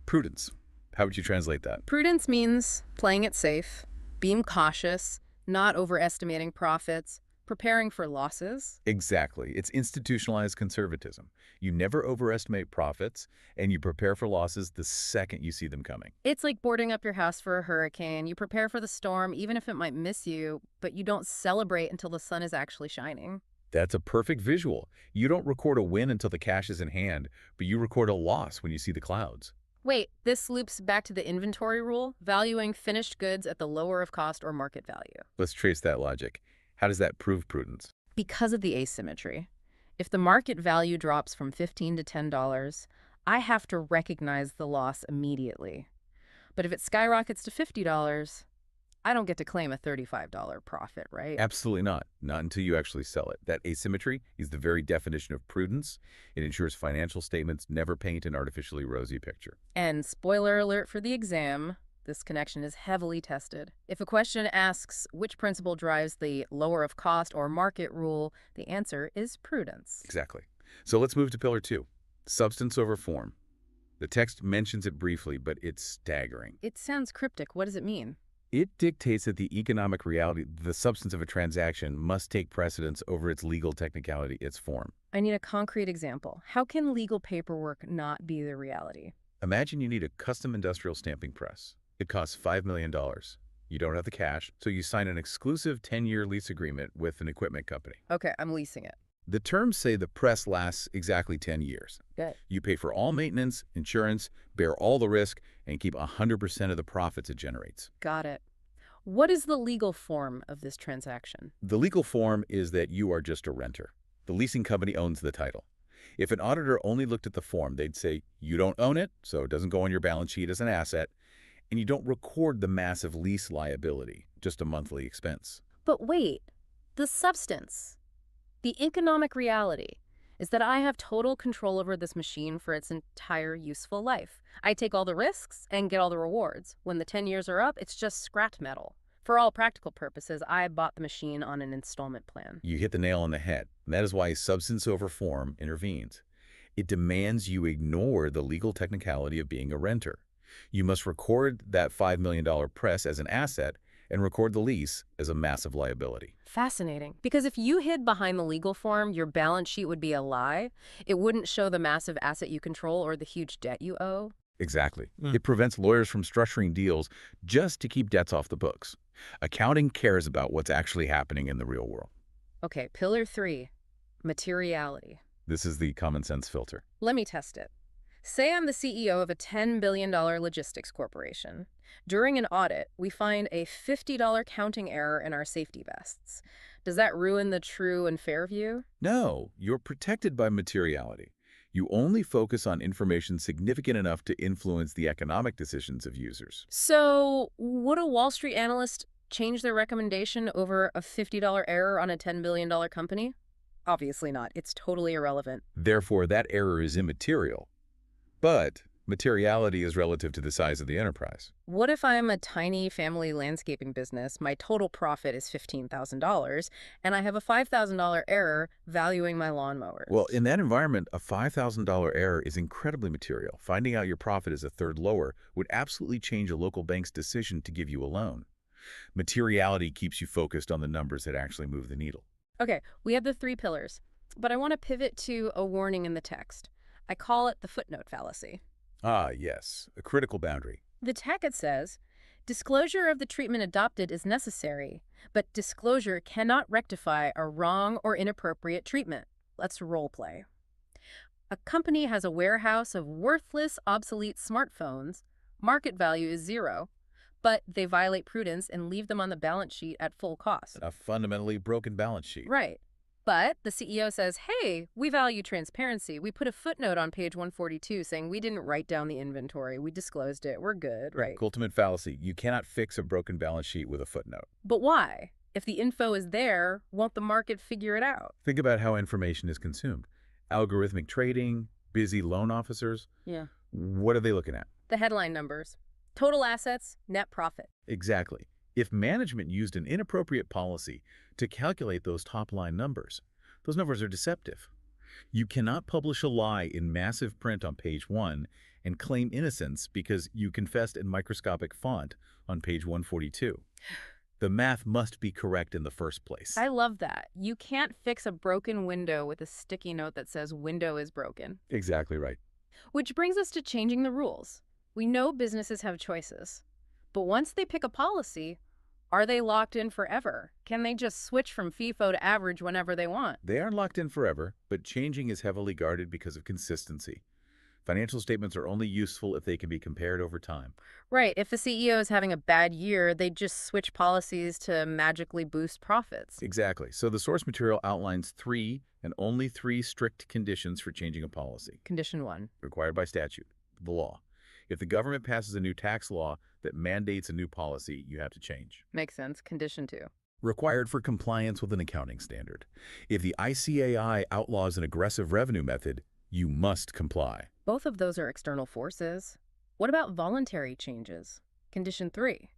prudence. How would you translate that? Prudence means playing it safe, being cautious, not overestimating profits, preparing for losses. Exactly. It's institutionalized conservatism. You never overestimate profits, and you prepare for losses the second you see them coming. It's like boarding up your house for a hurricane. You prepare for the storm, even if it might miss you, but you don't celebrate until the sun is actually shining. That's a perfect visual. You don't record a win until the cash is in hand, but you record a loss when you see the clouds. Wait, this loops back to the inventory rule, valuing finished goods at the lower of cost or market value. Let's trace that logic. How does that prove prudence? Because of the asymmetry. If the market value drops from $15 to $10, I have to recognize the loss immediately. But if it skyrockets to $50, I don't get to claim a $35 profit, right? Absolutely not. Not until you actually sell it. That asymmetry is the very definition of prudence. It ensures financial statements never paint an artificially rosy picture. And spoiler alert for the exam, this connection is heavily tested. If a question asks which principle drives the lower of cost or market rule, the answer is prudence. Exactly. So let's move to pillar 2, substance over form. The text mentions it briefly, but it's staggering. It sounds cryptic. What does it mean? It dictates that the economic reality, the substance of a transaction, must take precedence over its legal technicality, its form. I need a concrete example. How can legal paperwork not be the reality? Imagine you need a custom industrial stamping press. It costs $5 million. You don't have the cash, so you sign an exclusive 10-year lease agreement with an equipment company. Okay, I'm leasing it. The terms say the press lasts exactly 10 years. Good. You pay for all maintenance, insurance, bear all the risk, and keep 100% of the profits it generates. Got it. What is the legal form of this transaction? The legal form is that you are just a renter. The leasing company owns the title. If an auditor only looked at the form, they'd say, you don't own it, so it doesn't go on your balance sheet as an asset, and you don't record the massive lease liability, just a monthly expense. But wait, the substance, the economic reality, is that I have total control over this machine for its entire useful life. I take all the risks and get all the rewards. When the 10 years are up, it's just scrap metal. For all practical purposes, I bought the machine on an installment plan. You hit the nail on the head. And that is why substance over form intervenes. It demands you ignore the legal technicality of being a renter. You must record that $5 million press as an asset and record the lease as a massive liability. Fascinating. Because if you hid behind the legal form, your balance sheet would be a lie. It wouldn't show the massive asset you control or the huge debt you owe. Exactly. It prevents lawyers from structuring deals just to keep debts off the books. Accounting cares about what's actually happening in the real world. Okay, pillar 3, materiality. This is the common sense filter. Let me test it. Say I'm the CEO of a $10 billion logistics corporation. During an audit, we find a $50 counting error in our safety vests. Does that ruin the true and fair view? No, you're protected by materiality. You only focus on information significant enough to influence the economic decisions of users. So, would a Wall Street analyst change their recommendation over a $50 error on a $10 billion company? Obviously not. It's totally irrelevant. Therefore, that error is immaterial. But materiality is relative to the size of the enterprise. What if I'm a tiny family landscaping business, my total profit is $15,000, and I have a $5,000 error valuing my lawnmowers? Well, in that environment, a $5,000 error is incredibly material. Finding out your profit is a third lower would absolutely change a local bank's decision to give you a loan. Materiality keeps you focused on the numbers that actually move the needle. Okay, we have the 3 pillars, but I want to pivot to a warning in the text. I call it the footnote fallacy. Ah, yes, a critical boundary. The tacket says, disclosure of the treatment adopted is necessary, but disclosure cannot rectify a wrong or inappropriate treatment. Let's role play. A company has a warehouse of worthless, obsolete smartphones. Market value is 0, but they violate prudence and leave them on the balance sheet at full cost. A fundamentally broken balance sheet. Right. But the CEO says, hey, we value transparency. We put a footnote on page 142 saying we didn't write down the inventory. We disclosed it. We're good, right? Ultimate fallacy. You cannot fix a broken balance sheet with a footnote. But why? If the info is there, won't the market figure it out? Think about how information is consumed. Algorithmic trading, busy loan officers. Yeah. What are they looking at? The headline numbers. Total assets, net profit. Exactly. If management used an inappropriate policy to calculate those top-line numbers, those numbers are deceptive. You cannot publish a lie in massive print on page 1 and claim innocence because you confessed in microscopic font on page 142. The math must be correct in the first place. I love that. You can't fix a broken window with a sticky note that says window is broken. Exactly right. Which brings us to changing the rules. We know businesses have choices. But once they pick a policy, are they locked in forever? Can they just switch from FIFO to average whenever they want? They aren't locked in forever, but changing is heavily guarded because of consistency. Financial statements are only useful if they can be compared over time. Right. If the CEO is having a bad year, they just switch policies to magically boost profits. Exactly. So the source material outlines 3 and only 3 strict conditions for changing a policy. Condition 1. Required by statute, the law. If the government passes a new tax law that mandates a new policy, you have to change. Makes sense. Condition 2. Required for compliance with an accounting standard. If the ICAI outlaws an aggressive revenue method, you must comply. Both of those are external forces. What about voluntary changes? Condition 3.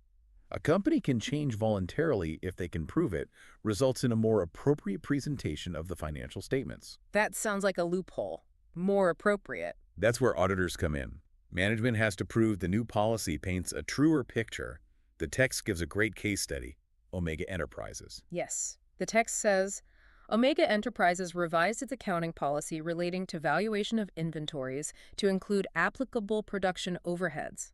A company can change voluntarily if they can prove it results in a more appropriate presentation of the financial statements. That sounds like a loophole. More appropriate. That's where auditors come in. Management has to prove the new policy paints a truer picture. The text gives a great case study, Omega Enterprises. Yes. The text says, Omega Enterprises revised its accounting policy relating to valuation of inventories to include applicable production overheads,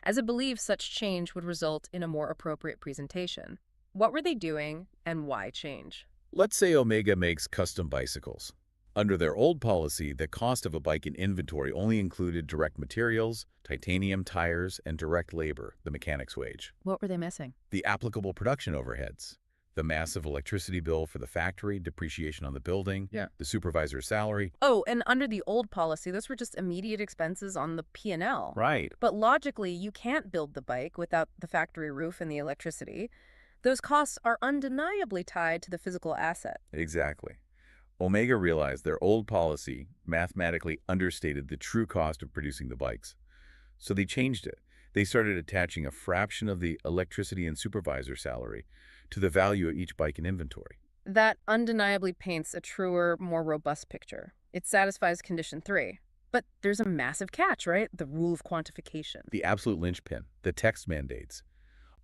as it believes such change would result in a more appropriate presentation. What were they doing and why change? Let's say Omega makes custom bicycles. Under their old policy, the cost of a bike in inventory only included direct materials, titanium tires, and direct labor, the mechanic's wage. What were they missing? The applicable production overheads, the massive electricity bill for the factory, depreciation on the building, the supervisor's salary. Oh, and under the old policy, those were just immediate expenses on the P&L. Right. But logically, you can't build the bike without the factory roof and the electricity. Those costs are undeniably tied to the physical asset. Exactly. Omega realized their old policy mathematically understated the true cost of producing the bikes. So they changed it. They started attaching a fraction of the electricity and supervisor salary to the value of each bike in inventory. That undeniably paints a truer, more robust picture. It satisfies condition 3. But there's a massive catch, right? The rule of quantification. The absolute linchpin, the text mandates.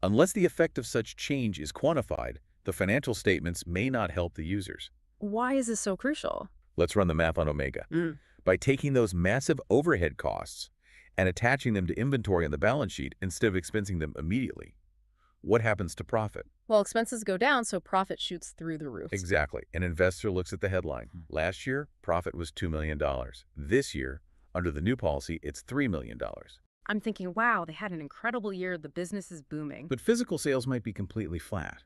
Unless the effect of such change is quantified, the financial statements may not help the users. Why is this so crucial? Let's run the math on Omega. By taking those massive overhead costs and attaching them to inventory on the balance sheet instead of expensing them immediately. What happens to profit? Well, expenses go down, so profit shoots through the roof. Exactly. An investor looks at the headline. Last year, profit was $2 million. This year, under the new policy, it's $3 million. I'm thinking, wow, they had an incredible year. The business is booming. But physical sales might be completely flat.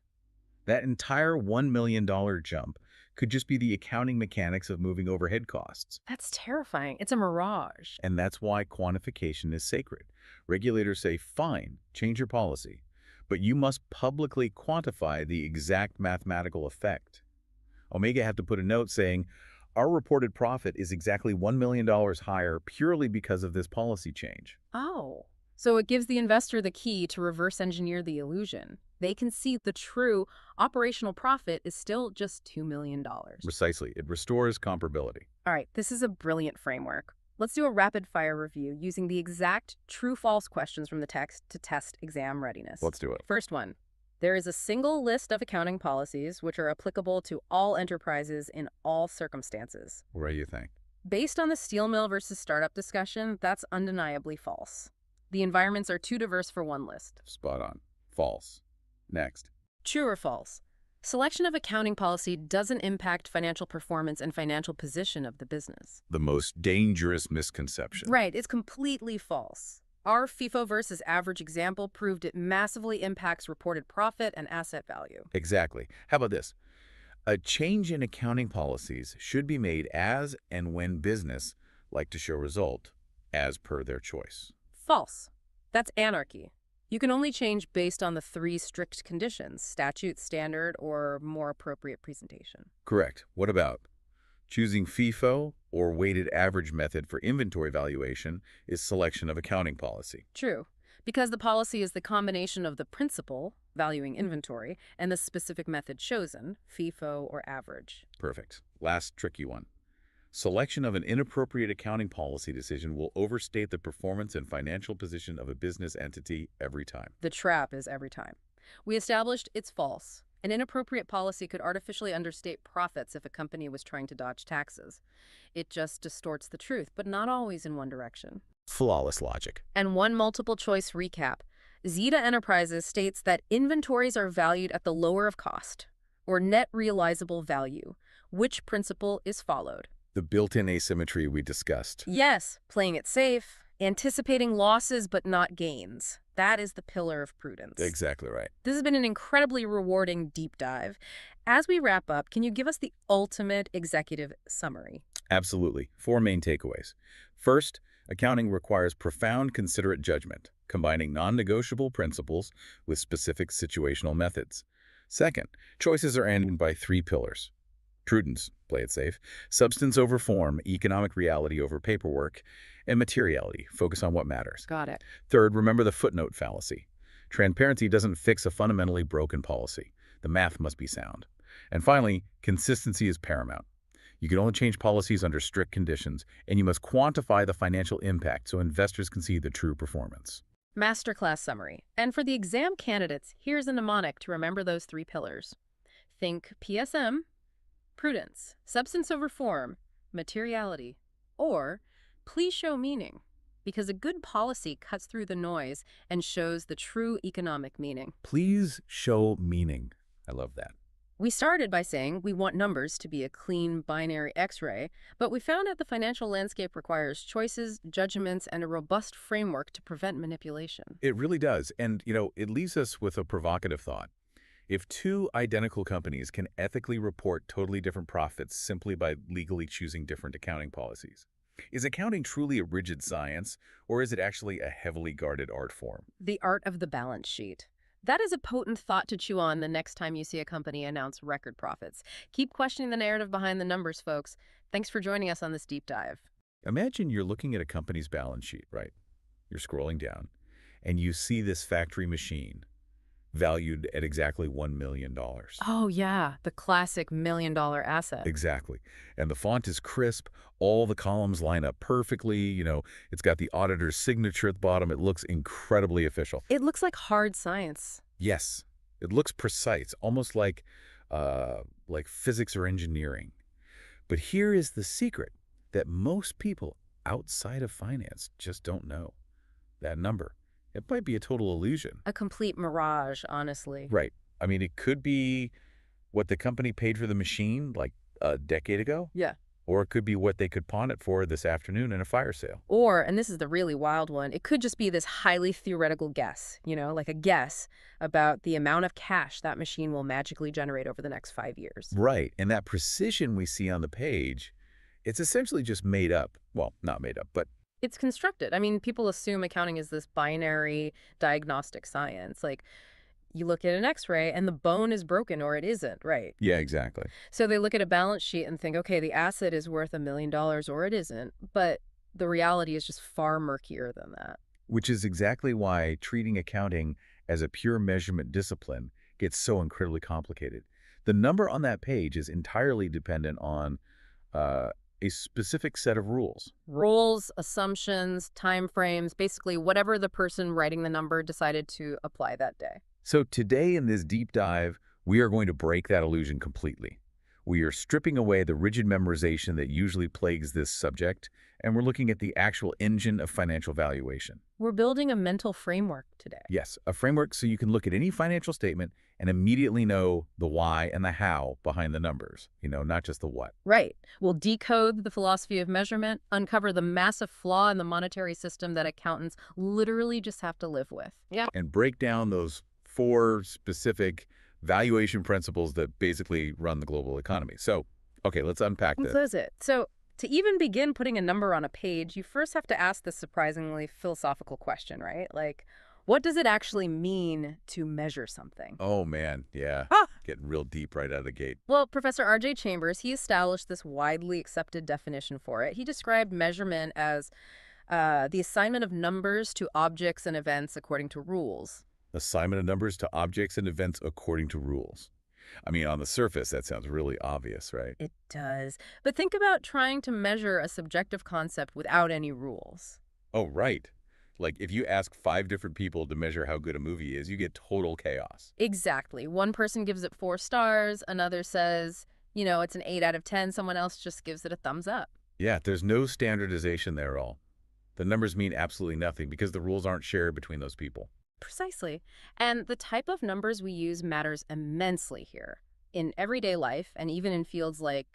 That entire $1 million jump could just be the accounting mechanics of moving overhead costs. That's terrifying. It's a mirage. And that's why quantification is sacred. Regulators say, fine, change your policy, but you must publicly quantify the exact mathematical effect. Omega had to put a note saying, our reported profit is exactly $1 million higher purely because of this policy change. Oh, so it gives the investor the key to reverse engineer the illusion. They can see the true operational profit is still just $2 million. Precisely. It restores comparability. All right, this is a brilliant framework. Let's do a rapid-fire review using the exact true-false questions from the text to test exam readiness. Let's do it. First one. There is a single list of accounting policies which are applicable to all enterprises in all circumstances. What do you think? Based on the steel mill versus startup discussion, that's undeniably false. The environments are too diverse for one list. Spot on. False. Next. True or false? Selection of accounting policy doesn't impact financial performance and financial position of the business. The most dangerous misconception. Right, it's completely false. Our FIFO versus average example proved it massively impacts reported profit and asset value. Exactly. How about this? A change in accounting policies should be made as and when business like to show result, as per their choice. False. That's anarchy. You can only change based on the 3 strict conditions: statute, standard, or more appropriate presentation. Correct. What about choosing FIFO or weighted average method for inventory valuation is selection of accounting policy? True, because the policy is the combination of the principle, valuing inventory, and the specific method chosen, FIFO or average. Perfect. Last tricky one. Selection of an inappropriate accounting policy decision will overstate the performance and financial position of a business entity every time. The trap is every time. We established it's false. An inappropriate policy could artificially understate profits if a company was trying to dodge taxes. It just distorts the truth, but not always in one direction. Flawless logic. And one multiple choice recap. Zeta Enterprises states that inventories are valued at the lower of cost, or net realizable value. Which principle is followed? The built-in asymmetry we discussed. Yes, playing it safe, anticipating losses but not gains. That is the pillar of prudence. Exactly right. This has been an incredibly rewarding deep dive. As we wrap up, can you give us the ultimate executive summary? Absolutely. 4 main takeaways. First, accounting requires profound, considerate judgment, combining non-negotiable principles with specific situational methods. Second, choices are ended by 3 pillars. Prudence, play it safe, substance over form, economic reality over paperwork, and materiality, focus on what matters. Got it. Third, remember the footnote fallacy. Transparency doesn't fix a fundamentally broken policy. The math must be sound. And finally, consistency is paramount. You can only change policies under strict conditions, and you must quantify the financial impact so investors can see the true performance. Masterclass summary. And for the exam candidates, here's a mnemonic to remember those 3 pillars. Think PSM, prudence, substance over form, materiality, or please show meaning, because a good policy cuts through the noise and shows the true economic meaning. Please show meaning. I love that. We started by saying we want numbers to be a clean binary X-ray, but we found out the financial landscape requires choices, judgments, and a robust framework to prevent manipulation. It really does. And, it leaves us with a provocative thought. If 2 identical companies can ethically report totally different profits simply by legally choosing different accounting policies, is accounting truly a rigid science, or is it actually a heavily guarded art form? The art of the balance sheet. That is a potent thought to chew on the next time you see a company announce record profits. Keep questioning the narrative behind the numbers, folks. Thanks for joining us on this deep dive. Imagine you're looking at a company's balance sheet, right? You're scrolling down, and you see this factory machine valued at exactly $1 million. Oh, yeah, the classic $1 million asset. Exactly. And the font is crisp. All the columns line up perfectly. It's got the auditor's signature at the bottom. It looks incredibly official. It looks like hard science. Yes. It looks precise, almost like physics or engineering. But here is the secret that most people outside of finance just don't know that number. It might be a total illusion. A complete mirage, honestly. Right. I mean, it could be what the company paid for the machine like a decade ago, Yeah. or it could be what they could pawn it for this afternoon in a fire sale. Or, and this is the really wild one, it could just be this highly theoretical guess, like a guess about the amount of cash that machine will magically generate over the next 5 years. Right. And that precision we see on the page, it's essentially just made up. Well, not made up, but It's constructed. I mean, people assume accounting is this binary diagnostic science. Like, you look at an x-ray and the bone is broken or it isn't, right? yeah, exactly. So they look at a balance sheet and think, okay, the asset is worth $1 million or it isn't. But the reality is just far murkier than that. Which is exactly why treating accounting as a pure measurement discipline gets so incredibly complicated. The number on that page is entirely dependent on a specific set of rules. Rules, assumptions, time frames, basically whatever the person writing the number decided to apply that day. So today in this deep dive, we are going to break that illusion completely. We are stripping away the rigid memorization that usually plagues this subject, and we're looking at the actual engine of financial valuation. We're building a mental framework today. Yes, a framework so you can look at any financial statement and immediately know the why and the how behind the numbers, not just the what. Right. We'll decode the philosophy of measurement, uncover the massive flaw in the monetary system that accountants literally just have to live with. Yeah. And break down those 4 specific valuation principles that basically run the global economy. So, okay, let's unpack this. That's it. So to even begin putting a number on a page, you first have to ask this surprisingly philosophical question, right? Like, what does it actually mean to measure something? Oh, man, yeah. Getting real deep right out of the gate. Well, Professor R.J. Chambers, he established this widely accepted definition for it. He described measurement as the assignment of numbers to objects and events according to rules. Assignment of numbers to objects and events according to rules. I mean, on the surface, that sounds really obvious, right? It does. But think about trying to measure a subjective concept without any rules. Oh, right. Like, if you ask 5 different people to measure how good a movie is, you get total chaos. Exactly. One person gives it 4 stars, another says, it's an 8 out of 10, someone else just gives it a thumbs up. Yeah, there's no standardization there at all. The numbers mean absolutely nothing because the rules aren't shared between those people. Precisely. And the type of numbers we use matters immensely here. In everyday life, and even in fields like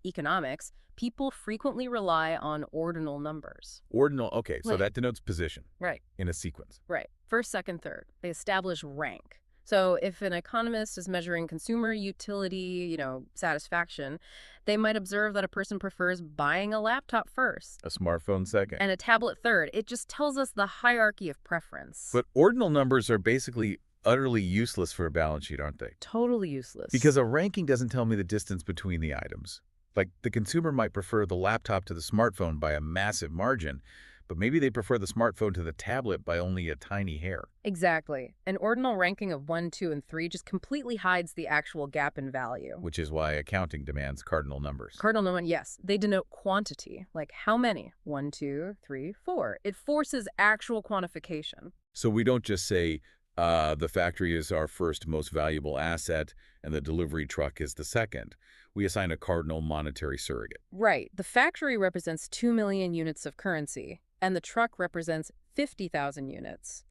economics, people frequently rely on ordinal numbers. Ordinal, okay, so Right. that denotes position Right. in a sequence. Right. First, second, third. They establish rank. So if an economist is measuring consumer utility, satisfaction, they might observe that a person prefers buying a laptop first A smartphone second. and a tablet third. It just tells us the hierarchy of preference. But ordinal numbers are basically utterly useless for a balance sheet, aren't they? Totally useless. Because a ranking doesn't tell me the distance between the items. Like, the consumer might prefer the laptop to the smartphone by a massive margin, but maybe they prefer the smartphone to the tablet by only a tiny hair. Exactly. An ordinal ranking of 1, 2, and 3 just completely hides the actual gap in value. Which is why accounting demands cardinal numbers. Cardinal number, yes. They denote quantity, like how many? 1, 2, 3, 4. It forces actual quantification. So we don't just say, the factory is our first most valuable asset and the delivery truck is the second. We assign a cardinal monetary surrogate. Right. The factory represents 2 million units of currency, and the truck represents 50,000 units.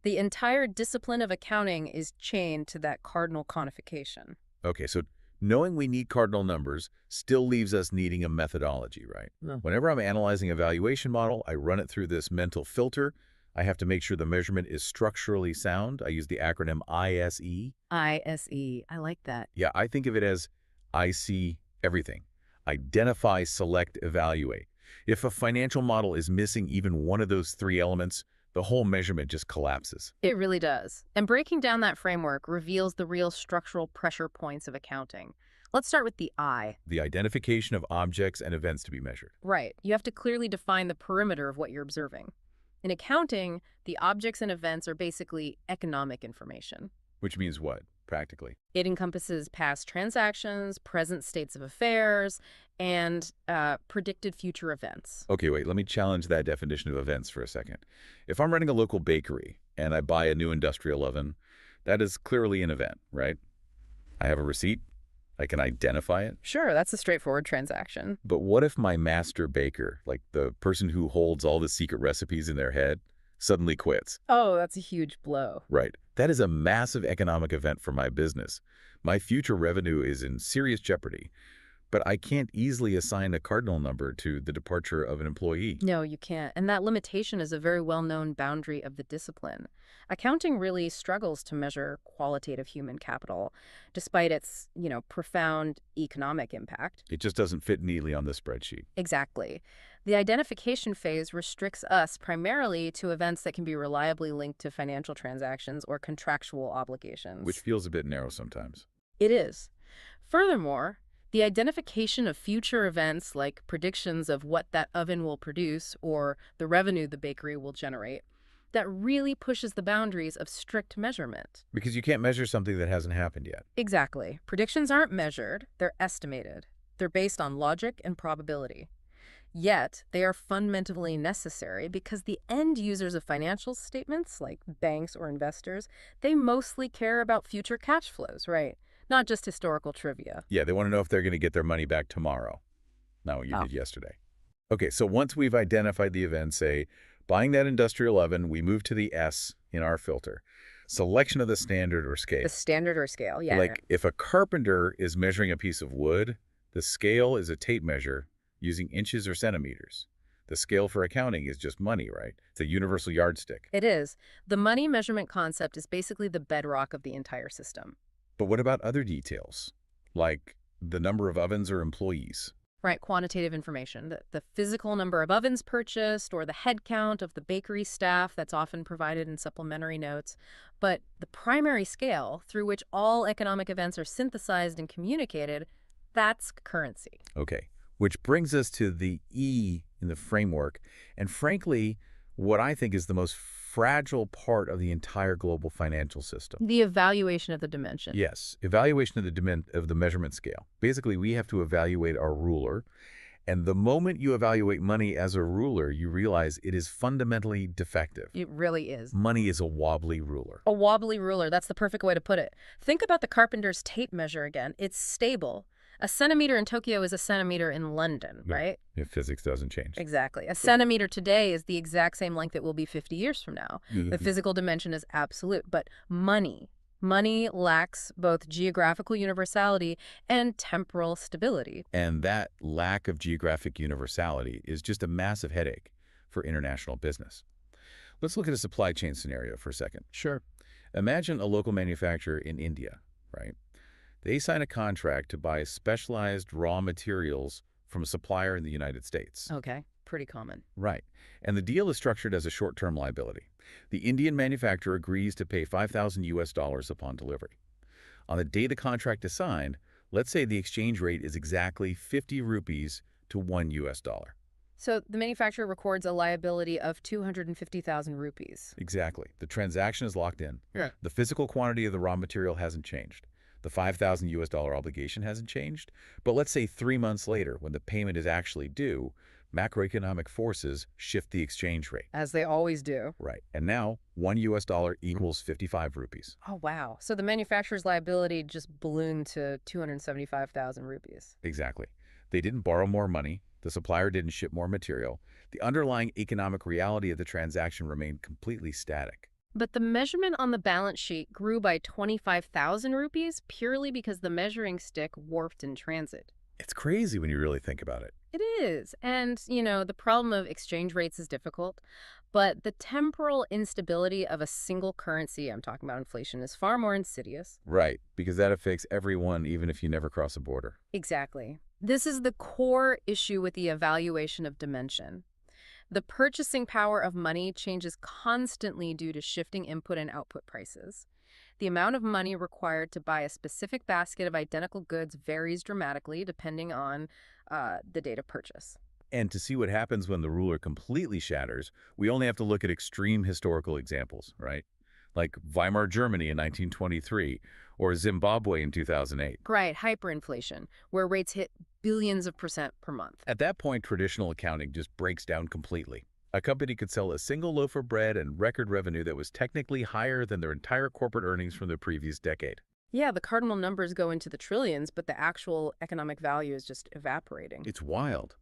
The entire discipline of accounting is chained to that cardinal quantification. Okay, so knowing we need cardinal numbers still leaves us needing a methodology, right? No. Whenever I'm analyzing a valuation model, I run it through this mental filter. I have to make sure the measurement is structurally sound. I use the acronym ISE. ISE. I like that. Yeah, I think of it as I see everything. Identify, select, evaluate. If a financial model is missing even one of those 3 elements, the whole measurement just collapses. It really does. And breaking down that framework reveals the real structural pressure points of accounting. Let's start with the I. The identification of objects and events to be measured. Right. You have to clearly define the perimeter of what you're observing. In accounting, the objects and events are basically economic information. Which means what, practically? It encompasses past transactions, present states of affairs, and predicted future events. Okay, wait, let me challenge that definition of events for a second. If I'm running a local bakery and I buy a new industrial oven, that is clearly an event, right? I have a receipt, I can identify it. Sure, that's a straightforward transaction. But what if my master baker, like the person who holds all the secret recipes in their head, suddenly quits? Oh, that's a huge blow. Right. That is a massive economic event for my business. My future revenue is in serious jeopardy, but I can't easily assign a cardinal number to the departure of an employee. No, you can't. And that limitation is a very well-known boundary of the discipline. Accounting really struggles to measure qualitative human capital, despite its, profound economic impact. It just doesn't fit neatly on the spreadsheet. Exactly. The identification phase restricts us primarily to events that can be reliably linked to financial transactions or contractual obligations. Which feels a bit narrow sometimes. It is. Furthermore, the identification of future events like predictions of what that oven will produce or the revenue the bakery will generate, that really pushes the boundaries of strict measurement. Because you can't measure something that hasn't happened yet. Exactly. Predictions aren't measured, they're estimated. They're based on logic and probability. Yet, they are fundamentally necessary because the end users of financial statements, like banks or investors, they mostly care about future cash flows, right? Not just historical trivia. Yeah, they want to know if they're going to get their money back tomorrow. Not what you did yesterday. Okay, so once we've identified the event, say, buying that industrial oven, we move to the S in our filter. Selection of the standard or scale. The standard or scale, yeah. Like if a carpenter is measuring a piece of wood, the scale is a tape measure using inches or centimeters. The scale for accounting is just money, right? It's a universal yardstick. It is. The money measurement concept is basically the bedrock of the entire system. But what about other details, like the number of ovens or employees? Right, quantitative information, the physical number of ovens purchased or the head count of the bakery staff that's often provided in supplementary notes. But the primary scale through which all economic events are synthesized and communicated, that's currency. Okay, which brings us to the E in the framework, and frankly, what I think is the most fragile part of the entire global financial system. The evaluation of the dimension. Yes, evaluation of the measurement scale. Basically, we have to evaluate our ruler, and the moment you evaluate money as a ruler, you realize it is fundamentally defective. It really is. Money is a wobbly ruler. A wobbly ruler, that's the perfect way to put it. Think about the carpenter's tape measure again. It's stable. A centimeter in Tokyo is a centimeter in London, right? If physics doesn't change. Exactly. A centimeter today is the exact same length it will be 50 years from now. The physical dimension is absolute, but money lacks both geographical universality and temporal stability. And that lack of geographic universality is just a massive headache for international business. Let's look at a supply chain scenario for a second. Sure. Imagine a local manufacturer in India, right? They sign a contract to buy specialized raw materials from a supplier in the United States. Okay, pretty common. Right. And the deal is structured as a short-term liability. The Indian manufacturer agrees to pay $5,000 upon delivery. On the day the contract is signed, let's say the exchange rate is exactly 50 rupees to $1. So the manufacturer records a liability of 250,000 rupees. Exactly. The transaction is locked in. Yeah. The physical quantity of the raw material hasn't changed. The $5,000 obligation hasn't changed. But let's say 3 months later, when the payment is actually due, macroeconomic forces shift the exchange rate. As they always do. Right. And now $1 equals 55 rupees. Oh, wow. So the manufacturer's liability just ballooned to 275,000 rupees. Exactly. They didn't borrow more money. The supplier didn't ship more material. The underlying economic reality of the transaction remained completely static. But the measurement on the balance sheet grew by 25,000 rupees purely because the measuring stick warped in transit. It's crazy when you really think about it. It is. And, the problem of exchange rates is difficult, but the temporal instability of a single currency, I'm talking about inflation, is far more insidious. Right, because that affects everyone even if you never cross a border. Exactly. This is the core issue with the evaluation of dimension. The purchasing power of money changes constantly due to shifting input and output prices. The amount of money required to buy a specific basket of identical goods varies dramatically depending on the date of purchase. And to see what happens when the ruler completely shatters, we only have to look at extreme historical examples, right? Like Weimar Germany in 1923 or Zimbabwe in 2008. Right, hyperinflation, where rates hit billions of percent per month. At that point, traditional accounting just breaks down completely. A company could sell a single loaf of bread and record revenue that was technically higher than their entire corporate earnings from the previous decade. Yeah, the cardinal numbers go into the trillions, but the actual economic value is just evaporating. It's wild.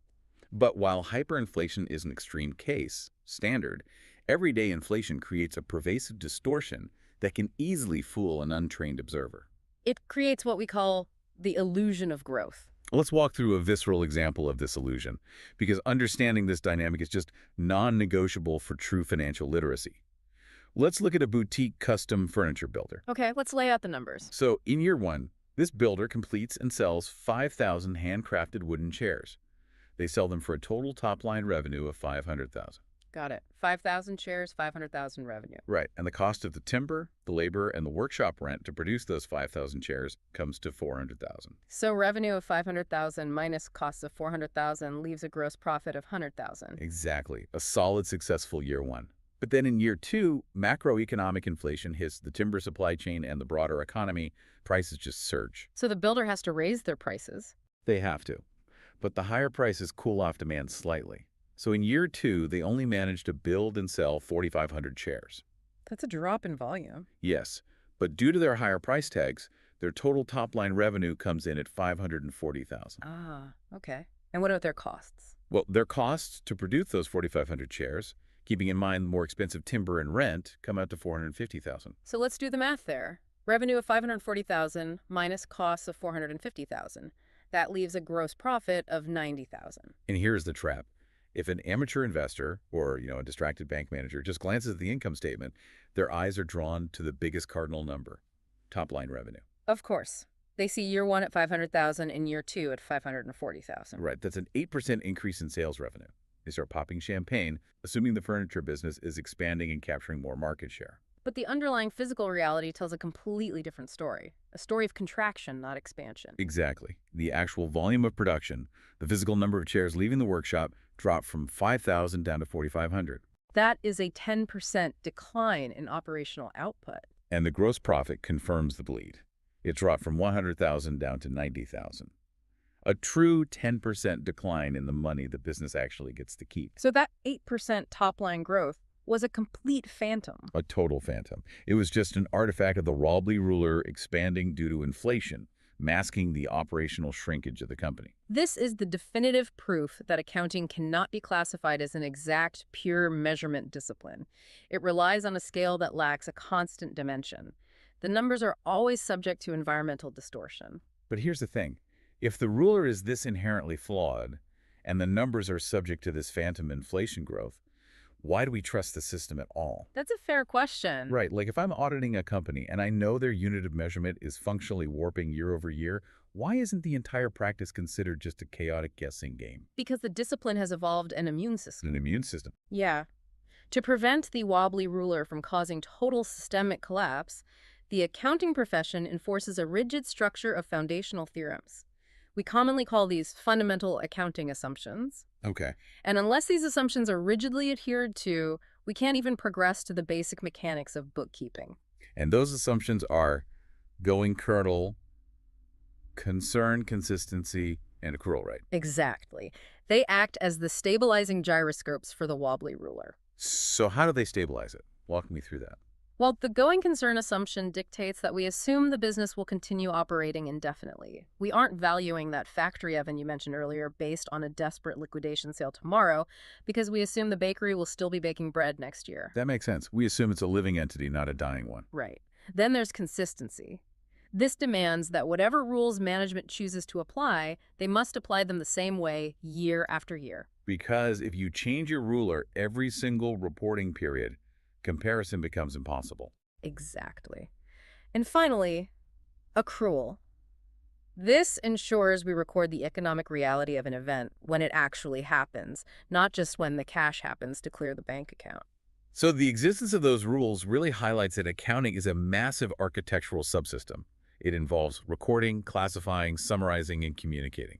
But while hyperinflation is an extreme case, standard, everyday inflation creates a pervasive distortion that can easily fool an untrained observer. It creates what we call the illusion of growth. Let's walk through a visceral example of this illusion, because understanding this dynamic is just non-negotiable for true financial literacy. Let's look at a boutique custom furniture builder. Okay, let's lay out the numbers. So in year one, this builder completes and sells 5,000 handcrafted wooden chairs. They sell them for a total top-line revenue of $500,000. Got it. 5,000 shares, 500,000 revenue. Right, and the cost of the timber, the labor, and the workshop rent to produce those 5,000 chairs comes to $400,000. So revenue of 500,000 minus costs of 400,000 leaves a gross profit of 100,000. Exactly, a solid, successful year one. But then in year two, macroeconomic inflation hits the timber supply chain and the broader economy. Prices just surge. So the builder has to raise their prices. They have to. But the higher prices cool off demand slightly. So in year two, they only managed to build and sell 4,500 chairs. That's a drop in volume. Yes, but due to their higher price tags, their total top-line revenue comes in at $540,000. Ah, okay. And what about their costs? Well, their costs to produce those 4,500 chairs, keeping in mind more expensive timber and rent, come out to $450,000. So let's do the math there. Revenue of 540,000 minus costs of 450,000. That leaves a gross profit of 90,000. And here's the trap. If an amateur investor or, a distracted bank manager just glances at the income statement, their eyes are drawn to the biggest cardinal number, top-line revenue. Of course. They see year one at 500,000 and year two at 540,000. Right, that's an 8% increase in sales revenue. They start popping champagne, assuming the furniture business is expanding and capturing more market share. But the underlying physical reality tells a completely different story. A story of contraction, not expansion. Exactly. The actual volume of production, the physical number of chairs leaving the workshop, dropped from 5,000 down to 4,500. That is a 10% decline in operational output. And the gross profit confirms the bleed. It dropped from 100,000 down to 90,000. A true 10% decline in the money the business actually gets to keep. So that 8% top-line growth was a complete phantom. A total phantom. It was just an artifact of the wobbly ruler expanding due to inflation, masking the operational shrinkage of the company. This is the definitive proof that accounting cannot be classified as an exact, pure measurement discipline. It relies on a scale that lacks a constant dimension. The numbers are always subject to environmental distortion. But here's the thing. If the ruler is this inherently flawed, and the numbers are subject to this phantom inflation growth, why do we trust the system at all? That's a fair question. Right, like if I'm auditing a company and I know their unit of measurement is functionally warping year over year, why isn't the entire practice considered just a chaotic guessing game? Because the discipline has evolved an immune system. An immune system. Yeah. To prevent the wobbly ruler from causing total systemic collapse, the accounting profession enforces a rigid structure of foundational theorems. We commonly call these fundamental accounting assumptions. Okay. And unless these assumptions are rigidly adhered to, we can't even progress to the basic mechanics of bookkeeping. And those assumptions are going kernel, concern, consistency, and accrual rate. Exactly. They act as the stabilizing gyroscopes for the wobbly ruler. So how do they stabilize it? Walk me through that. Well, the going concern assumption dictates that we assume the business will continue operating indefinitely. We aren't valuing that factory oven you mentioned earlier based on a desperate liquidation sale tomorrow because we assume the bakery will still be baking bread next year. That makes sense. We assume it's a living entity, not a dying one. Right. Then there's consistency. This demands that whatever rules management chooses to apply, they must apply them the same way year after year. Because if you change your ruler every single reporting period, comparison becomes impossible. Exactly. And finally, accrual. This ensures we record the economic reality of an event when it actually happens, not just when the cash happens to clear the bank account. So the existence of those rules really highlights that accounting is a massive architectural subsystem. It involves recording, classifying, summarizing, and communicating.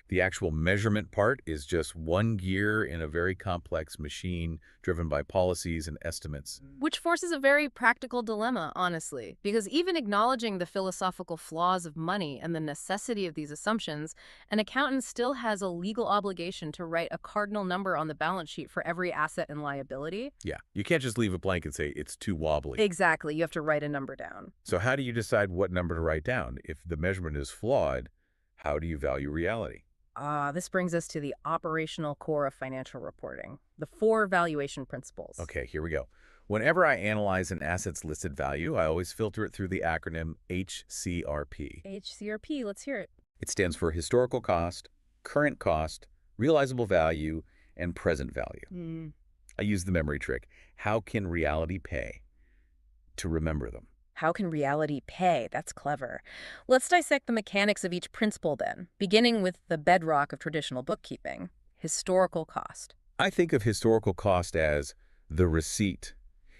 The actual measurement part is just one gear in a very complex machine driven by policies and estimates. Which forces a very practical dilemma, honestly, because even acknowledging the philosophical flaws of money and the necessity of these assumptions, an accountant still has a legal obligation to write a cardinal number on the balance sheet for every asset and liability. Yeah, you can't just leave it blank and say it's too wobbly. Exactly, you have to write a number down. So how do you decide what number to write down? If the measurement is flawed, how do you value reality? This brings us to the operational core of financial reporting, the 4 valuation principles. Okay, here we go. Whenever I analyze an asset's listed value, I always filter it through the acronym HCRP. HCRP, let's hear it. It stands for historical cost, current cost, realizable value, and present value. I use the memory trick. How can reality pay? To remember them. How can reality pay? That's clever. Let's dissect the mechanics of each principle then, beginning with the bedrock of traditional bookkeeping, historical cost. I think of historical cost as the receipt.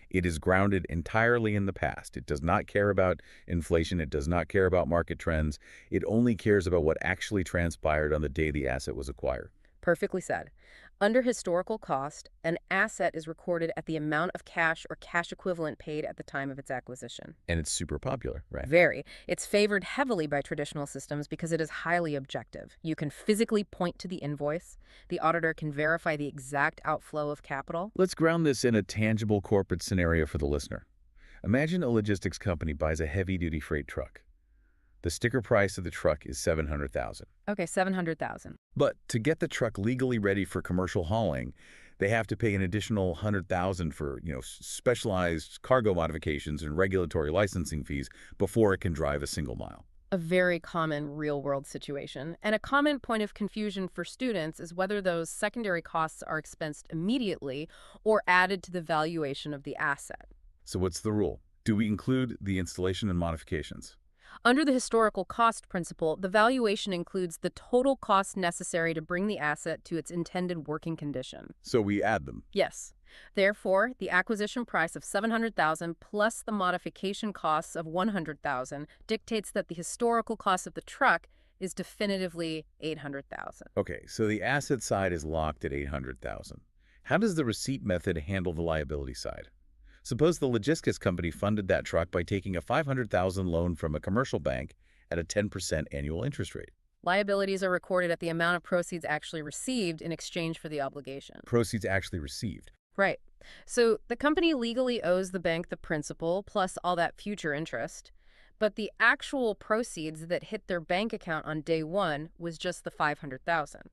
It is grounded entirely in the past. It does not care about inflation. It does not care about market trends. It only cares about what actually transpired on the day the asset was acquired. Perfectly said. Under historical cost, an asset is recorded at the amount of cash or cash equivalent paid at the time of its acquisition. And it's super popular, right? Very. It's favored heavily by traditional systems because it is highly objective. You can physically point to the invoice. The auditor can verify the exact outflow of capital. Let's ground this in a tangible corporate scenario for the listener. Imagine a logistics company buys a heavy-duty freight truck. The sticker price of the truck is $700,000. Okay, $700,000. But to get the truck legally ready for commercial hauling, they have to pay an additional $100,000 for, specialized cargo modifications and regulatory licensing fees before it can drive a single mile. A very common real-world situation. And a common point of confusion for students is whether those secondary costs are expensed immediately or added to the valuation of the asset. So what's the rule? Do we include the installation and modifications? Under the historical cost principle, the valuation includes the total cost necessary to bring the asset to its intended working condition. So we add them. Yes. Therefore, the acquisition price of $700,000 plus the modification costs of $100,000 dictates that the historical cost of the truck is definitively $800,000. Okay, so the asset side is locked at $800,000. How does the receipt method handle the liability side? Suppose the logistics company funded that truck by taking a $500,000 loan from a commercial bank at a 10% annual interest rate. Liabilities are recorded at the amount of proceeds actually received in exchange for the obligation. Proceeds actually received. Right. So the company legally owes the bank the principal plus all that future interest, but the actual proceeds that hit their bank account on day one was just the $500,000.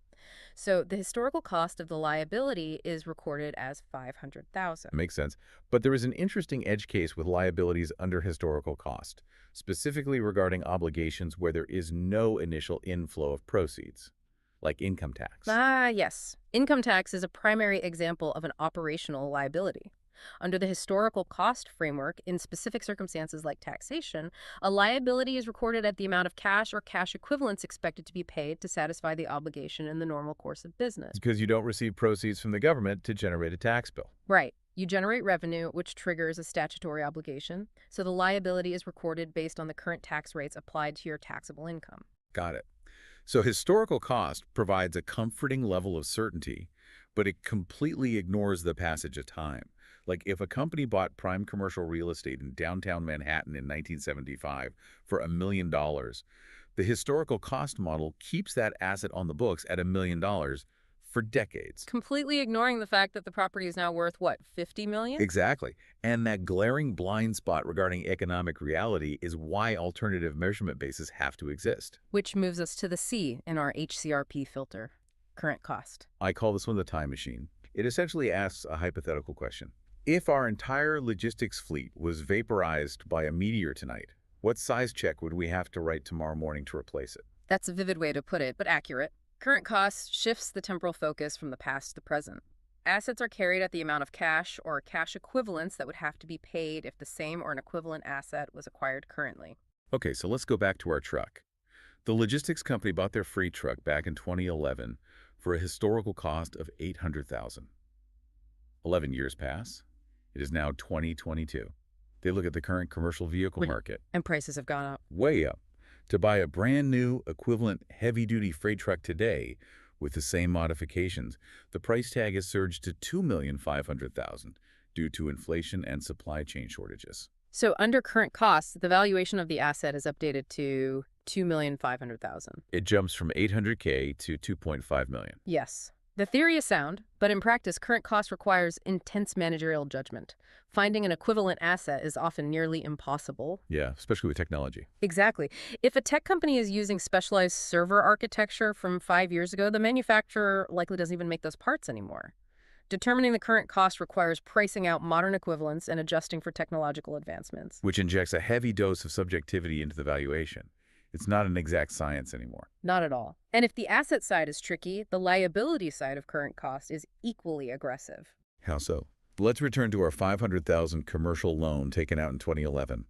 So the historical cost of the liability is recorded as $500,000. Makes sense. But there is an interesting edge case with liabilities under historical cost, specifically regarding obligations where there is no initial inflow of proceeds, like income tax. Yes. Income tax is a primary example of an operational liability. Under the historical cost framework, in specific circumstances like taxation, a liability is recorded at the amount of cash or cash equivalents expected to be paid to satisfy the obligation in the normal course of business. Because you don't receive proceeds from the government to generate a tax bill. Right. You generate revenue, which triggers a statutory obligation, so the liability is recorded based on the current tax rates applied to your taxable income. Got it. So historical cost provides a comforting level of certainty, but it completely ignores the passage of time. Like if a company bought prime commercial real estate in downtown Manhattan in 1975 for $1 million, the historical cost model keeps that asset on the books at $1 million for decades. Completely ignoring the fact that the property is now worth, what, $50 million? Exactly. And that glaring blind spot regarding economic reality is why alternative measurement bases have to exist. Which moves us to the C in our HCRP filter, current cost. I call this one the time machine. It essentially asks a hypothetical question. If our entire logistics fleet was vaporized by a meteor tonight, what size check would we have to write tomorrow morning to replace it? That's a vivid way to put it, but accurate. Current cost shifts the temporal focus from the past to the present. Assets are carried at the amount of cash or cash equivalents that would have to be paid if the same or an equivalent asset was acquired currently. Okay, so let's go back to our truck. The logistics company bought their freight truck back in 2011 for a historical cost of $800,000. 11 years pass. It is now 2022. They look at the current commercial vehicle market. And prices have gone up. Way up. To buy a brand new, equivalent heavy-duty freight truck today with the same modifications, the price tag has surged to $2,500,000 due to inflation and supply chain shortages. So under current costs, the valuation of the asset is updated to $2,500,000. It jumps from $800K to $2.5 million. Yes. The theory is sound, but in practice, current cost requires intense managerial judgment. Finding an equivalent asset is often nearly impossible. Yeah, especially with technology. Exactly. If a tech company is using specialized server architecture from 5 years ago, the manufacturer likely doesn't even make those parts anymore. Determining the current cost requires pricing out modern equivalents and adjusting for technological advancements. Which injects a heavy dose of subjectivity into the valuation. It's not an exact science anymore. Not at all. And if the asset side is tricky, the liability side of current cost is equally aggressive. How so? Let's return to our $500,000 commercial loan taken out in 2011.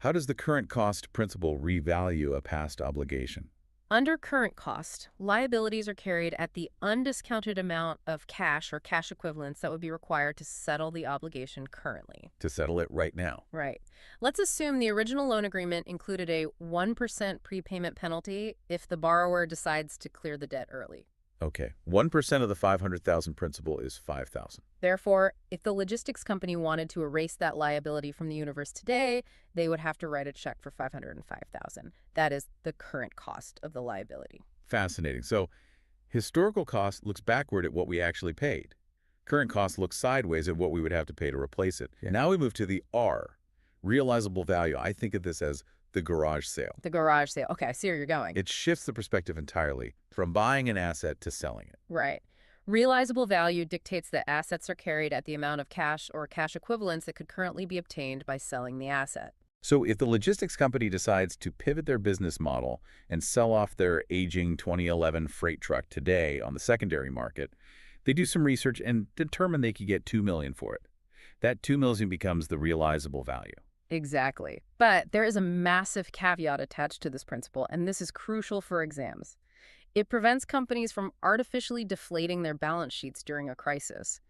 How does the current cost principle revalue a past obligation? Under current cost, liabilities are carried at the undiscounted amount of cash or cash equivalents that would be required to settle the obligation currently. To settle it right now. Right. Let's assume the original loan agreement included a 1% prepayment penalty if the borrower decides to clear the debt early. Okay, 1% of the $500,000 principal is $5,000. Therefore, if the logistics company wanted to erase that liability from the universe today, they would have to write a check for $505,000. That is the current cost of the liability. Fascinating. So, historical cost looks backward at what we actually paid. Current cost looks sideways at what we would have to pay to replace it. Yeah. Now we move to the R, realizable value. I think of this as the garage sale. The garage sale. Okay, I see where you're going. It shifts the perspective entirely from buying an asset to selling it. Right. Realizable value dictates that assets are carried at the amount of cash or cash equivalents that could currently be obtained by selling the asset. So if the logistics company decides to pivot their business model and sell off their aging 2011 freight truck today on the secondary market, they do some research and determine they could get $2 million for it. That $2 million becomes the realizable value. Exactly. But there is a massive caveat attached to this principle, and this is crucial for exams. It prevents companies from artificially deflating their balance sheets during a crisis.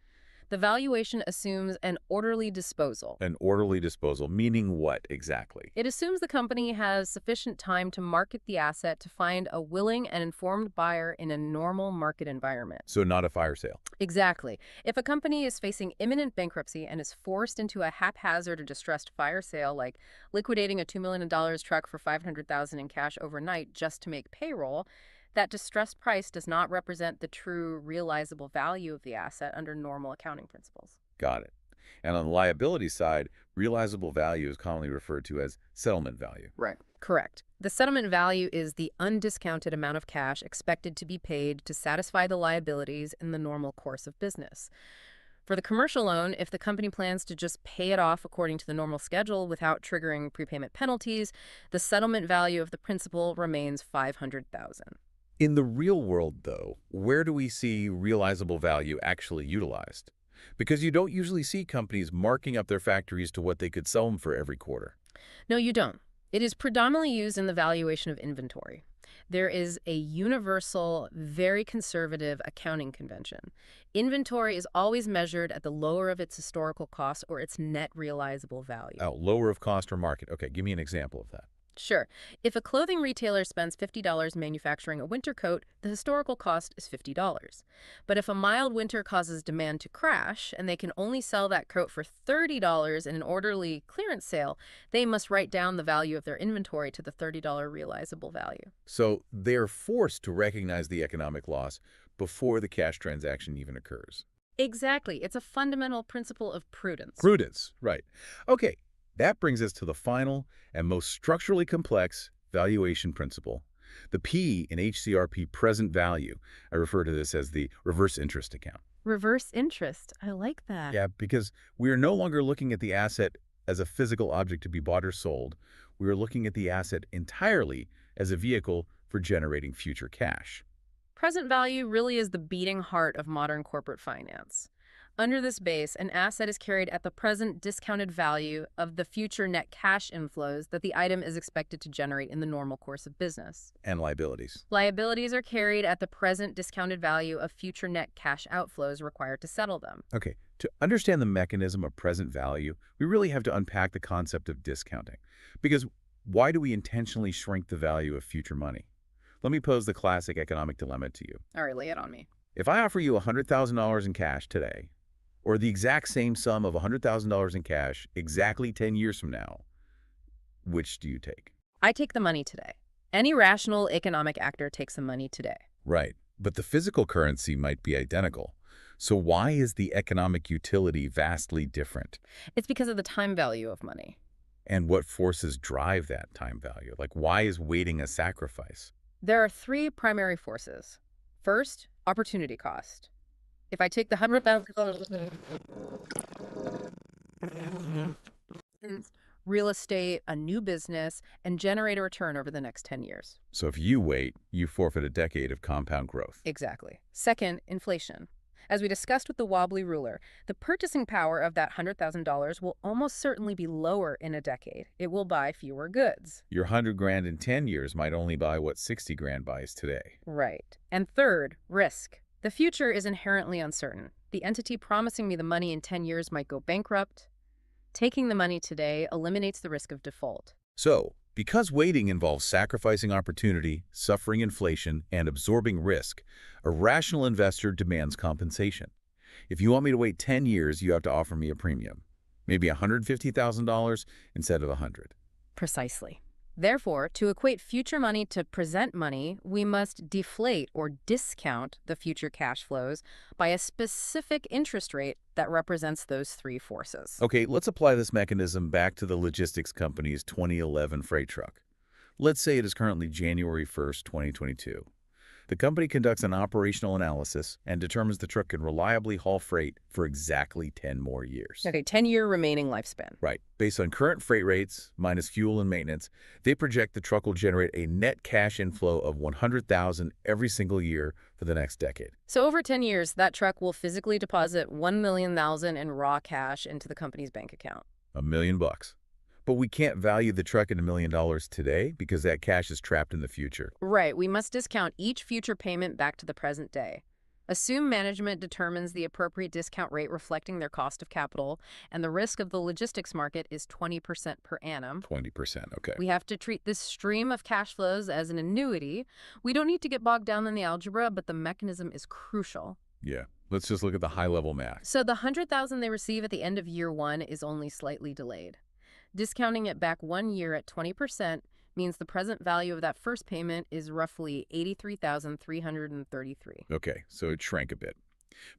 The valuation assumes an orderly disposal. An orderly disposal, meaning what exactly? It assumes the company has sufficient time to market the asset to find a willing and informed buyer in a normal market environment. So not a fire sale. Exactly. If a company is facing imminent bankruptcy and is forced into a haphazard or distressed fire sale, like liquidating a $2 million truck for $500,000 in cash overnight just to make payroll, that distressed price does not represent the true realizable value of the asset under normal accounting principles. Got it. And on the liability side, realizable value is commonly referred to as settlement value. Right. Correct. The settlement value is the undiscounted amount of cash expected to be paid to satisfy the liabilities in the normal course of business. For the commercial loan, if the company plans to just pay it off according to the normal schedule without triggering prepayment penalties, the settlement value of the principal remains $500,000. In the real world, though, where do we see realizable value actually utilized? Because you don't usually see companies marking up their factories to what they could sell them for every quarter. No, you don't. It is predominantly used in the valuation of inventory. There is a universal, very conservative accounting convention. Inventory is always measured at the lower of its historical cost or its net realizable value. Oh, lower of cost or market. Okay, give me an example of that. Sure. If a clothing retailer spends $50 manufacturing a winter coat, the historical cost is $50. But if a mild winter causes demand to crash and they can only sell that coat for $30 in an orderly clearance sale, they must write down the value of their inventory to the $30 realizable value. So they're forced to recognize the economic loss before the cash transaction even occurs. Exactly. It's a fundamental principle of prudence. Prudence, right. Okay, that brings us to the final and most structurally complex valuation principle, the P in HCRP present value. I refer to this as the reverse interest account. Reverse interest. I like that. Yeah, because we are no longer looking at the asset as a physical object to be bought or sold. We are looking at the asset entirely as a vehicle for generating future cash. Present value really is the beating heart of modern corporate finance. Under this base, an asset is carried at the present discounted value of the future net cash inflows that the item is expected to generate in the normal course of business. And liabilities. Liabilities are carried at the present discounted value of future net cash outflows required to settle them. Okay, to understand the mechanism of present value, we really have to unpack the concept of discounting. Because why do we intentionally shrink the value of future money? Let me pose the classic economic dilemma to you. All right, lay it on me. If I offer you $100,000 in cash today, or the exact same sum of $100,000 in cash exactly 10 years from now, which do you take? I take the money today. Any rational economic actor takes the money today. Right, but the physical currency might be identical. So why is the economic utility vastly different? It's because of the time value of money. And what forces drive that time value? Like, why is waiting a sacrifice? There are three primary forces. First, opportunity cost. If I take the $100,000 real estate, a new business, and generate a return over the next 10 years. So if you wait, you forfeit a decade of compound growth. Exactly. Second, inflation. As we discussed with the wobbly ruler, the purchasing power of that $100,000 will almost certainly be lower in a decade. It will buy fewer goods. Your 100 grand in 10 years might only buy what 60 grand buys today. Right. And third, risk. The future is inherently uncertain. The entity promising me the money in 10 years might go bankrupt. Taking the money today eliminates the risk of default. So, because waiting involves sacrificing opportunity, suffering inflation, and absorbing risk, a rational investor demands compensation. If you want me to wait 10 years, you have to offer me a premium. Maybe $150,000 instead of $100,000. Precisely. Therefore, to equate future money to present money, we must deflate or discount the future cash flows by a specific interest rate that represents those three forces. Okay, let's apply this mechanism back to the logistics company's 2011 freight truck. Let's say it is currently January 1st, 2022. The company conducts an operational analysis and determines the truck can reliably haul freight for exactly 10 more years. Okay, 10-year remaining lifespan. Right. Based on current freight rates, minus fuel and maintenance, they project the truck will generate a net cash inflow of $100,000 every single year for the next decade. So over 10 years, that truck will physically deposit $1 million in raw cash into the company's bank account. $1 million. But we can't value the truck at $1 million today because that cash is trapped in the future. Right. We must discount each future payment back to the present day. Assume management determines the appropriate discount rate reflecting their cost of capital, and the risk of the logistics market is 20% per annum. 20%, okay. We have to treat this stream of cash flows as an annuity. We don't need to get bogged down in the algebra, but the mechanism is crucial. Yeah. Let's just look at the high-level math. So the $100,000 they receive at the end of year one is only slightly delayed. Discounting it back 1 year at 20% means the present value of that first payment is roughly $83,333. Okay, so it shrank a bit.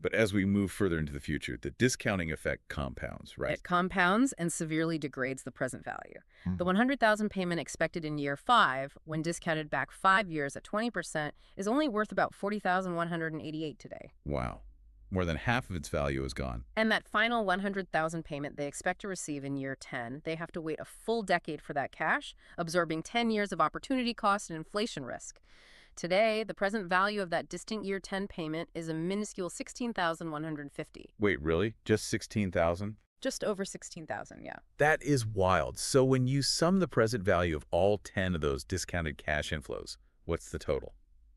But as we move further into the future, the discounting effect compounds, right? It compounds and severely degrades the present value. The $100,000 payment expected in year 5, when discounted back 5 years at 20%, is only worth about $40,188 today. Wow. More than half of its value is gone. And that final $100,000 payment they expect to receive in year 10, they have to wait a full decade for that cash, absorbing 10 years of opportunity cost and inflation risk. Today, the present value of that distant year 10 payment is a minuscule $16,150. Wait, really? Just $16,000? Just over $16,000, yeah. That is wild. So when you sum the present value of all 10 of those discounted cash inflows, what's the total?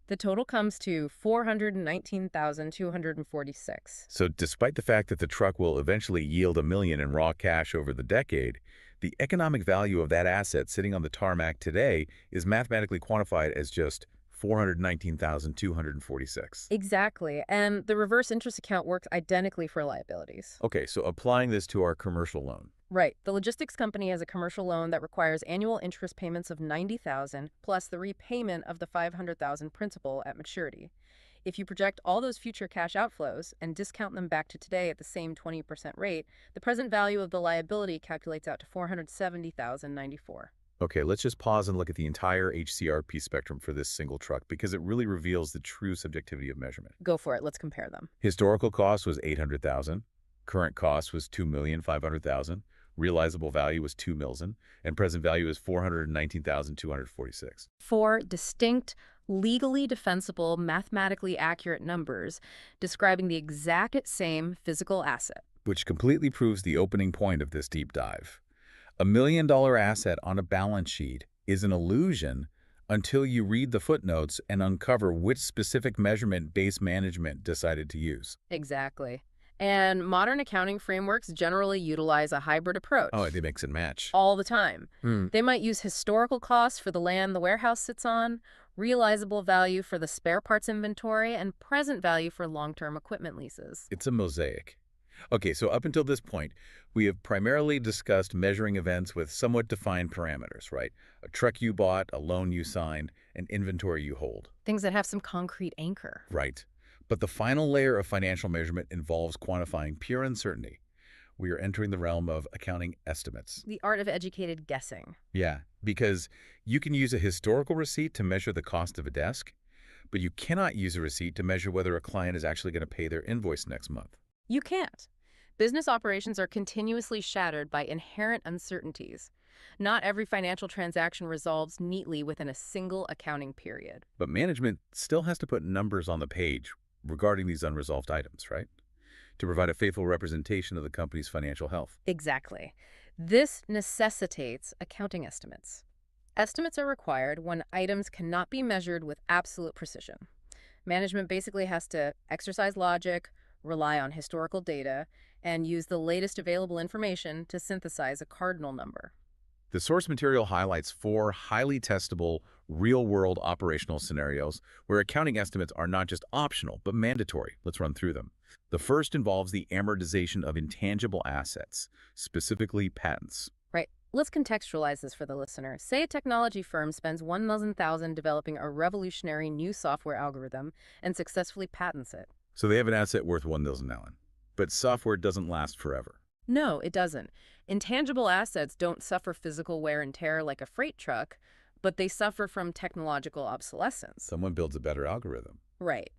The total comes to $419,246. So despite the fact that the truck will eventually yield $1 million in raw cash over the decade, the economic value of that asset sitting on the tarmac today is mathematically quantified as just $419,246. Exactly. And the reverse interest account works identically for liabilities. Okay, so applying this to our commercial loan. Right. The logistics company has a commercial loan that requires annual interest payments of $90,000 plus the repayment of the $500,000 principal at maturity. If you project all those future cash outflows and discount them back to today at the same 20% rate, the present value of the liability calculates out to $470,094. Okay, let's just pause and look at the entire HCRP spectrum for this single truck because it really reveals the true subjectivity of measurement. Go for it. Let's compare them. Historical cost was $800,000. Current cost was $2,500,000. Realizable value was $2 million, and present value is $419,246. 4 distinct, legally defensible, mathematically accurate numbers describing the exact same physical asset. Which completely proves the opening point of this deep dive. $1 million asset on a balance sheet is an illusion until you read the footnotes and uncover which specific measurement base management decided to use. Exactly. And modern accounting frameworks generally utilize a hybrid approach. Oh, they mix and match. All the time. Hmm. They might use historical costs for the land the warehouse sits on, realizable value for the spare parts inventory, and present value for long-term equipment leases. It's a mosaic. Okay, so up until this point, we have primarily discussed measuring events with somewhat defined parameters, right? A truck you bought, a loan you signed, an inventory you hold. Things that have some concrete anchor. Right. But the final layer of financial measurement involves quantifying pure uncertainty. We are entering the realm of accounting estimates. The art of educated guessing. Yeah, because you can use a historical receipt to measure the cost of a desk, but you cannot use a receipt to measure whether a client is actually going to pay their invoice next month. You can't. Business operations are continuously shattered by inherent uncertainties. Not every financial transaction resolves neatly within a single accounting period. But management still has to put numbers on the page regarding these unresolved items, right? To provide a faithful representation of the company's financial health. Exactly. This necessitates accounting estimates. Estimates are required when items cannot be measured with absolute precision. Management basically has to exercise logic, rely on historical data, and use the latest available information to synthesize a cardinal number. The source material highlights 4 highly testable, real-world operational scenarios where accounting estimates are not just optional, but mandatory. Let's run through them. The first involves the amortization of intangible assets, specifically patents. Right. Let's contextualize this for the listener. Say a technology firm spends $1,000,000 developing a revolutionary new software algorithm and successfully patents it. So they have an asset worth $1 million. But software doesn't last forever. No, it doesn't. Intangible assets don't suffer physical wear and tear like a freight truck, but they suffer from technological obsolescence. Someone builds a better algorithm. Right.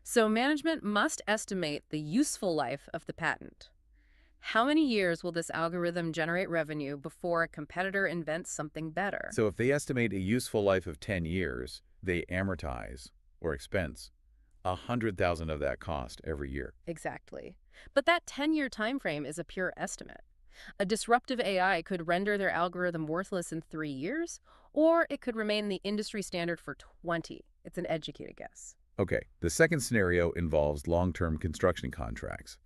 So management must estimate the useful life of the patent. How many years will this algorithm generate revenue before a competitor invents something better? So if they estimate a useful life of 10 years, they amortize, or expense, 100,000 of that cost every year. Exactly. But that 10-year time frame is a pure estimate. A disruptive AI could render their algorithm worthless in 3 years, or it could remain the industry standard for 20. It's an educated guess. Okay, the second scenario involves long-term construction contracts.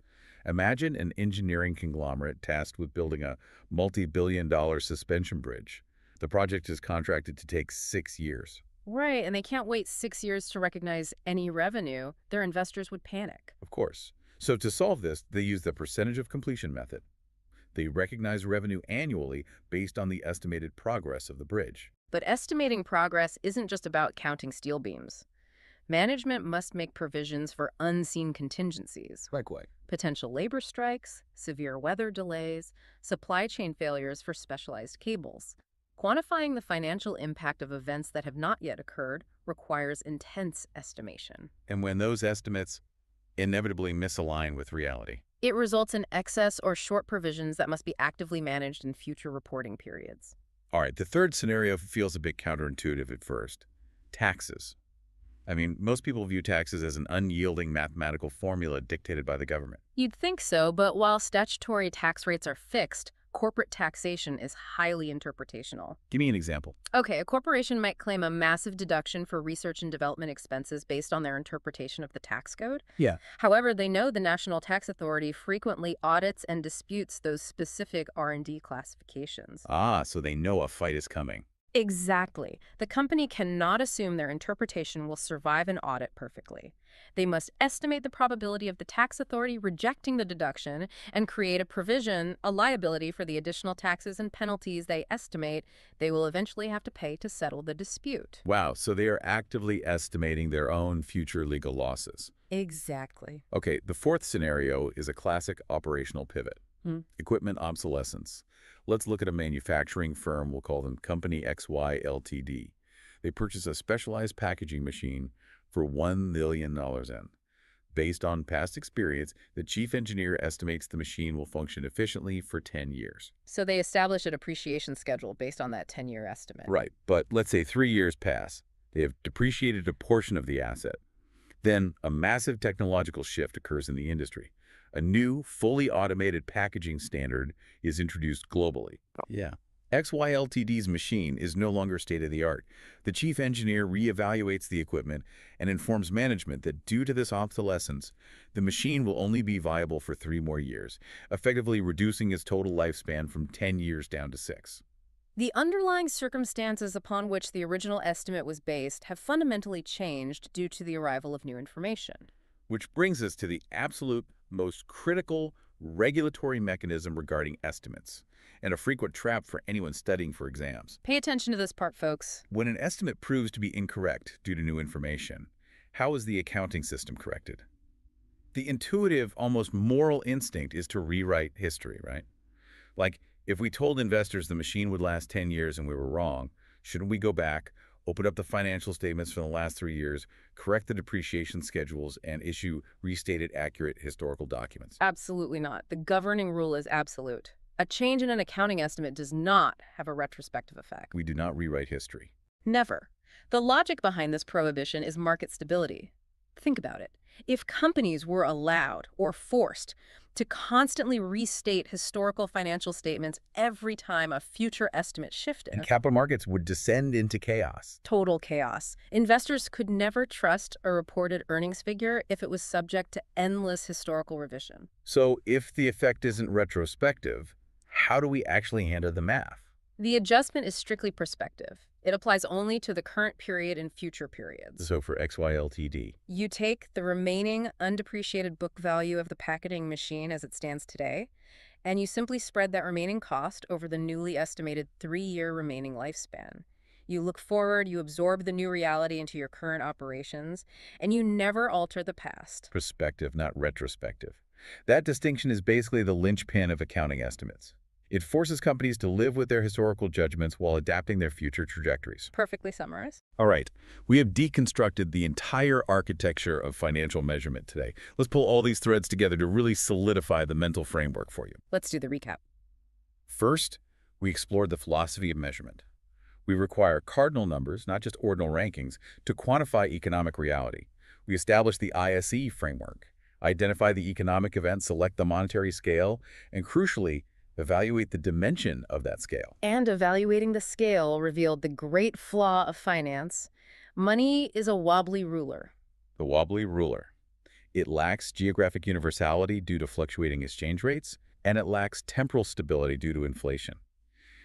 Imagine an engineering conglomerate tasked with building a multi-billion-dollar suspension bridge. The project is contracted to take 6 years. Right, and they can't wait 6 years to recognize any revenue. Their investors would panic. Of course. So to solve this, they use the percentage of completion method. They recognize revenue annually based on the estimated progress of the bridge. But estimating progress isn't just about counting steel beams. Management must make provisions for unseen contingencies. Like what? Potential labor strikes, severe weather delays, supply chain failures for specialized cables. Quantifying the financial impact of events that have not yet occurred requires intense estimation. And when those estimates inevitably misalign with reality. It results in excess or short provisions that must be actively managed in future reporting periods. All right, the third scenario feels a bit counterintuitive at first. Taxes. I mean, most people view taxes as an unyielding mathematical formula dictated by the government. You'd think so, but while statutory tax rates are fixed, corporate taxation is highly interpretational. Give me an example. Okay, a corporation might claim a massive deduction for research and development expenses based on their interpretation of the tax code. Yeah. However, they know the National Tax Authority frequently audits and disputes those specific R&D classifications. Ah, so they know a fight is coming. Exactly. The company cannot assume their interpretation will survive an audit perfectly. They must estimate the probability of the tax authority rejecting the deduction and create a provision, a liability for the additional taxes and penalties they estimate they will eventually have to pay to settle the dispute. Wow, so they are actively estimating their own future legal losses. Exactly. Okay, the fourth scenario is a classic operational pivot. Equipment obsolescence. Let's look at a manufacturing firm. We'll call them Company XY Ltd. They purchase a specialized packaging machine for $1 million in. Based on past experience, the chief engineer estimates the machine will function efficiently for 10 years. So they establish a depreciation schedule based on that 10-year estimate. Right, but let's say 3 years pass. They have depreciated a portion of the asset. Then a massive technological shift occurs in the industry. A new, fully automated packaging standard is introduced globally. Yeah. XYLTD's machine is no longer state-of-the-art. The chief engineer reevaluates the equipment and informs management that due to this obsolescence, the machine will only be viable for 3 more years, effectively reducing its total lifespan from 10 years down to 6. The underlying circumstances upon which the original estimate was based have fundamentally changed due to the arrival of new information. Which brings us to the absolute most critical regulatory mechanism regarding estimates, and a frequent trap for anyone studying for exams. Pay attention to this part, folks. When an estimate proves to be incorrect due to new information, how is the accounting system corrected? The intuitive, almost moral instinct is to rewrite history, right? Like, if we told investors the machine would last 10 years and we were wrong, shouldn't we go back, open up the financial statements for the last 3 years, correct the depreciation schedules, and issue restated accurate historical documents? Absolutely not. The governing rule is absolute. A change in an accounting estimate does not have a retrospective effect. We do not rewrite history. Never. The logic behind this prohibition is market stability. Think about it. If companies were allowed or forced to constantly restate historical financial statements every time a future estimate shifted, And capital markets would descend into chaos. total chaos. Investors could never trust a reported earnings figure if it was subject to endless historical revision. So if the effect isn't retrospective, how do we actually handle the math? The adjustment is strictly prospective. It applies only to the current period and future periods. So for XYLTD, You take the remaining undepreciated book value of the packaging machine as it stands today, and you simply spread that remaining cost over the newly estimated 3-year remaining lifespan. You look forward, you absorb the new reality into your current operations, and you never alter the past. prospective, not retrospective. That distinction is basically the linchpin of accounting estimates. It forces companies to live with their historical judgments while adapting their future trajectories. Perfectly summarized. All right, we have deconstructed the entire architecture of financial measurement today. Let's pull all these threads together to really solidify the mental framework for you. Let's do the recap. First, we explored the philosophy of measurement. We require cardinal numbers, not just ordinal rankings, to quantify economic reality. We established the ISE framework, identify the economic event, select the monetary scale, and crucially, evaluate the dimension of that scale. And evaluating the scale revealed the great flaw of finance. Money is a wobbly ruler. The wobbly ruler. It lacks geographic universality due to fluctuating exchange rates, and it lacks temporal stability due to inflation.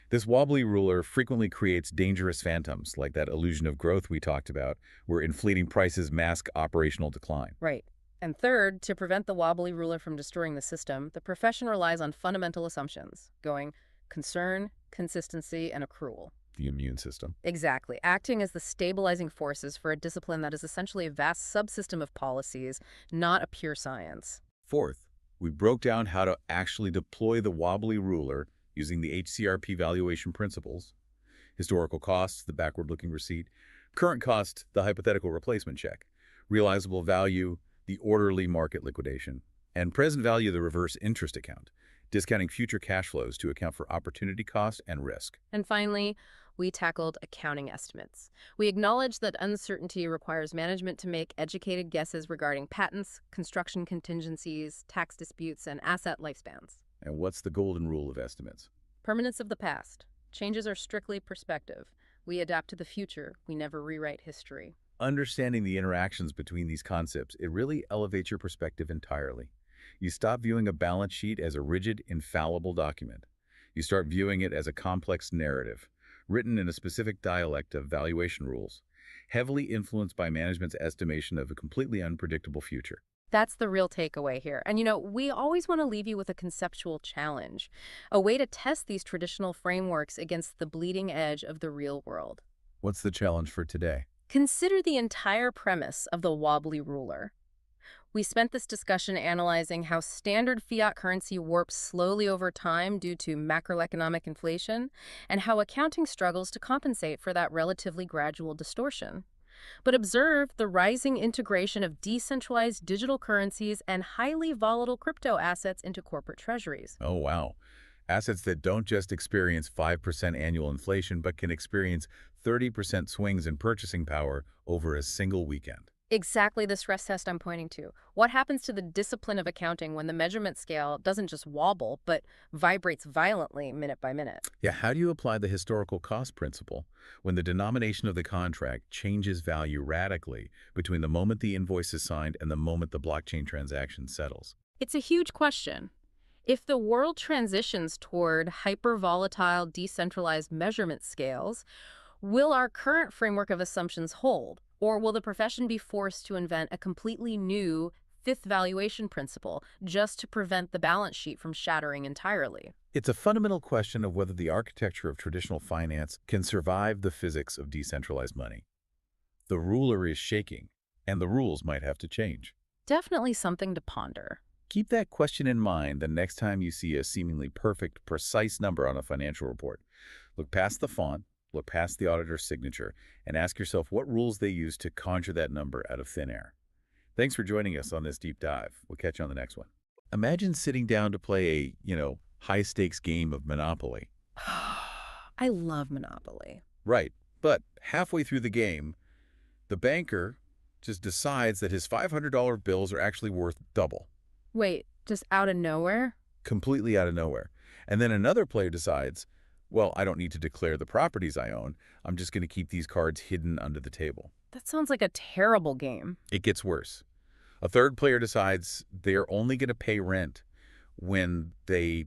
This wobbly ruler frequently creates dangerous phantoms, like that illusion of growth we talked about, where inflating prices mask operational decline. Right. And third, to prevent the wobbly ruler from destroying the system, the profession relies on fundamental assumptions, going concern, consistency, and accrual. The immune system. Exactly, acting as the stabilizing forces for a discipline that is essentially a vast subsystem of policies, not a pure science. Fourth, we broke down how to actually deploy the wobbly ruler using the HCRP valuation principles: historical costs, the backward-looking receipt; current cost, the hypothetical replacement check; realizable value, the orderly market liquidation; and present value, the reverse interest account, discounting future cash flows to account for opportunity cost and risk. And finally, we tackled accounting estimates. We acknowledged that uncertainty requires management to make educated guesses regarding patents, construction contingencies, tax disputes, and asset lifespans. And what's the golden rule of estimates? Permanence of the past. Changes are strictly prospective. We adapt to the future. We never rewrite history. Understanding the interactions between these concepts, it really elevates your perspective entirely. You stop viewing a balance sheet as a rigid, infallible document. You start viewing it as a complex narrative, written in a specific dialect of valuation rules, heavily influenced by management's estimation of a completely unpredictable future. That's the real takeaway here. And we always want to leave you with a conceptual challenge, a way to test these traditional frameworks against the bleeding edge of the real world. What's the challenge for today? Consider the entire premise of the wobbly ruler. We spent this discussion analyzing how standard fiat currency warps slowly over time due to macroeconomic inflation, and how accounting struggles to compensate for that relatively gradual distortion. But observe the rising integration of decentralized digital currencies and highly volatile crypto assets into corporate treasuries. Oh, wow. Assets that don't just experience 5% annual inflation, but can experience 30% swings in purchasing power over a single weekend. Exactly the stress test I'm pointing to. What happens to the discipline of accounting when the measurement scale doesn't just wobble, but vibrates violently minute by minute? Yeah, how do you apply the historical cost principle when the denomination of the contract changes value radically between the moment the invoice is signed and the moment the blockchain transaction settles? It's a huge question. If the world transitions toward hyper-volatile, decentralized measurement scales, will our current framework of assumptions hold, or will the profession be forced to invent a completely new fifth valuation principle just to prevent the balance sheet from shattering entirely? It's a fundamental question of whether the architecture of traditional finance can survive the physics of decentralized money. The ruler is shaking, and the rules might have to change. Definitely something to ponder. Keep that question in mind the next time you see a seemingly perfect, precise number on a financial report. Look past the font, look past the auditor's signature, and ask yourself what rules they use to conjure that number out of thin air. Thanks for joining us on this deep dive. We'll catch you on the next one. Imagine sitting down to play a, high-stakes game of Monopoly. I love Monopoly. Right, but halfway through the game, the banker just decides that his $500 bills are actually worth double, Wait, just out of nowhere? completely out of nowhere. And then another player decides, well, I don't need to declare the properties I own. I'm just going to keep these cards hidden under the table. That sounds like a terrible game. It gets worse. A third player decides they're only going to pay rent when they,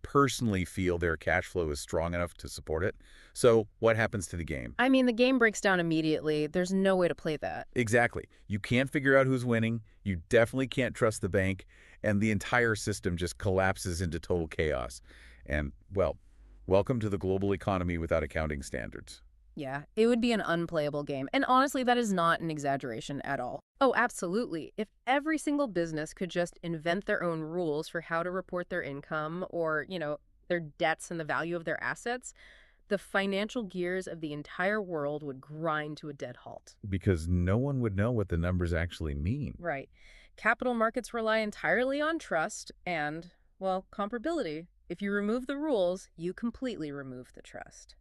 personally feel their cash flow is strong enough to support it. So what happens to the game? I mean, the game breaks down immediately. There's no way to play that. Exactly. You can't figure out who's winning. You definitely can't trust the bank. And the entire system just collapses into total chaos. And, well, welcome to the global economy without accounting standards. Yeah, it would be an unplayable game. And honestly, that is not an exaggeration at all. Oh, absolutely. If every single business could just invent their own rules for how to report their income or, their debts and the value of their assets, the financial gears of the entire world would grind to a dead halt. Because no one would know what the numbers actually mean. Right. Capital markets rely entirely on trust and, well, comparability. If you remove the rules, you completely remove the trust.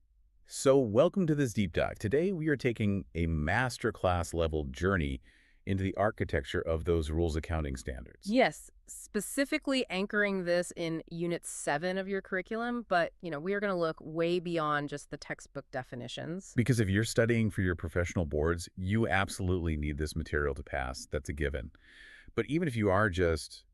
So welcome to this deep dive. Today we are taking a masterclass level journey into the architecture of those rules accounting standards. Yes, specifically anchoring this in Unit 7 of your curriculum, but, we are going to look way beyond just the textbook definitions. Because if you're studying for your professional boards, you absolutely need this material to pass. That's a given. But even if you are just,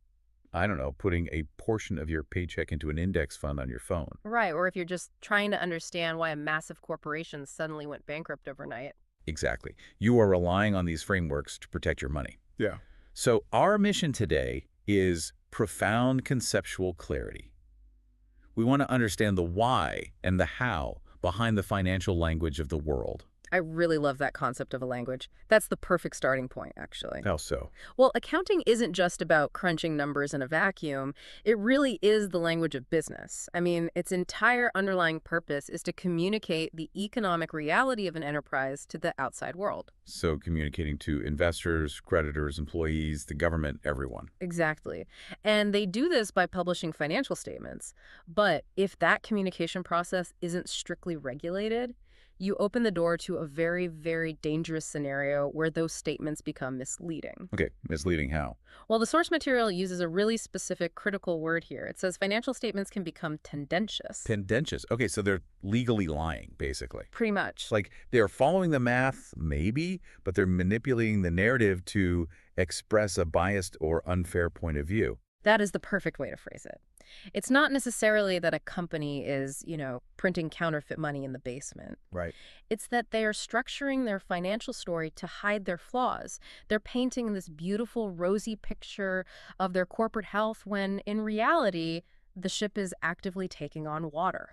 putting a portion of your paycheck into an index fund on your phone. Right, or if you're just trying to understand why a massive corporation suddenly went bankrupt overnight. Exactly. You are relying on these frameworks to protect your money. Yeah. So our mission today is profound conceptual clarity. We want to understand the why and the how behind the financial language of the world. I really love that concept of a language. That's the perfect starting point, actually. How so? Well, accounting isn't just about crunching numbers in a vacuum. It really is the language of business. I mean, its entire underlying purpose is to communicate the economic reality of an enterprise to the outside world. So communicating to investors, creditors, employees, the government, everyone. Exactly. And they do this by publishing financial statements. But if that communication process isn't strictly regulated, you open the door to a very, very dangerous scenario where those statements become misleading. Okay, misleading how? Well, the source material uses a really specific critical word here. It says financial statements can become tendentious. Tendentious. Okay, so they're legally lying, basically. Pretty much. Like they're following the math, maybe, but they're manipulating the narrative to express a biased or unfair point of view. That is the perfect way to phrase it. It's not necessarily that a company is, printing counterfeit money in the basement. Right. It's that they are structuring their financial story to hide their flaws. They're painting this beautiful, rosy picture of their corporate health when, in reality, the ship is actively taking on water.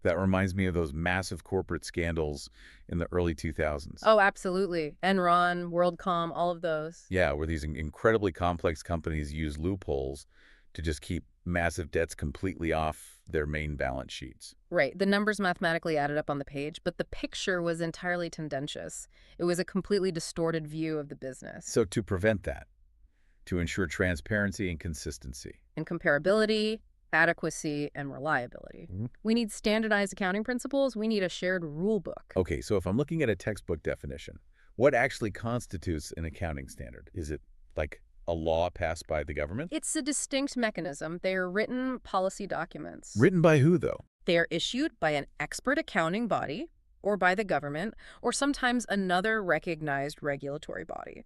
That reminds me of those massive corporate scandals in the early 2000s. Oh, absolutely. Enron, WorldCom, all of those. Yeah, where these incredibly complex companies use loopholes to just keep massive debts completely off their main balance sheets. Right. The numbers mathematically added up on the page, but the picture was entirely tendentious. It was a completely distorted view of the business. So to prevent that, to ensure transparency and consistency. And comparability, adequacy, and reliability. We need standardized accounting principles. We need a shared rule book. Okay, so if I'm looking at a textbook definition, What actually constitutes an accounting standard? Is it like a law passed by the government? It's a distinct mechanism. They are written policy documents. Written by who, though? They are issued by an expert accounting body or by the government or sometimes another recognized regulatory body.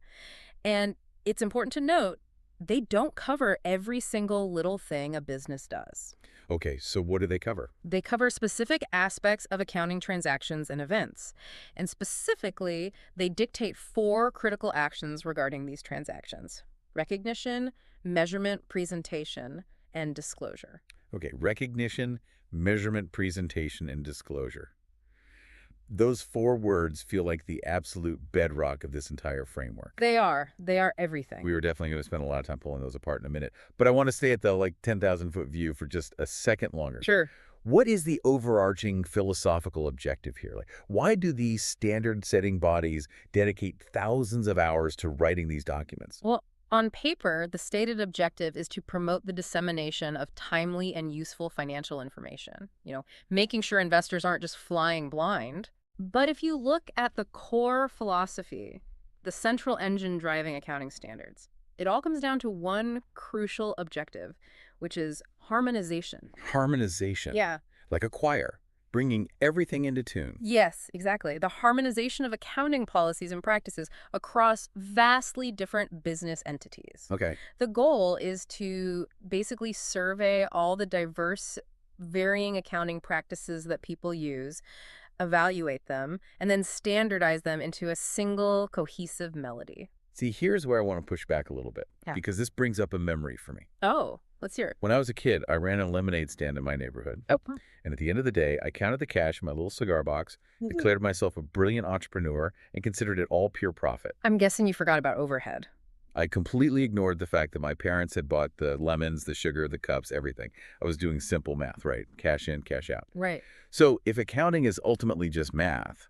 And it's important to note, they don't cover every single little thing a business does. Okay, so what do they cover? They cover specific aspects of accounting transactions and events. And specifically, they dictate 4 critical actions regarding these transactions: recognition, measurement, presentation, and disclosure. Okay, recognition, measurement, presentation, and disclosure. Those 4 words feel like the absolute bedrock of this entire framework. They are everything. We were definitely going to spend a lot of time pulling those apart in a minute. But I want to stay at the 10,000-foot view for just a second longer. Sure. What is the overarching philosophical objective here? Why do these standard-setting bodies dedicate thousands of hours to writing these documents? Well, on paper, the stated objective is to promote the dissemination of timely and useful financial information, making sure investors aren't just flying blind. But if you look at the core philosophy, the central engine driving accounting standards, it all comes down to one crucial objective, which is harmonization. Harmonization. Yeah. Like a choir, bringing everything into tune. Yes, exactly. The harmonization of accounting policies and practices across vastly different business entities. Okay. The goal is to basically survey all the diverse, varying accounting practices that people use, evaluate them, and then standardize them into a single cohesive melody. See, here's where I want to push back a little bit, Yeah. because this brings up a memory for me. Oh, let's hear it. When I was a kid, I ran a lemonade stand in my neighborhood. Oh. And at the end of the day, I counted the cash in my little cigar box, declared myself a brilliant entrepreneur, and considered it all pure profit. I'm guessing you forgot about overhead. I completely ignored the fact that my parents had bought the lemons, the sugar, the cups, everything. I was doing simple math, right? Cash in, cash out. Right. So if accounting is ultimately just math,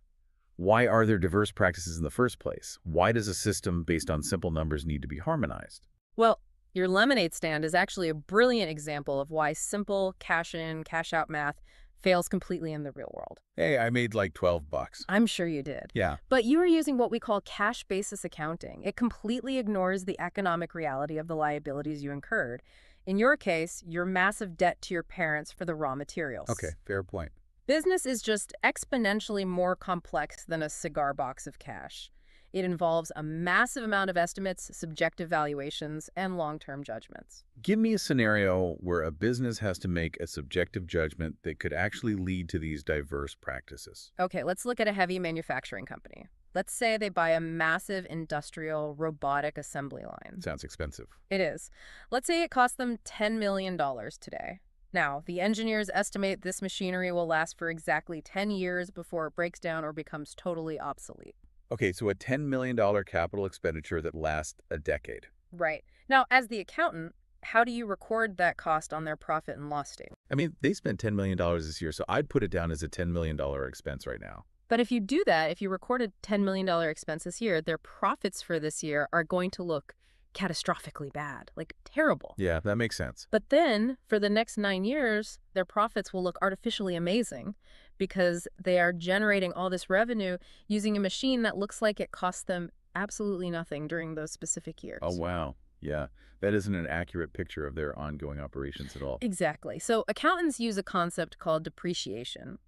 why are there diverse practices in the first place? Why does a system based on simple numbers need to be harmonized? Well, your lemonade stand is actually a brilliant example of why simple cash in, cash out math fails completely in the real world. Hey, I made like $12. I'm sure you did. Yeah. But you are using what we call cash basis accounting. It completely ignores the economic reality of the liabilities you incurred. In your case, your massive debt to your parents for the raw materials. Okay, fair point. Business is just exponentially more complex than a cigar box of cash. It involves a massive amount of estimates, subjective valuations, and long-term judgments. Give me a scenario where a business has to make a subjective judgment that could actually lead to these diverse practices. Okay, let's look at a heavy manufacturing company. Let's say they buy a massive industrial robotic assembly line. Sounds expensive. It is. Let's say it costs them $10 million today. Now, the engineers estimate this machinery will last for exactly 10 years before it breaks down or becomes totally obsolete. Okay, so a $10 million capital expenditure that lasts a decade. Right. Now, as the accountant, how do you record that cost on their profit and loss statement? I mean, they spent $10 million this year, so I'd put it down as a $10 million expense right now. But if you do that, if you record a $10 million expense this year, their profits for this year are going to look catastrophically bad, like terrible. Yeah, that makes sense. But then, for the next 9 years, their profits will look artificially amazing because they are generating all this revenue using a machine that looks like it cost them absolutely nothing during those specific years. Oh, wow. Yeah, that isn't an accurate picture of their ongoing operations at all. Exactly. So accountants use a concept called depreciation.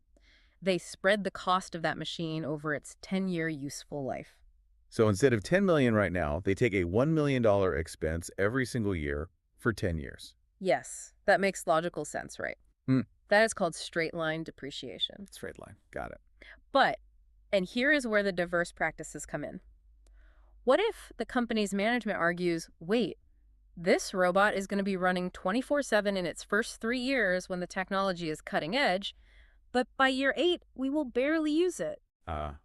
They spread the cost of that machine over its 10-year useful life. So instead of $10 million right now, they take a $1 million expense every single year for 10 years. Yes, that makes logical sense, right? Hmm. That is called straight-line depreciation. Straight line. Got it. But, and here is where the diverse practices come in. What if the company's management argues, wait, this robot is going to be running 24/7 in its first 3 years when the technology is cutting edge, but by year 8, we will barely use it?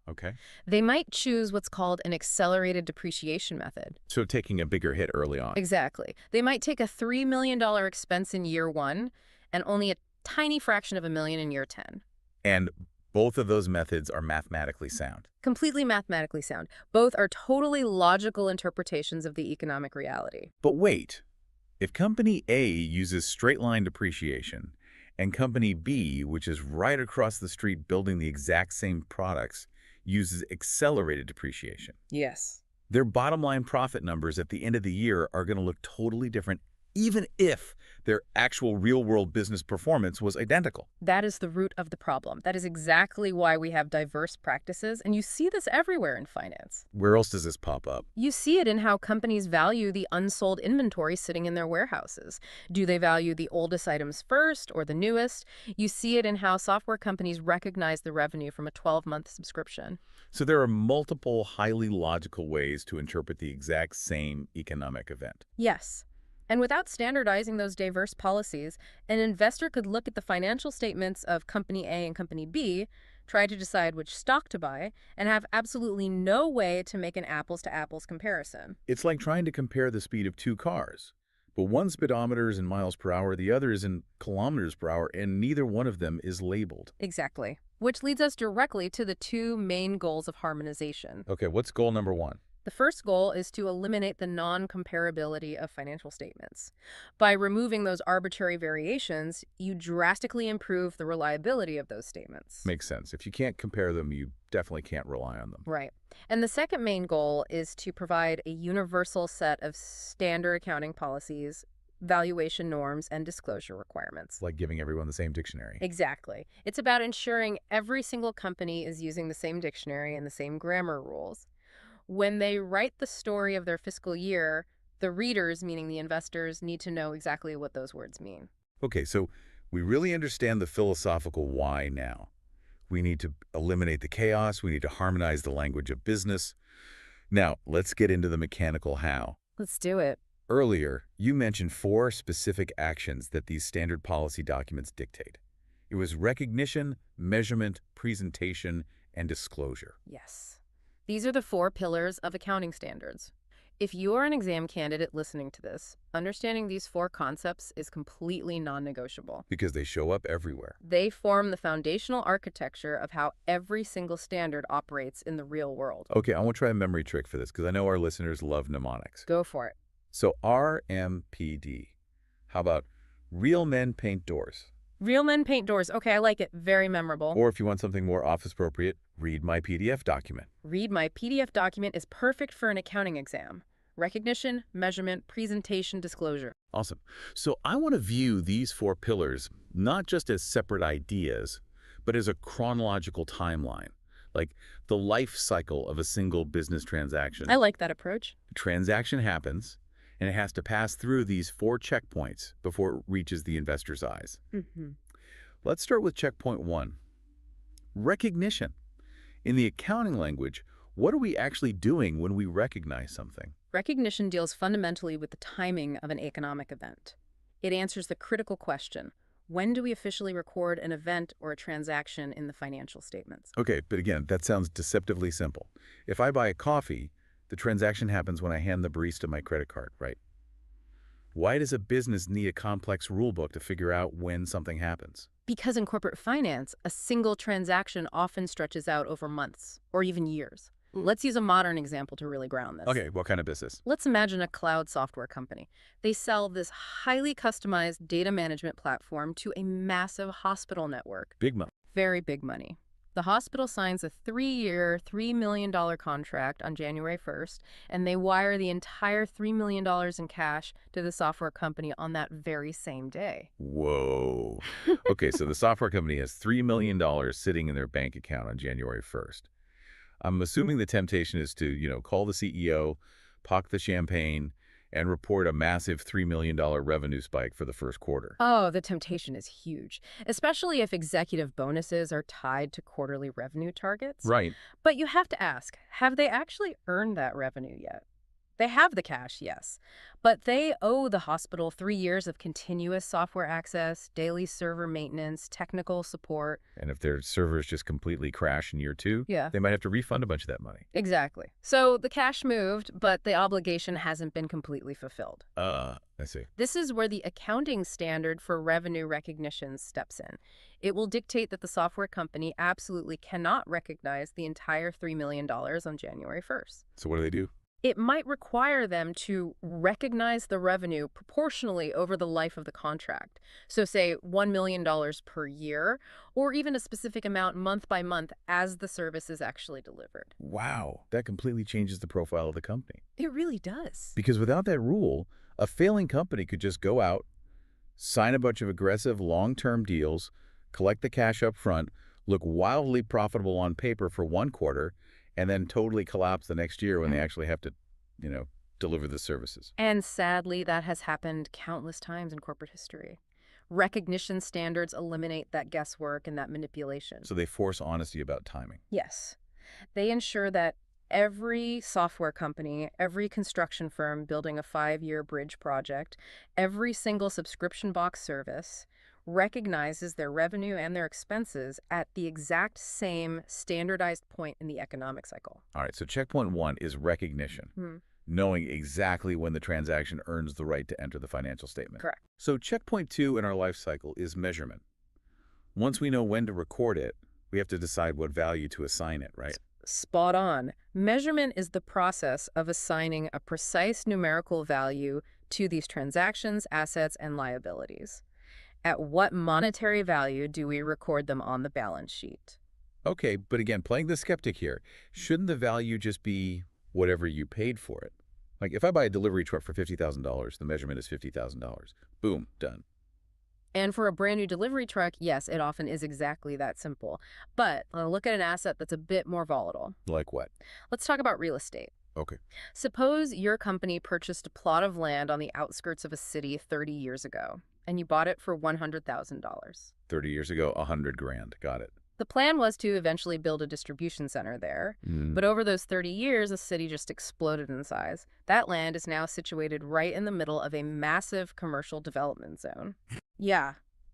Okay. They might choose what's called an accelerated depreciation method. So taking a bigger hit early on. Exactly. They might take a $3 million expense in year 1 and only a tiny fraction of a million in year 10. And both of those methods are mathematically sound. Completely mathematically sound. Both are totally logical interpretations of the economic reality. But wait, if Company A uses straight-line depreciation and Company B, which is right across the street building the exact same products, uses accelerated depreciation. Yes. Their bottom line profit numbers at the end of the year are going to look totally different, even if their actual real-world business performance was identical. That is the root of the problem. That is exactly why we have diverse practices, and you see this everywhere in finance. Where else does this pop up? You see it in how companies value the unsold inventory sitting in their warehouses. Do they value the oldest items first or the newest? You see it in how software companies recognize the revenue from a 12-month subscription. So there are multiple highly logical ways to interpret the exact same economic event. Yes. And without standardizing those diverse policies, an investor could look at the financial statements of Company A and Company B, try to decide which stock to buy, and have absolutely no way to make an apples-to-apples comparison. It's like trying to compare the speed of two cars. But one speedometer is in miles per hour, the other is in kilometers per hour, and neither one of them is labeled. Exactly. Which leads us directly to the two main goals of harmonization. Okay, what's goal number one? The first goal is to eliminate the non-comparability of financial statements. By removing those arbitrary variations, you drastically improve the reliability of those statements. Makes sense. If you can't compare them, you definitely can't rely on them. Right. And the second main goal is to provide a universal set of standard accounting policies, valuation norms, and disclosure requirements. Like giving everyone the same dictionary. Exactly. It's about ensuring every single company is using the same dictionary and the same grammar rules. When they write the story of their fiscal year, the readers, meaning the investors, need to know exactly what those words mean. Okay, so we really understand the philosophical why now. We need to eliminate the chaos. We need to harmonize the language of business. Now, let's get into the mechanical how. Let's do it. Earlier, you mentioned 4 specific actions that these standard policy documents dictate. It was recognition, measurement, presentation, and disclosure. Yes. These are the 4 pillars of accounting standards. If you are an exam candidate listening to this, understanding these 4 concepts is completely non-negotiable. Because they show up everywhere. They form the foundational architecture of how every single standard operates in the real world. Okay, I want to try a memory trick for this because I know our listeners love mnemonics. Go for it. So RMPD. How about real men paint doors? Real men paint doors. Okay, I like it. Very memorable. Or if you want something more office appropriate, read my PDF document. Read my PDF document is perfect for an accounting exam. Recognition, measurement, presentation, disclosure. Awesome. So I want to view these 4 pillars not just as separate ideas, but as a chronological timeline, like the life cycle of a single business transaction. I like that approach. The transaction happens, and it has to pass through these 4 checkpoints before it reaches the investor's eyes. Let's start with checkpoint 1. Recognition. In the accounting language, what are we actually doing when we recognize something? Recognition deals fundamentally with the timing of an economic event. It answers the critical question, when do we officially record an event or a transaction in the financial statements? Okay, but again, that sounds deceptively simple. If I buy a coffee, the transaction happens when I hand the barista my credit card, right? Why does a business need a complex rule book to figure out when something happens? Because in corporate finance, a single transaction often stretches out over months or even years. Let's use a modern example to really ground this. Okay, what kind of business? Let's imagine a cloud software company. They sell this highly customized data management platform to a massive hospital network. Big money. Very big money. The hospital signs a 3-year, $3 million contract on January 1st, and they wire the entire $3 million in cash to the software company on that very same day. Whoa. Okay, so the software company has $3 million sitting in their bank account on January 1st. I'm assuming the temptation is to, call the CEO, pock the champagne, and report a massive $3 million revenue spike for the first quarter. Oh, the temptation is huge, especially if executive bonuses are tied to quarterly revenue targets. Right. But you have to ask, have they actually earned that revenue yet? They have the cash, yes, but they owe the hospital 3 years of continuous software access, daily server maintenance, technical support. And if their servers just completely crash in year 2, Yeah. they might have to refund a bunch of that money. Exactly. So the cash moved, but the obligation hasn't been completely fulfilled. I see. This is where the accounting standard for revenue recognition steps in. It will dictate that the software company absolutely cannot recognize the entire $3 million on January 1st. So what do? It might require them to recognize the revenue proportionally over the life of the contract. So say $1 million per year, or even a specific amount month by month as the service is actually delivered. Wow, that completely changes the profile of the company. It really does. Because without that rule, a failing company could just go out, sign a bunch of aggressive long-term deals, collect the cash up front, look wildly profitable on paper for one quarter, and then totally collapse the next year when they actually have to, deliver the services. And sadly, that has happened countless times in corporate history. Recognition standards eliminate that guesswork and that manipulation. So they force honesty about timing. Yes. They ensure that every software company, every construction firm building a 5-year bridge project, every single subscription box service recognizes their revenue and their expenses at the exact same standardized point in the economic cycle. All right, so checkpoint 1 is recognition, knowing exactly when the transaction earns the right to enter the financial statement. Correct. So checkpoint 2 in our life cycle is measurement. Once we know when to record it, we have to decide what value to assign it, right? Spot on. Measurement is the process of assigning a precise numerical value to these transactions, assets, and liabilities. At what monetary value do we record them on the balance sheet? Okay, but again, playing the skeptic here, shouldn't the value just be whatever you paid for it? Like if I buy a delivery truck for $50,000, the measurement is $50,000. Boom, done. And for a brand new delivery truck, yes, it often is exactly that simple. But look at an asset that's a bit more volatile. Like what? Let's talk about real estate. Okay. Suppose your company purchased a plot of land on the outskirts of a city 30 years ago, and you bought it for $100,000. 30 years ago, $100,000. Got it. The plan was to eventually build a distribution center there, but over those 30 years, the city just exploded in size. That land is now situated right in the middle of a massive commercial development zone. Yeah.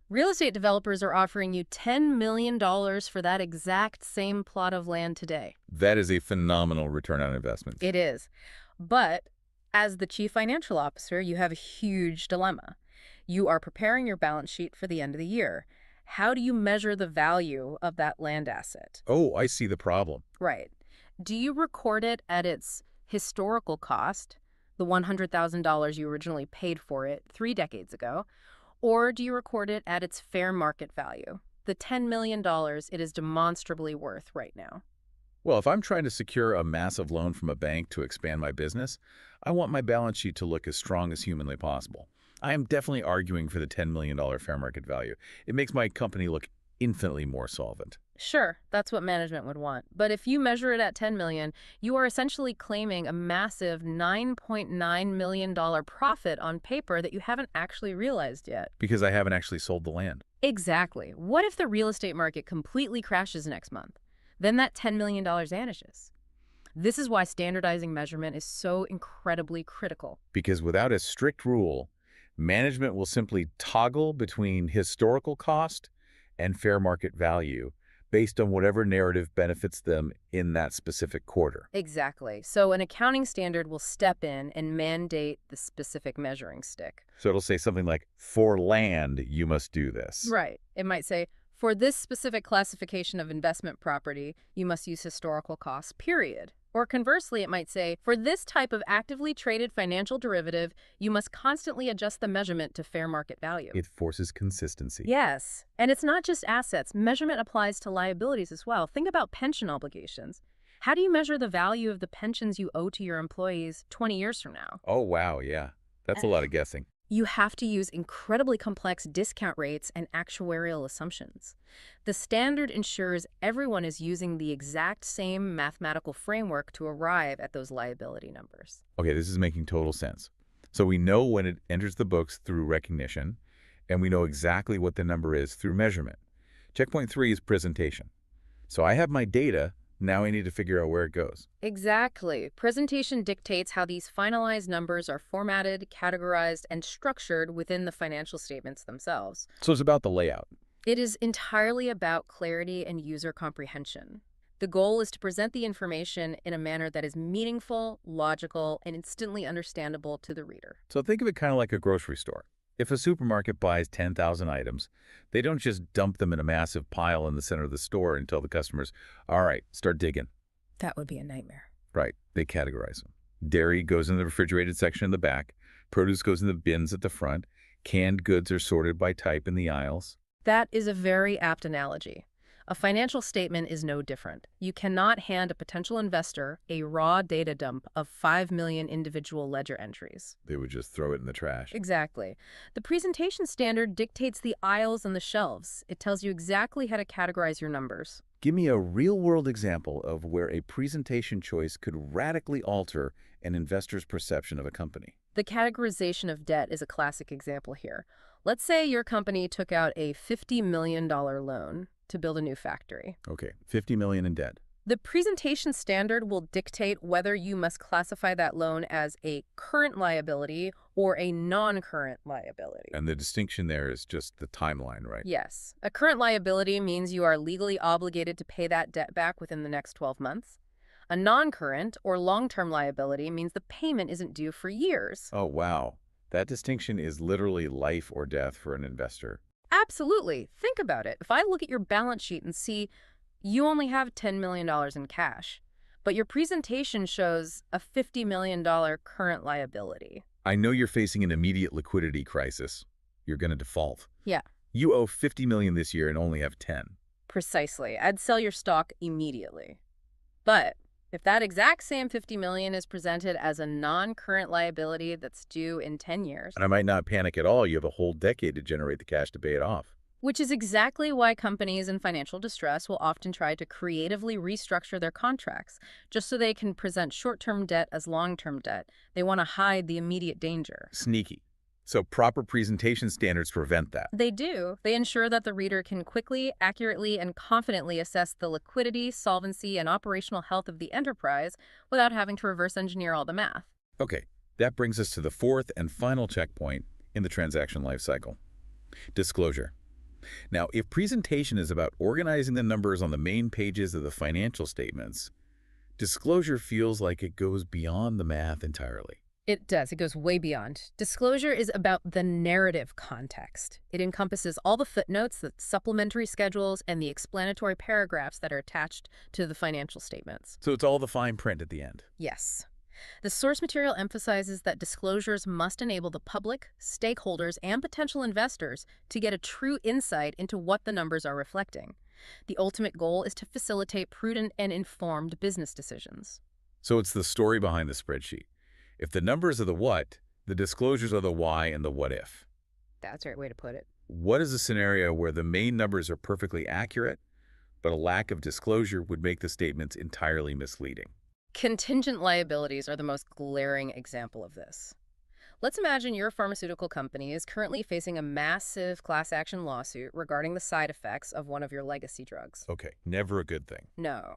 Real estate developers are offering you $10 million for that exact same plot of land today. That is a phenomenal return on investment. It is. But as the chief financial officer, you have a huge dilemma. You are preparing your balance sheet for the end of the year. How do you measure the value of that land asset? Oh, I see the problem. Right. Do you record it at its historical cost, the $100,000 you originally paid for it 3 decades ago, or do you record it at its fair market value, the $10 million it is demonstrably worth right now? Well, if I'm trying to secure a massive loan from a bank to expand my business, I want my balance sheet to look as strong as humanly possible. I am definitely arguing for the $10 million fair market value. It makes my company look infinitely more solvent. Sure, that's what management would want. But if you measure it at $10 million, you are essentially claiming a massive $9.9 million profit on paper that you haven't actually realized yet. Because I haven't actually sold the land. Exactly. What if the real estate market completely crashes next month? Then that $10 million vanishes. This is why standardizing measurement is so incredibly critical. Because without a strict rule, management will simply toggle between historical cost and fair market value based on whatever narrative benefits them in that specific quarter. Exactly. So an accounting standard will step in and mandate the specific measuring stick. So it'll say something like, for land, you must do this. Right. It might say, for this specific classification of investment property, you must use historical costs, period. Or conversely, it might say, for this type of actively traded financial derivative, you must constantly adjust the measurement to fair market value. It forces consistency. Yes. And it's not just assets. Measurement applies to liabilities as well. Think about pension obligations. How do you measure the value of the pensions you owe to your employees 20 years from now? Oh, wow, yeah. That's a lot of guessing. You have to use incredibly complex discount rates and actuarial assumptions. The standard ensures everyone is using the exact same mathematical framework to arrive at those liability numbers. Okay, this is making total sense. So we know when it enters the books through recognition, and we know exactly what the number is through measurement. Checkpoint 3 is presentation. So I have my data. Now I need to figure out where it goes. Exactly. Presentation dictates how these finalized numbers are formatted, categorized, and structured within the financial statements themselves. So it's about the layout. It is entirely about clarity and user comprehension. The goal is to present the information in a manner that is meaningful, logical, and instantly understandable to the reader. So think of it kind of like a grocery store. If a supermarket buys 10,000 items, they don't just dump them in a massive pile in the center of the store and tell the customers, all right, start digging. That would be a nightmare. Right, they categorize them. Dairy goes in the refrigerated section in the back. Produce goes in the bins at the front. Canned goods are sorted by type in the aisles. That is a very apt analogy. A financial statement is no different. You cannot hand a potential investor a raw data dump of 5 million individual ledger entries. They would just throw it in the trash. Exactly. The presentation standard dictates the aisles and the shelves. It tells you exactly how to categorize your numbers. Give me a real-world example of where a presentation choice could radically alter an investor's perception of a company. The categorization of debt is a classic example here. Let's say your company took out a $50 million loan to build a new factory. Okay, $50 million in debt. The presentation standard will dictate whether you must classify that loan as a current liability or a non-current liability. And the distinction there is just the timeline, right? Yes. A current liability means you are legally obligated to pay that debt back within the next 12 months. A non-current or long-term liability means the payment isn't due for years. Oh, wow. That distinction is literally life or death for an investor. Absolutely. Think about it. If I look at your balance sheet and see you only have $10 million in cash, but your presentation shows a $50 million current liability. I know you're facing an immediate liquidity crisis. You're going to default. Yeah, You owe $50 million this year and only have 10. precisely. I'd sell your stock immediately. But if that exact same $50 million is presented as a non-current liability that's due in 10 years, And I might not panic at all. You have a whole decade to generate the cash to pay it off. which is exactly why companies in financial distress will often try to creatively restructure their contracts, just so they can present short-term debt as long-term debt. They want to hide the immediate danger. Sneaky. So proper presentation standards prevent that. They do. They ensure that the reader can quickly, accurately, and confidently assess the liquidity, solvency, and operational health of the enterprise without having to reverse engineer all the math. Okay, that brings us to the fourth and final checkpoint in the transaction life cycle. Disclosure. Now, if presentation is about organizing the numbers on the main pages of the financial statements, disclosure feels like it goes beyond the math entirely. It does. It goes way beyond. Disclosure is about the narrative context. It encompasses all the footnotes, the supplementary schedules, and the explanatory paragraphs that are attached to the financial statements. So it's all the fine print at the end. Yes. The source material emphasizes that disclosures must enable the public, stakeholders, and potential investors to get a true insight into what the numbers are reflecting. The ultimate goal is to facilitate prudent and informed business decisions. So it's the story behind the spreadsheet. If the numbers are the what, the disclosures are the why and the what if. That's the right way to put it. What is a scenario where the main numbers are perfectly accurate, but a lack of disclosure would make the statements entirely misleading? Contingent liabilities are the most glaring example of this. Let's imagine your pharmaceutical company is currently facing a massive class action lawsuit regarding the side effects of one of your legacy drugs. Okay, never a good thing. No.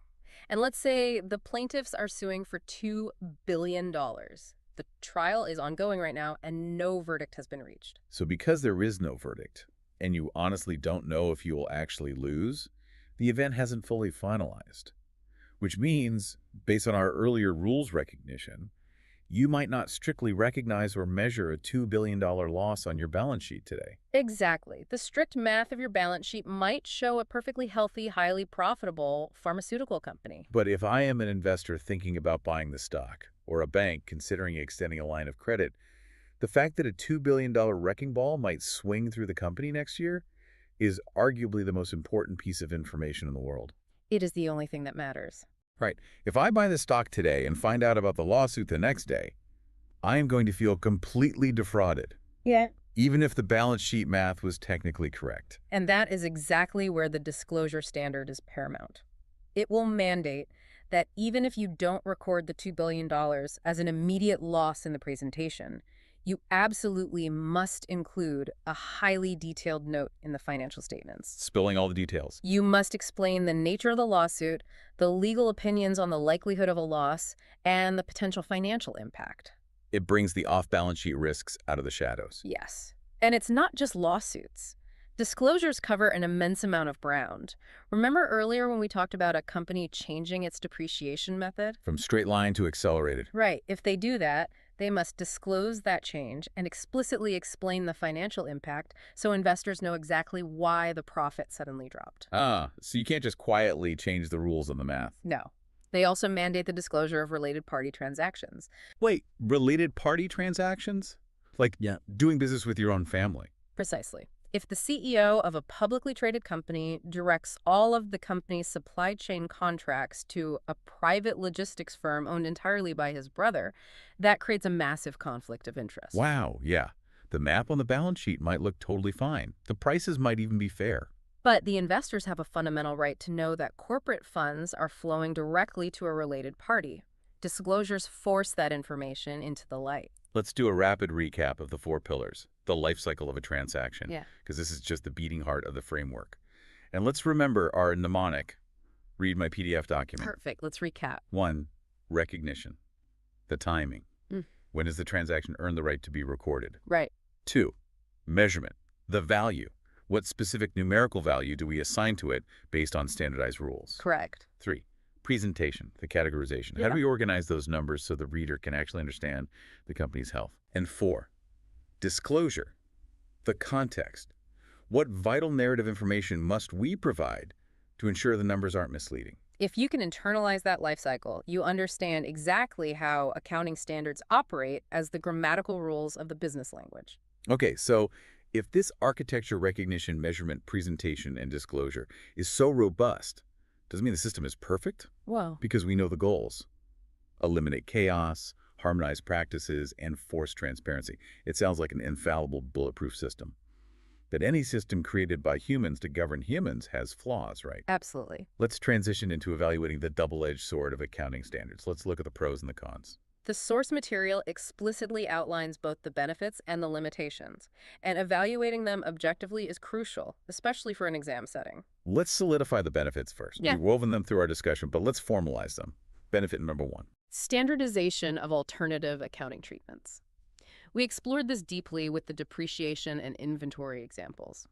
And let's say the plaintiffs are suing for $2 billion. The trial is ongoing right now and no verdict has been reached. So because there is no verdict, and you honestly don't know if you will actually lose, the event hasn't fully finalized. Which means, based on our earlier rules recognition, you might not strictly recognize or measure a $2 billion loss on your balance sheet today. Exactly. The strict math of your balance sheet might show a perfectly healthy, highly profitable pharmaceutical company. But if I am an investor thinking about buying the stock, or a bank considering extending a line of credit, the fact that a $2 billion wrecking ball might swing through the company next year is arguably the most important piece of information in the world. It is the only thing that matters. Right. If I buy the stock today and find out about the lawsuit the next day, I am going to feel completely defrauded. Yeah. Even if the balance sheet math was technically correct. And that is exactly where the disclosure standard is paramount. It will mandate that even if you don't record the $2 billion as an immediate loss in the presentation, you absolutely must include a highly detailed note in the financial statements. Spilling all the details. You must explain the nature of the lawsuit, the legal opinions on the likelihood of a loss, and the potential financial impact. It brings the off-balance sheet risks out of the shadows. Yes. And it's not just lawsuits. Disclosures cover an immense amount of ground. Remember earlier when we talked about a company changing its depreciation method? From straight line to accelerated. Right. If they do that, they must disclose that change and explicitly explain the financial impact so investors know exactly why the profit suddenly dropped. So you can't just quietly change the rules on the math. No. They also mandate the disclosure of related party transactions. Wait, related party transactions? Like Yeah. doing business with your own family? Precisely. If the CEO of a publicly traded company directs all of the company's supply chain contracts to a private logistics firm owned entirely by his brother, that creates a massive conflict of interest. Wow, yeah. The map on the balance sheet might look totally fine. The prices might even be fair. But the investors have a fundamental right to know that corporate funds are flowing directly to a related party. Disclosures force that information into the light. Let's do a rapid recap of the 4 pillars, the life cycle of a transaction, Yeah. because this is just the beating heart of the framework. And let's remember our mnemonic. Read my PDF document. Perfect. Let's recap. 1, recognition, the timing. Mm. When does the transaction earn the right to be recorded? Right. 2, measurement, the value. What specific numerical value do we assign to it based on standardized rules? Correct. 3, presentation, the categorization. How Yeah. do we organize those numbers so the reader can actually understand the company's health? And 4, disclosure, the context. What vital narrative information must we provide to ensure the numbers aren't misleading? If you can internalize that life cycle, you understand exactly how accounting standards operate as the grammatical rules of the business language. Okay, so if this architecture, recognition, measurement, presentation, and disclosure is so robust, doesn't mean the system is perfect, Whoa. because we know the goals. Eliminate chaos, harmonize practices, and force transparency. It sounds like an infallible, bulletproof system. But any system created by humans to govern humans has flaws, right? Absolutely. Let's transition into evaluating the double-edged sword of accounting standards. Let's look at the pros and the cons. The source material explicitly outlines both the benefits and the limitations, and evaluating them objectively is crucial, especially for an exam setting. Let's solidify the benefits first. Yeah. We've woven them through our discussion, but let's formalize them. Benefit number 1. Standardization of alternative accounting treatments. We explored this deeply with the depreciation and inventory examples.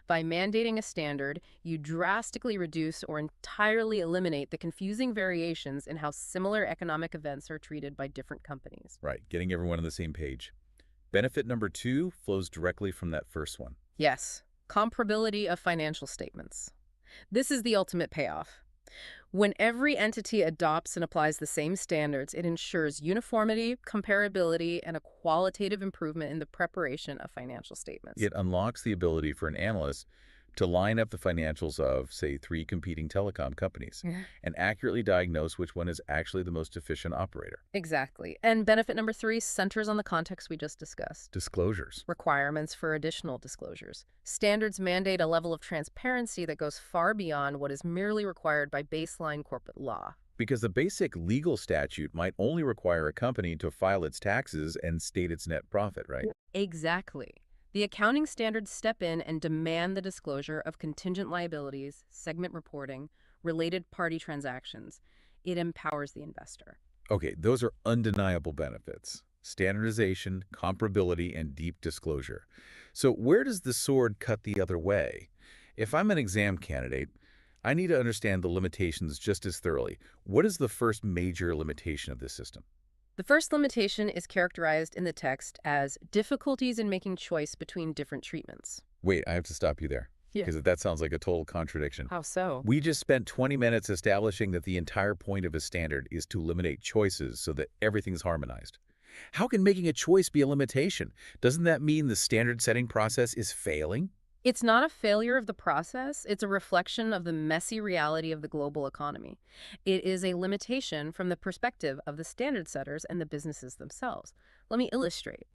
By mandating a standard, you drastically reduce or entirely eliminate the confusing variations in how similar economic events are treated by different companies. Right, getting everyone on the same page. Benefit number 2 flows directly from that first one. Yes, comparability of financial statements. This is the ultimate payoff. When every entity adopts and applies the same standards, it ensures uniformity, comparability, and a qualitative improvement in the preparation of financial statements. It unlocks the ability for an analyst to line up the financials of, say, 3 competing telecom companies Yeah. and accurately diagnose which one is actually the most efficient operator. Exactly. And benefit number 3 centers on the context we just discussed. Disclosures. Requirements for additional disclosures. Standards mandate a level of transparency that goes far beyond what is merely required by baseline corporate law. Because the basic legal statute might only require a company to file its taxes and state its net profit, right? Exactly. The accounting standards step in and demand the disclosure of contingent liabilities, segment reporting, related party transactions. It empowers the investor. Okay, those are undeniable benefits. Standardization, comparability, and deep disclosure. So where does the sword cut the other way? If I'm an exam candidate, I need to understand the limitations just as thoroughly. What is the first major limitation of this system? The first limitation is characterized in the text as difficulties in making choice between different treatments. Wait, I have to stop you there, Yeah. because that sounds like a total contradiction. How so? We just spent 20 minutes establishing that the entire point of a standard is to eliminate choices so that everything's harmonized. How can making a choice be a limitation? Doesn't that mean the standard setting process is failing? It's not a failure of the process, it's a reflection of the messy reality of the global economy. It is a limitation from the perspective of the standard setters and the businesses themselves. Let me illustrate.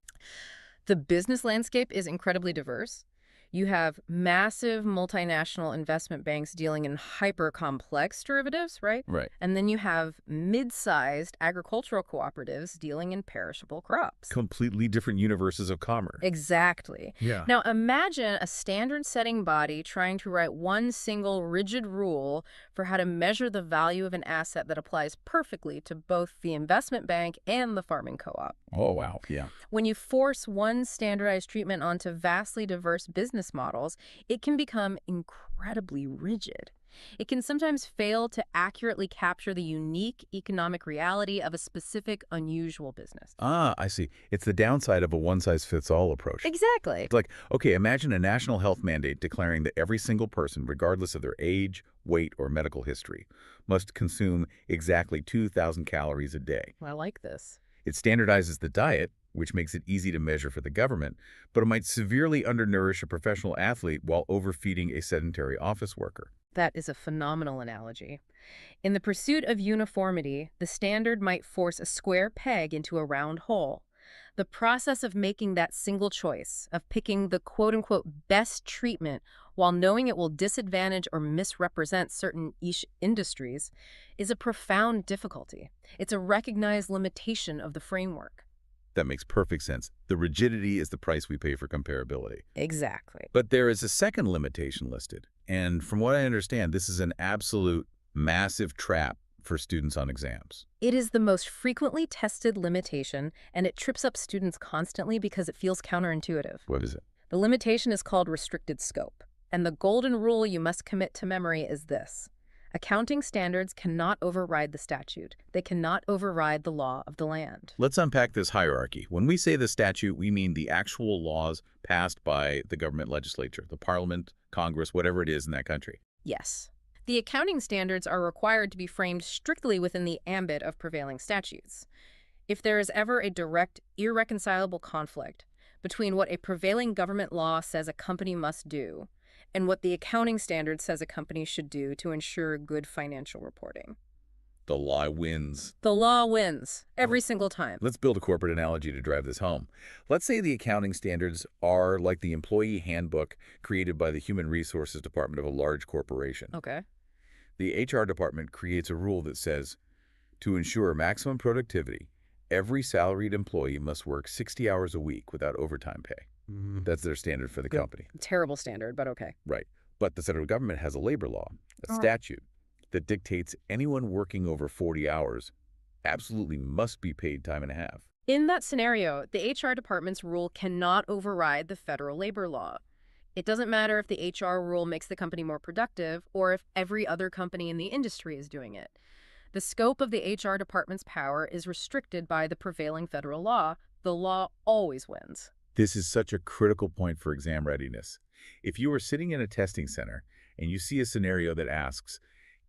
The business landscape is incredibly diverse. You have massive multinational investment banks dealing in hyper-complex derivatives, right? Right. And then you have mid-sized agricultural cooperatives dealing in perishable crops. Completely different universes of commerce. Exactly. Yeah. Now imagine a standard-setting body trying to write one single rigid rule for how to measure the value of an asset that applies perfectly to both the investment bank and the farming co-op. Oh, wow. Yeah. When you force one standardized treatment onto vastly diverse business business models, it can become incredibly rigid. It can sometimes fail to accurately capture the unique economic reality of a specific, unusual business. Ah, I see. It's the downside of a one-size-fits-all approach. Exactly. It's like, okay, imagine a national health mandate declaring that every single person, regardless of their age, weight, or medical history, must consume exactly 2,000 calories a day. I like this. It standardizes the diet, which makes it easy to measure for the government, but it might severely undernourish a professional athlete while overfeeding a sedentary office worker. That is a phenomenal analogy. In the pursuit of uniformity, the standard might force a square peg into a round hole. The process of making that single choice, of picking the quote-unquote best treatment while knowing it will disadvantage or misrepresent certain niche industries, is a profound difficulty. It's a recognized limitation of the framework. That makes perfect sense. The rigidity is the price we pay for comparability. Exactly. But there is a second limitation listed, and from what I understand, this is an absolute massive trap for students on exams. It is the most frequently tested limitation, and it trips up students constantly because it feels counterintuitive. What is it? The limitation is called restricted scope, and the golden rule you must commit to memory is this: accounting standards cannot override the statute. They cannot override the law of the land. Let's unpack this hierarchy. When we say the statute, we mean the actual laws passed by the government legislature, the parliament, Congress, whatever it is in that country. Yes. The accounting standards are required to be framed strictly within the ambit of prevailing statutes. If there is ever a direct, irreconcilable conflict between what a prevailing government law says a company must do and what the accounting standard says a company should do to ensure good financial reporting, The law wins. the law wins every single time. Let's build a corporate analogy to drive this home. Let's say the accounting standards are like the employee handbook created by the Human Resources Department of a large corporation. Okay. The HR department creates a rule that says, to ensure maximum productivity, every salaried employee must work 60 hours a week without overtime pay. That's their standard for the company. Terrible standard, but okay. Right. But the federal government has a labor law, a statute, that dictates anyone working over 40 hours absolutely must be paid time and a half. In that scenario, the HR department's rule cannot override the federal labor law. It doesn't matter if the HR rule makes the company more productive or if every other company in the industry is doing it. The scope of the HR department's power is restricted by the prevailing federal law. The law always wins. This is such a critical point for exam readiness. If you are sitting in a testing center and you see a scenario that asks,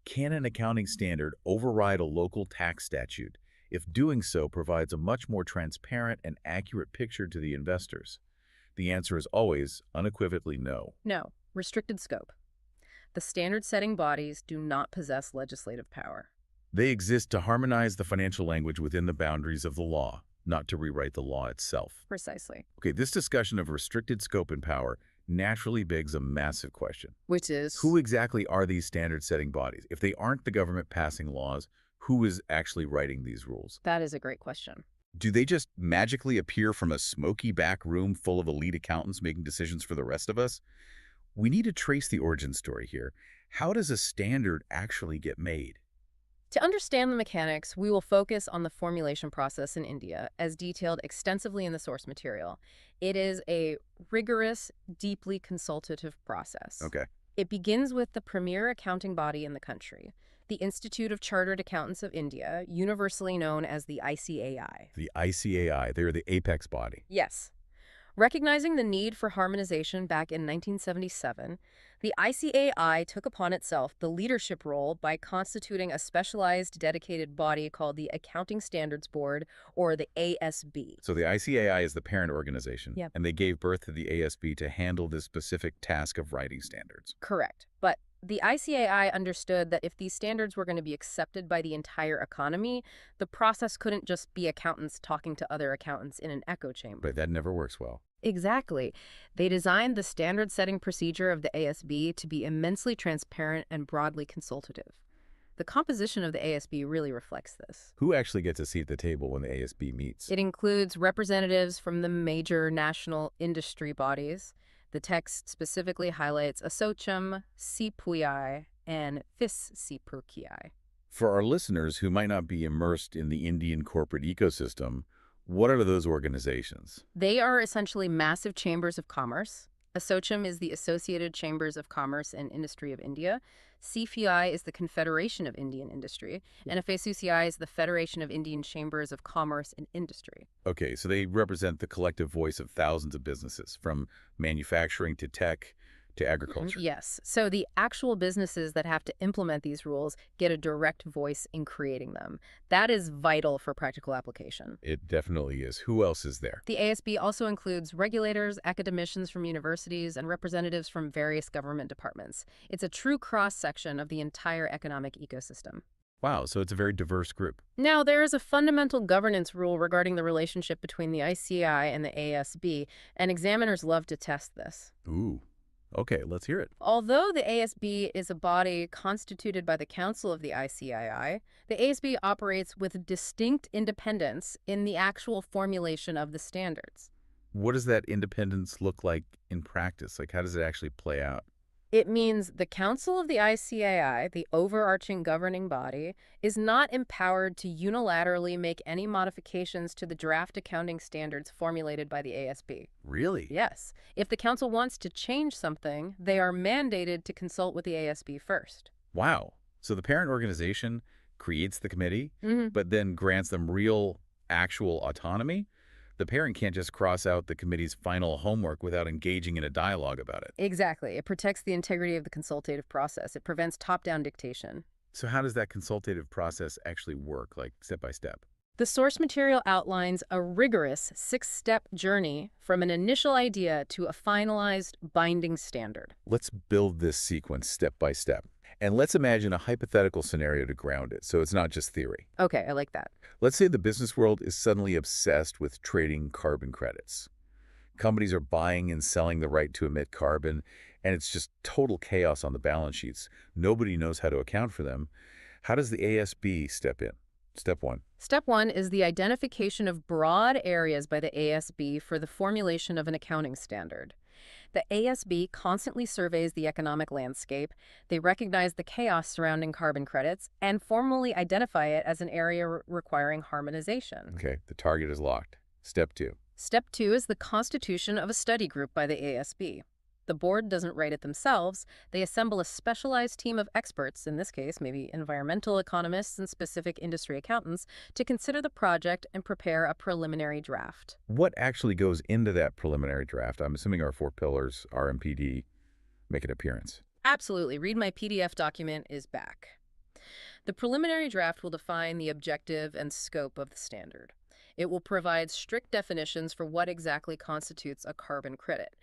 can an accounting standard override a local tax statute if doing so provides a much more transparent and accurate picture to the investors? The answer is always unequivocally no. No, restricted scope. The standard-setting bodies do not possess legislative power. They exist to harmonize the financial language within the boundaries of the law, not to rewrite the law itself. Precisely. Okay, this discussion of restricted scope and power naturally begs a massive question. Which is? Who exactly are these standard-setting bodies? If they aren't the government passing laws, who is actually writing these rules? That is a great question. Do they just magically appear from a smoky back room full of elite accountants making decisions for the rest of us? We need to trace the origin story here. How does a standard actually get made? To understand the mechanics, we will focus on the formulation process in India, as detailed extensively in the source material. It is a rigorous, deeply consultative process. Okay. It begins with the premier accounting body in the country, the Institute of Chartered Accountants of India, universally known as the ICAI. The ICAI, they're the apex body. Yes. Recognizing the need for harmonization back in 1977, the ICAI took upon itself the leadership role by constituting a specialized dedicated body called the Accounting Standards Board, or the ASB. So the ICAI is the parent organization, Yep. and they gave birth to the ASB to handle this specific task of writing standards. Correct. But the ICAI understood that if these standards were going to be accepted by the entire economy, the process couldn't just be accountants talking to other accountants in an echo chamber. But that never works well. Exactly. They designed the standard-setting procedure of the ASB to be immensely transparent and broadly consultative. The composition of the ASB really reflects this. Who actually gets a seat at the table when the ASB meets? It includes representatives from the major national industry bodies. The text specifically highlights Asocham, Sipuyai, and Fis Sipurkiai. For our listeners who might not be immersed in the Indian corporate ecosystem, what are those organizations? They are essentially massive chambers of commerce. ASSOCHAM is the Associated Chambers of Commerce and Industry of India. CFI is the Confederation of Indian Industry. And FASUCI is the Federation of Indian Chambers of Commerce and Industry. Okay, so they represent the collective voice of thousands of businesses, from manufacturing to tech to agriculture. Yes. So the actual businesses that have to implement these rules get a direct voice in creating them. That is vital for practical application. It definitely is. Who else is there? The ASB also includes regulators, academicians from universities, and representatives from various government departments. It's a true cross-section of the entire economic ecosystem. Wow, so it's a very diverse group. Now, there is a fundamental governance rule regarding the relationship between the ICI and the ASB, and examiners love to test this. Ooh. Okay, let's hear it. Although the ASB is a body constituted by the Council of the ICII, the ASB operates with distinct independence in the actual formulation of the standards. What does that independence look like in practice? Like, how does it actually play out? It means the Council of the ICII, the overarching governing body, is not empowered to unilaterally make any modifications to the draft accounting standards formulated by the ASB. Really? Yes. If the Council wants to change something, they are mandated to consult with the ASB first. Wow. So the parent organization creates the committee, but then grants them real, actual autonomy? The parent can't just cross out the committee's final homework without engaging in a dialogue about it. Exactly. It protects the integrity of the consultative process. It prevents top-down dictation. So how does that consultative process actually work, like step by step? The source material outlines a rigorous 6-step journey from an initial idea to a finalized binding standard. Let's build this sequence step by step. And let's imagine a hypothetical scenario to ground it, so it's not just theory. Okay, I like that. Let's say the business world is suddenly obsessed with trading carbon credits. Companies are buying and selling the right to emit carbon, and it's just total chaos on the balance sheets. Nobody knows how to account for them. How does the ASB step in? Step 1. Step 1 is the identification of broad areas by the ASB for the formulation of an accounting standard. The ASB constantly surveys the economic landscape. They recognize the chaos surrounding carbon credits and formally identify it as an area requiring harmonization. Okay, the target is locked. Step 2. Step 2 is the constitution of a study group by the ASB. The board doesn't write it themselves. They assemble a specialized team of experts, in this case maybe environmental economists and specific industry accountants, to consider the project and prepare a preliminary draft. What actually goes into that preliminary draft? I'm assuming our 4 pillars, RMPD, make an appearance. Absolutely. Read My PDF document is back. The preliminary draft will define the objective and scope of the standard. It will provide strict definitions for what exactly constitutes a carbon credit.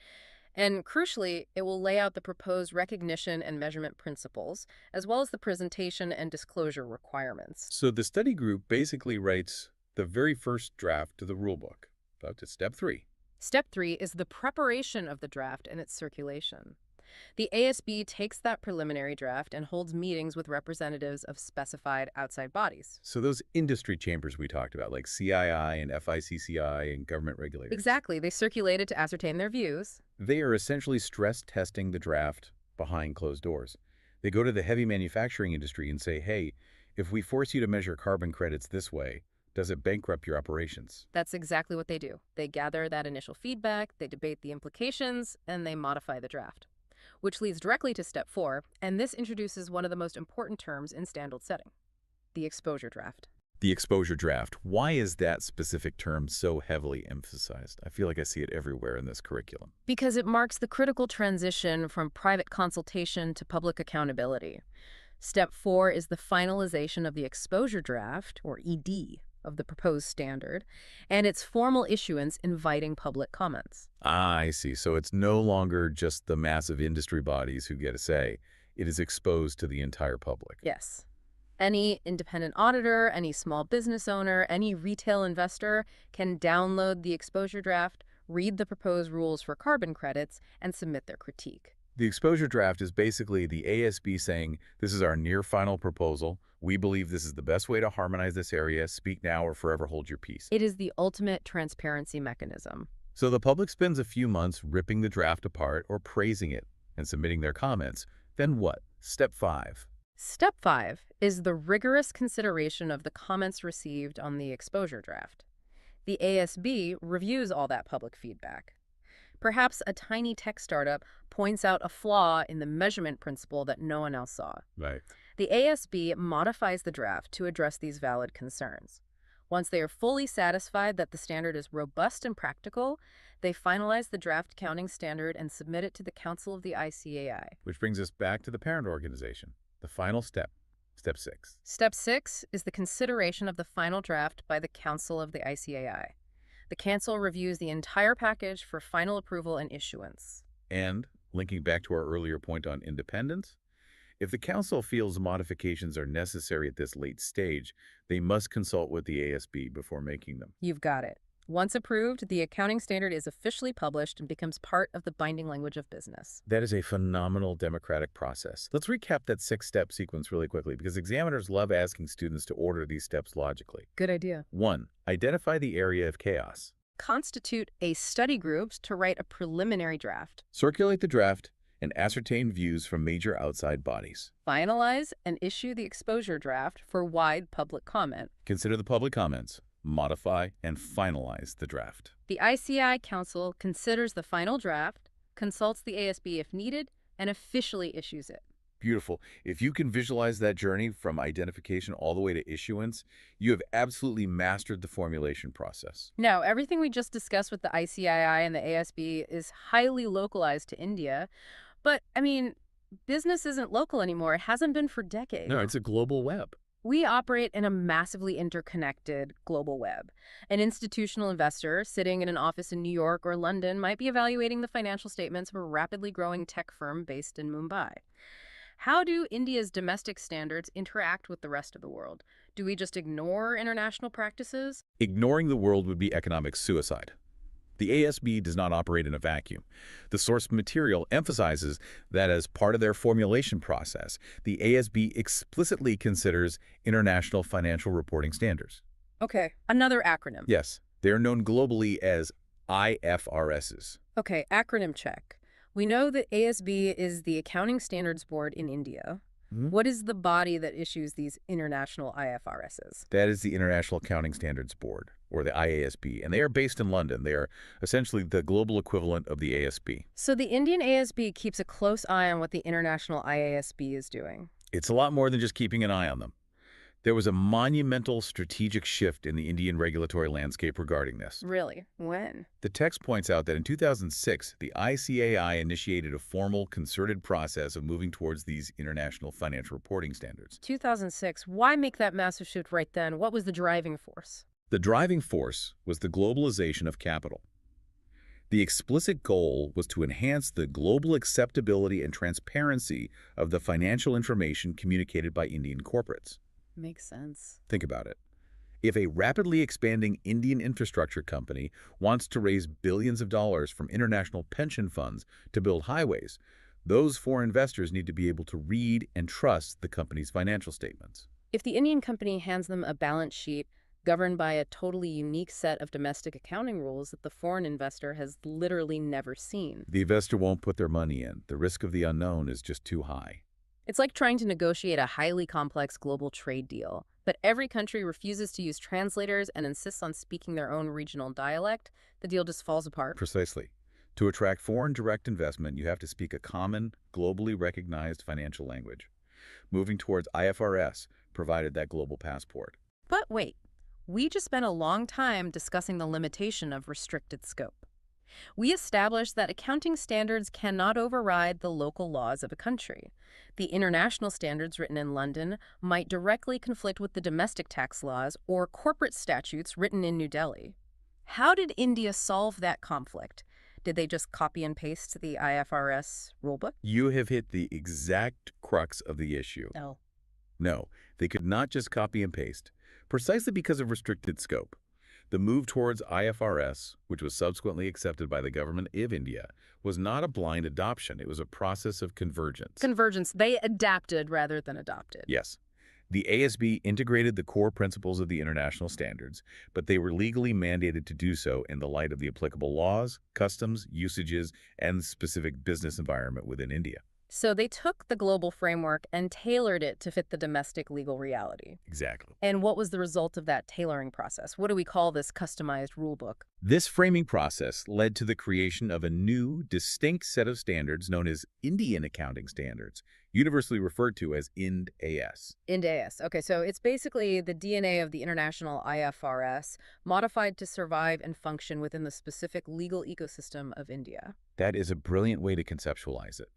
And crucially, it will lay out the proposed recognition and measurement principles, as well as the presentation and disclosure requirements. So the study group basically writes the very first draft to the rulebook. Up to step 3. Step 3 is the preparation of the draft and its circulation. The ASB takes that preliminary draft and holds meetings with representatives of specified outside bodies. So those industry chambers we talked about, like CII and FICCI and government regulators. Exactly. They circulate it to ascertain their views. They are essentially stress testing the draft behind closed doors. They go to the heavy manufacturing industry and say, hey, if we force you to measure carbon credits this way, does it bankrupt your operations? That's exactly what they do. They gather that initial feedback, they debate the implications, and they modify the draft. Which leads directly to step 4, and this introduces one of the most important terms in standard setting, the exposure draft. The exposure draft. Why is that specific term so heavily emphasized? I feel like I see it everywhere in this curriculum. Because it marks the critical transition from private consultation to public accountability. Step 4 is the finalization of the exposure draft, or ED, of the proposed standard, and its formal issuance inviting public comments. Ah, I see. So it's no longer just the massive industry bodies who get a say. It is exposed to the entire public. Yes. Any independent auditor, any small business owner, any retail investor can download the exposure draft, read the proposed rules for carbon credits, and submit their critique. The exposure draft is basically the ASB saying, this is our near final proposal. We believe this is the best way to harmonize this area. Speak now or forever hold your peace. It is the ultimate transparency mechanism. So the public spends a few months ripping the draft apart or praising it and submitting their comments. Then what? Step 5. Step 5 is the rigorous consideration of the comments received on the exposure draft. The ASB reviews all that public feedback. Perhaps a tiny tech startup points out a flaw in the measurement principle that no one else saw. Right. The ASB modifies the draft to address these valid concerns. Once they are fully satisfied that the standard is robust and practical, they finalize the draft accounting standard and submit it to the Council of the ICAI. Which brings us back to the parent organization, the final step, step 6. Step 6 is the consideration of the final draft by the Council of the ICAI. The Council reviews the entire package for final approval and issuance. And, linking back to our earlier point on independence, if the Council feels modifications are necessary at this late stage, they must consult with the ASB before making them. You've got it. Once approved, the accounting standard is officially published and becomes part of the binding language of business. That is a phenomenal democratic process. Let's recap that 6-step sequence really quickly, because examiners love asking students to order these steps logically. Good idea. 1. Identify the area of chaos. Constitute a study group to write a preliminary draft. Circulate the draft and ascertain views from major outside bodies. Finalize and issue the exposure draft for wide public comment. Consider the public comments, modify, and finalize the draft. The ICI Council considers the final draft, consults the ASB if needed, and officially issues it. Beautiful. If you can visualize that journey from identification all the way to issuance, you have absolutely mastered the formulation process. Now, everything we just discussed with the ICII and the ASB is highly localized to India. But, business isn't local anymore. It hasn't been for decades. No, it's a global web. We operate in a massively interconnected global web. An institutional investor sitting in an office in New York or London might be evaluating the financial statements of a rapidly growing tech firm based in Mumbai. How do India's domestic standards interact with the rest of the world? Do we just ignore international practices? Ignoring the world would be economic suicide. The ASB does not operate in a vacuum. The source material emphasizes that as part of their formulation process, the ASB explicitly considers international financial reporting standards. Okay, another acronym. Yes, they are known globally as IFRSs. Okay, acronym check. We know that ASB is the Accounting Standards Board in India. What is the body that issues these international IFRSs? That is the International Accounting Standards Board, or the IASB, and they are based in London. They are essentially the global equivalent of the ASB. So the Indian ASB keeps a close eye on what the international IASB is doing. It's a lot more than just keeping an eye on them. There was a monumental strategic shift in the Indian regulatory landscape regarding this. Really? When? The text points out that in 2006, the ICAI initiated a formal, concerted process of moving towards these international financial reporting standards. 2006. Why make that massive shift right then? What was the driving force? The driving force was the globalization of capital. The explicit goal was to enhance the global acceptability and transparency of the financial information communicated by Indian corporates. Makes sense. Think about it. If a rapidly expanding Indian infrastructure company wants to raise billions of dollars from international pension funds to build highways, those foreign investors need to be able to read and trust the company's financial statements. If the Indian company hands them a balance sheet governed by a totally unique set of domestic accounting rules that the foreign investor has literally never seen, the investor won't put their money in. The risk of the unknown is just too high. it's like trying to negotiate a highly complex global trade deal, but every country refuses to use translators and insists on speaking their own regional dialect. The deal just falls apart. Precisely. To attract foreign direct investment, you have to speak a common, globally recognized financial language. Moving towards IFRS provided that global passport. But wait, we just spent a long time discussing the limitation of restricted scope. We established that accounting standards cannot override the local laws of a country. The international standards written in London might directly conflict with the domestic tax laws or corporate statutes written in New Delhi. How did India solve that conflict? Did they just copy and paste the IFRS rulebook? You have hit the exact crux of the issue. Oh. No, they could not just copy and paste, precisely because of restricted scope. The move towards IFRS, which was subsequently accepted by the government of India, was not a blind adoption. It was a process of convergence. Convergence. They adapted rather than adopted. Yes. The ASB integrated the core principles of the international standards, but they were legally mandated to do so in the light of the applicable laws, customs, usages, and specific business environment within India. So they took the global framework and tailored it to fit the domestic legal reality. Exactly. And what was the result of that tailoring process? What do we call this customized rulebook? This framing process led to the creation of a new, distinct set of standards known as Indian accounting standards, universally referred to as IND-AS. IND-AS. Okay, so it's basically the DNA of the international IFRS, modified to survive and function within the specific legal ecosystem of India. That is a brilliant way to conceptualize it.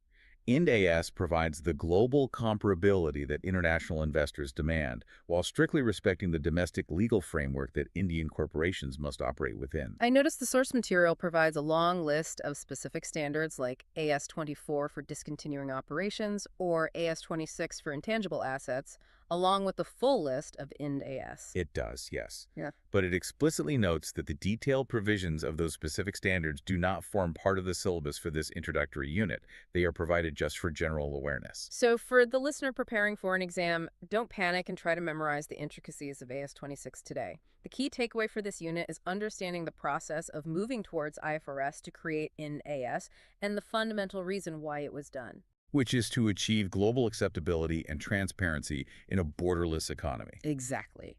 IND-AS provides the global comparability that international investors demand, while strictly respecting the domestic legal framework that Indian corporations must operate within. I noticed the source material provides a long list of specific standards like AS-24 for discontinuing operations or AS-26 for intangible assets, along with the full list of IND-AS. It does, yes. Yeah. But it explicitly notes that the detailed provisions of those specific standards do not form part of the syllabus for this introductory unit. They are provided just for general awareness. So for the listener preparing for an exam, don't panic and try to memorize the intricacies of AS-26 today. The key takeaway for this unit is understanding the process of moving towards IFRS to create IND-AS and the fundamental reason why it was done. Which is to achieve global acceptability and transparency in a borderless economy. Exactly.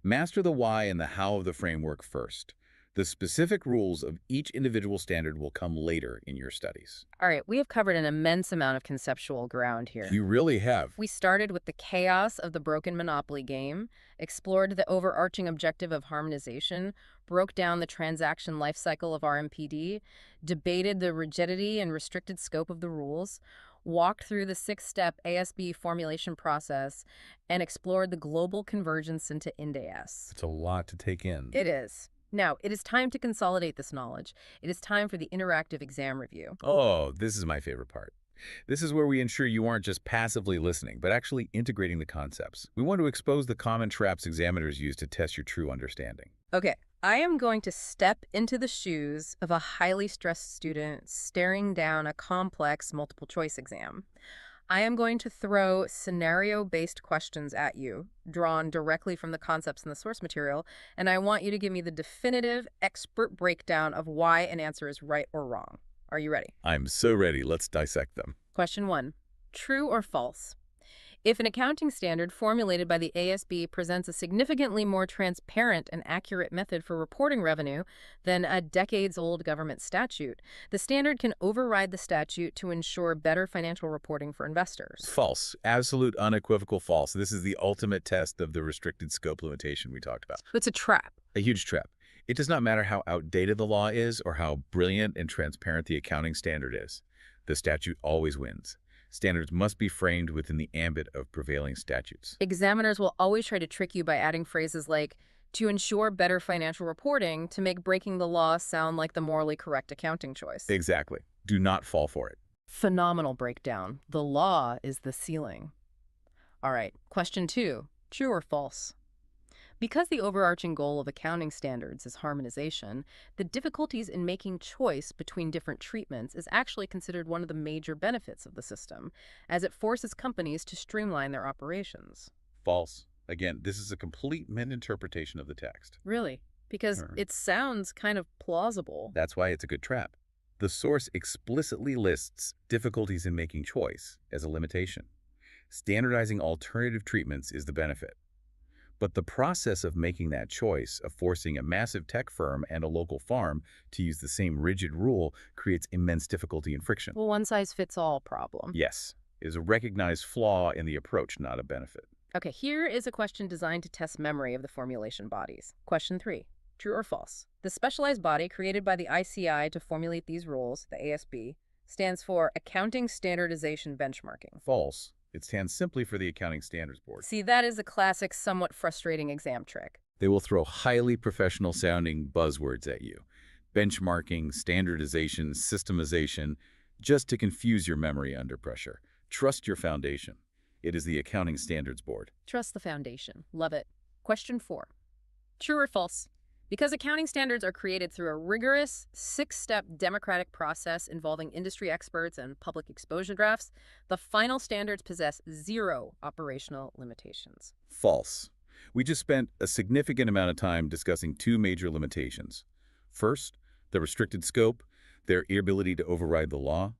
Master the why and the how of the framework first. The specific rules of each individual standard will come later in your studies. All right, we have covered an immense amount of conceptual ground here. You really have. We started with the chaos of the broken monopoly game, explored the overarching objective of harmonization, broke down the transaction lifecycle of RMPD, debated the rigidity and restricted scope of the rules, walked through the six-step ASB formulation process, and explored the global convergence into IND-AS. It's a lot to take in. It is. Now, it is time to consolidate this knowledge. It is time for the interactive exam review. Oh, this is my favorite part. This is where we ensure you aren't just passively listening, but actually integrating the concepts. We want to expose the common traps examiners use to test your true understanding. Okay, I am going to step into the shoes of a highly stressed student staring down a complex multiple choice exam. I am going to throw scenario-based questions at you, drawn directly from the concepts in the source material, and I want you to give me the definitive, expert breakdown of why an answer is right or wrong. Are you ready? I'm so ready. Let's dissect them. Question 1. True or false? If an accounting standard formulated by the ASB presents a significantly more transparent and accurate method for reporting revenue than a decades-old government statute, the standard can override the statute to ensure better financial reporting for investors. False. Absolute, unequivocal false. This is the ultimate test of the restricted scope limitation we talked about. It's a trap. A huge trap. It does not matter how outdated the law is or how brilliant and transparent the accounting standard is. The statute always wins. Standards must be framed within the ambit of prevailing statutes. Examiners will always try to trick you by adding phrases like, to ensure better financial reporting, to make breaking the law sound like the morally correct accounting choice. Exactly. Do not fall for it. Phenomenal breakdown. The law is the ceiling. All right, question 2. True or false? Because the overarching goal of accounting standards is harmonization, the difficulties in making choice between different treatments is actually considered one of the major benefits of the system, as it forces companies to streamline their operations. False. Again, this is a complete misinterpretation of the text. Really? Because it sounds kind of plausible. That's why it's a good trap. The source explicitly lists difficulties in making choice as a limitation. Standardizing alternative treatments is the benefit. But the process of making that choice, of forcing a massive tech firm and a local farm to use the same rigid rule, creates immense difficulty and friction. Well, one-size-fits-all problem. Yes, it is a recognized flaw in the approach, not a benefit. Okay, here is a question designed to test memory of the formulation bodies. Question 3. True or false? The specialized body created by the ICI to formulate these rules, the ASB, stands for Accounting Standardization Benchmarking. False. It stands simply for the Accounting Standards Board. See, that is a classic, somewhat frustrating exam trick. They will throw highly professional-sounding buzzwords at you. Benchmarking, standardization, systemization, just to confuse your memory under pressure. Trust your foundation. It is the Accounting Standards Board. Trust the foundation. Love it. Question 4. True or false? Because accounting standards are created through a rigorous, six-step democratic process involving industry experts and public exposure drafts, the final standards possess zero operational limitations. False. We just spent a significant amount of time discussing two major limitations. First, the restricted scope, their ability to override the law.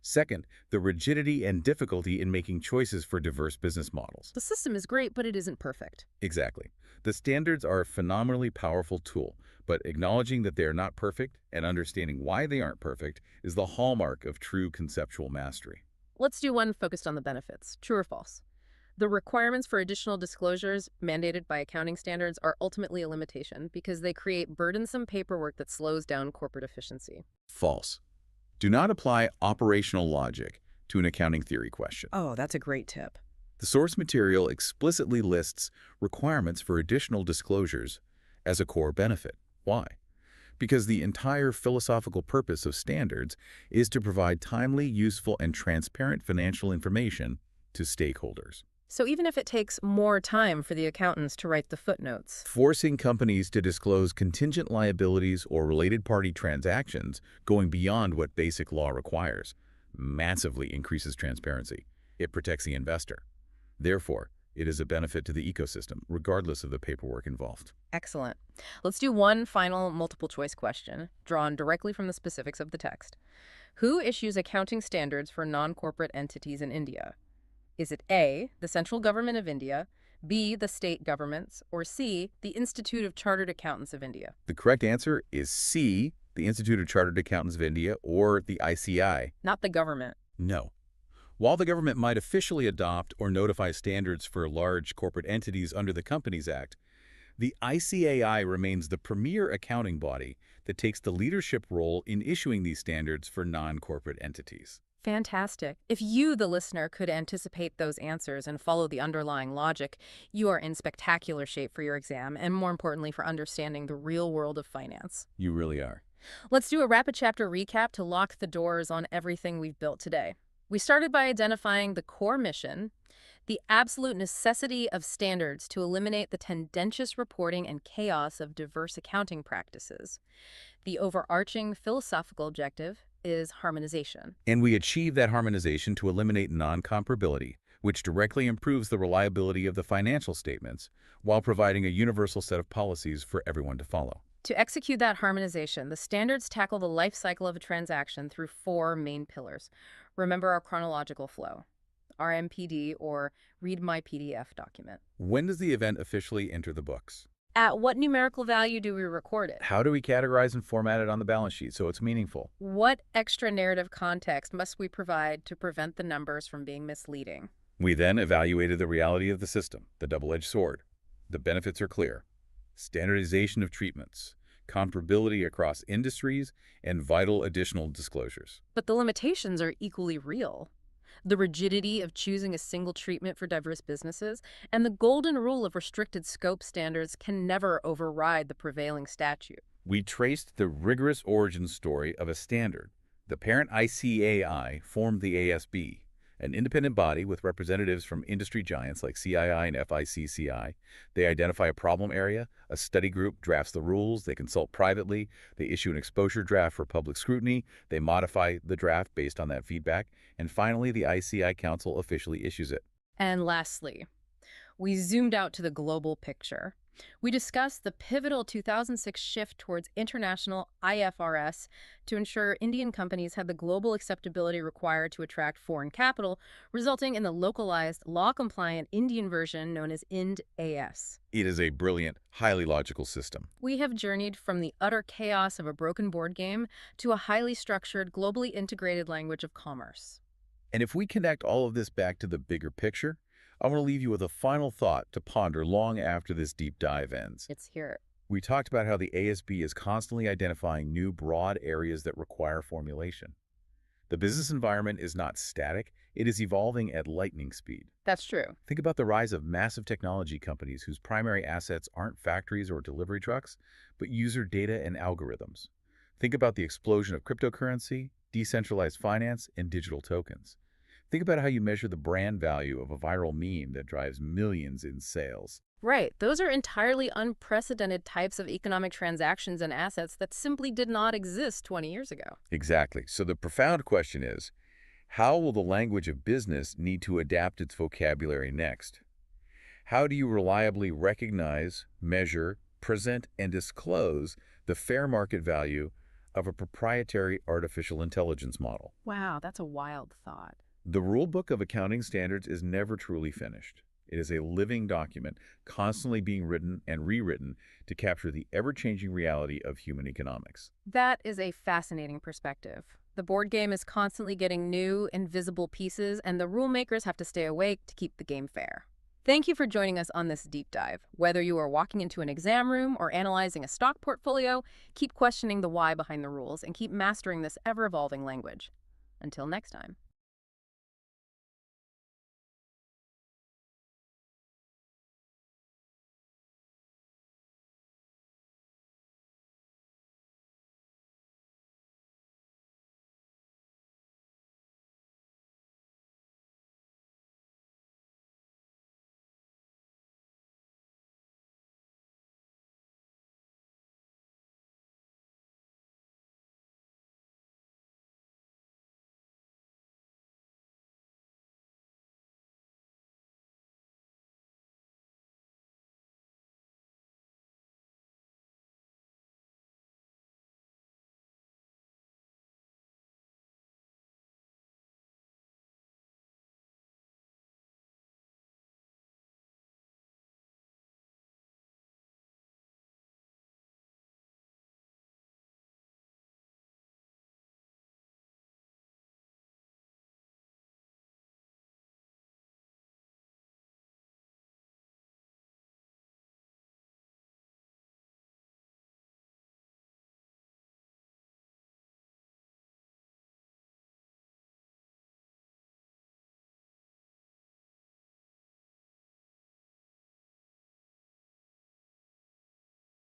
Second, the rigidity and difficulty in making choices for diverse business models. The system is great, but it isn't perfect. Exactly. The standards are a phenomenally powerful tool, but acknowledging that they are not perfect and understanding why they aren't perfect is the hallmark of true conceptual mastery. Let's do one focused on the benefits. True or false? The requirements for additional disclosures mandated by accounting standards are ultimately a limitation because they create burdensome paperwork that slows down corporate efficiency. False. Do not apply operational logic to an accounting theory question. Oh, that's a great tip. The source material explicitly lists requirements for additional disclosures as a core benefit. Why? Because the entire philosophical purpose of standards is to provide timely, useful, and transparent financial information to stakeholders. So even if it takes more time for the accountants to write the footnotes. Forcing companies to disclose contingent liabilities or related party transactions going beyond what basic law requires massively increases transparency. It protects the investor. Therefore, it is a benefit to the ecosystem, regardless of the paperwork involved. Excellent. Let's do one final multiple choice question, drawn directly from the specifics of the text. Who issues accounting standards for non-corporate entities in India? Is it A, the central government of India, B, the state governments, or C, the Institute of Chartered Accountants of India? The correct answer is C, the Institute of Chartered Accountants of India, or the ICI. Not the government. No. While the government might officially adopt or notify standards for large corporate entities under the Companies Act, the ICAI remains the premier accounting body that takes the leadership role in issuing these standards for non-corporate entities. Fantastic. If you, the listener, could anticipate those answers and follow the underlying logic, you are in spectacular shape for your exam and, more importantly, for understanding the real world of finance. You really are. Let's do a rapid chapter recap to lock the doors on everything we've built today. We started by identifying the core mission, the absolute necessity of standards to eliminate the tendentious reporting and chaos of diverse accounting practices. The overarching philosophical objective is harmonization. And we achieve that harmonization to eliminate non-comparability, which directly improves the reliability of the financial statements while providing a universal set of policies for everyone to follow. To execute that harmonization, the standards tackle the life cycle of a transaction through four main pillars. Remember our chronological flow, RMPD, or Read My PDF document. When does the event officially enter the books? At what numerical value do we record it? How do we categorize and format it on the balance sheet so it's meaningful? What extra narrative context must we provide to prevent the numbers from being misleading? We then evaluated the reality of the system, the double-edged sword. The benefits are clear. Standardization of treatments, comparability across industries, and vital additional disclosures. But the limitations are equally real. The rigidity of choosing a single treatment for diverse businesses and the golden rule of restricted scope standards can never override the prevailing statute. We traced the rigorous origin story of a standard. The parent ICAI formed the ASB, an independent body with representatives from industry giants like CII and FICCI. They identify a problem area, a study group drafts the rules, they consult privately, they issue an exposure draft for public scrutiny, they modify the draft based on that feedback, and finally the ICI Council officially issues it. And lastly, we zoomed out to the global picture. We discussed the pivotal 2006 shift towards international IFRS to ensure Indian companies had the global acceptability required to attract foreign capital, resulting in the localized, law-compliant Indian version known as IND-AS. It is a brilliant, highly logical system. We have journeyed from the utter chaos of a broken board game to a highly structured, globally integrated language of commerce. And if we connect all of this back to the bigger picture, I want to leave you with a final thought to ponder long after this deep dive ends. It's here. We talked about how the ASB is constantly identifying new broad areas that require formulation. The business environment is not static, it is evolving at lightning speed. That's true. Think about the rise of massive technology companies whose primary assets aren't factories or delivery trucks, but user data and algorithms. Think about the explosion of cryptocurrency, decentralized finance, and digital tokens. Think about how you measure the brand value of a viral meme that drives millions in sales. Right. Those are entirely unprecedented types of economic transactions and assets that simply did not exist 20 years ago. Exactly. So the profound question is, how will the language of business need to adapt its vocabulary next? How do you reliably recognize, measure, present, and disclose the fair market value of a proprietary artificial intelligence model. Wow, that's a wild thought. The rulebook of accounting standards is never truly finished. It is a living document, constantly being written and rewritten to capture the ever-changing reality of human economics. That is a fascinating perspective. The board game is constantly getting new, invisible pieces, and the rule makers have to stay awake to keep the game fair. Thank you for joining us on this deep dive. Whether you are walking into an exam room or analyzing a stock portfolio, keep questioning the why behind the rules and keep mastering this ever-evolving language. Until next time.